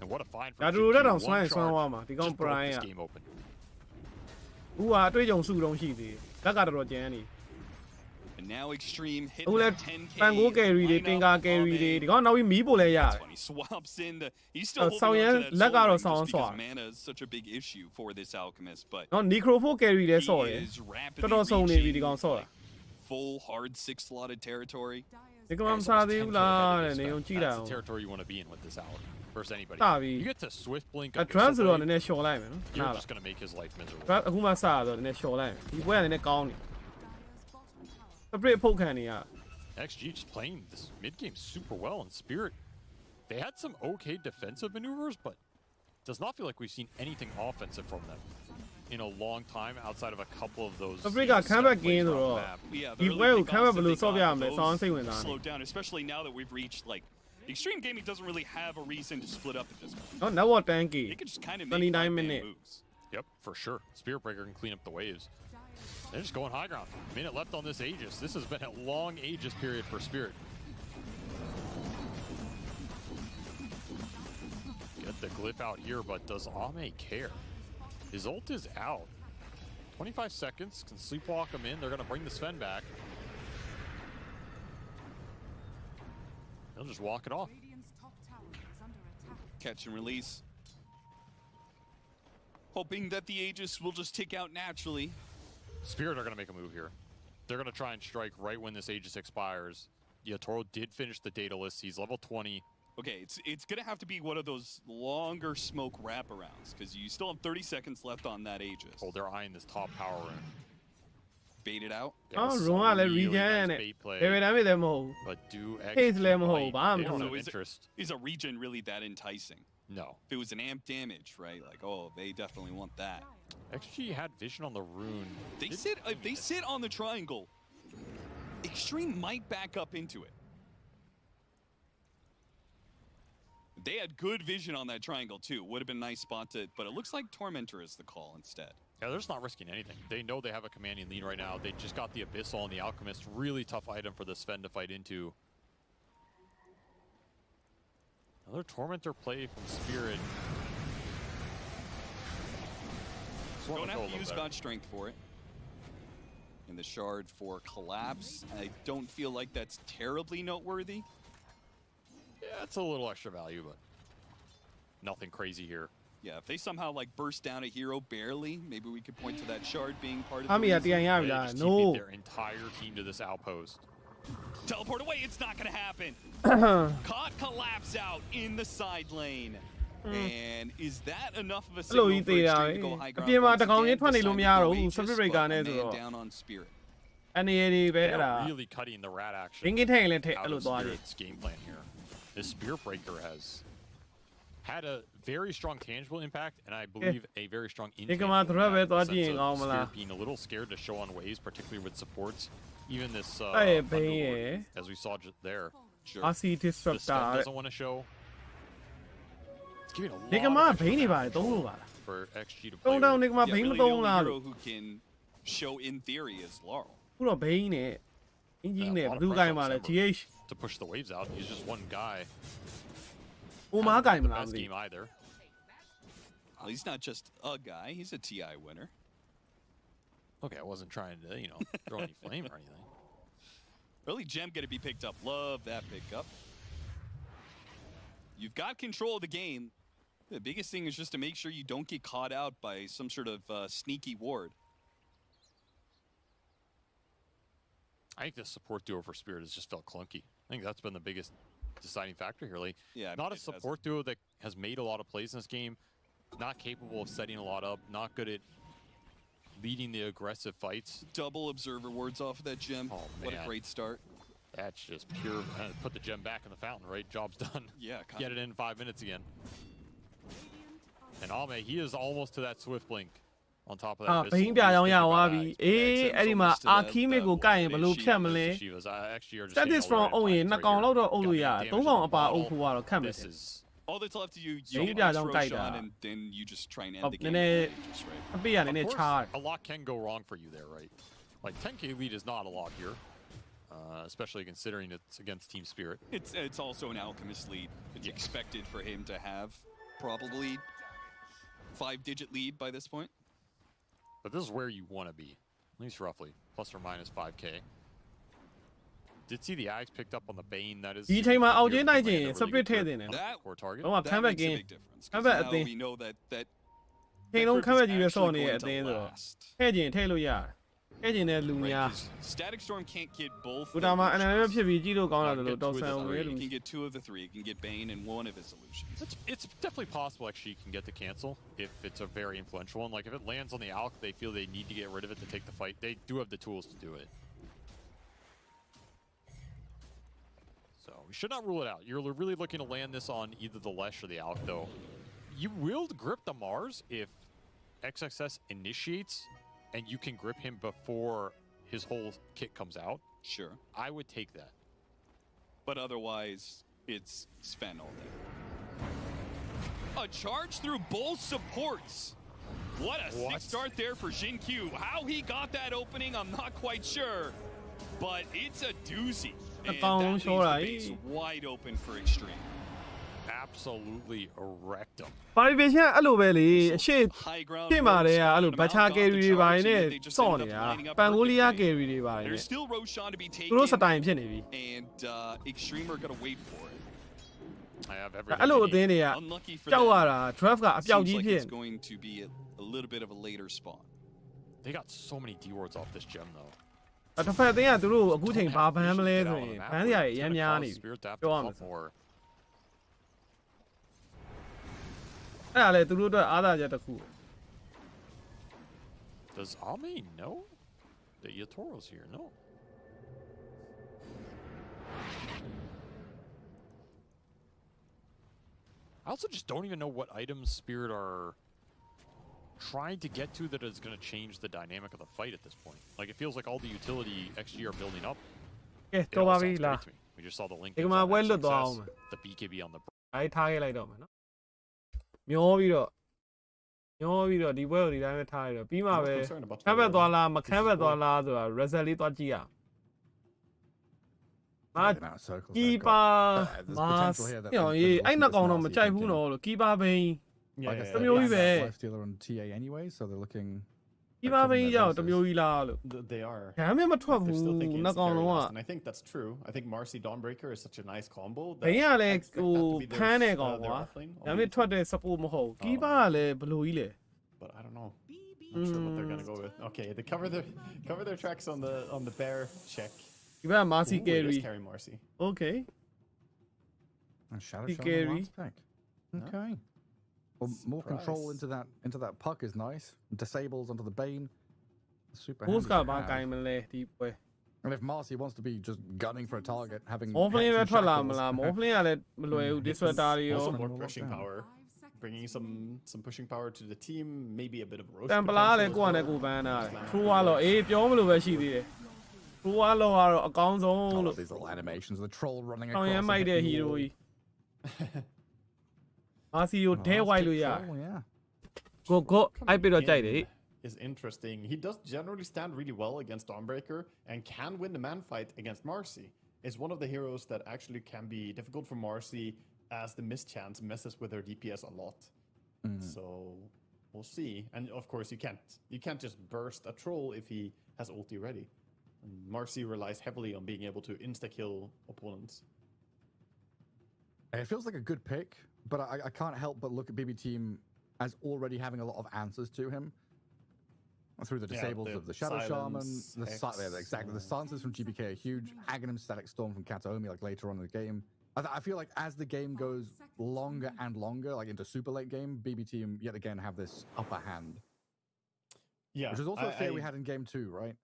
And what a find for ဒါတူ Shin-Q. တက်တောင် One ဆွမ်းရင် charge ဆွမ်းသွားမှာဒီကောင် just ပ broke ရိုင်း this อ่ะ game open. ဦးဟာအတွေ့အကြုံစုတုံးရှိသေးလက်ကတော်တော်ကျန်းနေ And now Extreme hit အခုလဲ that 10k. ပန်ကိုကယ်ရီတွေတင်ကာကယ်ရီတွေဒီကောင်နောက်ပြီးမီးပို့လဲရတယ် When he swaps in the, he's still holding Sao on Yan to that lag soul out ring of Sao just because Swa. mana is such a big issue for this Alchemist, but နော်နီခရိုဖိုကယ်ရီလဲဆော့တယ် he is တော် rapidly တော်ဆုံးနေပြီဒီ reaching ကောင်ဆော့တာ full hard 6-slotted territory. ဒီကောင်မစားသေးဘူးလားတဲ့နေုံကြည့်တာ That's the territory you want to be in with this Alk versus anybody. တာပြီ You get to Swift Blink အ up ထရန် your ဆိုတော့န somebody, ည်းနည်းရှော်လိုက်မယ်နော် you're နားလား just going to make his life miserable. အခုမှစရတော့နည်းနည်းရှော်လိုက်မယ်ဒီပွဲကနည်းနည်းကောင်းနေစပရစ်ဖုတ်ခံနေရ XG just playing this mid game super well, and Spirit, they had some okay defensive maneuvers, but does not feel like we've seen anything offensive from them in a long time outside of a couple of those. စပရစ်ကခံဘက် game ဆိုတော့ Yeah, ဒီ the ပွဲ early ကိုခံဘက် pickoffs ဘယ်လို that ဆော့ they ပြရ got, မလဲ those စောင်းစိတ်ဝင်စားနေ slowed down, especially now that we've reached like Extreme Gaming doesn't really have a reason to split up at this point. နော် network 10k They could just kind of 29 make five-man minute. moves. Yep, for sure. Spirit Breaker can clean up the waves. They're just going high ground. Minute left on this Aegis. This has been a long Aegis period for Spirit. Get the glyph out here, but does Ame care? His ult is out. 25 seconds, can sleepwalk him in. They're going to bring the Sven back. They'll just walk it off. Catch and release. Hoping that the Aegis will just tick out naturally. Spirit are going to make a move here. They're going to try and strike right when this Aegis expires. Yeah, Toro did finish the data list. He's level 20. Okay, it's going to have to be one of those longer smoke wraparounds because you still have 30 seconds left on that Aegis. Oh, they're eyeing this top power room. Bait it out. Oh, wrong le regen it. Every time they move. But do Haze le move. Is a regen really that enticing? No. If it was an amp damage, right? Like, oh, they definitely want that. XG had vision on the rune. If they sit on the triangle, Extreme might back up into it. They had good vision on that triangle too. Would have been a nice spot to, but it looks like Tormentor is the call instead. Yeah, they're just not risking anything. They know they have a commanding lead right now. They just got the Abyssal and the Alchemist. Really tough item for the Sven to fight into. Another Tormentor play from Spirit. Don't have to use God's Strength for it. And the Shard for Collapse. I don't feel like that's terribly noteworthy. Yeah, it's a little extra value, but nothing crazy here. Yeah, if they somehow like burst down a hero barely, maybe we could point to that Shard being part of the reason. They just TP'd their entire team to this outpost. Teleport away, it's not gonna happen. Caught Collapse out in the side lane. And is that enough of a signal for Extreme to go high ground? Down on Spirit. They're really cutting the rat action out of Spirit's game plan here. This Spirit Breaker has had a very strong tangible impact, and I believe a very strong intangible impact. Spirit being a little scared to show on waves, particularly with supports. Even this, as we saw just there, the Sven doesn't want to show. It's giving a lot for XG to play with. Really the only hero who can show in theory is Laurel. To push the waves out, he's just one guy. The best game either. Well, he's not just a guy; he's a TI winner. Okay, I wasn't trying to, throw any flame or anything. Early gem gonna be picked up. Love that pickup. You've got control of the game. The biggest thing is just to make sure you don't get caught out by some sort of sneaky ward. I think the support duo for Spirit has just felt clunky. I think that's been the biggest deciding factor here. Like, not a support duo that has made a lot of plays in this game, not capable of setting a lot up, not good at leading the aggressive fights. Double observer wards off of that gem. Oh, man. What a great start. That's just pure. Put the gem back in the fountain, right? Job's done. Yeah. Get it in 5 minutes again. And Ame, he is almost to that Swift Blink. On top of that, Steady strong only This is all that's left to you. You Roshan, and then you just try and end the game. Of course, a lot can go wrong for you there, right? Like 10k lead is not a lot here, especially considering it's against Team Spirit. It's also an Alchemist lead. It's expected for him to have probably 5-digit lead by this point. But this is where you want to be, at least roughly, plus or minus 5k. Did see the Axe picked up on the Bane. That is core target. That makes a big difference. Now we know that Static Storm can't get both. He can get 2 of the 3. He can get Bane and 1 of his solutions. It's definitely possible actually he can get the cancel if it's a very influential one. Like if it lands on the Alk, they feel they need to get rid of it to take the fight. They do have the tools to do it. So we should not rule it out. You're really looking to land this on either the Lesh or the Alk though. You will grip the Mars if XXS initiates and you can grip him before his whole kit comes out. Sure. I would take that. But otherwise, it's Sven all day. A charge through both supports. What a sick start there for Jin Q. How he got that opening, I'm not quite sure. But it's a doozy. And that leaves the base wide open for Extreme. Absolutely erect him. There's still Roshan to be taken, and Extreme are going to wait for it. I have အဲ့လိုအ everything. သင်းတွေက Unlucky for ကြောက်ရ them. တာ draft ကအပျောက် Seems ကြီး like ဖြစ် it's going to be a little bit of a later spawn. They got so many D wards off this gem though. တစ်ဖက်အသင်းကသူတို့အခုချိန်ဘာဘန်းမလဲဆိုရင်ဘန်းစရာတွေအများများနေ Spirit to have to ပြောရ pump မယ်ဆို more. အဲ့ဒါလေသူတို့အတွက်အားသာချက်တစ်ခု Does Ame know that Yatoro's here? No. I also just don't even know what items Spirit are trying to get to that is going to change the dynamic of the fight at this point. Like, it feels like all the utility XG are building up. ကဲ It တော် all ပါ sounds ပြီ great လား to me. We just saw the link. ဒီမှာဝဲလွတ်သွားအောင် The BKB on the အဲ့ထားခဲ့လိုက်တော့မယ်နော်မျောပြီးတော့ဒီဘွဲကိုဒီတိုင်းပဲထားရတော့ပြီးမှပဲခမ်းဘက်သွားလားမခမ်းဘက်သွားလားဆိုတာ result လေးသွားကြည့်ရအောင် The amount of circles ကီ they've ပါ got. There's မာ potential here that ညောင် there's ရေး also အဲ့နှစ် this ကောင်တော့ Marcy မကြိုက် can ဘူး kill. နော်လို့ကီပါဘိန်း Like I yeah, said, Tell me what they you have bet. life stealer on TA anyway, so they're looking. ကီပါဘိန်းကြောက်တစ်မျိုးကြီးလားလို့ They are. ဒါမှမထွက် They're ဘူး still thinking နှစ် it's ကောင် very လုံးက last, and I think that's true. I think Marcy Dawnbreaker is such a nice combo. ဘိန်းကလည်း I expect ဟို that to be ဖမ်းတဲ့ their, ကောင် their ကွာ offlane ဒါ on မှ the- ထွက်တဲ့ support မဟုတ်ကီပါကလည်းဘလို့ကြီးလဲ But I don't know. Not sure what they're gonna go with. Okay, they cover their tracks on the bear check. ဒီဘက်မာစီ Ooh, it is carry carry Marcy. okay And Shadow He Shaman carry. last pick. Okay. Well, more control into that puck is nice. Disables onto the Bane. Super ဘိုး handy က to ဘာ have. ကိုင်မလဲဒီပွဲ And if Marcy wants to be just gunning for a target, having မောဖလင်း pets ပဲ and ထွက်လာမ shackles- လားမောဖလင်းကလည်းမလွယ်ဘူး disruptor တွေရော Also more Lockdown. pushing power. Bringing some pushing power to the team. Maybe a bit of roast. တန်ပလားလည်းကိုယ့်အနေနဲ့ကိုယ်ပန်းတာတယ် true ကတော့အေးပြောမလို့ပဲရှိသေးတယ် true ကတော့အကောင်းဆုံး I လို့ love these little animations. The troll running အောင် across. ရမ်း and မိုက်တဲ့ hitting the hero wall. ကြီးမာစီကို Oh, ဒဲ that's ဝိုက် good လို့ရ troll, yeah. ကိုအိုက်ပြတော့ကြိုက်တယ် Is interesting. He does generally stand really well against Dawnbreaker and can win the man fight against Marcy. Is one of the heroes that actually can be difficult for Marcy as the mischance messes with her DPS a lot. So we'll see. And of course you can't just burst a troll if he has ulti ready. And Marcy relies heavily on being able to insta-kill opponents. It feels like a good pick, but I can't help but look at BB Team as already having a lot of answers to him. Through the disables the of the Shadow Shaman, silence, exactly. The silences from GBK are huge. Aghanim Static Storm from Kataomi, like later on in the game. I feel like as the game goes longer and longer, like into super late game, BB Team yet again have this upper hand. Yeah. Which is also a fear we had in game 2, right?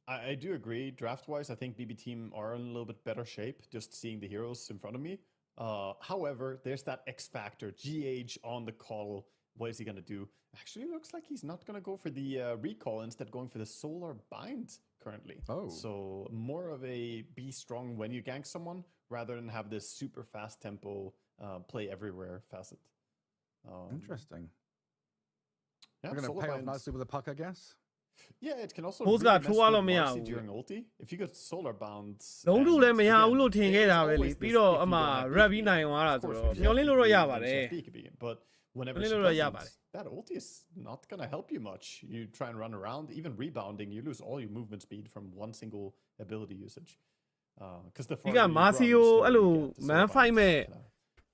I do agree. Draft-wise, I think BB Team are in a little bit better shape, just seeing the heroes in front of me. However, there's that X factor. GH on the call. What is he going to do? Actually, looks like he's not going to go for the recall, instead going for the solar bind currently. Oh. So more of a be strong when you gank someone rather than have this super fast tempo play everywhere facet. Interesting. Yeah, We're going to solar pay off bind. nicely with a puck, I guess. Yeah, it can also Who's really got mess two with all on me Marcy out? during ulti. If you get solar bounds. လုံးထုလည်းမရ and ဘူးလို့ထင် again, ခဲ့တာ there's ပဲလေ always ပြီး this တော့ if you အမှ don't have red ပြီး BKB. နိုင်သွားတာ Of ဆို course, တော့ if you မျော have လင်းလို့တော့ရ BKB, ပါတ then ယ် you have BKB. But whenever Only she little doesn't, yabba. that ulti is not gonna help you much. You try and run around, even rebounding, you lose all your movement speed from one single ability usage. Because the ဒီ farther က you မာ run, စီ the ကို slower အဲ့ you လို get. The မန် solar ဖိုက် bounds, မဲ့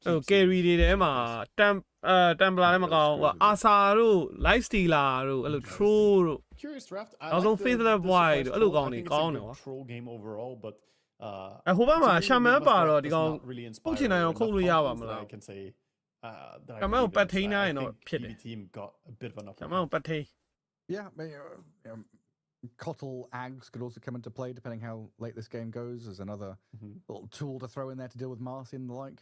ဟို keeps carry you တွေထဲမှာတမ်ပလာလည်းမကောင်းဘူးအာဆာတို့ life stealer တို့အဲ့လို troll တို့ Curious draft. I Also, like the Faceless boy, surprise hello, troll. I Goni, think it's a Goni, good what? troll game overall, but ဟိုဘက်မှာ to me, shaman Nigma's ပါ draft တော့ဒီ does ကောင် not really ပုတ် inspire ချင်နိုင်အောင် enough ခုတ်လို့ရပါမ confidence that လား I can say that I Shaman believe ကိုပတ် in. ထိန်းနိုင်ရင် I တော့ think ဖြစ်တယ် BB team got a bit of an upper ကျွန်မကိုပတ်ထိန်း Yeah, Kotl Ags could also come into play depending how late this game goes as another little tool to throw in there to deal with Marcy and the like.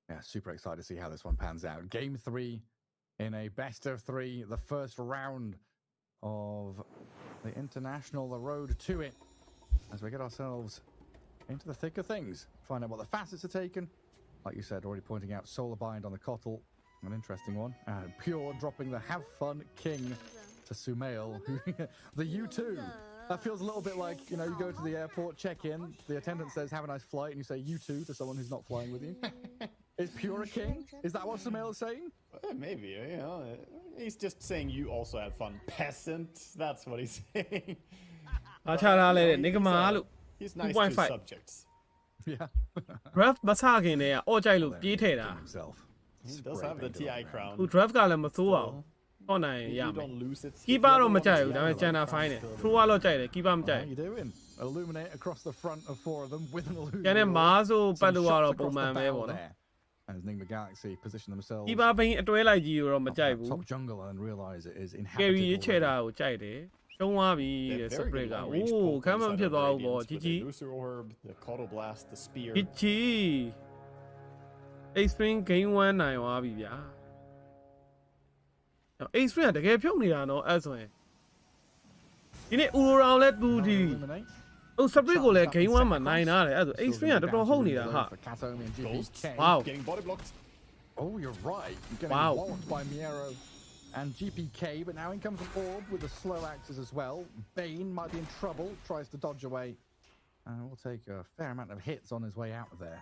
Yeah, super excited to see how this one pans out. Game 3 in a best of 3, the first round of the international, the road to it, as we get ourselves into the thick of things. Find out what the facets are taken. Like you said, already pointing out Solar Bind on the Kotl, an interesting one. Pure dropping the Have Fun King to Sumail. The U2. That feels a little bit like, you know, you go to the airport, check in, the attendant says, have a nice flight, and you say U2 to someone who's not flying with you. Is Pure a king? Is that what Sumail is saying? Maybe, you know. He's just saying you also have fun, peasant. That's what he's saying. အားချထားလဲ nigma လို့ He's nice to 2.5 subjects. Yeah. draft မစခင်တည်းကအော့ကြိုက်လို့ပြေးထည့်တာ himself. He does have the TI crown. ဟို draft ကလည်းမသိုးပါဘူးအော့နိုင်ရ You မယ် don't lose it. keeper If you တော့မ ever ကြိုက် want ဘူး to ဒါပေမဲ့ jam ကျန်တာ on fine တယ် crown, true တော့ကြိုက်တယ် keeper မကြိုက် How you doing? Illuminate across the front of 4 of them with an illusion. ကျန်တဲ့မားဆိုပတ် Some လို့ shots ကတော့ across ပုံမှန် the ပဲ bow ပေါ့နော် there. As Nigma Galaxy position themselves. keeper ဘိန်းအတွဲလိုက်ကြီးတော့မကြိုက်ဘူး Top jungle and realize it is inhabited. carry ရေးချဲတာ already. ကိုကြိုက်တယ်ရှုံးသွားပြီ They're တဲ့ very spread good က long အို range း pokemon ခမ်းမ inside ဖြစ် of သွားဘူးပေါ့ Radiance ជី with ជី the Lucer Orb, the Caudal Blast, the Spear. ជីជី extreme game 1နိုင်သွားပြီဗျာ extreme ကတကယ်ဖြုတ်နေတာနော်အဲ့ဆိုရင်ဒီနေ့ Aurora လဲတူဒီ Illuminate. ဟို spread ကိုလည်း game 1မှာနိုင်တာတယ်အဲ့ဆို extreme ကတော်တော်ဟုတ်နေတာဟာ For Katomi and Ghosts GPK. Wow. getting body blocked. Oh, you're right. You're getting Wow. walloped by Miero and GPK, but now in comes an orb with the slow axes as well. Bane might be in trouble, tries to dodge away. And will take a fair amount of hits on his way out of there.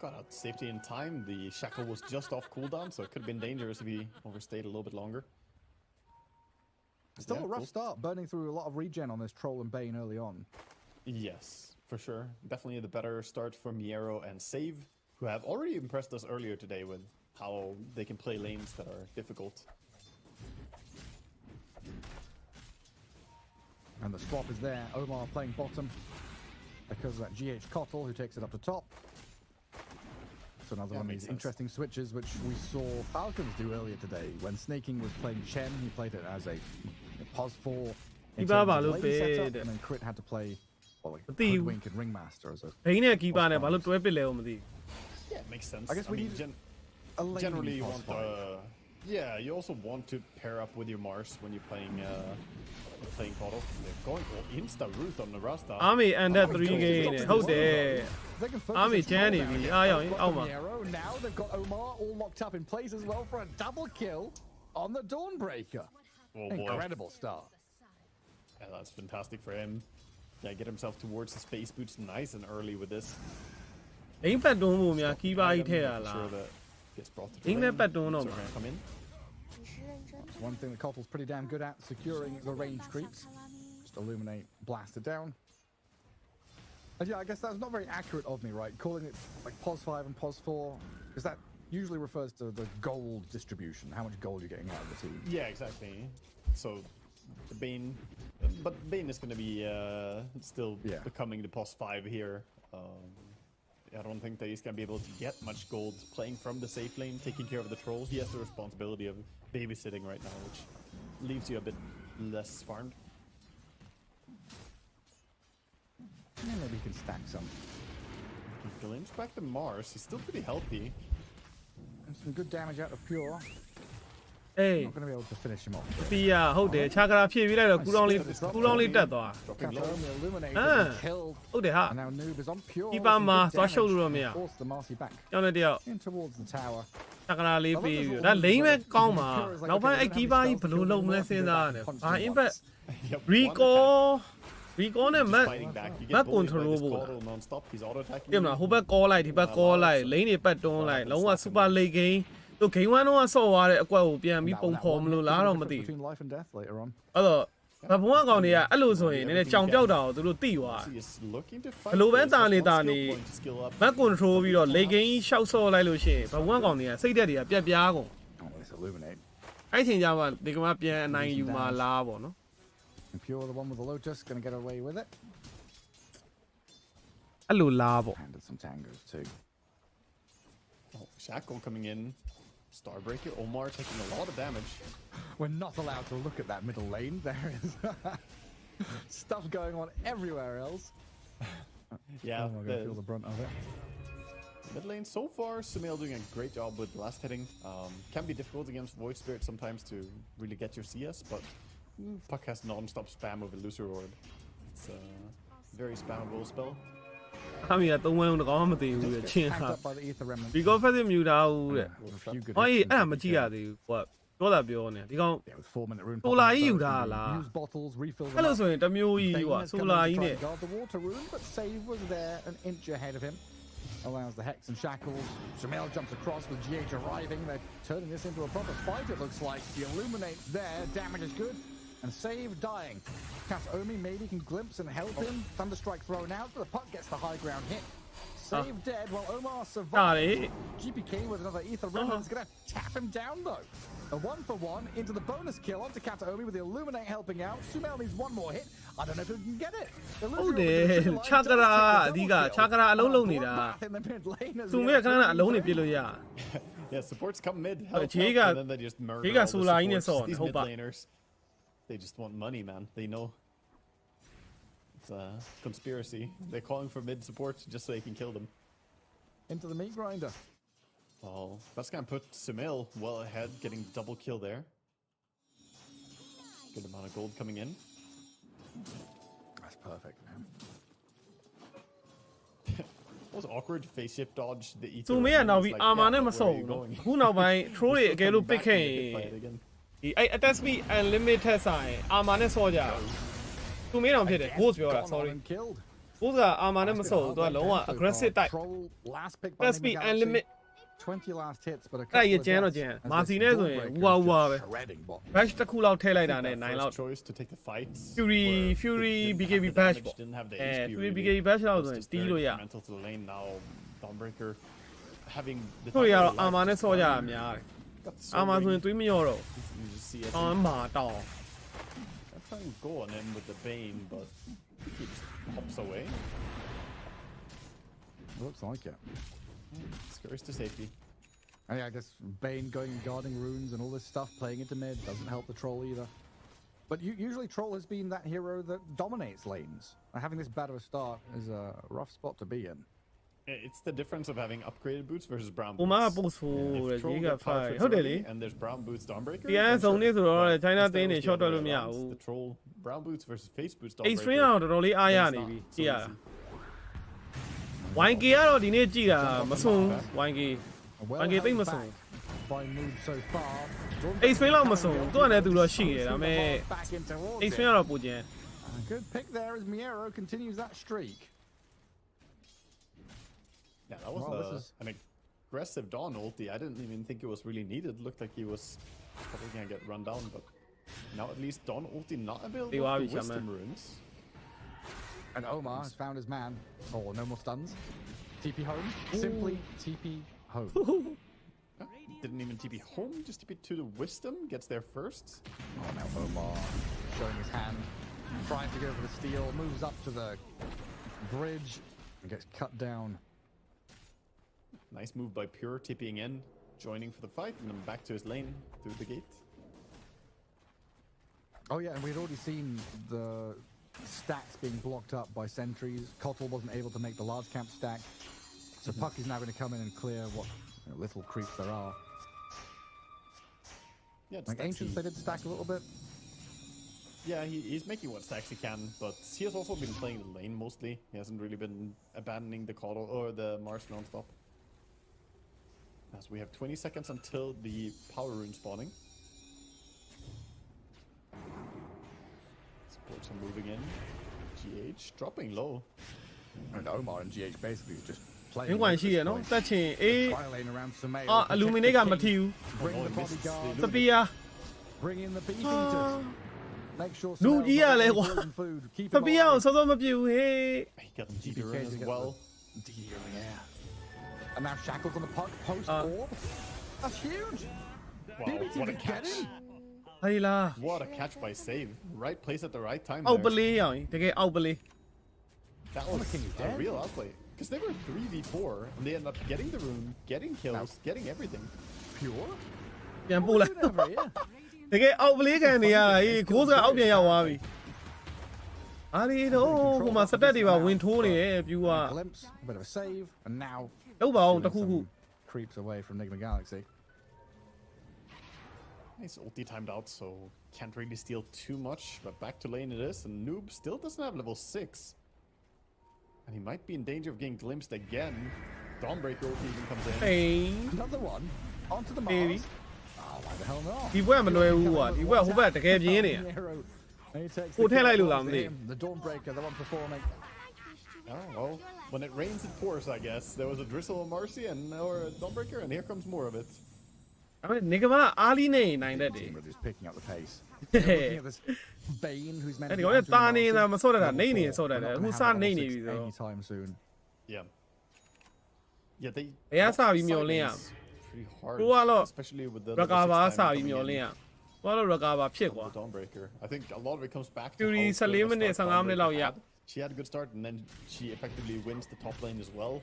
Got out safety in time. The shackle was just off cooldown, so it could have been dangerous if he overstayed a little bit longer. Still Yeah, a rough cool. start, burning through a lot of regen on this Troll and Bane early on. Yes, for sure. Definitely the better start for Miero and Save, who have already impressed us earlier today with how they can play lanes that are difficult. And the swap is there. Omar playing bottom because of that GH Cottle who takes it up to top. So another Yeah, one of makes these sense. interesting switches which we saw Falcons do earlier today. When Snaking was playing Chen, he played it as a pos 4 in Keeper terms of balu lane pe setup, de. and then Crit had to play well, like Ti- Hoodwink and Ringmaster as a ဘိန်းနဲ့ keeper နဲ့ဘာလို့တွဲပစ်လဲကိုမသိ Yeah, makes sense. I guess we need a lane generally you pos want 5. yeah, you also want to pair up with your Mars when you're playing Caudal. They're going for insta root on the Rasta. army under 3 game နဲ့ဟုတ်တယ် They can focus Army this Jan rollနေပြီ now. အားရောက်ရင် Block အောက် from မှာ Miero. Now they've got Omar all locked up in place as well for a double kill on the Dawnbreaker. Oh boy. Incredible start. Yeah, that's fantastic for him. Yeah, get himself towards the space boots nice and early with this. ဘိန်းပတ်တွန်းဖို့များ keeper ကြီး Item, ထည့်ရ making လား sure that gets brought to the ဘိန်းမဲ့ lane. ပတ်တွန်းတော့ So မှာ we're gonna come in. One thing that Cottle's pretty damn good at, securing the range creeps. Just illuminate, blast it down. And yeah, I guess that's not very accurate of me, right? Calling it like POS 5 and POS 4, because that usually refers to the gold distribution, how much gold you're getting out of the team. Yeah, exactly. So the Bane, but Bane is going to be still Yeah. becoming the POS 5 here. I don't think that he's going to be able to get much gold playing from the safe lane, taking care of the troll. He has the responsibility of babysitting right now, which leaves you a bit less farmed. Yeah, maybe he can stack some. He glimpsed back to Mars. He's still pretty healthy. And some good damage out of Pure. အေး Not going to be able to finish him off. တီးရဟုတ်တယ်ခြားကရာဖြည့်ပြီးလိုက်တော့ကူလောင်းလေးတက်သွား Dropping low. Katomi illuminated Ah. and killed. ဟုတ်တယ်ဟာ And now Noob is on Pure. Keeper with some ma, good so I showed damage you them, to yeah. Force the Marcy back ကျောင်းနဲ့တယောက် in towards the tower. ခြားကရာလေးပေးပြီးဒါလိမ့်မဲ့ကောင်းပါနောက်ပိုင်းအဲ့ keeper ကြီးဘယ်လိုလုပ်မလဲစဉ်းစားရတယ်ဘာ impact Yep, recall နဲ့ Just map fighting back. You map get bullied by control this ဖို့ Caudal non-stop. He's auto-attacking. ပြင်မလားဟိုဘက် call လိုက်ဒီဘက် call လိုက်လိမ့်တွေပတ်တွန်းလိုက်လုံးဝ super late game သူ game 1တော့ဆော့သွားတဲ့အကွက်ကိုပြန်ပြီး Now ပုံ that ဖော် one မလို့လား could be တော့မ different သိဘူး between life and death later on. အဲ့တော့ဘာဘုံကောင်တွေကအဲ့လိုဆိုရင်နည်းနည်းကြောင်ပြောက်တာကိုသူတို့သိသွား He is looking to fight. ဘလို့ပဲ There's တာ just နေ one တာ skill နေ point to skill up. map control ပြီးတော့ late game ရှောက်ဆော့လိုက်လို့ရှိရင်ဘာဘုံကောင်တွေကစိတ်သက်တွေကပြက်ပြားကုန် Oh, let's illuminate. အဲ့ချိန်ကျမှဒီကမှပြန်အနိုင်ယူမှာလားပေါ့နော် And Pure, the one with the Lotus, going to get away with it. အဲ့လိုလားပေါ့ Handed some tangos too. Oh, Shackle coming in. Starbreaker. Omar taking a lot of damage. We're not allowed to look at that middle lane. There is stuff going on everywhere else. Yeah, Oh, we're going to feel the brunt of it. mid lane so far, Sumail doing a great job with blast hitting. Can be difficult against Void Spirit sometimes to really get your CS, but Puck has non-stop spam with a Lucer Orb. It's a very spammable spell. ခမီးက3ဝန်းလုံးတကောင်မှမသိဘူးလေချင်း Tagged ဟာ up by the Ether Remnant. Recall Faceless မြူတာဦးတဲ့ With a few good ဟော hits အေး from အဲ့ဒါမ GPK. ကြည့်ရသေးဘူးကွာပြောတာပြောနေဒီကောင် Yeah, with 4-minute rune. Solar popping you first, da and la. Use bottles, refill them အဲ့လို up. ဆိုရင်တစ်မျိုးကြီး Bane ကွာ has ဆို come လာ in to ကြီး try နဲ့ to guard the water rune, but Save was there an inch ahead of him. Allows the Hex and Shackles. Sumail jumps across with GH arriving. They're turning this into a proper fight, it looks like. The Illuminate there, damage is good. And Save dying. Omi maybe can glimpse and help him. Thunderstrike thrown out, but the puck gets the high ground hit. Save dead while Omar ဒါ survives. လေ GPK with another ether remnant is going to tap him down though. A 1-for-1 into the bonus kill onto Kataomi with the Illuminate helping out. Sumel needs one more hit. I don't know if he can get it. ဟုတ်တယ်ချကရာအဓိကချကရာအလုံးလုံးနေတာသူမဲခဏခဏအလုံးနေပြစ်လို့ရ Yeah, supports come mid, help, Jay help, and then they just murder Jay got all the Solar in his supports. own, These hope mid I- laners, they just want money, man. They know. It's a conspiracy. They're calling for mid support just so they can kill them. Into the meat grinder. Oh, that's gonna put Sumil well ahead, getting double kill there. Good amount of gold coming in. That's perfect, man. That was awkward face shift dodge. The ether သူမဲကနောက်ပြီး armor နဲ့မစုံ where are you ဘူး going? အခုနောက်ပိုင်း troll တွေအကယ်လို့ pick ခဲ့ရင် Fight it again. ဒီအဲ့ attack speed unlimited ဆိုင် armor နဲ့ဆော့ကြသူမဲတောင်ဖြစ်တယ် ghost ပြောတာ Gone sorry on and killed. ghost က armor နဲ့မစုံဘူးသူကလုံးဝ aggressive type Troll last pick by attack Nigma speed Galaxy. unlimited 20 last hits, but a အဲ့ရ couple of ကျန်းတော့ deaths ကျန်း as မာ this စီနဲ့ဆိုရင် Dawnbreaker ဝါ is ဝါ just ပဲ shredding bot. bash တစ်ခုလောက်ထည့်လိုက်တာနဲ့ That 9 first လောက် choice to take the fight. Fury didn't BKB have the bash damage, ပေါ့ didn't have the အဲ HP Fury really. BKB bash လောက် It ဆို was ရင် just တီး very လို့ရ detrimental to the lane now. Dawnbreaker having the သူရ time တော့ of their armor life နဲ့ just ဆော့ကြ gone. တာများတယ် Got so armor ဆိုရင် many- တွေးမရောတော့ You just see it. တောင်းမှာတောင်း I'm trying to go on him with the Bane, but he just hops away. Looks like it. Scurries to safety. And yeah, I guess Bane going and guarding runes and all this stuff, playing into mid, doesn't help the troll either. But usually troll has been that hero that dominates lanes. And having this bad of a start is a rough spot to be in. It's the difference of having upgraded boots versus brown ဟိုမှာ boots. post ဖို့ If တဲ့ troll ကြီးက get power ဖိုင် trips ဟုတ်တယ်လေ early and there's brown boots Dawnbreaker. ဒီအဆုံးနေဆိုတော့ China သင်းနေ short တော့လို့မရဘူး The troll brown boots versus face boots အိတ် Dawnbreaker. string ကတော့တော်တော်လေးအားရနေပြီကြည့်ရတာ YK ကတော့ဒီနေ့ကြည့်တာမစွန် YK Well YK သိမ့်မ held စွန် back by Noob so far. အိတ် string လောက်မစွန်သူကလည်းသူတော့ရှိတယ်ဒါပေမဲ့ Back in towards အိတ် it. string ကတော့ပူကျင် A good pick there as Miero continues that streak. Yeah, that was Well, this is- an aggressive Dawn ulti. I didn't even think it was really needed. Looked like he was probably gonna get run down, but now at least Dawn ulti not available They are for each other. Wisdom runes. And Omar has found his man. Oh, no more stuns. TP home. Simply TP home. Didn't even TP home, just TP to the Wisdom. Gets there first. Oh, now Omar showing his hand. Trying to go for the steal. Moves up to the bridge and gets cut down. Nice move by Pure, TPing in, joining for the fight, and then back to his lane through the gate. Oh yeah, and we'd already seen the stacks being blocked up by sentries. Kotl wasn't able to make the large camp stack. So Puck is now going to come in and clear what little creeps there are. Yeah, Like Ancients, they did stack a little bit. Yeah, he's making what stacks he can, but he has also been playing the lane mostly. He hasn't really been abandoning the Kotl or the Mars non-stop. As we have 20 seconds until the power rune spawning. Supports are moving in. GH dropping low. And Omar and GH basically just မ playing. င်းကွန်ရှိရနော်တက်ချင်အေး Try lane around Sumail. အာ illuminate ကမထီဘူး Bring Oh, the he missed bodyguard. the စပီယာ Bring in the beef eaters. Make sure လူ Sumail's ကြီးရ not လဲ getting ကွာ golden food. Keep စ him ပီယာကို alive. စောစောမပြူဟေး He got the GPK GP rune to as get well. the deal, yeah. And now Shackles on the puck post orb. That's huge. Wow, BBT what a to get catch. in. ဟေးလား What a catch by Save. Right place at the right time အောက်ပ there. လေးရောင်တကယ်အောက်ပလေး That was a real outplay. Because they were 3v4, and they ended up getting the rune, getting kills, getting everything. Pure? ပြန်ပို့လိုက် Over here. တကယ်အောက်ပလေးကန်နေရတာအေးကိုးစကအောက်ပြန်ရောက်သွားပြီအားရီတော့ဟိုမှာစတက်တွေပါဝင်ထိုးနေတယ်ပြူက Glimpse, a bit of a save, and now လောက်ပါအောင် doing တစ်ခုခု some creeps away from Nigma Galaxy. Nice ulti timed out, so can't really steal too much. But back to lane it is, and Noob still doesn't have level 6. And he might be in danger of getting glimpsed again. Dawnbreaker ulti even comes in. အေး Another one onto the Maybe. Mars. Oh, why the hell not? ဒီဘက်မလွယ်ဘူးကွာဒီဘက်ဟိုဘက်တကယ်ပြင်းနေ And he takes Cô the thế lại kill lừa làm for gì? him. The Dawnbreaker, the one performing. Oh, well, when it rains, it pours, I guess. There was a drizzle of Marcy or a Dawnbreaker, and here comes more of it. ဒါပေမဲ့နေကမအားလီနေနိုင်တတ်တယ် Team are just picking up the pace. Looking at this Bane, who's meant အဲ့ to ဒီ be ကောင်က entering တာ the နေတာ Marcy. မဆော့တတ်တာ Level နေနေ 4. ဆော့တတ်တယ် We're အခု not စ gonna have နေ level နေပြီ 6 ဆိုတော့ anytime soon. Yeah. Yeah, they. ဘယ်ကစပြီးမျောလင်းရ Pretty hard. ကိုကတော့ Especially with the. recover စပြီးမျောလင်းရကိုကတော့ recover ဖြစ်ကွာ Dawnbreaker. I think a lot of it comes back to. Fury how good of a 14 မိနစ် start 15မိနစ်လောက်ရ Dawnbreaker had. She had a good start, and then she effectively wins the top lane as well.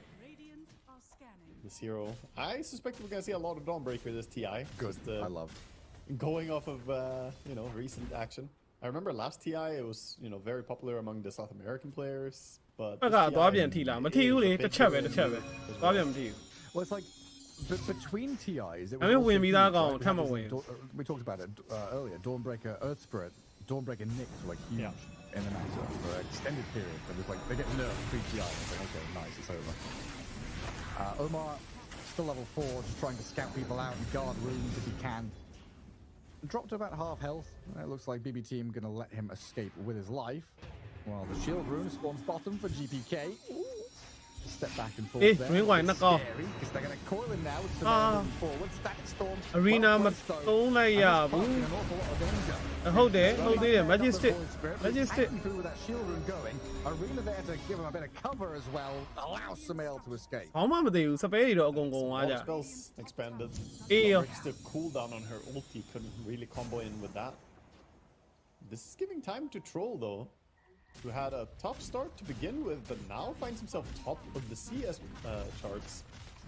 This hero. I suspect we're gonna see a lot of Dawnbreaker this TI. Good. I love. Going off of recent action. I remember last TI it was very popular among the South American players, but ဘက်ကသွားပြန်ထိလားမထိဘူးလေတစ်ချက်ပဲသွားပြန်မထိဘူး Well, it's like between TIs. It အမေဝင်ပြီးသားကောင်ထပ်မဝင် We talked about it earlier. Dawnbreaker, Earth Spirit, Dawnbreaker Nyx were like huge in the matchup for an extended period. But it's like they get nerfed pre-TI. It's like, okay, nice, it's over. Omar still level 4, just trying to scout people out and guard rooms if he can. Dropped to about half health. It looks like BB Team gonna let him escape with his life. While the shield rune spawns bottom for GPK. Step back and forth there. Scary, because they're gonna coil him now with some moving forward. Static storm. Arena မသုံးလိုက်ရဘူး ဟုတ်တယ် Majestic through with that shield rune going. Arena there to give him a bit of cover as well. Allow Sumail to escape. ဘာမှမသိဘူးစပယ်တွေတော့အကုန်ကုန်သွားကြ All spells expanded. Yeah. The cooldown on her ulti couldn't really combo in with that. This is giving time to Troll though, who had a top start to begin with, but now finds himself top of the CS charts.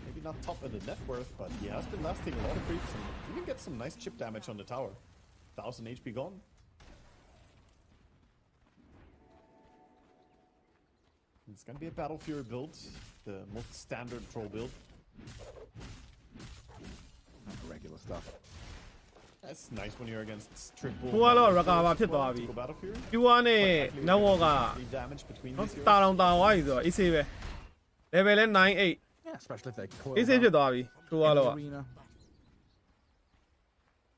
Maybe not top of the net worth, but he has been lasting a lot of creeps and even get some nice chip damage on the tower. 1000 HP gone. It's gonna be a Battle Fury build, the most standard Troll build. Regular stuff. That's nice when you're against triple. ကိုကတော့ recover ဖြစ်သွားပြီ Battle Fury. Q1 နဲ့ network က Damage between these heroes. တာတောင်တာသွားပြီဆိုတော့ AC ပဲ level လဲ 98 Yeah, especially if they coil. AC ဖြစ်သွားပြီ ကိုကတော့ Arena.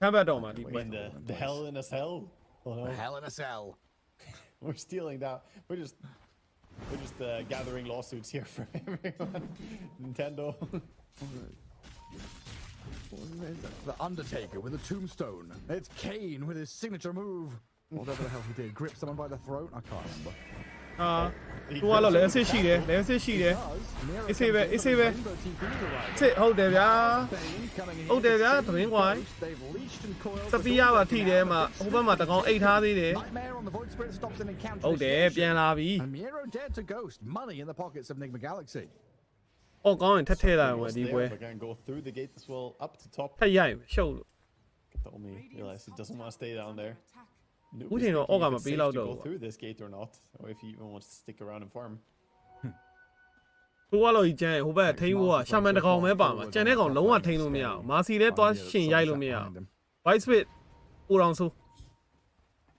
ခံဘတ်တော့မှာဒီပွဲ In the hell in a cell. Oh, no. Hell in a cell. We're stealing that. We're just gathering lawsuits here for everyone. Nintendo. The Undertaker with a tombstone. It's Kane with his signature move. Whatever the hell he did. Grip someone by the throat? I can't remember. ကိုကတော့လည်း assist ရှိတယ် assist ရှိတယ် AC ပဲ AC ပဲစစ်ဟုတ်တယ်ဗျာဟုတ်တယ်ဗျာသမင်းကွိုင်းစပီးရပါထိတယ်မှာဟိုဘက်မှာတကောင်အိတ်ထားသေးတယ်ဟုတ်တယ်ပြန်လာပြီ And Miero dared to ghost. Money in the pockets of Nigma Galaxy. အော်ကောင်းရင်ထပ်ထည့်လိုက်ဝင်ဒီပွဲ We're gonna go through the gate as well, up to top. ထပ်ရိုက်ရှုပ်လို့ Only realize he doesn't want to stay down there. ဥထင်တော့အောက်ကမပေးတော့ Go တော့ through this gate or not, or if he even wants to stick around and farm. ကိုကတော့ကြီးကျန်ဟိုဘက်ထိန်းဖို့ကရှာမန်တကောင်ပဲပါမှာကျန်တဲ့ကောင်လုံးဝထိန်းလို့မရအောင်မာစီလည်းသွားရှင်ရိုက်လို့မရအောင် Vice Spit ပူတော်ဆို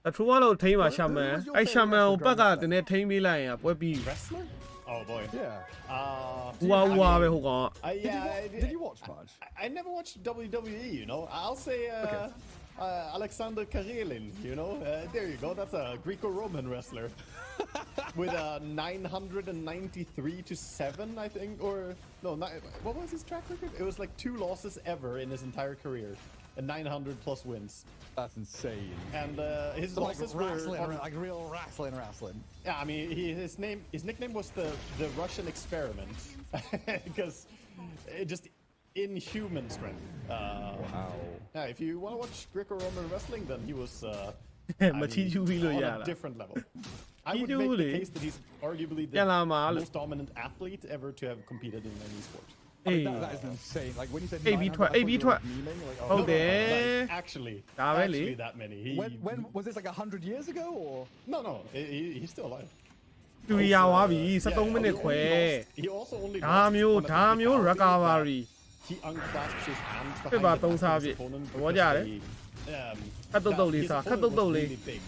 အထူးကတော့ထိန်းပါရှာမန်အဲ့ရှာမန်ကိုဘက်ကတနေ့ထိန်းပေးလိုက်ရင်ပွဲပြီး Wrestler? Oh boy. Yeah. Wahပဲဟိုကောင် Did you watch much? I never watched WWE, you know. I'll say Alexander Karelin, you know. There you go. That's a Greco-Roman wrestler with a 993 to 7, I think, or no, what was his track record? It was like 2 losses ever in his entire career, and 900 plus wins. That's insane. And his So losses like were like real wrestling. Yeah, I mean, his nickname was the Russian Experiment because it just inhuman strength. Wow. Yeah, if you want to watch Greco-Roman wrestling, then he wasမချီချူပြီးလို့ရ on တာ a different level. I would make the case that he's arguably the ပြန်လာမှာ most dominant athlete ever to have competed in any sport. I mean, that is insane. Like when you said AB ထွက် AB ထွက် ဟုတ်တယ် Actually,ဒါပဲလေ actually that many. When was this like 100 years ago or? No, he's still alive. တူရသွားပြီ73မိနစ်ခွဲ He also only ဒါမျိုး recovery he unclasps his hands ပြ behind ပါ the သုံးစား back of ပြ his opponent ဘောကြတယ် ခတ်တုတ်တုတ်လေး his စားခတ် opponent တုတ်တုတ် was လေး really big.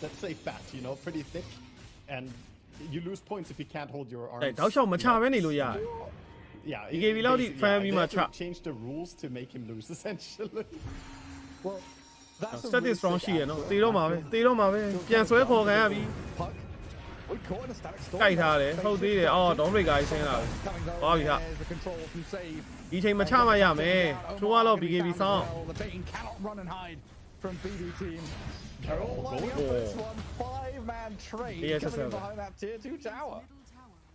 Let's say fat, you know, pretty thick, and you lose points if you can't hold your arms. တောက်လျှောက်မချပဲနေလို့ရတယ် Yeah, BKB လောက်ထိ basically, fan yeah,ပြီး they မှ had ချ to change the rules to make him lose essentially. Well, that's a Stat really is strong sick ရှိရနော် athlete. တေတော့မှာပဲပြန်ဆွဲခေါ်ခံရပြီ Puck. We caught in a static storm. ကြိုက်ထားတယ်ဟုတ်သေးတယ်အော် don't break guys ဆင်းလာပြီ Coming though, သွားပြီဟာ there's the control from save. ဒီချိန်မချမှရမယ်သူကတော့ BKB ဆောင်း The Bane cannot run and hide from BB team. They're all lining up for this one. 5-man trade Yes, coming in yes, behind that tier 2 tower.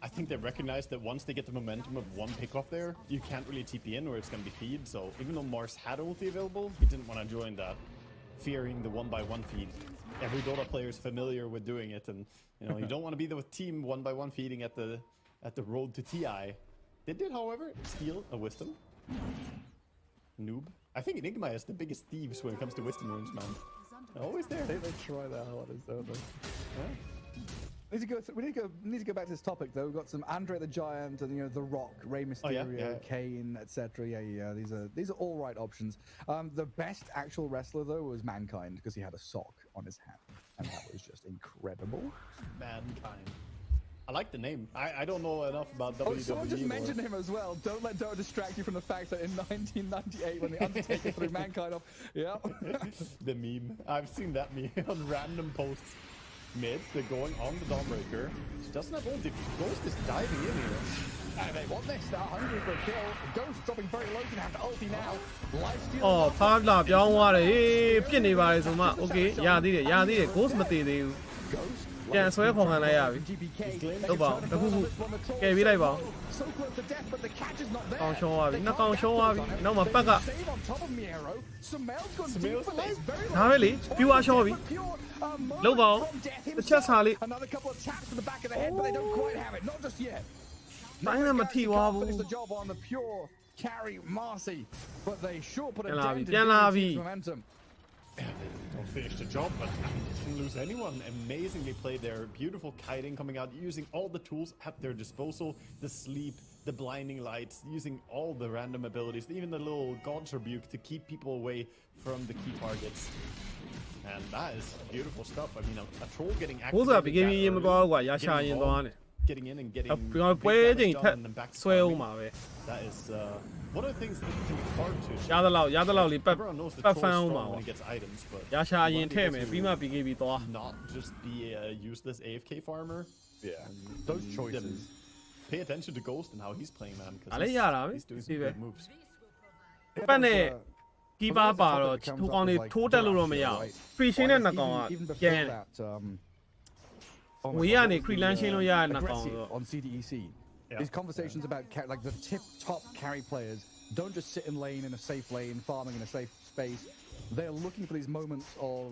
I think they recognize that once they get the momentum of one pickoff there, you can't really TP in or it's going to be feed. So even though Mars had ulti available, he didn't want to join that, fearing the 1x1 feed. Every Dota player is familiar with doing it, and you don't want to be the team 1x1 feeding at the road to TI. They did, however, steal a wisdom. Noob. I think Nigma is the biggest thieves when it comes to wisdom runes, man. They're always there. They try their hardest, don't they? Yeah. We need to go back to this topic though. We've got some Andre the Giant and The Rock, Rey Mysterio, Kane, etc. Yeah. These are all right options. The best actual wrestler though was Mankind because he had a sock on his hand, and that was just incredible. Mankind. I like the name. I don't know enough about WWE. Someone just mentioned him as well. Don't let Dota distract you from the fact that in 1998 when the Undertaker threw Mankind off. Yeah. The meme. I've seen that meme on random posts. Mid, they're going on the Dawnbreaker. She doesn't have ulti. Ghost is diving in here. They want this. They're hungry for a kill. Ghost dropping very low. Can have to ulti now. Oh, Pugna ပြောင်းသွားတယ်ပြစ်နေပါလေဆိုမှ Okay ရသေးတယ် Ghost မတည်သေးဘူးပြန်ဆွဲခေါ်ခံလိုက်ရပြီဟုတ်ပါတခုခုကယ်ပေးလိုက်ပါအောင်ရှောင်းသွားပြီနှစ်ကောင်ရှောင်းသွားပြီနောက်မှာပတ်ကဒါပဲလေ viewer ရှောင်းပြီလောက်ပါတစ်ချက်စားလေးတိုင်းနဲ့မထီသွားဘူး Carry Marcy, but they sure put a dent in the momentum. Don't finish the job, but didn't lose anyone. Amazingly played there. Beautiful kiting coming out, using all the tools at their disposal. The sleep, the blinding lights, using all the random abilities, even the little God's Rebuke to keep people away from the key targets. And that is beautiful stuff. I mean, a troll getting activated. Getting in and getting done and back to that is one of the things that can be hard to. Everyone knows the troll strong when he gets items, but not just be a useless AFK farmer. Yeah, those choices. Pay attention to Ghost and how he's playing, man, because he's doing some good moves. ဒီပါပါတော့သူကောင်တွေထိုးတက်လို့တော့မရဘူး free ရှင်းတဲ့နှစ်ကောင်ကကျန်ဝေးကနေ free land ရှင်းလို့ရတဲ့နှစ်ကောင်ဆို on CDEC. These conversations about like the top carry players don't just sit in lane in a safe lane farming in a safe space. They're looking for these moments of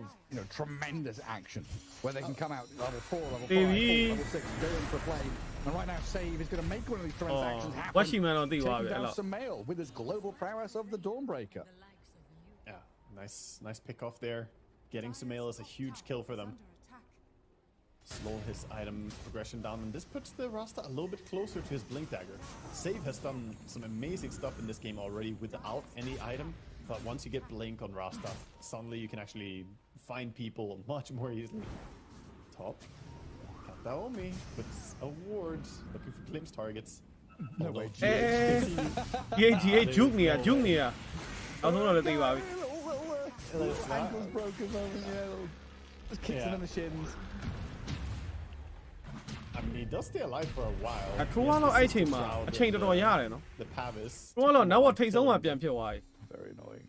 tremendous action where they can come out level 4, level 5, level 6, go in for a play. And right now, Save is going to make one of these transactions happen. Taking down Sumail with his global prowess of the Dawnbreaker. Yeah, nice pick off there. Getting Sumail is a huge kill for them. Slow his item progression down, and this puts the Rasta a little bit closer to his Blink Dagger. Save has done some amazing stuff in this game already without any item, but once you get Blink on Rasta, suddenly you can actually find people much more easily. Top. Naomi with awards, looking for glimpse targets. No way. Pugna. I don't know the thing about it. Ankles broken over here. Just kicks him in the shins. I mean, he does stay alive for a while. I threw one of item. I changed it all. The Pavis. Now what takes on my Very annoying.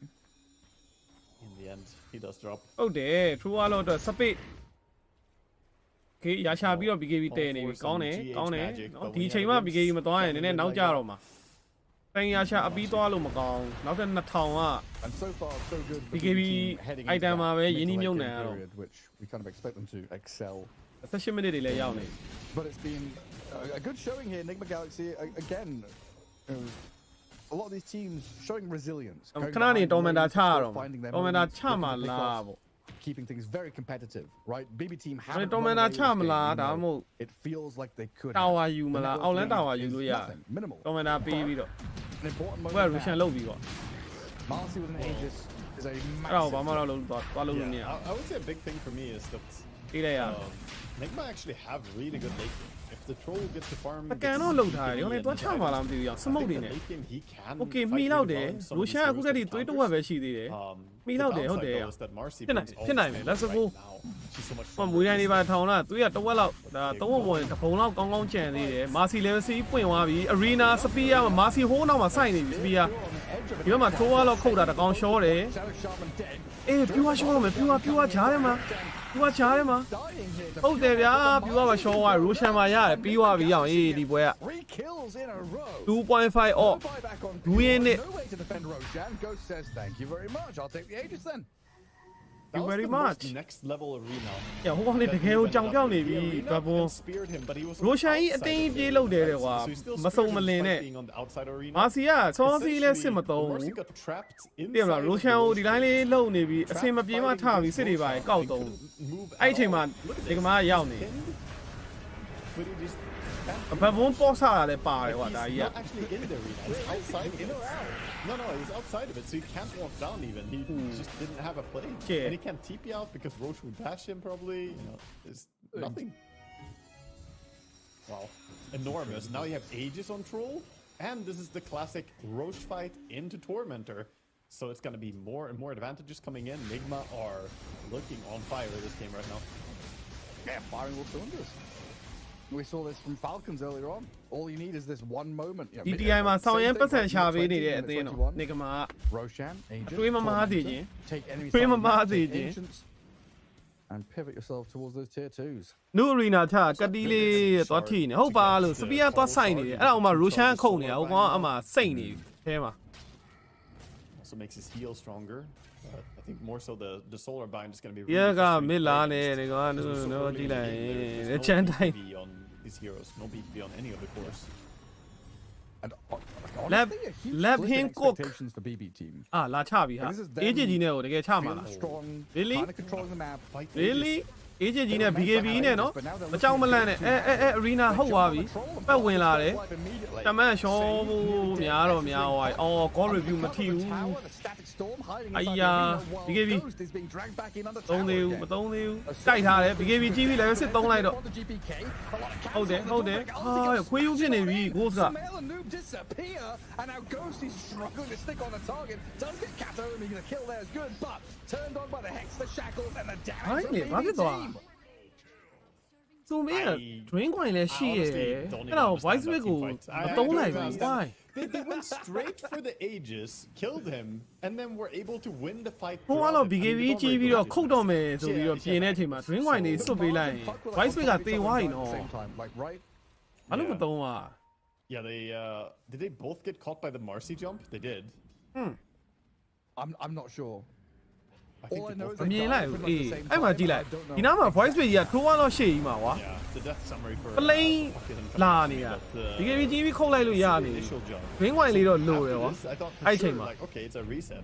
In the end, he does drop. Oh, there. Through all of the support. Okay, Yasha be up, gave it any. Gone. He came up, gave him a toy, and then now Jaroma. Then Yasha a beat all of Macon, not in the town. And so far, so good. He gave me item away, you need now. Which we kind of expect them to excel. Especially minute delay, but it's been a good showing here. Nigma Galaxy again. A lot of these teams showing resilience. Keeping things very competitive, right? BB team haven't it feels like they could. Minimal. An important moment. Marcy with an Aegis is a massive. I would say a big thing for me is that Nigma actually have really good late game. If the troll gets to farm, he can okay, me out there. Lucia, who got it? We don't have a sheet there. Me out there, let's go. From we any by town, we are the well out. The one, the Polo Gong Chen, Marcy Legacy, Arena, Sapia, Marcy Horn on my sign. You are my 2 code at the gong shore, eh? Hey, pure Charma. သူကချားတယ်မှာဟုတ်တယ်ဗျာပြီးတော့ရှောင်းကရိုရှန်မှာရတယ်ပြီးသွားပြီအောင်အေးဒီပွဲက 2.5 off ဒူးရင်နဲ့ Thank you very much. Next level arena. ဟိုကောင်လေးတကယ်ကိုကြောင်ပြောင်းနေပြီဒဘွန်ရိုရှန်ကြီးအတင်းပြေးလို့တယ်ကွာမစုံမလင်နဲ့မာစီကစောစီလဲစစ်မသုံးဘူးတင်မလားရိုရှန်ကိုဒီတိုင်းလေးလှုပ်နေပြီးအစင်မပြေးမှထပြီးစစ်တွေပါကောက်သုံးအဲ့အချိန်မှာဒီကမားရောက်နေဘဘွန်ပေါ်စားရတယ်ပါတယ်ကွာဒါကြီးက No, he's outside of it, so he can't walk down even. He just didn't have a play. And he can't TP out because Roche would dash him probably. You know, there's nothing. Wow. Enormous. Now you have Aegis on Troll. And this is the classic Roche fight into Tormentor. So it's going to be more and more advantages coming in. Nigma are looking on fire in this game right now. Yeah, firing all cylinders. We saw this from Falcons earlier on. All you need is this one moment. DTI မှာဆောင်ရန်ပတ်စံရှာပေးနေတဲ့အသင်းတော့နေကမှာ Roshan, Agent, တွေးမမားသေးခြင်း take enemy တွေးမမား side, သေး take ခြင်း ancients, and pivot yourself towards those tier 2s. New Arena ထားကတိလေးသွားထိနေဟုတ်ပါလို့စပီယာသွားဆိုင်နေတယ်အဲ့ဒါမှရိုရှန်ခုန်နေတာဟိုကောင်အမှစိတ်နေအဲမှာ Also makes his heal stronger. I think more so the solar bind is going to be ရကမစ်လာနေဒီကောင်နော်ကြည့်လိုက်ရင်ချမ်းတိုင်း on these heroes. No BB on any of the course. And Lab honestly, him flipping cook. expectations for BB team. လာချပြီဟာ This is them အေးကြီးနဲ့ကိုတကယ်ချမှာလား Feeling strong, Really? kind of controlling the map. Really အေးကြီးနဲ့ BKB နဲ့နော်မကြောက်မလန့်နဲ့အဲ arena ဟုတ်သွားပြီပတ်ဝင်လာတယ်တမန်ရှောဖို့များတော့များသွားပြီအော် call review မထိဘူး Ayya, BKB သုံးသေးဘူးမသုံးသေးဘူးတိုက်ထားတယ် BKB ကြီးပြီလည်းစစ်သုံးလိုက်တော့ဟုတ်တယ်ဟာခွေးယူဖြစ်နေပြီ Ghost က disappear, and now Ghost is struggling to stick on the target. Does get Kato, and he's gonna kill there is good, but turned on by the Hex, the Shackles, and the damage from BB team. သူမင်း drain coin လည်းရှိရဲ့အဲ့ဒါကို voice break ကိုမသုံးလိုက်ဘူး why They went straight for the Aegis, killed him, and then were able to win the fight. ဟိုကတော့ BKB ကြီးပြီးတော့ခုတ်တော့မယ်ဆိုပြီးတော့ပြင်တဲ့အချိန်မှာ drain coin တွေစွတ်ပေးလိုက်ရင် voice break ကတေသွားရင်တော့ဘာလို့မသုံးอ่ะ Yeah, did they both get caught by the Marcy jump? They did. I'm not sure. All I know is မမြင်လိုက်ဘူးအေးအဲ့မှာကြည့်လိုက်ဒီနားမှာ voice break ကြီးကထိုးသွားတော့ရှေ့ကြီးမှာကွာ Yeah, the death summary for plane လာနေတာ BKB ကြီးပြီးခုတ်လိုက်လို့ရနေ drain coin လေးတော့လိုတယ်ကွာ I thought forအဲ့ sure, ချိန်မှာ like, okay, it's a reset.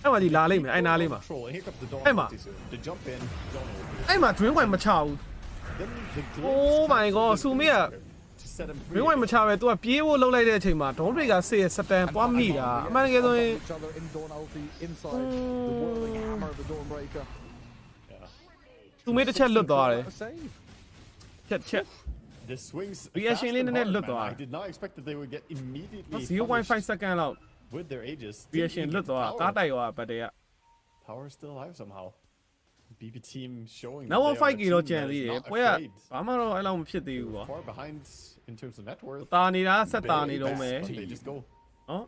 အဲ့မှာဒီလာလိမ့်မယ်အဲ့နားလေးမှာ Control, and here comes the dawn. Emma. The jump in, don't know. အဲ့မှာ drain coin မချဘူး Then the Oh my god ဆူမီက to set him free. drain coin မချပဲသူကပြေးဖို့လှုပ်လိုက်တဲ့အချိန်မှာ drone break ကစစ်ရဲ့စတန်သွားမိတာအမှန်တကယ်ဆိုရင် each other in Dawn ulti inside the whirling hammer of the Dawnbreaker. သူမေးတစ်ချက်လွတ်သွားတယ် A save. ချက် The swings Reaction fastလေး and နည်းနည်း hard, လွတ် man. သွား I did not expect that they would get immediately 0.5 punished second လောက် with their Aegis. reaction လွတ်သွားတာတားတိုက်သွားဗတ်တွေက Power is still alive somehow. BB team showing. Now that one they fight are a ကြီးတော့ team ကြံ that သေး is တယ် not ပွဲက afraid. ဘာမှတော့အဲ့လောက်မဖြစ်သေးဘူးကွာ Far behind in terms of net worth. တာနေတာဆက်တာနေတော့မယ် But they just go. နော်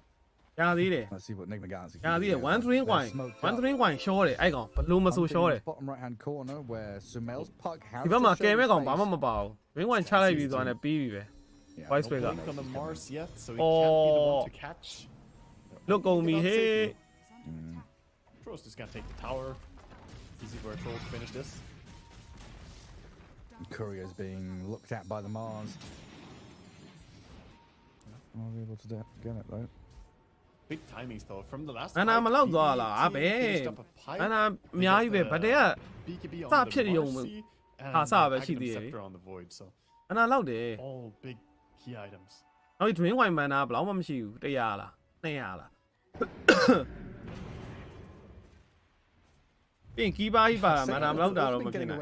ရသေးတယ် Let's see what Nigma Galaxy ရသေးတယ်1 drain coin 1 drain coin ရှော့တယ်အဲ့ကောင်ဘလို့မဆိုရှော့တယ် Bottom right hand corner where Sumel's puck has ဒီဘက်မှာကဲမဲ့ကောင်ဘာမှမပါဘူး drain coin ချလိုက်ပြီးသွားတယ်ပြီးပြီပဲ voice break က Blink on the Mars yet, so he can't be the one to catch. လွတ်ကုန်ပြီဟေး Troll's just gonna take the tower. Easy for a Troll to finish this. Courier's being looked at by the Mars. I'll be able to get it though. Big timings though from the last. အနာမလောက်သွားလားအဘယ်အနာအများကြီးပဲဗတ်တွေက BKB on စ the ဖြစ်ရုံ Marcy ဟာ and စပဲရှိ Magnum သေးတယ် Scepter on the Void, so အနာလောက်တယ် all big key items. နောက်ဒီ drain coin mana ဘယ်လောက်မှမရှိဘူး100လား200လားပြင်ကီးပါကြီးပါတာmana မလောက်တာတော့မဖြစ်နိုင်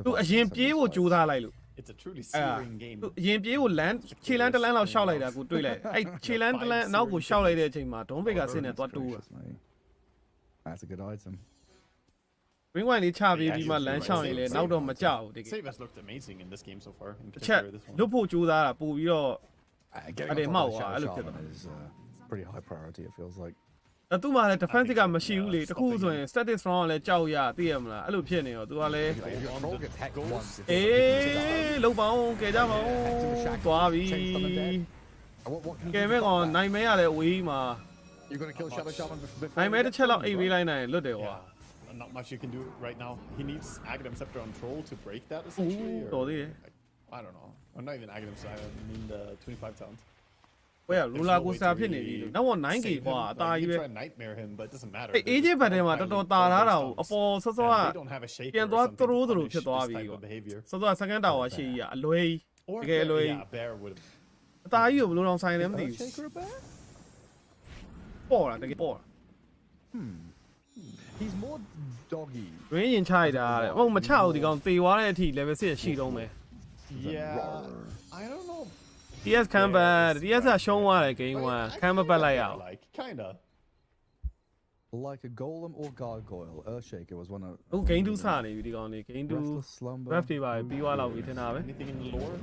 သူအရင်ပြေးဖို့ကြိုးစားလိုက်လို့ It's a truly searing game. သူအရင်ပြေးဖို့လမ်းခြေလမ်းတစ်လမ်းလောက်ရှောက်လိုက်တာကိုတွေးလိုက်အဲ့ခြေလမ်းတစ်လမ်းနောက်ကိုရှောက်လိုက်တဲ့အချိန်မှာဒုံးပိတ်ကဆင်းနေသွားတိုးတာ That's a good item. drain coin လေးချပေးပြီးမှလမ်းရှောက်ရင်လည်းနောက်တော့မကြောက်ဘူးတကယ် Save has looked amazing in this game so far. In တစ်ချက် particular this one. လွတ်ဖို့ကြိုးစားတာပို့ပြီးတော့ Getting I didn't on top of know, the I looked at Shadow them. Shaman is pretty high priority, it feels like. သူ့မှာလည်း defense ကမရှိဘူးလေတခုဆိုရင် static strong ကလည်းကြောက်ရသိရမလားအဲ့လိုဖြစ်နေတော့သူကလည်းအေးလုံပေါင်းကဲကြပါဦးသွားပြီကဲမဲ့ကောင်နိုင်မဲရတဲ့အဝေးမှာ You're gonna kill Shadow Shaman before နိုင်မဲတစ်ချက်လောက်အိပ်ပေးလိုက်နိုင်လွတ်တယ်ကွာ Not much you can do right now. He needs Aghanim Scepter on Troll to break that essentially. Or, I don't know. Or not even Aghanim Scepter. I mean the 25 talent. Well, roller coaster ဖြစ်နေပြီနောက်တော့ 9k ကွာအသာကြီးပဲ try and nightmare him, but it doesn't matter. အေးဂျင့်ဘတ်ထဲမှာတော်တော်တာထားတာကိုအပေါ်စောစောကပြန်သွားသရိုးသလိုဖြစ်သွားပြီကွာစောစော second tower ရှေ့ကြီးကအလွဲကြီးတကယ်အလွဲကြီးအသာကြီးကိုဘယ်လိုအောင်ဆိုင်လဲမသိဘူးပေါ်လာတကယ်ပေါ် He's more doggy. ရင်းရင်ချလိုက်တာတဲ့ဟုတ်မချဘူးဒီကောင်သေသွားတဲ့အထိ level 6ရှိတော့မယ် Yeah. I don't know. DS ခံပတ် DS ကရှုံးသွားတယ် game 1ခံမပတ်လိုက်ရအောင် Like kinda. Like a golem or gargoyle, Earthshaker was one of. အခု game 2စနေပြီဒီကောင်လေး game 2 ref တွေပါပြီးသွားလောက်ပြီထင်တာပဲ Anything in the lore?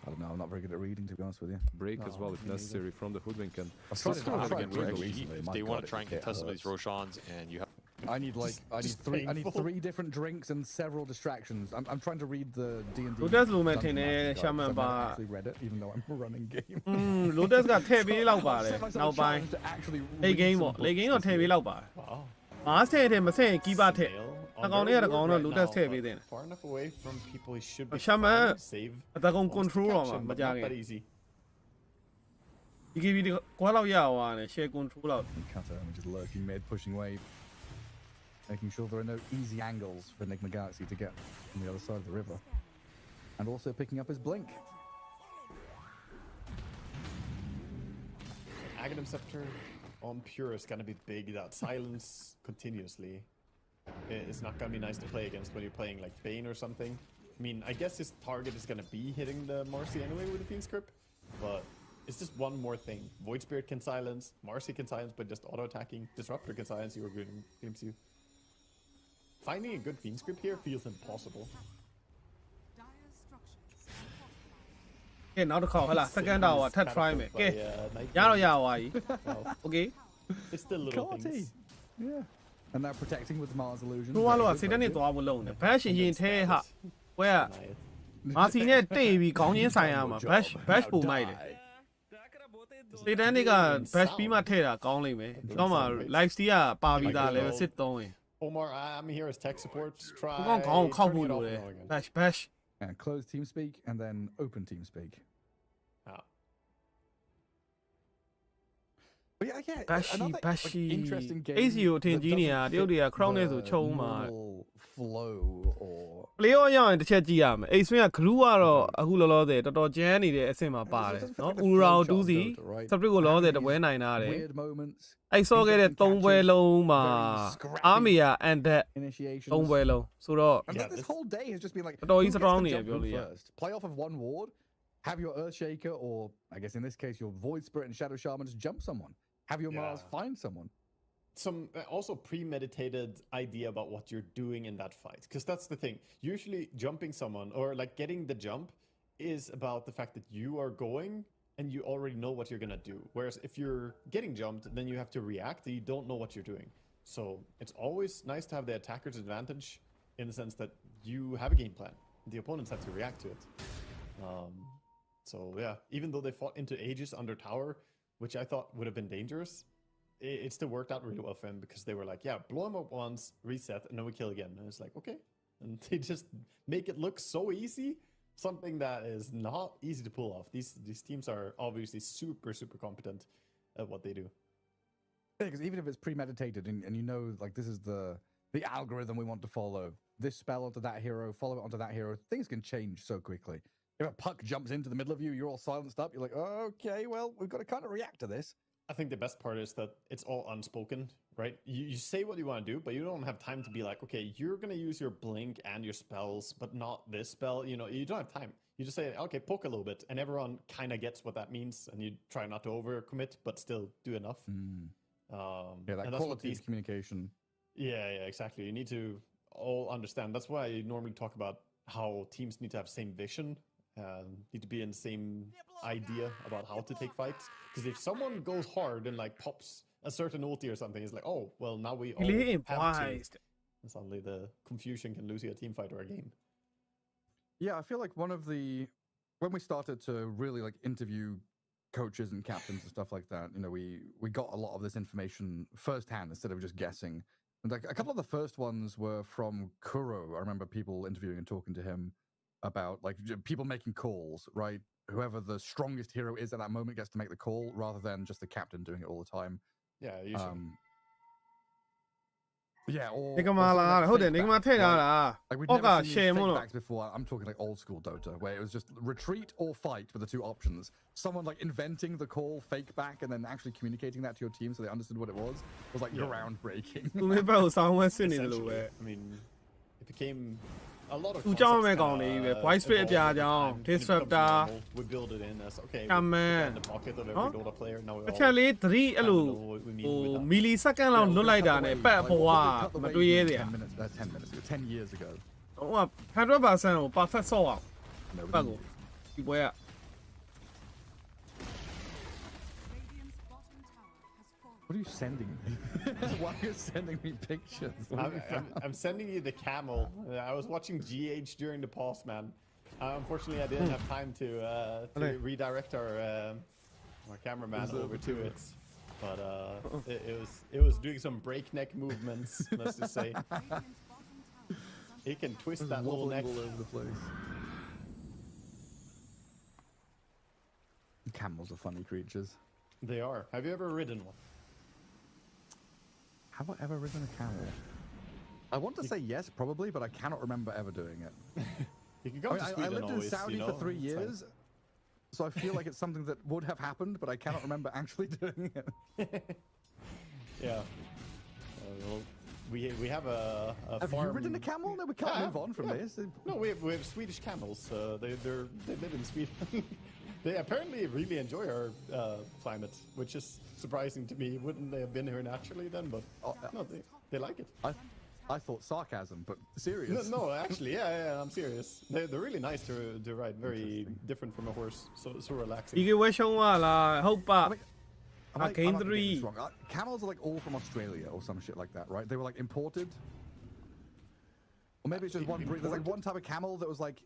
I don't know. I'm not very good at reading, to be honest with you. Break as well if necessary from the hoodwink and. If they want to try and contest some of these Roshans and you have. I need three different drinks and several distractions. I'm trying to read the D&D. Lotus လိုမဲ့ထင်တယ် Shaman ပါ actually read it even though I'm running game. Lotus ကထည့်ပေးလောက်ပါတယ်နောက်ပိုင်း late game ပေါ့ late game တော့ထည့်ပေးလောက်ပါတယ်မားဆယ်တယ်မဆယ်ကီးပါထည့်တကောင်လေးကတကောင်တော့ Lotus ထည့်ပေးတယ် Far enough away from people he should be. Shaman save. အတကောင် control တော့မှာမကြခင် ဒီကီဗီကွာလောက်ရအောင်နဲ့ share control လောက် Cutter just lurking mid, pushing wave. Making sure there are no easy angles for Nigma Galaxy to get from the other side of the river. And also picking up his blink. Aghanim Scepter on Pure is gonna be big. That silence continuously. It's not gonna be nice to play against when you're playing like Bane or something. I mean, I guess his target is gonna be hitting the Marcy anyway with the Fiend Script, but it's just one more thing. Void Spirit can silence, Marcy can silence, but just auto-attacking. Disruptor can silence you or glimpse you. Finding a good Fiend Script here feels impossible. ကဲနောက်တစ်ခေါက်ဟလာ second tower ထပ် try မယ်ကဲရတော့ရသွားပြီ okay It's still little things. Yeah. And now protecting with Mars illusion. ဘိုးကစိတ်နဲ့သွားဖို့လုံးတယ်ဘတ်ရှင်ရင်ထဲဟာဘွဲကမာစီနဲ့တိတ်ပြီးခေါင်းချင်းဆိုင်ရမှာ bash ပုံမိုက်တယ်စိတ်တန်းတွေက bash ပြီးမှထည့်တာကောင်းလိမ့်မယ်တော့မှ live steal ကပါပြီးသား level 6 3ရင် Omar, I'm here as tech support. Try. Bash. And close TeamSpeak and then open TeamSpeak. But Bashi. Interesting game. ACO ထင်ကြီးနေတာတရုတ်တွေက crown နဲ့ဆိုချုံမှာ flow or play ရောက်ရင်တစ်ချက်ကြည့်ရမယ်အိတ်ဆွင်းက glue ကတော့အခုလောလောဆယ်တော်တော်ကျန်းနေတဲ့အဆင့်မှာပါတယ်နော် Urao 2စီ Split ကိုလောလောဆယ်တပွဲနိုင်တာတယ်အဲ့ဆော့ခဲ့တဲ့3ပွဲလုံးမှာ Army က Undead 3ပွဲလုံးဆိုတော့ this whole day has just been like တော်ကြီး strong နေရပြောလို့ရ play off of one ward have your Earthshaker or I guess in this case your Void Spirit and Shadow Shaman just jump someone have your Mars find someone some also premeditated idea about what you're doing in that fight, because that's the thing. Usually jumping someone or like getting the jump is about the fact that you are going and you already know what you're gonna do, whereas if you're getting jumped then you have to react and you don't know what you're doing. So it's always nice to have the attacker's advantage in the sense that you have a game plan, the opponents have to react to it. So yeah, even though they fought into Aegis under tower, which I thought would have been dangerous, it still worked out really well for him because they were like, yeah, blow him up once, reset, and then we kill again. And it's like, okay. And they just make it look so easy, something that is not easy to pull off. These teams are obviously super competent at what they do. Yeah, because even if it's premeditated and you know, like, this is the algorithm we want to follow, this spell onto that hero, follow it onto that hero, things can change so quickly. If a puck jumps into the middle of you, you're all silenced up, you're like, oh, okay, well, we've got to kind of react to this. I think the best part is that it's all unspoken, right? You say what you want to do, but you don't have time to be like, okay, you're going to use your blink and your spells, but not this spell. You know, you don't have time. You just say, okay, poke a little bit, and everyone kind of gets what that means, and you try not to overcommit, but still do enough. That quality of communication. Yeah, exactly. You need to all understand. That's why I normally talk about how teams need to have same vision, need to be in the same idea about how to take fights. Because if someone goes hard and like pops a certain ulti or something, it's like, oh, well, now we all Really have to. improvised. And suddenly the confusion can lose you a team fight or a game. Yeah, I feel like when we started to really like interview coaches and captains and stuff like that, you know, we got a lot of this information firsthand instead of just guessing. And like a couple of the first ones were from Kuro. I remember people interviewing and talking to him about like people making calls, right? Whoever the strongest hero is at that moment gets to make the call rather than just the captain doing it all the time. Yeah, usually. Yeah, or nigma လားဟုတ်တယ် nigma ထည့်ထားတာ like we'd ဟောက်က never seen share မို့ fake လို့ backs before. I'm talking like old school Dota, where it was just retreat or fight with the two options. Someone like inventing the call fake back and then actually communicating that to your team so they understood what it was like groundbreaking. သူမင်းဘက်ကိုစောင်းဝဲစစ်နေတယ်လို့ပဲ I mean, it became a lot of သူကြောင်းမဲ့ကောင်တွေပဲ voice fit အပြာကြောင်း disruptor we build it in as okay Command. in the pocket of every Dota player now we တစ် all ချက်လေး3အဲ့လို ဟိုမီလီစက္ကန့်လောက်လွတ်လိုက်တာနဲ့ပတ်အပေါ်ကမတွေးရဲစရာ 10 minutes ago, 10 years ago. ဟိုက 100% ကို perfect ဆော့အောင်ပတ်ကိုဒီပွဲက What are you sending me? Why are you sending me pictures? I'm sending you the camel. I was watching GH during the pause, man. Unfortunately, I didn't have time to redirect our cameraman over to it. But it was doing some breakneck movements, let's just say. He can twist that little neck all over the place. Camels are funny creatures. They are. Have you ever ridden one? Have I ever ridden a camel? I want to say yes, probably, but I cannot remember ever doing it. You can go to Sweden I lived always, in Saudi for 3 years, so I feel like it's something that would have happened, but I cannot remember actually doing it. Yeah. Well, we have a have farm. you ridden a camel? No, we can't move on from this. No, we have Swedish camels. They live in Sweden. They apparently really enjoy our climate, which is surprising to me. Wouldn't they have been here naturally then? But no, they like it. I thought sarcasm, but serious. No, actually, yeah, I'm serious. They're really nice to ride. Very different from a horse. So relaxing. ဒီကဝဲရှုံးသွားလားဟုတ်ပါ I might be getting this wrong. Camels are like all from Australia or some shit like that, right? They were like imported. Or maybe it's just one breed. There's like one type of camel that was like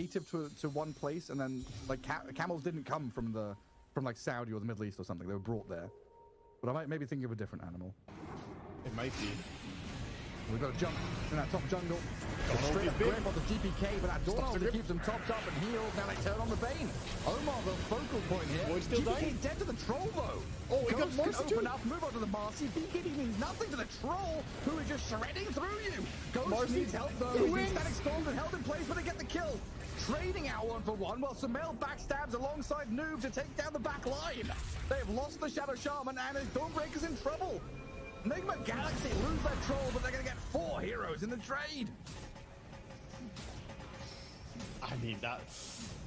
native to one place, and then like camels didn't come from like Saudi or the Middle East or something. They were brought there. But I might maybe think of a different animal. It might be. We've got to jump in that top jungle. Straight grip on the GPK, but that Donald keeps them topped up and healed. Now they turn on the Bane. Omar, the focal point here. Boy, still GPK dying. dead to the troll though. Oh, we got Ghost Marcy can open up, move on to the Marcy. BKB means nothing to the troll, who is just shredding through you. Ghost Marcy needs help though. He's been static stormed and held in place, but they get the kill. Trading out 1-for-1 while Sumail backstabs alongside Noob to take down the back line. They have lost the Shadow Shaman and his Dawnbreaker's in trouble. Nigma Galaxy lose their troll, but they're going to get 4 heroes in the trade. I mean, that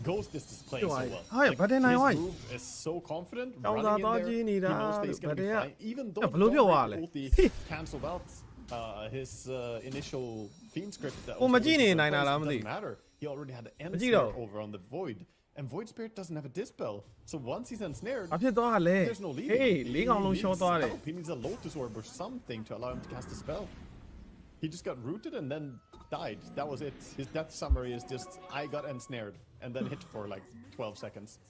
Ghost is displaying so well. Hi, but then his move is so confident. Running in there, he knows that he's going to be fine. Even though ulti cancelled out his initial Fiend script, that doesn't matter. He already had the end snare over on the Void. And Void Spirit doesn't have a dispel. So once he's ensnared, there's no leaving. He needs a Lotus Orb or something to allow him to cast a spell. He just got rooted and then died. That was it. His death summary is just, I got ensnared, and then hit for like 12 seconds.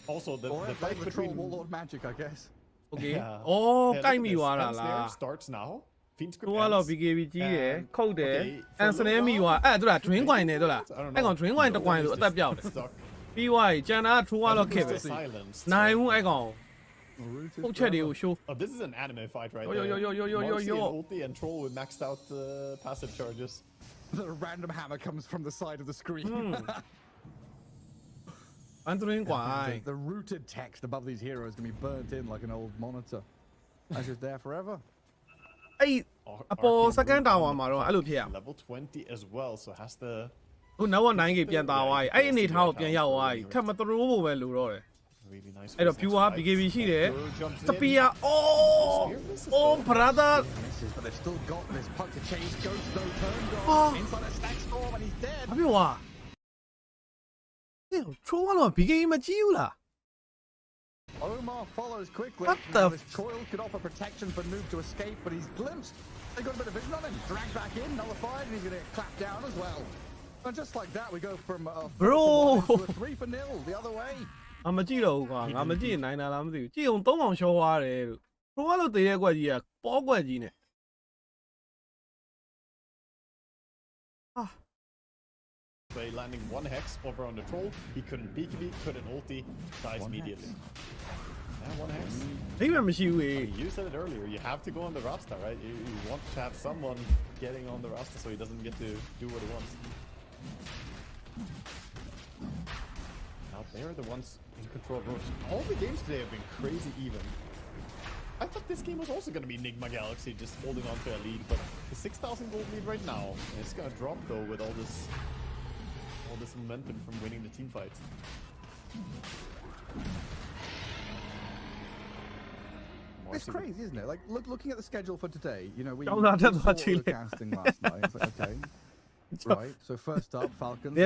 Also, the fight between... Warlord magic, I guess. Okay. Yeah. Oh, yeah, time snare starts now. Fiend script ဟိုကတော့ BKB ကြီးတယ်ခုတ်တယ်အန်စနဲမီသွားအဲ့ဒါတွင်းကွိုင်နေတော့လားအဲ့ကောင်တွင်းကွိုင်တစ်ကွိုင်ဆိုအသက်ပြောက်တယ်ပြီးသွားပြီကျန်တာထူကတော့ခက်ပဲနိုင်ဘူးအဲ့ကောင်ပုတ်ချက်တွေကို show Oh, this is an anime fight right there. Marcy and ulti and troll with maxed out passive charges. The random hammer comes from the side of the screen. The rooted text above these heroes can be burnt in like an old monitor. That's just there forever. အဲ့အပေါ် second tower မှာတော့အဲ့လိုဖြစ်ရ Level 20 as well, so has the ခုနောက် 9K ပြန်သားသွားပြီအဲ့အနေထားကိုပြန်ရောက်သွားပြီထပ်မသရိုးဖို့ပဲလိုတော့တယ် really nice. အဲ့တော့ pure BKB ရှိတယ် Spear oh brother but they've still got this puck to chase. Ghost though turned off inside a stack storm and he's dead. ဘာပြောอ่ะချိုးကတော့ BKB မကြည့်ဘူးလား Omar follows quickly. What Now the this coil could offer protection for Noob to escape, but he's glimpsed. They got a bit of vision on him. Dragged back in, nullified, and he's going to get clapped down as well. And just like that, we go from a 4 for 1 to a 3 for 0 the other way. ငါမကြည့်တော့ဘူးကွာငါမကြည့်နိုင်တာလားမသိဘူးကြည့်အောင်3အောင်ရှော့သွားတယ်လို့ပရိုကတော့တည်တဲ့ကွက်ကြီးကပေါ်ကွက်ကြီးနဲ့ By landing 1 hex over on the troll, he couldn't peek me, couldn't ulti, dies immediately. Yeah, 1 hex. အိမ်မှာမရှိဘူး I mean, you said it earlier, you have to go on the Rasta, right? You want to have someone getting on the Rasta so he doesn't get to do what he wants. Now they're the ones in control of Roach. All the games today have been crazy even. I thought this game was also going to be Nigma Galaxy just holding on to a lead, but the 6,000 gold lead right now, it's going to drop though with all this momentum from winning the team fights. It's crazy, isn't it? Like, looking at the schedule for today, you know, we Don't saw let them watch the it. casting last night. It's like, okay, right. So first up, Falcons. နေ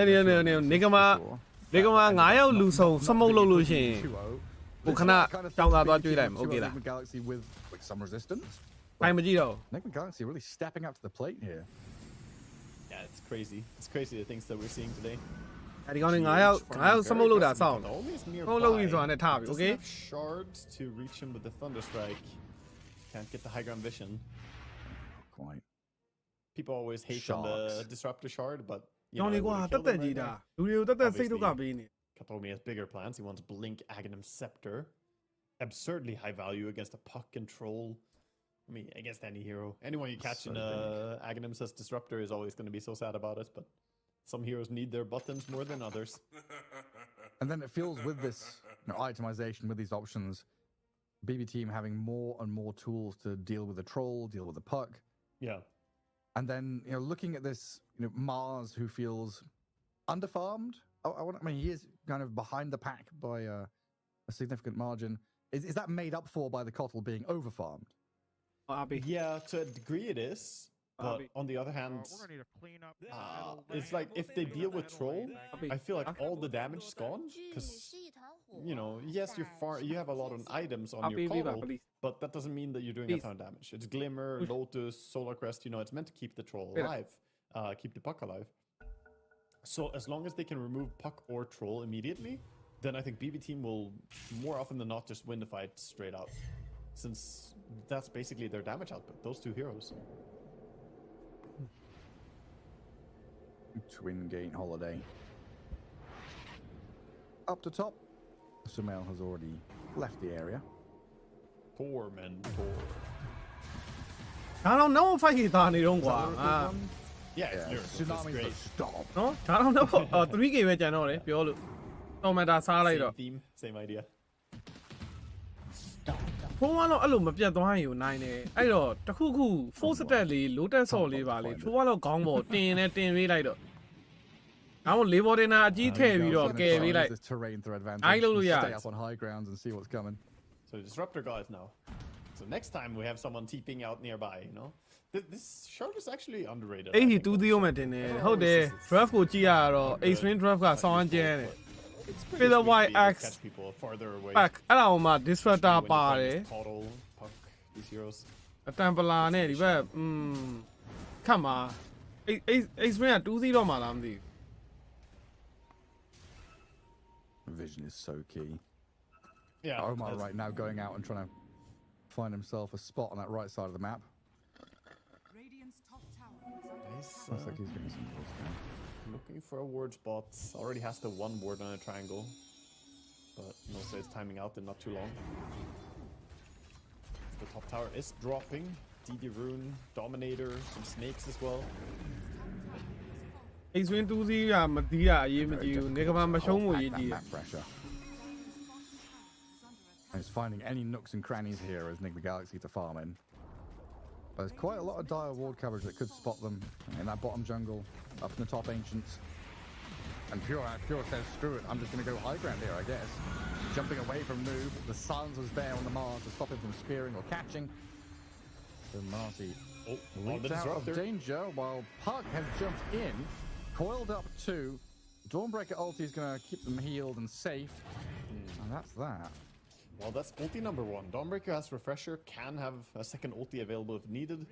နေကမ9ယောက်လူဆုံးစမုတ်လို့လို့ရှိရင်ဟိုခဏကြောင်သာသွားတွေးလိုက်မှာ okay လား Nigma Galaxy with some resistance. အိမ်မကြည့်တော့ Nigma Galaxy really stepping up to the plate here. Yeah, it's crazy. It's crazy the things that we're seeing today. အဲဒီကောင်9ယောက်စမုတ်လို့တာစောင့်စမုတ်လို့ပြီးဆိုတာနဲ့ထားပြီ okay Doesn't have shards to reach him with the thunder strike. Can't get the high ground vision. Quite. People always hate on the disruptor shard, but you ကြောင် know, လေး it ကွာ would've တက် killed တက် him ကြီး right တာ now. လူတွေကိုတက်တက်စိတ်ဒုက္ခပေးနေ Katomi has bigger plans. He wants Blink Aghanim Scepter. Absurdly high value against a puck control. I mean, against any hero. Anyone you catch in Aghanim's as disruptor is always going to be so sad about it, but some heroes need their buttons more than others. And then it feels with this itemization, with these options, BB team having more and more tools to deal with the troll, deal with the puck. Yeah. And then, looking at this, Mars who feels underfarmed. I mean, he is kind of behind the pack by a significant margin. Is that made up for by the Kotl being overfarmed? Yeah, to a degree it is. But on the other hand, it's like if they deal with troll, I feel like all the damage is gone. Because, yes, you have a lot of items on your Kotl, but that doesn't mean that you're doing a ton of damage. It's Glimmer, Lotus, Solar Crest, it's meant to keep the troll alive, keep the puck alive. So as long as they can remove puck or troll immediately, then I think BB team will more often than not just win the fight straight out. Since that's basically their damage output, those two heroes. Twin Gate Holiday. Up to top, Sumail has already left the area. Tormentor. I don't know if I can do it. Yeah, Tsunami's the stop. No, I don't know. 3K ပဲကြံတော့တယ်ပြောလို့ Tormentor စားလိုက်တော့ Same theme, same idea. ဖုန်းကတော့အဲ့လိုမပြတ်သွားရင်နိုင်တယ်အဲ့တော့တခုခု full stat လေး low tat ဆော့လေးပါလေဖုန်းကတော့ခေါင်းပေါ်တင်နေတင်ပေးလိုက်တော့ငါတို့လေးဘော်တင်တာအကြီးထည့်ပြီးတော့ကယ်ပေးလိုက် terrain through advantage. Stay up on high grounds and see what's coming. So disruptor guys now. So next time we have someone TPing out nearby, This shard is actually underrated. အဲ့ဒီ2-0မှတင်တယ်ဟုတ်တယ် draft ကိုကြည့်ရတော့ Ace Win draft ကဆောင်းကျဲတယ် Feather White Axe catch people farther away. back အဲ့ဒါမှ disruptor ပါတယ် Total puck these heroes. အတန်ပလာနဲ့ဒီဘက်ခတ်မှာ Ace Win က2-0တော့မှလားမသိဘူး Vision is so key. Yeah. Omar right now going out and trying to find himself a spot on that right side of the map. Looks like he's getting some balls now. Looking for a ward spot. Already has the one ward on a triangle. But mostly it's timing out in not too long. The top tower is dropping. DD Rune, Dominator, some snakes as well. Ace Win 2-0ကမတီးတာအရေးမကြီးဘူးနေကမှမရှုံးမှုရေးကြီး Map pressure. And he's finding any nooks and crannies here as Nigma Galaxy to farm in. But there's quite a lot of dire ward coverage that could spot them in that bottom jungle, up in the top Ancients. And Pure says, screw it, I'm just going to go high ground here, I guess. Jumping away from Noob, the silencer's there on the Mars to stop him from spearing or catching. So Marcy leaps out of danger while Puck has jumped in, coiled up too. Dawnbreaker ulti is going to keep them healed and safe. And that's that. Well, that's ulti number 1. Dawnbreaker has Refresher, can have a second ulti available if needed.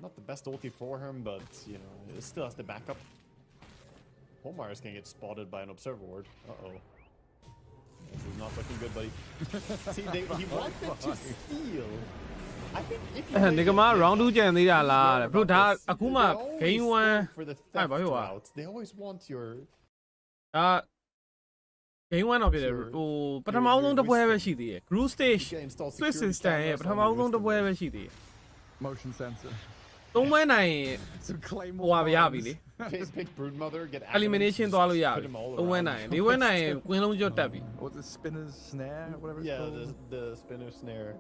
Not the best ulti for him, but, you know, it still has the backup. Homar is going to get spotted by an Observer Ward. Uh-oh. This is not looking good, buddy. See, he wanted to steal. I think if you nigma round 2 ကျန်သေးတာလားတဲ့ bro ဒါအခုမှ game 1 for the theft routes. They always want your ဒါ game 1တော့ဖြစ်တယ်ဟိုပထမဆုံးတစ်ပွဲပဲရှိသေးတယ် group stage Swiss system ရဲ့ပထမဆုံးတစ်ပွဲပဲရှိသေးတယ် motion sensor 3ပွဲနိုင် claim ဟိုပါရပြီလေ pick Broodmother, get elimination သွားလို့ရပြီ3ပွဲနိုင်4ပွဲနိုင်ကွင်းလုံးကျွတ်တက်ပြီ what's the spinner's snare whatever it's called the spinner snare.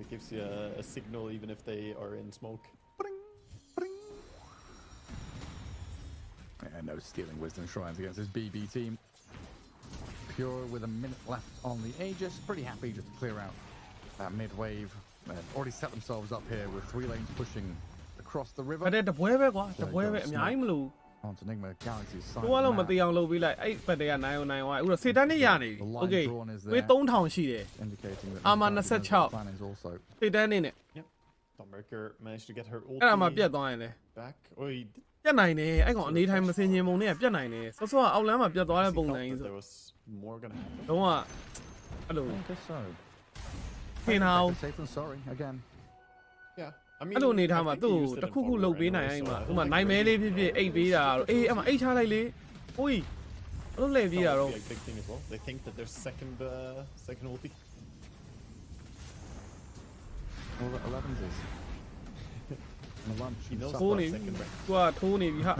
It gives you a signal even if they are in smoke. Yeah, no stealing Wisdom Shrines against this BB team. Pure with a minute left on the Aegis. Pretty happy just to clear out that mid wave. Already set themselves up here with 3 lanes pushing across the river. အဲ့တပွဲပဲကွာတပွဲပဲအများကြီးမလို့ onto Nigma Galaxy's side. တော့လုံးမသိအောင်လုပ်ပြီးလိုက်အဲ့ဘက်တည်းက909ဝါအခုတော့စေတန်းနဲ့ရနေပြီ Okay ဝေး3000ရှိတယ် indicating that အာမ26 plan is also စေတန်းနေနဲ့ Yep. Dawnbreaker managed to get her ulti အဲ့ဒါမှပြတ်သွားရင်လေ back. Oh, he ပြတ်နိုင်တယ်အဲ့ကောင်အနေထိုင်မစင်ချင်းပုံနဲ့ပြတ်နိုင်တယ်စောစောကအောက်လမ်းမှာပြတ်သွားတဲ့ပုံစံကြီးဆို there was more gonna happen. တော့အဲ့လို I guess so. ထင်အောင် Safe and sorry again. Yeah. I mean, အဲ့လိုအနေထားမှာသူ့တခုခုလှုပ်ပေးနိုင်အဲ့မှာဥမာနိုင်မဲလေးဖြစ်ဖြစ်အိတ်ပေးတာတော့အေးအဲ့မှာအိတ်ထားလိုက်လေဟိုးဘလို့လဲပြီးတာတော့ a big thing as well. They think that there's second ulti. All that 11s is. And the lunch. He knows ထိုး about နေ second, right? သူကထိုးနေပြီဟာ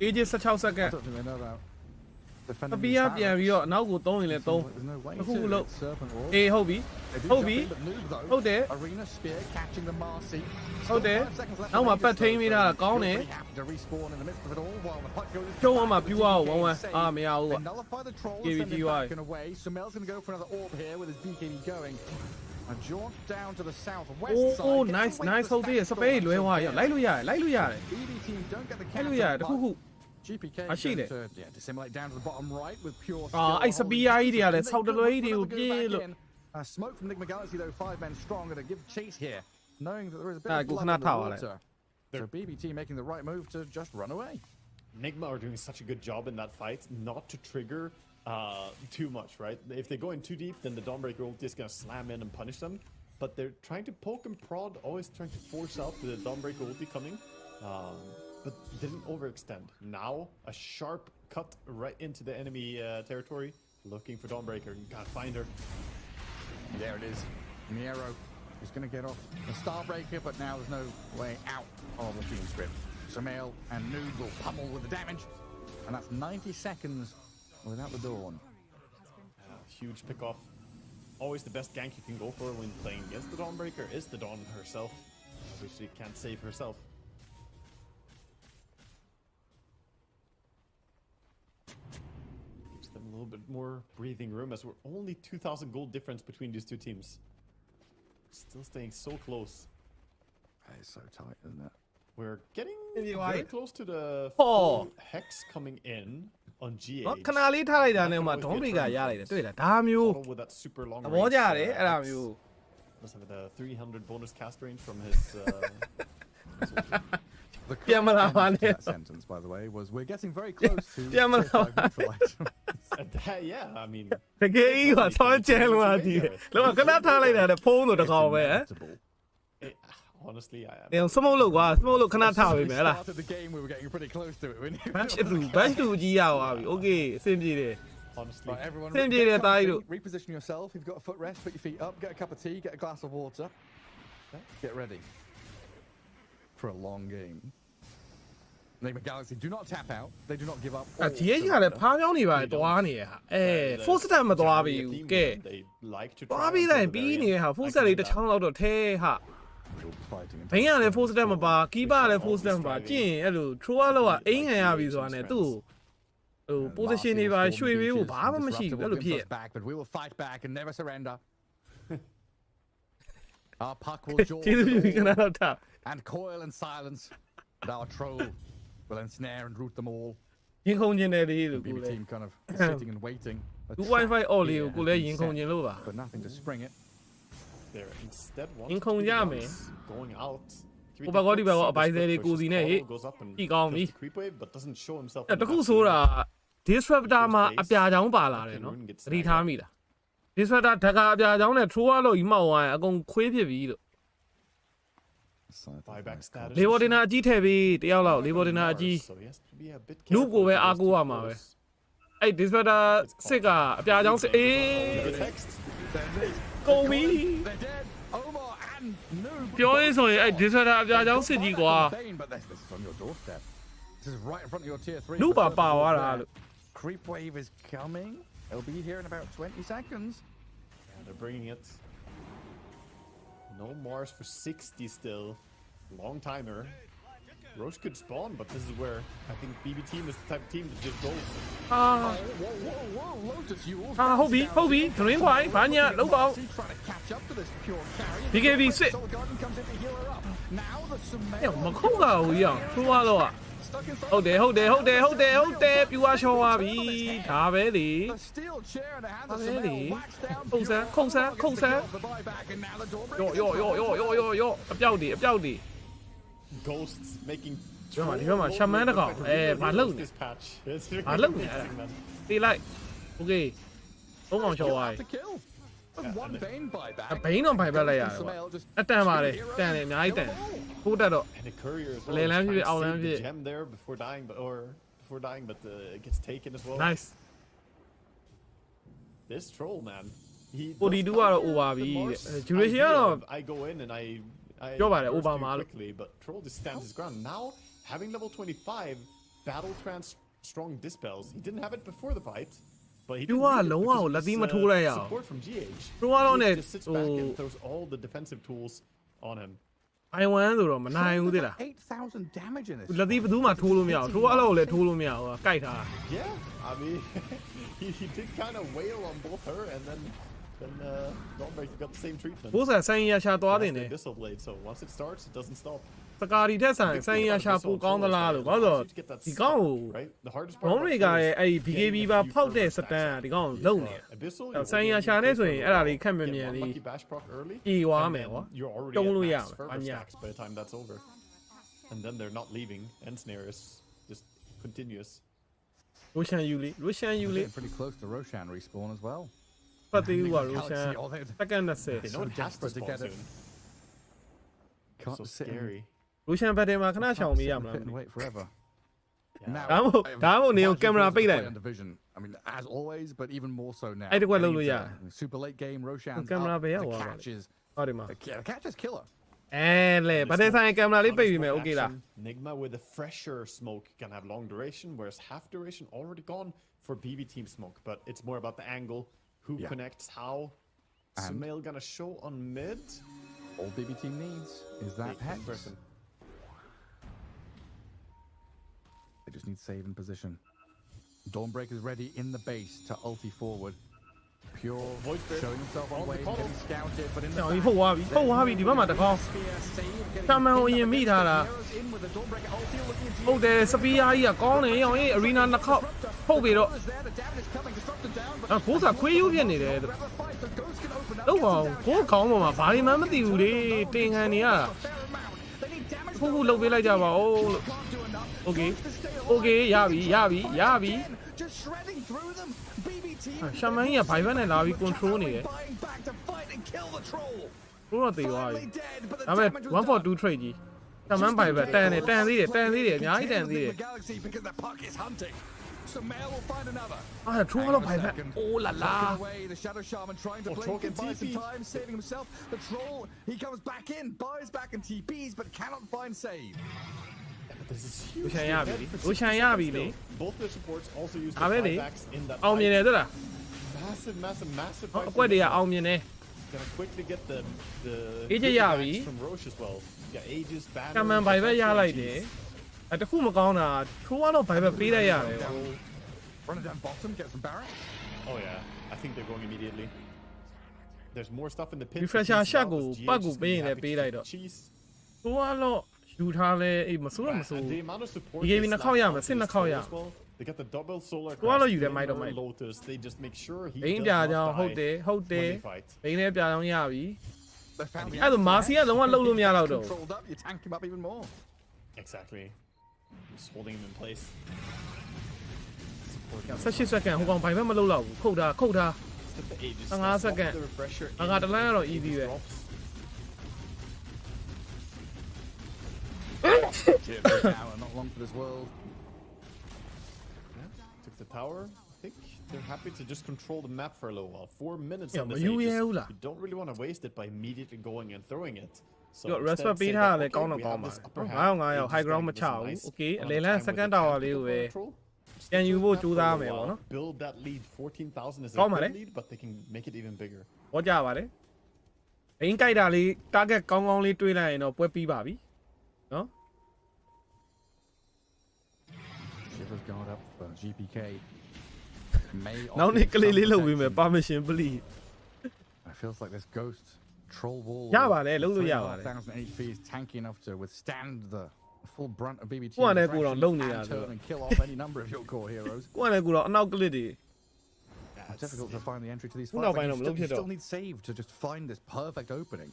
Aegis 16 second I don't think they know about အ defending ပီး these ကပြန်ပြီးတော့အနောက်ကိုသုံးရင်လည်းသုံး There's no way တခုခု to. လို့ Serpent Wall. အေးဟုတ်ပြီ They do ဟုတ် jump ပြီ in, but noob though. ဟုတ်တယ် Arena spear catching the Marcy. ဟုတ်တယ် Still 5 seconds left နောက်မှာ on ပတ် Aegis, ထိန်းပြီးတာ though, so ကောင်းတယ် pretty happy to respawn in the midst of it all while the puck goes ကျုံးမှာ ပြူအောင် Game 1-1 save. အာမရဘူး They ကွာ nullify the troll KVGY. and send it back and away. Sumel's going to go for another orb here with his BKB going. A jaunt down to the southwest side. အိုး Gets nice away nice to ဟုတ်သေးရ stack စပေး storm, လွဲ so သွားရ good. လိုက်လို့ရတယ်လိုက်လို့ရတယ် BB team don't get the လိုက်လို့ရတယ် capture, တခုခု but GPK Ah, isရှိတ going ယ် to dissimulate down to the bottom right with pure အာ skill. အဲ့စပီးယားကြီးတွေကလည်း And ဆောက်တ they လွဲ go ကြီး for တွေကို another ပြေး go လို့ back in. Smoke from Nigma Galaxy though, 5 men strong, going to give chase here, knowing that there is a bit Ah, of good blood in the khana thawa water. So BBT making the right move to just run away. Nigma are doing such a good job in that fight not to trigger too much, right? If they go in too deep, then the Dawnbreaker ulti is going to slam in and punish them. But they're trying to poke and prod, always trying to force out the Dawnbreaker ulti coming. But didn't overextend. Now, a sharp cut right into the enemy territory. Looking for Dawnbreaker. Gotta find her. There it is. Miero is going to get off the Starbreaker, but now there's no way out of the Fiend Script. Sumail and Noob will pummel with the damage. And that's 90 seconds without the Dawn. Huge pickoff. Always the best gank you can go for when playing against the Dawnbreaker is the Dawn herself. Which she can't save herself. Gives them a little bit more breathing room as we're only 2,000 gold difference between these two teams. Still staying so close. It's so tight, isn't it? We're getting Anyway. very close to the Oh. full Hex coming in on GH. ခဏလေးထားလိုက်တာနဲ့မှဒုံးတွေကရလိုက်တယ်တွေ့လားဒါမျိုး Bottle with that super long သဘောကျတယ် range, အဲ့ဒါ Hex. မျိုး Must have the 300 bonus cast range from his. The Yeah, correct man, ending to man. that sentence, by the way, was we're getting very close to Yeah, man. tier 5 neutralized. Yeah, I mean. တကယ်ကြီးကဆောင်းကျဲလို့ကြည့်တယ်လောကခဏထားလိုက်တာနဲ့ဖုံးလို့တကောင်ပဲဟမ် Honestly, I am. အေးစမုတ်လို့ကွာစမုတ်လို့ခဏထားပြီမယ်လား Started the game, we were getting pretty close to it. We knew ဘတ်တူကြီးရသွားပြီโอเคအဆင်ပြေတယ် Honestly. Right, everyone, Same get deal, comfy, Daido. reposition yourself. If you've got a footrest, put your feet up, get a cup of tea, get a glass of water. Get ready for a long game. Nigma Galaxy do not tap out. They do not give up. အ all ဒီကြီးကလည်း surrender. ဖားပြောင်းနေပါလေတွားနေရဟာအဲ full set မတွားပြီဘူးကဲ They like to တွားပြီးတိုင်းပြီးနေတဲ့ဟာ full set လေးတစ်ချောင်းလောက်တော့ထဲဟာ Fighting and ဘင်းကလည်း full set မပါကီးပါလည်း full set မပါကြည့်ရင်အဲ့လို throw လောကအင်းခံရပြီဆိုတာနဲ့သူ့ဟို position တွေပါရွှေ့ပေးဖို့ဘာမှမရှိဘူးအဲ့လိုဖြစ် back, but we will fight back and never surrender. Our puck will ကျေးဇူးပြုခဏတော့ထား and coil in silence, and our troll will ensnare and root them all. ရင်ခုန်ခြင်းတယ်လေလို့ကို BB လေ team kind of sitting and waiting. Du Wi-Fi အော်လေးကိုကိုလည်းရင်ခုန်ခြင်းလို့ပါ But nothing to spring it. They're instead ရင်ခုန်ကြမယ် going out. ဟိုဘက်ကောဒီဘက်ကောအပိုင်းသေးလေးကိုစီနဲ့ဟေ့ပြီးကောင်းပြီတခုဆိုတာ disruptor မှာအပြာချောင်းပါလာတယ်နော်သတိထားမိလား disruptor ဓကာအပြာချောင်းနဲ့ throw လို့ကြီးမောက်သွားရင်အကုန်ခွေးဖြစ်ပြီလို့လေဘော်တင်နာအကြီးထည့်ပြီးတယောက်လောက်လေဘော်တင်နာအကြီးလူကိုပဲအားကိုးရမှာပဲအဲ့ disruptor စစ်ကအပြာချောင်းစစ်အေးကုန်ပြီပြောရင်းဆိုရင်အဲ့ disruptor အပြာချောင်းစစ်ကြီးကွာ This is right in front of your tier 3. လူပါပါသွားတာလို့ Creep wave is coming. It'll be here in about 20 seconds. Yeah, they're bringing it. No Mars for 60 still. Long timer. Roche could spawn, but this is where I think BB team is the type of team that just goes. Lotus Yules. ဟုတ်ပြီ green ခွိုင်းဘာညာလုံးပေါင်း Trying to catch up to this pure carry. BKB စစ် Soul Garden comes in to heal her up. Now the အဲ့ Sumail. မခုတ်ပါဘူးရအောင်ထိုးသွားတော့ဟုတ်တယ်ပြူသွားရှော်သွားပြီဒါပဲလေ The steel chair in the hands of Really? Sumail. Whacks down ခုတ်ဆန်းthe buyback, and now the door ယောအပြောက်တွေ Ghosts making ဒီမှာရှာမန်းတကောင်ဘာလုပ်နေ this patch. It's really ဘာလုပ်နေ amazing, man. တေးလိုက်โอเคသုံးကောင်ချော်သွားပြီ to kill. One Bane buyback. ဘိန်းတော့ပိုင်ပတ်လိုက်ရတယ်ကွာအတန်ပါတယ်တန်တယ်အများကြီးတန်ခိုးတတ်တော့ And the courier as well. Le is lamp trying to out save lamp the it. gem there before dying, but it gets taken as well. nice This troll, man. He 42ကတော့ over ပြီ duration ကတော့ I go in and I ပြောပါတယ် burst over through မှာလို့ quickly, but troll just stands his ground. Now having level 25 battle trans strong dispels. He didn't have it before the fight. But he သူက didn't need it လုံးဝ because ကို of လက်သီး his, မထိုးလိုက်ရအောင် support from GH. သူကတော့နဲ့ He just sits back and throws all the defensive tools on him. I1 ဆိုတော့မနိုင်ဘူးသိလား 8,000 damage in this. လက်သီးဘယ်သူမှထိုးလို့မရဘူးထိုးအားလို့လည်းထိုးလို့မရဘူးကိုက်ထား Yeah, I mean, he did kind of wail on both her, and then Dawnbreaker got the same treatment. ဘိုးဆန်ဆိုင်ရရှာသွားတင်တယ် Abyssal Blade, so once it starts, it doesn't stop. စကာရီထက်ဆိုင်ရရှာပိုကောင်းသလားလို့ဘာလို့ဒီကောင်ကို Right? The hardest ဘုံ part တွေကရဲ့အဲ့ဒီ BKB ပါဖောက်တဲ့စတန်ကဒီကောင်လုံနေ Abyssal, ဆိုင်ရရှာနေဆိုရင်အဲ့ဒါလေးခက်မြန်မြန် get one လေး lucky bash proc early, ပြေးသွား and မယ် then ကွာ you're already တုံး at လို့ရ max မယ် fervor အညာ stacks by the time that's over. And then they're not leaving. Ensnare is just continuous. Roshan ယူလေ Getting pretty close to Roshan respawn as well. ဖတ်သေးဘူးက Roshan စက္ကန့် They know it has to desperate to spawn get it. soon. Can't So sit and scary. Roshan ဘက်ထဲမှာခဏရှောင်နေရမ sit လား and wait forever. Now, ဒါမှမဟုတ်နေကိုကင်မရာပိတ်လိုက် Under vision. I mean, as always, but even more so now. အဲ့ဒီကွက်လုံးလို့ရ Super late game, Roshan. ကင်မရာပဲရောက် The သွားပါ catch လေ is ဟောဒီမှာ the catch is killer. လေဗတဲ့ဆိုင်ကင်မရာလေးပိတ်ပြီးမယ် okay လား Nigma with a fresher smoke can have long duration, whereas half duration already gone for BB team smoke. But it's more about the angle, who Yeah. connects how. And- Sumail gonna show on mid. All BB team needs is that Big hex. person. They just need save in position. Dawnbreaker is ready in the base to ulti forward. Pure Void Spirit showing himself on on the wave, column. getting scouted, but in the ဟော back, ဒီဖုတ်သွားပြီဒီဘက်မှာတကောင် Spear save, getting တမန်ကိုရင်မိထားတာ arrows in with the Dawnbreaker ulti, looking at ဟုတ်တယ်စပီယာကြီးကကောင်းနေရောင်ရေး arena နှစ်ခေါက်ဖုတ်ပြီးတော့ Disruptor is there, the damage is coming, Disruptor down, but ဘိုးစာခွေးယူဖြစ်နေတယ် grab a fight, the ghost can open up, တော့ gets ဘော him down. ကိုကောင်းပေါ်မှာဘာမှမသိဘူးလေတင်ခံနေရတာ A fair amount. They need damage ဖုတ်ဖုတ်လုပ်ပေးလိုက်ကြပါဦးလို့ can't do enough. okay Ghost to stay alive. okay ရပြီ Just shredding through them. BB team ရှာမန်းကြီးကဘိုင်ဘက်နဲ့လာပြီး control နေတယ် buying back to fight and kill the troll. ဘိုးတော့သေးသွားပြီ Finally dead, but the ဒါပေမဲ့ damage was 142 trade ကြီးရှာမန်းဘိုင်ဘက်တန်သေးတယ်အများကြီးတန်သေးတယ် The galaxy because the puck is hunting. So Mail will find another. အဲ့ထရိုးတော့ဘိုင်ဘက်အိုးလာလာ Knocking away, the Shadow Shaman trying to Oh, blink Troll and can buy some TP. time, saving himself. The troll, he comes back in, buys back and TPs, but cannot find save. This is huge. Roshan They're Yabi. dead for 6 Roshan seconds Yabi still.လေ Both their supports also use ဒါပဲ the လေ buybacks in that အောင်မြင်တယ်သလား massive အ fight ကွက် from တွေက Roshan. အောင်မြင်တယ် Gonna quickly get the Aegis good Yabi. backs from Roche as well. Got Aegis, Banner, ကမန်ဘိုင်ဘက်ရလိုက်တယ် တခုမကောင်းတာထိုးကတော့ဘိုင်ဘက်ပေးလိုက်ရတယ် Run it down bottom, get some barracks. Oh yeah, I think they're going immediately. There's more stuff in the pit. Refresher shot ကိုပတ်ကိုပေးရင်လည်းပေးလိုက်တော့ Cheese. ထိုးကတော့ယူထားလဲအေးမစိုးတော့မစိုး And the amount of supportဒီ game they နှစ်ခေါက်ရမယ် slapped စစ် onto နှစ်ခေါက်ရ this troll as well They got the double solar Well, crest, you that Glimmer, might or might. Lotus. They just make sure he ဘိန်း does ပြ not ကြောင်းဟုတ်တယ် die ဟုတ်တယ် when they fight. ဘိန်းလည်းပြကြောင်းရပြီ They found the အဲ့ဒါမာစီကလုံးဝလုံးလို့မရတော့တော့ controlled up, you tank him up even more. Exactly. Just holding him in place. 18 second ဟိုကောင်ဘိုင်ဘက်မလုံးတော့ဘူးခုတ်တာခုတ်တာ Just the ages. 15 second The refresher ငါတလန်းကတော့ easy ပဲ drops. Tower, not long for this world. Took the tower. I think they're happy to just control the map for a little while. 4 minutes Yeah, on this but you Aegis. yeah, You don't really want to waste it by immediately going and throwing it. So ရော instead respect ပေး say ထား that, တယ် okay, ကောင်းတော့ we ကော have င်းပါ this upper 9 hand, 5ရော Aegis high ground မ getting ချ this ဘူး nice โอเคအ amount လေ of လန်း time with second the tower tactical လေးကိုပဲ control. Just ပြန်ယူ keep ဖို့ that ကြိုး for စား a မယ်ပေါ့ while. နော် Build that lead. 14,000 is a ကောင်းပါလေ good lead, but they can make it even bigger. ဟောကြပါလေဘိန်းကြိုက်တာလေး target ကောင်းကောင်းလေးတွေးလိုက်ရင်တော့ပွဲပြီးပါပြီနော် Shivers guard up for GPK. May နောက်နေ့က offer လေးလေး some လုပ်ပေးမယ် protection. permission please It feels like this ghost troll wall. ရပါတယ်လုံးလို့ရပါတယ် 3,500 HP is tanky enough to withstand the full brunt of BBT. ကိုကလည်းကိုတော့လုံနေတာဆို and kill off any number of your core heroes. ကိုကလည်းကိုတော့အနောက်ကလစ်တွေ It's difficult to find the entry to these Well, fights. no, Like, no, you look still, you it up. still need save to just find this perfect opening.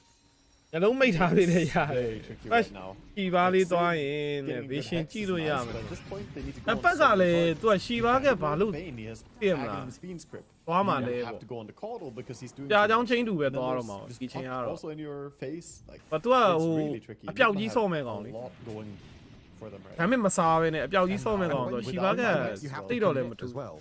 ညလုံးမိတ်ထားပေးတယ်ရတယ် Very tricky First, right now. ရှီပါလေး Like, သွားရ save, င် getting တဲ့ good vision hexes ကြည့်လို့ရ is nice, မယ် but at this point, they need to go အ on ပတ်က seven လည်း targets. သူကရှီပါကဘာလို့ Bane, he has သိရမလား Aghanim's Fiend script. သွားမှ You လဲ have ပေါ့ to go on the caudal because he's doing ကြာ too ကြောင်း much. ချင်းတူပဲ And then သွား there's တော့မှာ just ဒီချင်းရ pop တော့ also in your face. Like, ဘာသူက it's ဟို really tricky. အပြောက် You ကြီး have ဆော့မဲ့ကောင် a လေ lot going for them right ဒါပေမဲ့မစားပဲနဲ့အပြောက်ကြီးဆော့မဲ့ကောင်ဆိုရှီပါက You have တိ to တော့လည်းမ commit တူ as well.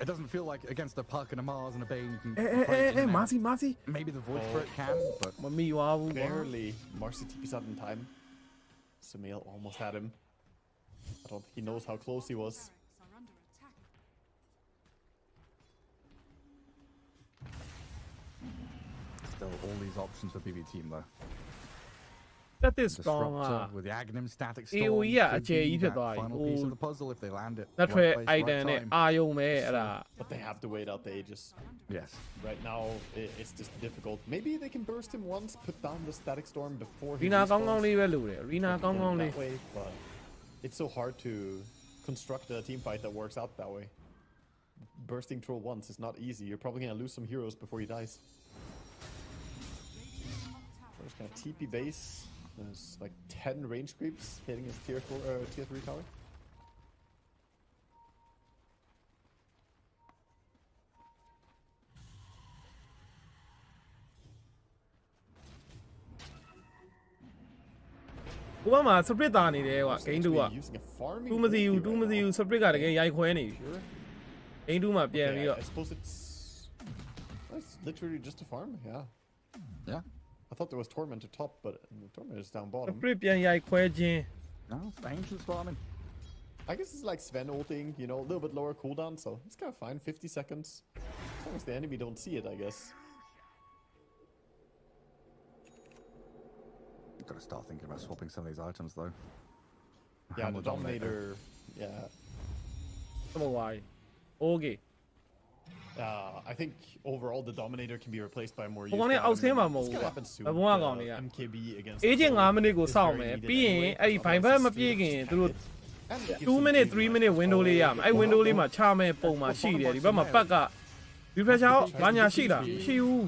It doesn't feel like against a Puck and a Mars and a Bane you can. အဲအဲ play မာ in စီမာစီ there. Maybe the Void Spirit can, but မမီသွားဘူး Barely. Marcy TP's out in time. Sumail almost had him. I don't think he knows how close he was. still all these options for BB team though. တက်တစ်စတောင်းက Disruptor with the Aghanim static storm. AOE က could အကျယ် be ကြီးဖြစ် that သွားပြီ final ဟို piece of the puzzle if they land it. လက်ထွက် Right place, item right နဲ့ time. အာယုံပဲအဲ့ဒါ But they have to wait out the ages. Yes. Right now, it's just difficult. Maybe they can burst him once, put down the static storm before he ရီနာကောင်း respawns. ကောင်းလေးပဲလိုတယ်ရီနာ They ကောင်း can ကောင်း go လေး that way, but it's so hard to construct a team fight that works out that way. Bursting troll once is not easy. You're probably gonna lose some heroes before he dies. First kind of TP base. There's like 10 range creeps hitting his tier 3 tower. ။ဟိုဘက်မှာစပရစ်တာနေတယ်ကွာဂိမ်းတူက Using a farming 2မစီဘူး ability 2မ right စီ now. ဘူးစပရစ်ကတကယ်ရိုက်ခွဲနေပြီ Sure. ဂိမ်းတူမှာပြန်ပြီး Yeah, တော့ I suppose it's literally just a farm, yeah. Yeah. I thought there was Tormentor top, but the Tormentor's down စ bottom. ပရစ်ပြန်ရိုက်ခွဲခြင်း No, it's the ancients farming. I guess it's like Sven ulting, you know, a little bit lower cooldown, so it's kind of fine. 50 seconds. As long as the enemy don't see it, I guess. Gotta start thinking about swapping some of these items though. Yeah, Hammer the Dominator, yeah. သမဝိုင်းโอเค I think overall the Dominator can be replaced by more ဟိုကောင်လေးအောက်ဆင်းမှာမဟုတ် It's ဘူး gonna ကွာ happen soon. ဘုံကကောင်လေးက MKB against အေးချင်း the Troll 5မိနစ်ကို is စောင့် very မယ် needed ပြီးရင် anyway, အဲ့ဒီဘိုင်ဘက်မပြေးခင်သူတို့ and it gives 2 them minute green 3 light. minute window လေးရမယ်အဲ့ window လေးမှာချမဲ့ပုံမှာရှိတယ်ဒီဘက်မှာပတ်က refresher ဘာညာရှိတာမရှိဘူး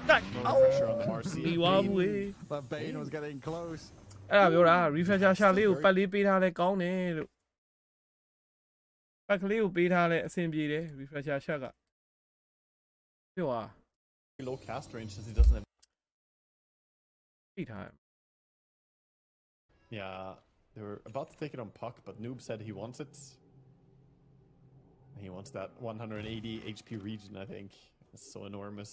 တိုက် No pressure on the Marcy. ဒီဝါဘူးေး But Bane was getting close. အဲ့ဒါပြောတာ refresher ရှာလေးကိုပတ်လေးပေးထားလဲကောင်းတယ်လို့ပတ်ကလေးကိုပေးထားလဲအဆင်ပြေတယ် refresher ရှက်ကပြောတာ Low cast range since he doesn't have. ပြီးထားတယ် Yeah, they were about to take it on Puck, but Noob said he wants it. He wants that 180 HP region, I think. It's so enormous.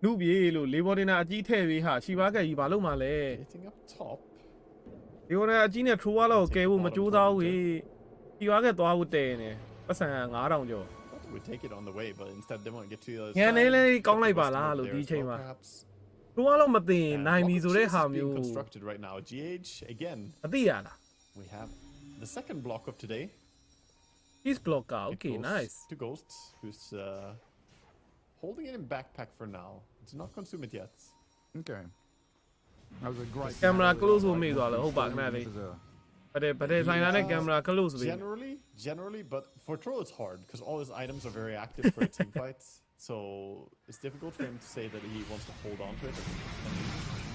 နုပြေလို့လေဘော်တင်နာအကြီးထည့်ပြီးဟာရှီဘာကကြီးဘာလို့မှလဲ Getting up top. လေဘော်တင်နာအကြီးနဲ့ throw လောက်ကဲဖို့မကြိုးစားဘူးရှီဘာကသွားဖို့တဲနေပတ်စံ9000ကျော် Thought they would take it on the way, but instead they want to get to the other ညနေ side. လေးကောင်းလိုက်ပါ There's လား smoke လို့ there ဒီ as ချိန် well, မှာ perhaps. throw လောက်မတင် And နိုင်ပြီ while ဆို the တဲ့ chase ဟာ is being မျိုး constructed right now. GH again. အသိရလား We have the second block of today. this blocker It okay goes nice to Ghost, who's holding it in backpack for now. Did not consume it yet. Okay. That was a great Camera camera close လို့ ဖို့မိသွားလို့ဟုတ်ပါခဏလေး This is a but there's like camera close. Generally, but for Troll it's hard because all his items are very active for a team fight. So it's difficult for him to say that he wants to hold on to it.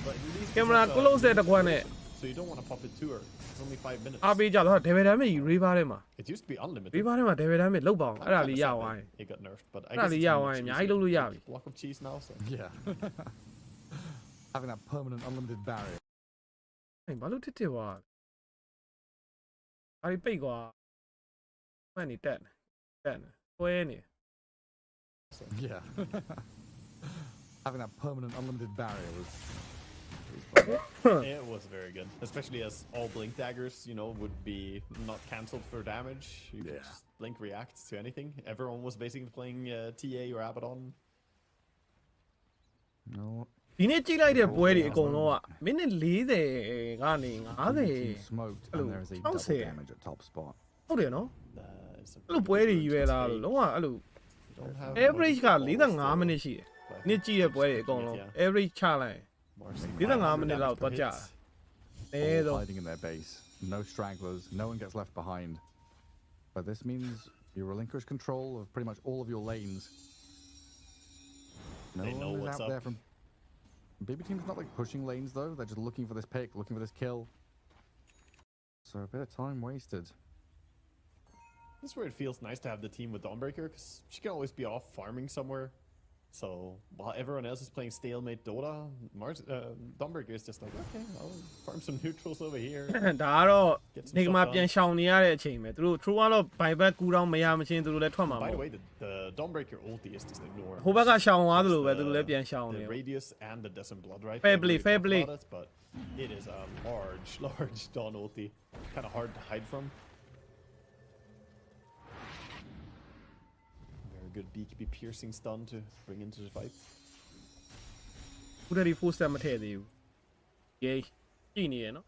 But at least camera close တဲ့တကွက်နဲ့ so you don't want to pop it to her. It's only 5 minutes. အားပေးကြတော့ David damage River ထဲမှာ It used to be unlimited. River ထဲမှာ David damage လောက်ပါအောင်အဲ့ဒါလေးရဝိုင်း It got nerfed, but I အဲ့ဒါ guess လေးရဝိုင်းအများကြီးလုပ်လို့ရပြီ block of cheese now. So Yeah. Having that permanent unlimited barrier. အဲ့ဘာလို့တစ်ကွာအဲ့ဒီပိတ်ကွာမှန်နေတက်ပွဲနေ Yeah. Having that permanent unlimited barrier was it was very good, especially as all blink daggers, would be not cancelled for damage. You could just blink react to anything. Everyone was basically playing TA or Abaddon. No. ဒီနေ့ကြည့်လိုက်တဲ့ပွဲတွေအကုန်လုံးကမိနစ်40ကနေ50 smoked and there is a double damage at top spot. ဟုတ်တယ်နော်အဲ့လိုပွဲတွေကြီးပဲလားလုံးဝအဲ့လို average က45မိနစ်ရှိတယ်နေ့ကြည့်တဲ့ပွဲတွေအကုန်လုံး average ချလိုက်45မိနစ်လောက်တော့ကြာတယ် All hiding in their base, no stragglers, no one gets left behind. But this means you relinquish control of pretty much all of your lanes. No one is out there from BB team's not like pushing lanes though, they're just looking for this pick, looking for this kill. So a bit of time wasted. This is where it feels nice to have the team with Dawnbreaker, because she can always be off farming somewhere. So while everyone else is playing stalemate Dota, Dawnbreaker is just like, okay, I'll farm some neutrals over here. ဒါကတော့ nigma ပြန်ရှောင်နေရတဲ့အချိန်ပဲသူတို့ true ကတော့ buyback ကူတောင်းမရမချင်းသူတို့လည်းထွက်မှာမဟုတ် By the way, the Dawnbreaker ulti is just ignore. ဟိုဘက်ကရှောင်သွားသလိုပဲသူတို့လည်းပြန်ရှောင်နေ The radius and the Descent Blood, right? Fair play. But it is a large Dawn ulti. Kind of hard to hide from. Good BKB piercing stun to bring into the fight. ခုတည်း full step မထည့်သေးဘူး Yay ကြည့်နေရနော်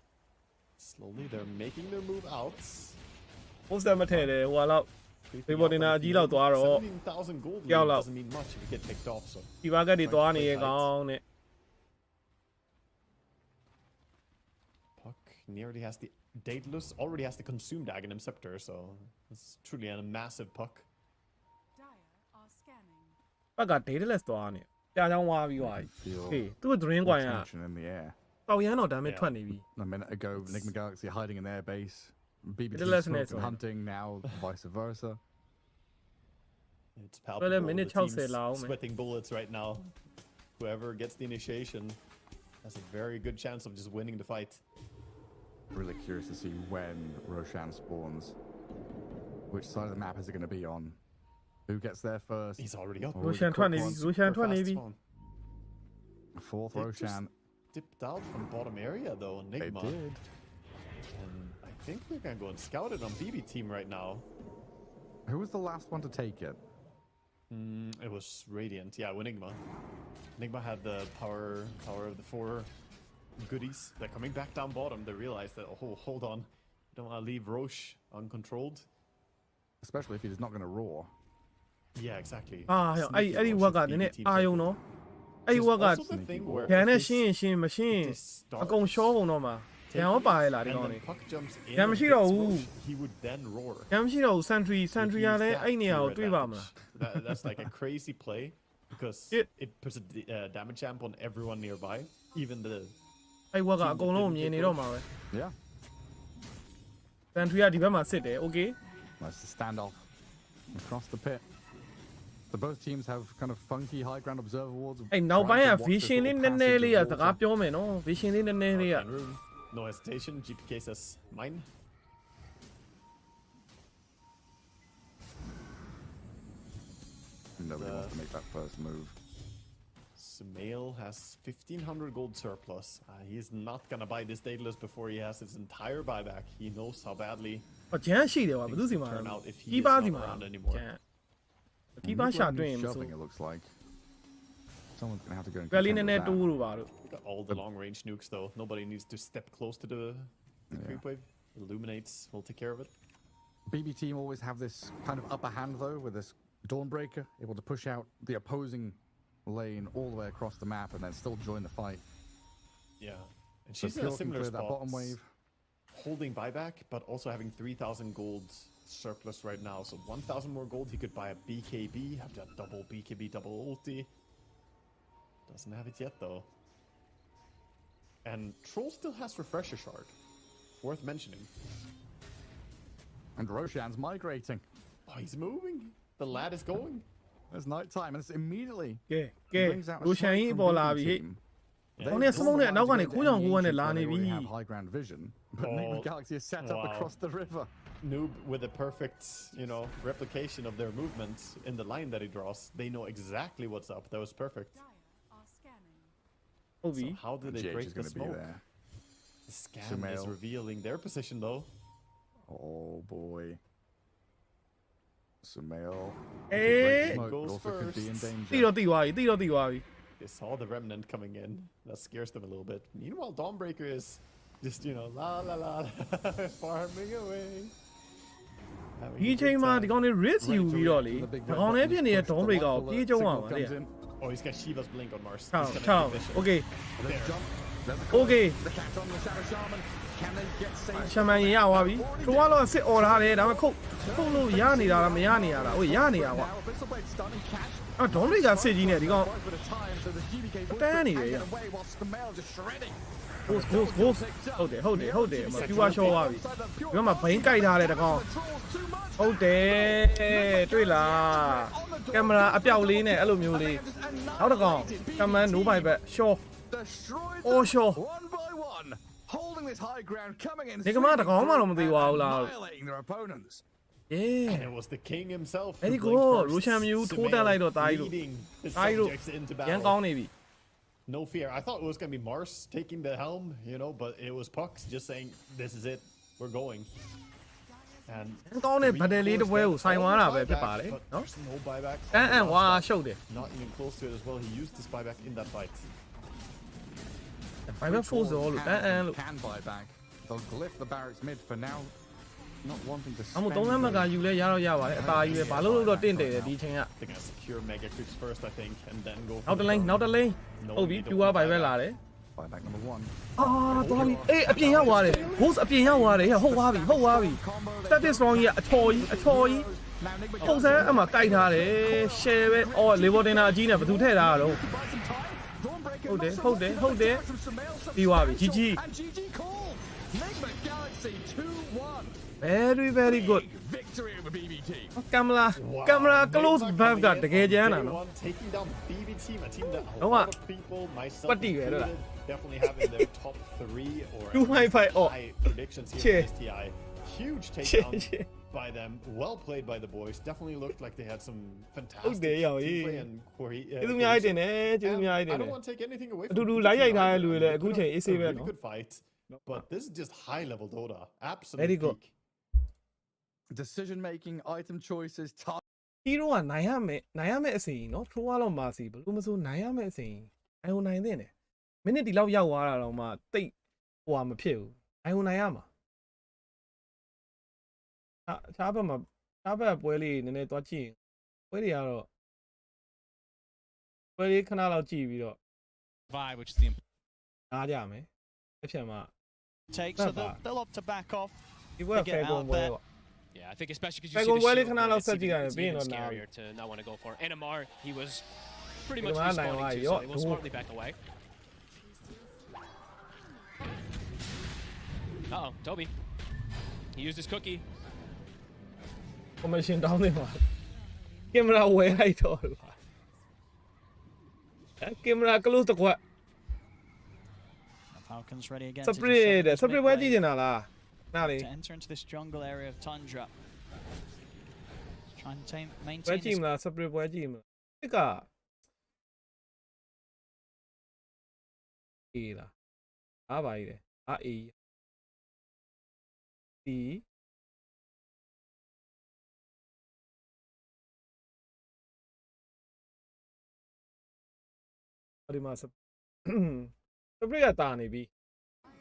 Slowly they're making their move out. full step မထည့်တယ်ဟိုလောက်ဖေပေါ်တင်တာအကြီးလောက်သွားတော့ 17,000 gold doesn't mean much if you get picked off. So ဒီဘာကတ်တွေသွားနေရကောင်းနဲ့ Puck nearly has the Daedalus, already has the consumed Aghanim Scepter, so it's truly a massive Puck. ဘက်က Daedalus သွားနေကြာချောင်းဝါပြီးသွားပြီဟေးသူ့ drain ကွိုင်းက in the air. တောက်ရမ်းတော့ damage ထွက်နေပြီ A minute ago, Nigma Galaxy hiding in their base. BBT Daedalus smoked and net. hunting, now vice versa. It's palpable. minute The team's 60 လောက်မယ် sweating bullets right now. Whoever gets the initiation has a very good chance of just winning the fight. Really curious to see when Roshan spawns. Which side of the map is it going to be on? Who gets there first? He's already up. Roshan ထွက်နေပြီ Roshan ထွက်နေပြီ Fourth They Roshan. just dipped out from bottom area though, They Nigma. did. And I think we're gonna go and scout it on BB team right now. Who was the last one to take it? It was Radiant, yeah, with Nigma. Nigma had the power of the 4 goodies. They're coming back down bottom. They realize that, oh, hold on. Don't want to leave Roche uncontrolled. Especially if he's not going to roar. Yeah, exactly. အဲ့ဒီဝက်ကနည်းနည်းအာယုံတော့အဲ့ဒီဝက်က Also the thing where ရန်နဲ့ရှင်းရင်မရှင်းအကုန်ရှောကုန်တော့မှာရန်ရောပါရလားဒီ and ကောင် then လေး Puck jumps in. ရန်မရှိတော့ဘူး He would then roar. ရန်မရှိတော့ဘူး sentry ကလည်းအဲ့နေရာကိုတွေးပါမလား That's like a crazy play because it puts a damage champ on everyone nearby, even the အဲ့ဝက်ကအကုန်လုံးမြင်နေတော့မှာပဲ Yeah. sentry ကဒီဘက်မှာစစ်တယ် okay That's the standoff across the pit. So both teams have kind of funky high ground observer wards. အဲ့နောက်ပိုင်းက trying to watch this vision little လေးနည်းနည်း passage လေးက of စကား water. ပြောမယ်နော် vision လေးနည်းနည်းလေးက no hesitation. GPK says mine. Nobody wants to make that first move. Sumail has 1,500 gold surplus. He's not gonna buy this Daedalus before he has his entire buyback. He knows how badly ဂျန်ရှိတယ်ကွာဘယ်သူစီမှာ turn out if he ကြီး is ပါ not စီမှာ around anymore. ကြီးပါရှာတွင်းမဆို Shoving, it looks like. Someone's gonna have to go and ကလေးန contend ည်းနည်း with တိုး that. လို့ပါတော့ Got all the long range nukes though. Nobody needs to step close to the creep wave. Illuminates will take care of it. BB team always have this kind of upper hand though, with this Dawnbreaker, able to push out the opposing lane all the way across the map and then still join the fight. Yeah. And So she's in a Pure can similar clear that spot. bottom wave. holding buyback, but also having 3,000 gold surplus right now. So 1,000 more gold, he could buy a BKB, have that double BKB, double ulti. Doesn't have it yet, though. And Troll still has Refresher Shard. Worth mentioning. And Roshan's migrating. Oh, he's moving. The lad is going. It's night time, and it's immediately. Okay. Brings out a Roshan smoke yi fromပေါ်လာ BB ပြီ team. ။ဟိုနေစမုံနဲ့နောက်ကနေခိုးကြောင်ကိုကနေလာနေပြီ They already have high ground vision, but Nigma Galaxy is set up wow. across the river. Noob with a perfect, you know, replication of their movement in the line that he draws. They know exactly what's up. That was perfect. ဟုတ်ပြီ So how did they GH break is the going to be smoke? there. The scan is Sumail. revealing their position, though. Oh boy. Sumail. Eh. Smoke, but Goes also could be in first. တိ danger. တော့တိသွားပြီတိတော့တိသွားပြီ They saw the remnant coming in. That scares them a little bit. Meanwhile, Dawnbreaker is just, you know, la la la, farming away. ဒီအချိန်မှာဒီကောင်လေး risk ယူပြီးတော့လေဒီကောင်လေးဖြစ်နေတဲ့ Dawn Breaker ကိုပြေးကြုံအောင်ပါလေ Oh, he's got Shiva's blink on Mars. ချောင်း He's ချော gonna င်း take vision. Okay There's a jump. There's a Okay The cat on the Shadow Shaman. Can they get safe? ရှမန်ရင်ရသွားပြီထိုးကတော့အစ်စ်អော်ထားတယ်ဒါပေမဲ့ခုတ်လို့ရနေတာလားမရနေတာလားဟိုရနေတာကွာ Now, Abyssal Blade stun and catch. အော် Dawn Breaker စစ်ကြီးနဲ့ဒီကောင် Quite a bit of time, so the GBK will Damn it, hanging yeah. away while Sumail just shredding. Ghost ဟုတ်တယ်ဟုတ်တယ်မ pure ရှော့သွားပြီဒီမှာဘိန်းကြိုက်ထားတယ်တကောင်ဟုတ်တယ်တွေ့လားကင်မရာအပြောက်လေးနဲ့အဲ့လိုမျိုးလေးနောက်တကောင်ကမန်နိုးဘိုင်ဘက်ရှော့ Destroyed Oh, them sure. one by one, holding this high ground, coming in. ဒီကမတကောင်မှတော့မသိပါဘူးလား Annihilating their opponents. Yeah And it was the king himself. who Very blinked good. first. Roshan Mew Sumail ထိုးတက်လိုက်တော့တားကြီးတို့ leading his တားကြီးတို့ subjects into ရန်ကောင်း battle. နေပြီ No fear. I thought it was gonna be Mars taking the helm, you know, but it was Pucks just saying, "This is it. We're going." And ရန်ကောင်းတဲ့ဗတ်တယ်လေးတစ်ပွဲကိုဆိုင်သွားတာပဲဖြစ်ပါတယ် but နော် there's no buyback. တန်းအံ့ဝါရှုပ်တယ် Not even close to it as well. He used his buyback in that fight. ဘိုင်ဘက်4ဆိုလို့တန်းအံ့လို့ Can buy back. They'll glyph the barracks mid for now. Not wanting to အမှု spend 3လမ်းမကယူလဲရတော့ရပါတယ်အသာယူလဲဘာလို့လို့တော့တင့်တယ်ဒီအချိန်က They're gonna secure mega creeps first, I think, and then go. နောက်တစ်လိန်ဟုတ်ပြီပြူသွားဘိုင်ဘက်လာတယ် Buyback number 1. အာသွားပြီအေးအပြင်ရောက်သွားတယ် Ghost အပြင်ရောက်သွားတယ်ဟုတ်သွားပြီ Static Strong ကြီးအချော်ကြီးပုံစံအမှကြိုက်ထားတယ် share ပဲအော် level တင်တာအကြီးနဲ့ဘယ်သူထည့်ထားတာတော့ဟုတ်တယ်ပြီးသွားပြီ GG And GG call. Nigma Galaxy 2-1. very good Victory over BBT. ကင်မရာ close back ကတကယ်ကြမ်းတာနော် Taking down BB team, a team that a Đúng lot ạ. of people, myself Bất tỷ vậy đó included, definitely have in their top 3 or Two high five. Oh. high predictions here Shit. in STI. Huge Shit. takedown by them. Well played by the boys. Definitely looked like they had some fantastic there, yeah, team play yeah. and ကျေးဇူးအများကြီးတင်တယ်ကျေးဇူးအများကြီးတင် I တယ် don't want to take anything away အ from တူတူ BB လိုက်ရိုက် team ထားတဲ့ either. လူတွေလည်းအခုချိန် A AC ပဲ really နော် good fight. But this is just high level Dota. Absolute Very good. peak. Decision making, item choices, time. ဟီးရိုးကနိုင်ရမယ်အစီနော်ထိုးရတော့မာစီဘလို့မဆိုနိုင်ရမယ်အစီအိုင်ဟိုနိုင်တဲ့မိနစ်ဒီလောက်ရောက်သွားတာတော့မှတိတ်ဟိုဟာမဖြစ်ဘူးအိုင်ဟိုနိုင်ရမှာအခြားဘက်ပွဲလေးနည်းနည်းသွားကြည့်ပွဲတွေကတော့ပွဲလေးခဏလောက်ကြည့်ပြီးတော့ Vibe, which is the အားကြမယ်အဖြစ်မှာ take, so they'll opt to back off. ဒီပွဲဖဲကုန်ပွဲပေါ့ Yeah, I think especially because you Like, see the well, shield, they can allow it's even, Sajika it's being even on now. scarier to not want to go for it. And Amar, he was pretty Take much him out now, respawning too, yo. so they will smartly back away. Uh-oh, Toby. He used his cookie. ကိုမရှင်တောင်းနေပါကင်မရာဝယ်လိုက်တော့ပါကင်မရာ close တစ်ခွက် Falcons ready again. Spread ပွဲကြည့်နေတာလားနားလေ To enter into this jungle area of Tundra. Trying to ပွဲ maintain ကြည့် this မလား spread ပွဲကြည့်မလားဒီကအေးလားအားပါကြီးတယ်အားအေးဒီဒီမှာ spread ကတာနေပြီ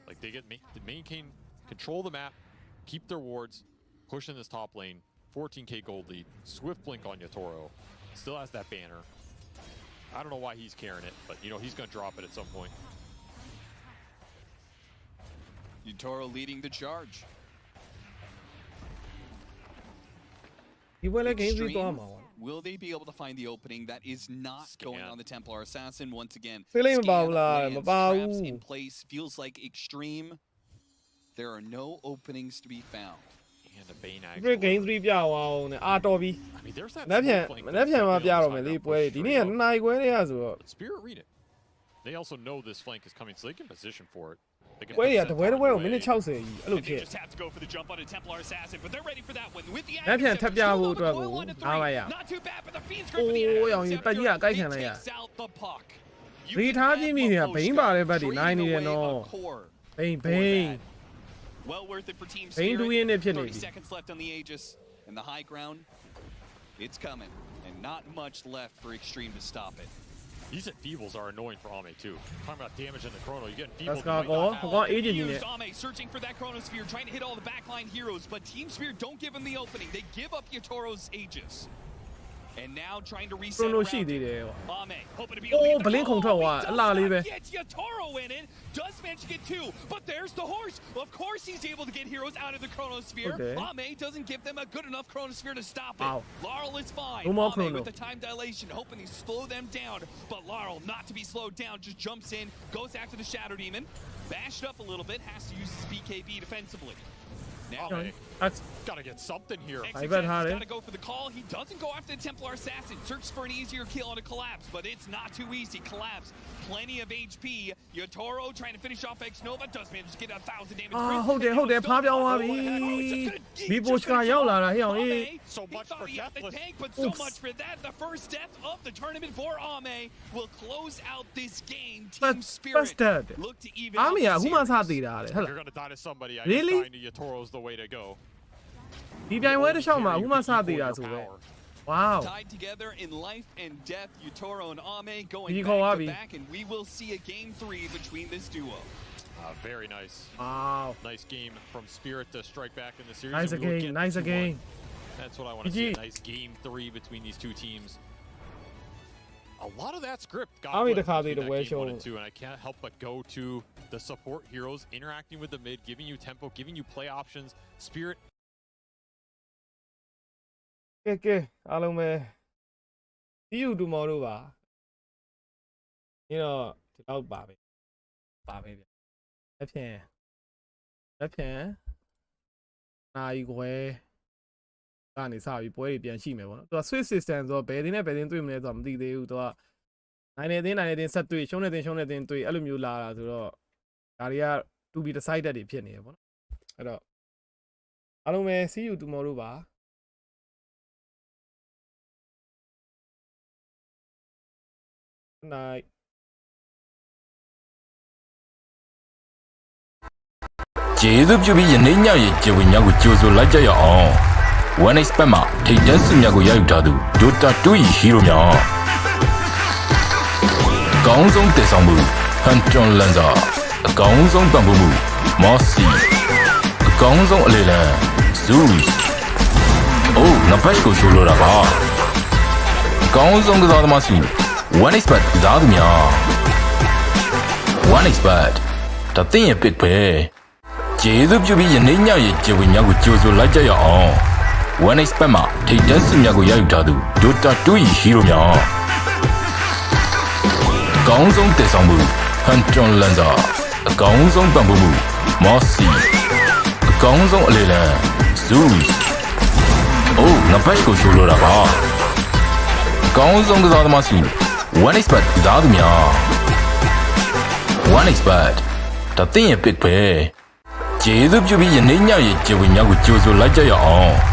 Like they get the maintain, control the map, keep their wards, push in this top lane. 14k gold lead. Swift blink on Yatoro. Still has that banner. I don't know why he's carrying it, but you know he's gonna drop it at some point. Utoro leading the charge. ဒီပွဲလည်း game 3 သွားမှာပါ Will they be able to find the opening that is not going on the Templar Assassin once again? ဖိလိမပါဘူးလားမပါဘူး in place feels like extreme. There are no openings to be found. And the Bane ဒီ game 3 ပြသွားအောင်နဲ့အာတော်ပြီ I mean, there's that. မနေ့ပြန်မှာပြတော့မယ်လေပွဲဒီနေ့က2နာရီခွဲတည်းဆိုတော့ Spirit read it. They also know this flank is coming, so they can position for it. ပွဲရတပွဲကိုမိနစ်60ကြီးအဲ့လိုဖြစ် Just have to go for the jump on a Templar Assassin, but they're ready for that one. With the မနေ့ပြန်ထပ်ပြဖို့အတွက်ကိုအားပါရ not too bad, but the Fiend's အိုးရောင်ကြီးပတ်ကြီးကကိုက်ခံလိုက်ရ takes out the puck. ဒီထားကြည့်မိနေတာဘိန်းပါတဲ့ဘက်ဒီနိုင်နေတယ်နော်ဘိန်း Well worth it for Team ဘိန်း Spirit. ဒူးရင်းနဲ့ဖြစ်နေ 30 ပြီ seconds left on the Aegis and the high ground. It's coming, and not much left for Extreme to stop it. These enfeebles are annoying for Ame too. Talking about damage in the chrono, you get enfeebled. Let's go. Used Ame searching for that chronosphere, trying to hit all the backline heroes, but Team Spirit don't give him the opening. They give up Yatoro's Aegis. And now trying to reset around Ame, hoping to be able to get the call. Gets Yatoro in it, does manage to get 2, but there's the horse. Of course he's able to get heroes out of the chronosphere. Ame doesn't give them a good enough chronosphere to stop it. Laurel is fine. Ame with the time dilation, hoping to slow them down, but Laurel not to be slowed down, just jumps in, goes after the Shadow Demon, bashed up a little bit, has to use his BKB defensively. Now, gotta get something here. Gotta go for the call. He doesn't go after the Templar Assassin. Searches for an easier kill on a collapse, but it's not too easy. Collapse, plenty of HP. Yatoro trying to finish off X Nova. Does manage to get 1,000 damage. ဟုတ်တယ်ဖားပြောင်းသွားပြီဘီပိုချ်ကရောက်လာတာဟဲ့အောင် So much for Deathless. But so much for that. The first death of the tournament for Ame will close out this game. Team Spirit look to even out the series. You're gonna die to somebody. I guess dying to Yatoro's the way to go. ဒီပြိုင်ပွဲတစ်လျှောက်မှာအခုမှစသေးတာဆိုပဲ Wow. Tied together in life and death, Yutoro and Ame going He back call to back, and we will see a game 3 between this duo. Very nice. Wow. Nice game from Spirit to strike back in the series. Nice game. That's what I want to see. A nice game 3 between these two teams. A lot of that script got flipped between that game 1 and 2, and I can't help but go to the support heroes interacting with the mid, giving you tempo, giving you play options. Spirit. ကဲအားလုံးပဲ See you tomorrow ပါဒီတော့ဒီတော့ပါပဲဗျလက်ဖြင့်နိုင်ခွဲကနေစပြီးပွဲတွေပြန်ရှိမယ်ပေါ့နော်သူက switch system ဆိုတော့ဘယ်တင်းနဲ့ဘယ်တင်းတွေ့မလဲဆိုတော့မသိသေးဘူးသူကနိုင်နေတင်းဆက်တွေ့ရှုံးနေတင်းတွေ့အဲ့လိုမျိုးလာတာဆိုတော့ဒါတွေက to be decided တွေဖြစ်နေရပေါ့နော်အဲ့တော့အားလုံးပဲ See you tomorrow ပါnight ကျေးဇူးပြုပြီးယနေ့ညရဲ့ကျေဝင်များကိုကြိုဆိုလိုက်ကြရအောင် One Expert မှာထိပ်တန်းစုများကိုရယူထားသူ Dota 2 ဟီးရိုများအကောင်းဆုံးတည်ဆောင်မှု Hunter Lanza အကောင်းဆုံးပံ့ပိုးမှု Mossy အကောင်းဆုံးအလေလံ Zeus အိုးငါဘက်ကိုချိုးလို့တာပါအကောင်းဆုံးကစားသမားစု One Expert ကစားသူများ One Expert ဒါသင်ရဲ့ pick ပဲကျေးဇူးပြုပြီးယနေ့ညရဲ့ကျေဝင်များကိုကြိုဆိုလိုက်ကြရအောင် One Expert မှာထိပ်တန်းစုများကိုရယူထားသူ Dota 2 ဟီးရိုများအကောင်းဆုံးတည်ဆောင်မှု Hunter Lanza အကောင်းဆုံးပံ့ပိုးမှု Mossy အကောင်းဆုံးအလေလံ Zeus အိုးငါဘက်ကိုချိုးလို့တာပါအကောင်းဆုံးကစားသမားစု One Expert ကစားသူများ One Expert ဒါသင်ရဲ့ pick ပဲကျေးဇူးပြုပြီးယနေ့ညရဲ့ကျေဝင်များကိုကြိုဆိုလိုက်ကြရအောင်